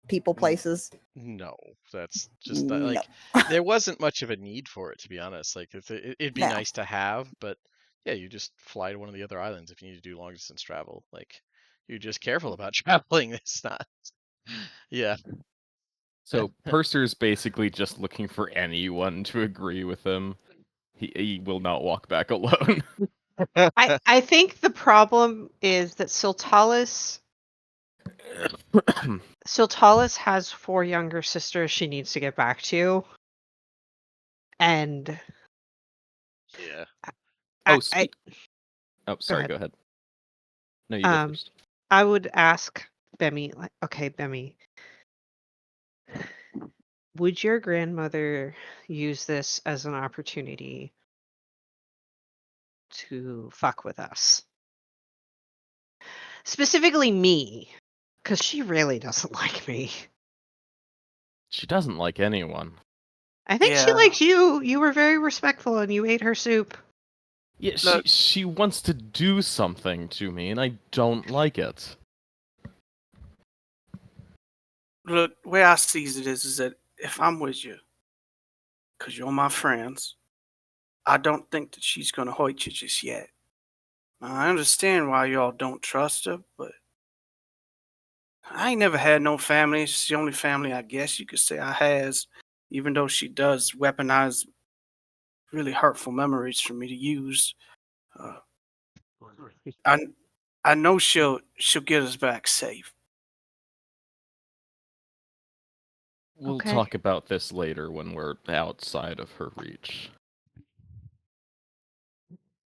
[SPEAKER 3] people places?
[SPEAKER 1] No, that's just
[SPEAKER 3] No.
[SPEAKER 1] like there wasn't much of a need for it, to be honest. Like it'd be
[SPEAKER 3] No.
[SPEAKER 1] nice to have, but yeah, you just fly to one of the other islands if you need to do long distance travel. Like you're just careful about traveling. It's not. Yeah.
[SPEAKER 2] So Purser's basically just looking for anyone to agree with him. He will not walk back alone.
[SPEAKER 5] I think the problem is that Siltalis has 4 younger sisters she needs to get back to. And
[SPEAKER 1] Yeah.
[SPEAKER 2] Oh,
[SPEAKER 5] I
[SPEAKER 2] Oh, sorry,
[SPEAKER 5] ahead.
[SPEAKER 2] go ahead. No, you go
[SPEAKER 5] Um,
[SPEAKER 2] first.
[SPEAKER 5] I would ask Bemmy, like, okay, Bemmy, would your grandmother use this as an opportunity to fuck with us? Specifically me, because she really doesn't like me.
[SPEAKER 2] She doesn't like anyone.
[SPEAKER 5] I think she
[SPEAKER 4] Yeah.
[SPEAKER 5] likes you. You were very respectful and you ate her soup.
[SPEAKER 2] Yeah,
[SPEAKER 4] Look.
[SPEAKER 2] she wants to do something to me, and I don't like it.
[SPEAKER 4] Look, the way I sees it is that if I'm with you, because you're my friends, I don't think that she's going to hurt you just yet. Now, I understand why y'all don't trust her, but I ain't never had no family. It's the only family I guess you could say I has, even though she does weaponize really hurtful memories for me to use. Uh, I I know she'll get us back safe.
[SPEAKER 2] We'll
[SPEAKER 5] Okay.
[SPEAKER 2] talk about this later when we're outside of her reach.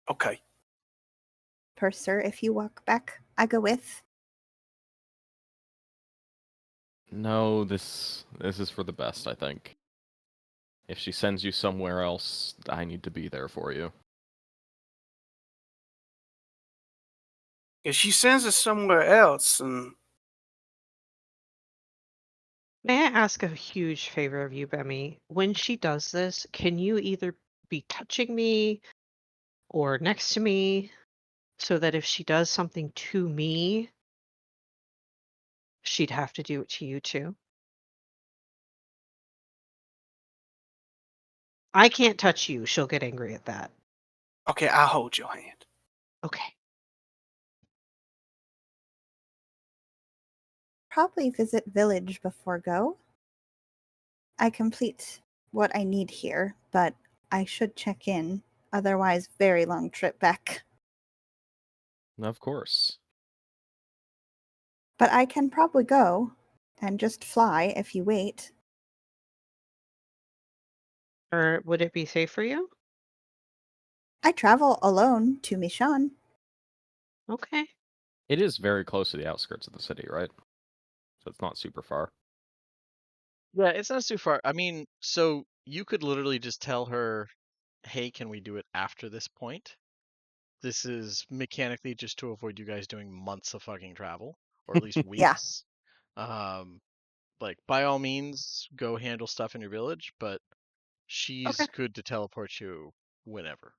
[SPEAKER 4] Okay.
[SPEAKER 3] Purser, if you walk back, I go with.
[SPEAKER 2] No, this is for the best, I think. If she sends you somewhere else, I need to be there for you.
[SPEAKER 4] If she sends us somewhere else, and
[SPEAKER 5] May I ask a huge favor of you, Bemmy? When she does this, can you either be touching me or next to me so that if she does something to me, she'd have to do it to you too? I can't touch you. She'll get angry at that.
[SPEAKER 4] okay, I'll hold your hand.
[SPEAKER 5] Okay.
[SPEAKER 3] Probably visit village before go. I complete what I need here, but I should check in. Otherwise, very long trip back.
[SPEAKER 2] Of course.
[SPEAKER 3] But I can probably go and just fly if you wait.
[SPEAKER 5] Or would it be safe for you?
[SPEAKER 3] I travel alone to Mishann.
[SPEAKER 5] Okay.
[SPEAKER 2] It is very close to the outskirts of the city, right? So it's not super far.
[SPEAKER 1] Yeah, it's not too far. I mean, so you could literally just tell her, "Hey, can we do it after this point?" this is mechanically just to avoid you guys doing months of fucking travel, or at least
[SPEAKER 3] Yeah.
[SPEAKER 1] weeks. Like by all means, go handle stuff in your village, but she's
[SPEAKER 5] Okay.
[SPEAKER 1] good to teleport you whenever.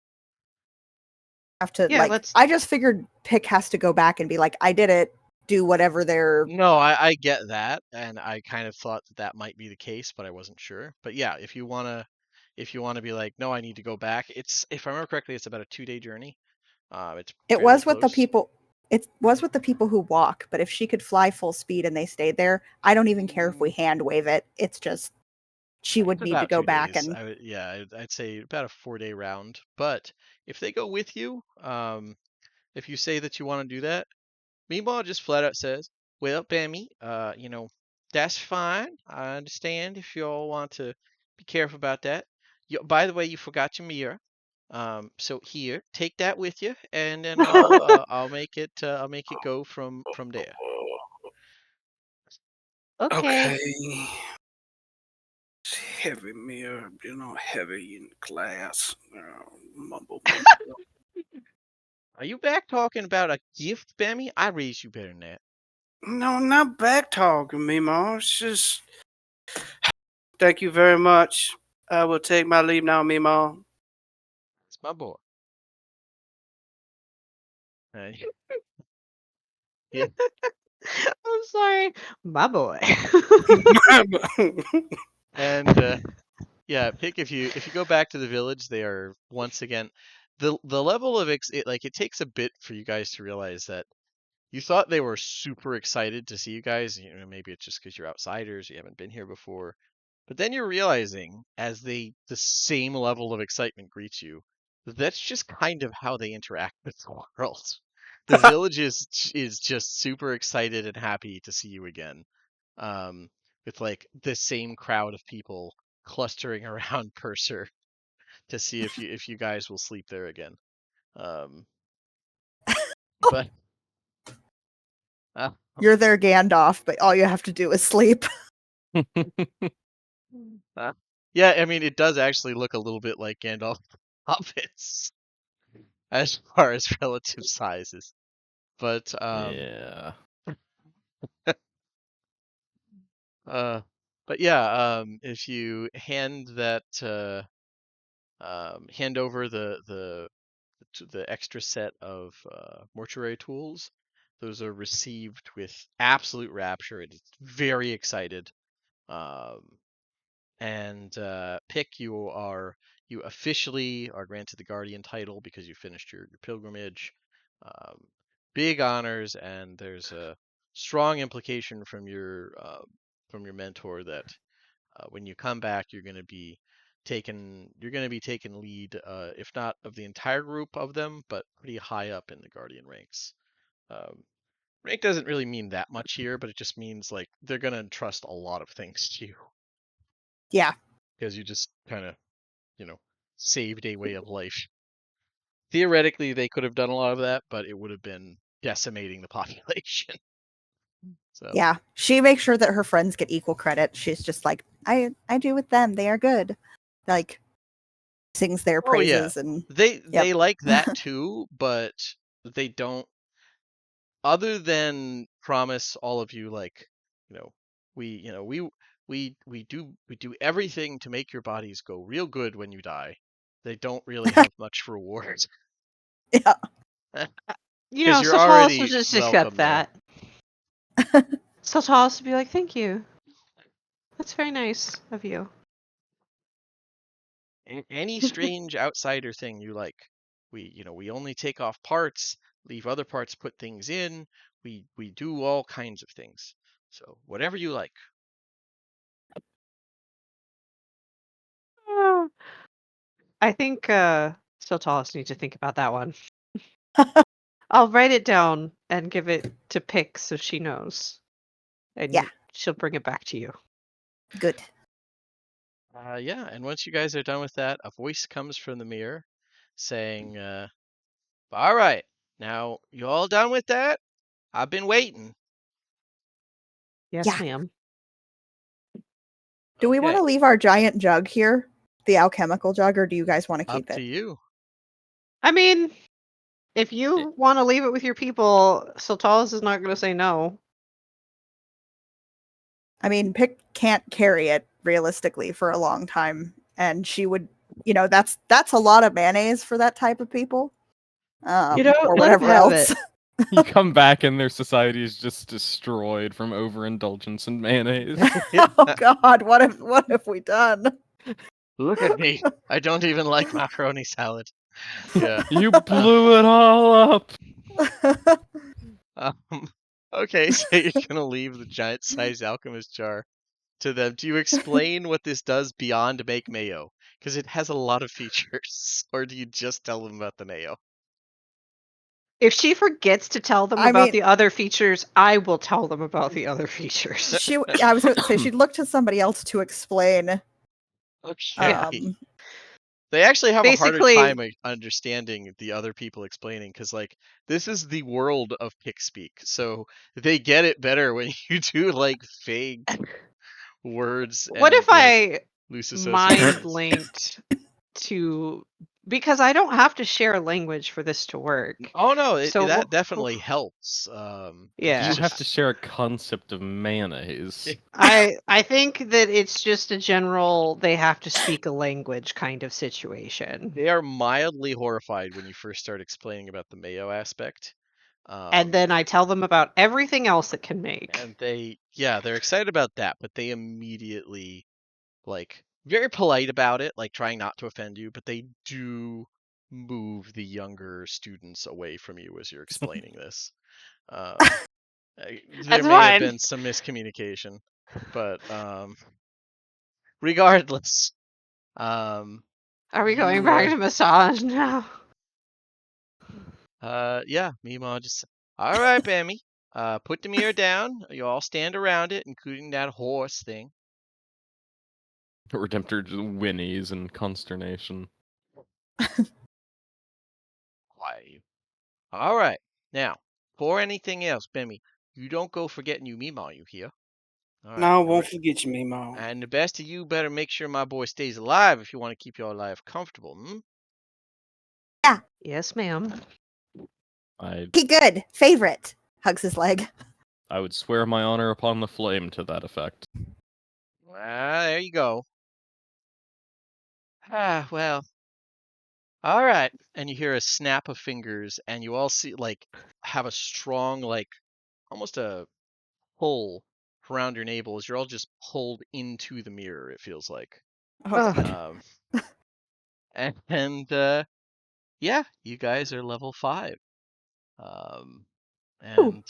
[SPEAKER 3] Have to
[SPEAKER 5] Yeah, let's.
[SPEAKER 3] I just figured Pick has to go back and be like, I did it. Do whatever they're.
[SPEAKER 1] No, I get that, and I kind of thought that might be the case, but I wasn't sure. But yeah, if you wanna be like, no, I need to go back. It's, if I remember correctly, it's about a 2-day journey. It's
[SPEAKER 3] It
[SPEAKER 1] fairly
[SPEAKER 3] was with the
[SPEAKER 1] close.
[SPEAKER 3] people. It was with the people who walk, but if she could fly full speed and they stayed there, I don't even care if we hand wave it. It's just she would
[SPEAKER 1] It's
[SPEAKER 3] need to
[SPEAKER 1] about
[SPEAKER 3] go
[SPEAKER 1] 2
[SPEAKER 3] back
[SPEAKER 1] days.
[SPEAKER 3] and
[SPEAKER 1] I'd say about a 4-day round. But if they go with you, if you say that you want to do that, Meemaw just flat out says, "Well, Bammy, that's fine. I understand if you all want to be careful about that. By the way, you forgot your mirror. So here, take that with you, and then I'll make it go from there."
[SPEAKER 5] Okay.
[SPEAKER 4] Okay. It's heavy mirror, heavy in class. Mumble, mumble.
[SPEAKER 1] Are you back talking about a gift, Bammy? I raised you better than that.
[SPEAKER 4] No, not back talking, Mimo. It's just. Thank you very much. I will take my leave now, Mimo.
[SPEAKER 1] It's my boy. Uh, yeah,
[SPEAKER 5] I'm sorry, my boy.
[SPEAKER 1] and yeah, Pick, if you go back to the village, they are once again the level of it takes a bit for you guys to realize that you thought they were super excited to see you guys. Maybe it's just because you're outsiders, you haven't been here before. But then you're realizing, as the same level of excitement greets you, that's just kind of how they interact with the world. The village is just super excited and happy to see you again, um, with like the same crowd of people clustering around Purser to see if you guys will sleep there again. Um, but uh,
[SPEAKER 3] you're their Gandalf, but all you have to do is sleep.
[SPEAKER 1] yeah, I mean, it does actually look a little bit like Gandalf hobbits as far as relative sizes. But
[SPEAKER 2] Yeah.
[SPEAKER 1] uh, but yeah, if you hand that hand over the extra set of mortuary tools, those are received with absolute rapture. It is very excited. Um, and Pick, you officially are granted the Guardian title because you finished your pilgrimage. Um, Big honors, and there's a strong implication from your mentor that when you come back, you're going to be taking lead, if not of the entire group of them, but pretty high up in the Guardian ranks. Um, Rank doesn't really mean that much here, but it just means like they're going to entrust a lot of things to you
[SPEAKER 3] Yeah.
[SPEAKER 1] because you just kind of, saved a way of life. Theoretically, they could have done a lot of that, but it would have been decimating the population. So,
[SPEAKER 3] Yeah. She makes sure that her friends get equal credit. She's just like, I do with them. They are good. Like sings their
[SPEAKER 1] oh yeah,
[SPEAKER 3] praises and
[SPEAKER 1] they
[SPEAKER 3] yep.
[SPEAKER 1] like that too, but they don't. Other than promise all of you, like, you know, we do everything to make your bodies go real good when you die. They don't really have much reward
[SPEAKER 3] Yeah.
[SPEAKER 1] because you're
[SPEAKER 5] Sotalis will
[SPEAKER 1] already
[SPEAKER 5] just accept
[SPEAKER 1] welcome there.
[SPEAKER 5] that. Sotalis will be like, thank you. That's very nice of you.
[SPEAKER 1] Any strange outsider thing you like, we only take off parts, leave other parts, put things in. We do all kinds of things. So whatever you like.
[SPEAKER 5] I think Sotalis needs to think about that one. I'll write it down and give it to Pick so she knows. And
[SPEAKER 3] Yeah.
[SPEAKER 5] she'll bring it back to you.
[SPEAKER 3] Good.
[SPEAKER 1] Yeah, and once you guys are done with that, a voice comes from the mirror saying, all right, now you all done with that? I've been waiting.
[SPEAKER 5] Yes,
[SPEAKER 3] Yeah.
[SPEAKER 5] ma'am.
[SPEAKER 3] Do we want
[SPEAKER 1] Okay,
[SPEAKER 3] to leave our giant jug here? The alchemical jug, or do you guys want to
[SPEAKER 1] up
[SPEAKER 3] keep
[SPEAKER 1] to
[SPEAKER 3] it?
[SPEAKER 1] you.
[SPEAKER 5] I mean, If you want to leave it with your people, Sultalis is not going to say no.
[SPEAKER 3] I mean, Pick can't carry it realistically for a long time, and she would, that's a lot of mayonnaise for that type of people,
[SPEAKER 5] You know,
[SPEAKER 3] or
[SPEAKER 5] let him
[SPEAKER 3] whatever
[SPEAKER 5] have
[SPEAKER 3] else.
[SPEAKER 5] it.
[SPEAKER 2] You come back and their society is just destroyed from overindulgence in mayonnaise.
[SPEAKER 3] Oh God, what have we done?
[SPEAKER 1] Look at me. I don't even like macaroni salad. Yeah.
[SPEAKER 2] You blew it all up.
[SPEAKER 1] Um, okay, so you're gonna leave the giant-sized alchemist jar to them. Do you explain what this does beyond make mayo? Because it has a lot of features. Or do you just tell them about the mayo?
[SPEAKER 5] If she forgets to tell them
[SPEAKER 3] I
[SPEAKER 5] about
[SPEAKER 3] mean-
[SPEAKER 5] the other features, I will tell them about the other features.
[SPEAKER 3] I was going to say she'd look to somebody else to explain.
[SPEAKER 1] Okay. They actually have a harder
[SPEAKER 5] Basically-
[SPEAKER 1] time understanding the other people explaining because, like, this is the world of pick speak, so they get it better when you do like vague words.
[SPEAKER 5] What
[SPEAKER 1] and,
[SPEAKER 5] if
[SPEAKER 1] like,
[SPEAKER 5] I
[SPEAKER 1] loose
[SPEAKER 5] mind
[SPEAKER 1] associations.
[SPEAKER 5] linked to, because I don't have to share a language for this to work.
[SPEAKER 1] Oh no,
[SPEAKER 5] So
[SPEAKER 1] that definitely helps.
[SPEAKER 5] Yeah.
[SPEAKER 2] You
[SPEAKER 1] it's
[SPEAKER 2] have to
[SPEAKER 1] just-
[SPEAKER 2] share a concept of mayonnaise.
[SPEAKER 5] I think that it's just a general they have to speak a language kind of situation.
[SPEAKER 1] They are mildly horrified when you first start explaining about the mayo aspect.
[SPEAKER 5] And then I tell them about everything else it can make.
[SPEAKER 1] And they're excited about that, but they immediately, like, very polite about it, like trying not to offend you, but they do move the younger students away from you as you're explaining this. There
[SPEAKER 5] That's
[SPEAKER 1] may have
[SPEAKER 5] fine.
[SPEAKER 1] been some miscommunication, but regardless,
[SPEAKER 5] Are we going
[SPEAKER 1] you,
[SPEAKER 5] back to massage now?
[SPEAKER 1] yeah, Meemaw just, all right, Bammy, put the mirror down. You all stand around it, including that horse thing.
[SPEAKER 2] Redemptor just whinnies in consternation.
[SPEAKER 1] Quiet you. All right. Now, for anything else, Bammy, you don't go forgetting you Meemaw, you hear? All right.
[SPEAKER 4] No, won't forget you, Mimo.
[SPEAKER 1] And the best of you better make sure my boy stays alive if you want to keep your life comfortable, hmm?
[SPEAKER 5] Yes, ma'am.
[SPEAKER 3] He good. Favorite. Hugs his leg.
[SPEAKER 2] I would swear my honor upon the flame to that effect.
[SPEAKER 1] Well, there you go. Ah, well. All right. And you hear a snap of fingers, and you all see, like, have a strong, like, almost a pull around your navel as you're all just pulled into the mirror, it feels like.
[SPEAKER 3] Oh,
[SPEAKER 5] Ugh.
[SPEAKER 3] God.
[SPEAKER 1] And yeah, you guys are level 5. And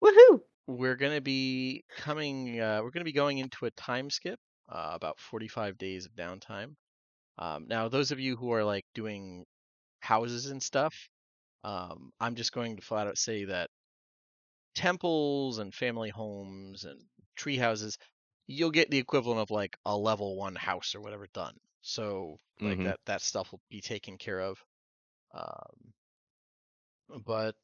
[SPEAKER 5] Woohoo!
[SPEAKER 1] we're gonna be going into a time skip, about 45 days of downtime. Now, those of you who are like doing houses and stuff, I'm just going to flat out say that temples and family homes and tree houses, you'll get the equivalent of like a level 1 house or whatever done. So like
[SPEAKER 2] Mhm.
[SPEAKER 1] that stuff will be taken care of. But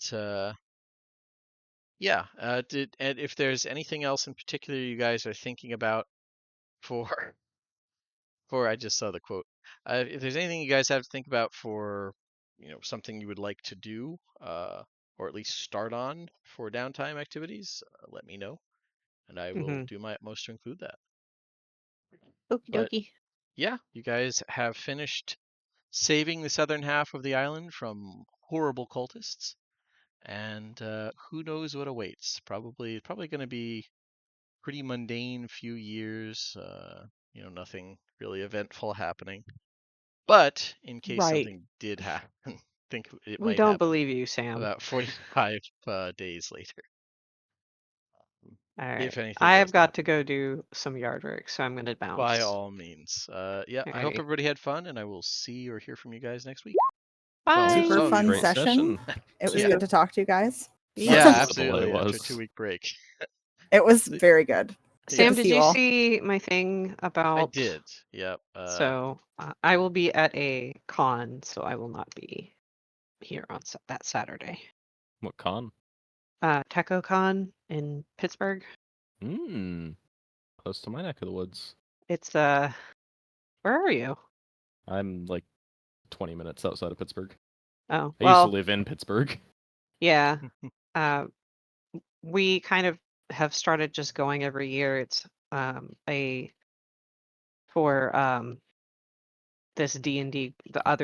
[SPEAKER 1] yeah, and if there's anything else in particular you guys are thinking about for for I just saw the quote. If there's anything you guys have to think about for, something you would like to do, or at least start on for downtime activities, let me know, and I will do my utmost to include that.
[SPEAKER 5] Okie
[SPEAKER 1] But
[SPEAKER 5] dokie.
[SPEAKER 1] yeah, you guys have finished saving the southern half of the island from horrible cultists, and who knows what awaits? Probably going to be pretty mundane few years. Nothing really eventful happening. But in case
[SPEAKER 5] Right.
[SPEAKER 1] something did happen, think it
[SPEAKER 5] We
[SPEAKER 1] might
[SPEAKER 5] don't
[SPEAKER 1] happen
[SPEAKER 5] believe you, Sam.
[SPEAKER 1] about 45 days later.
[SPEAKER 5] All right.
[SPEAKER 1] If anything
[SPEAKER 5] I
[SPEAKER 1] does
[SPEAKER 5] have got
[SPEAKER 1] happen.
[SPEAKER 5] to go do some yard work, so I'm gonna bounce.
[SPEAKER 1] By all means. Yeah, I hope
[SPEAKER 5] Alrighty.
[SPEAKER 1] everybody had fun, and I will see or hear from you guys next week.
[SPEAKER 5] Bye.
[SPEAKER 1] Well,
[SPEAKER 3] Super
[SPEAKER 1] some of you
[SPEAKER 3] fun
[SPEAKER 1] won't.
[SPEAKER 3] session. It was
[SPEAKER 1] Yeah.
[SPEAKER 3] good to talk to you guys.
[SPEAKER 1] Yeah,
[SPEAKER 2] It
[SPEAKER 1] absolutely. After a
[SPEAKER 2] was.
[SPEAKER 1] 2-week break.
[SPEAKER 3] It was very good.
[SPEAKER 5] Sam,
[SPEAKER 3] to
[SPEAKER 5] did
[SPEAKER 3] see
[SPEAKER 5] you
[SPEAKER 3] you all.
[SPEAKER 5] see my thing about?
[SPEAKER 1] I did. Yep.
[SPEAKER 5] So I will be at a con, so I will not be here on that Saturday.
[SPEAKER 2] What con?
[SPEAKER 5] TechoCon in Pittsburgh.
[SPEAKER 2] Close to my neck of the woods.
[SPEAKER 5] It's where are you?
[SPEAKER 2] I'm like 20 minutes outside of Pittsburgh.
[SPEAKER 5] Oh,
[SPEAKER 2] I used to
[SPEAKER 5] well,
[SPEAKER 2] live in Pittsburgh.
[SPEAKER 5] yeah. We kind of have started just going every year. It's for this D&D, the other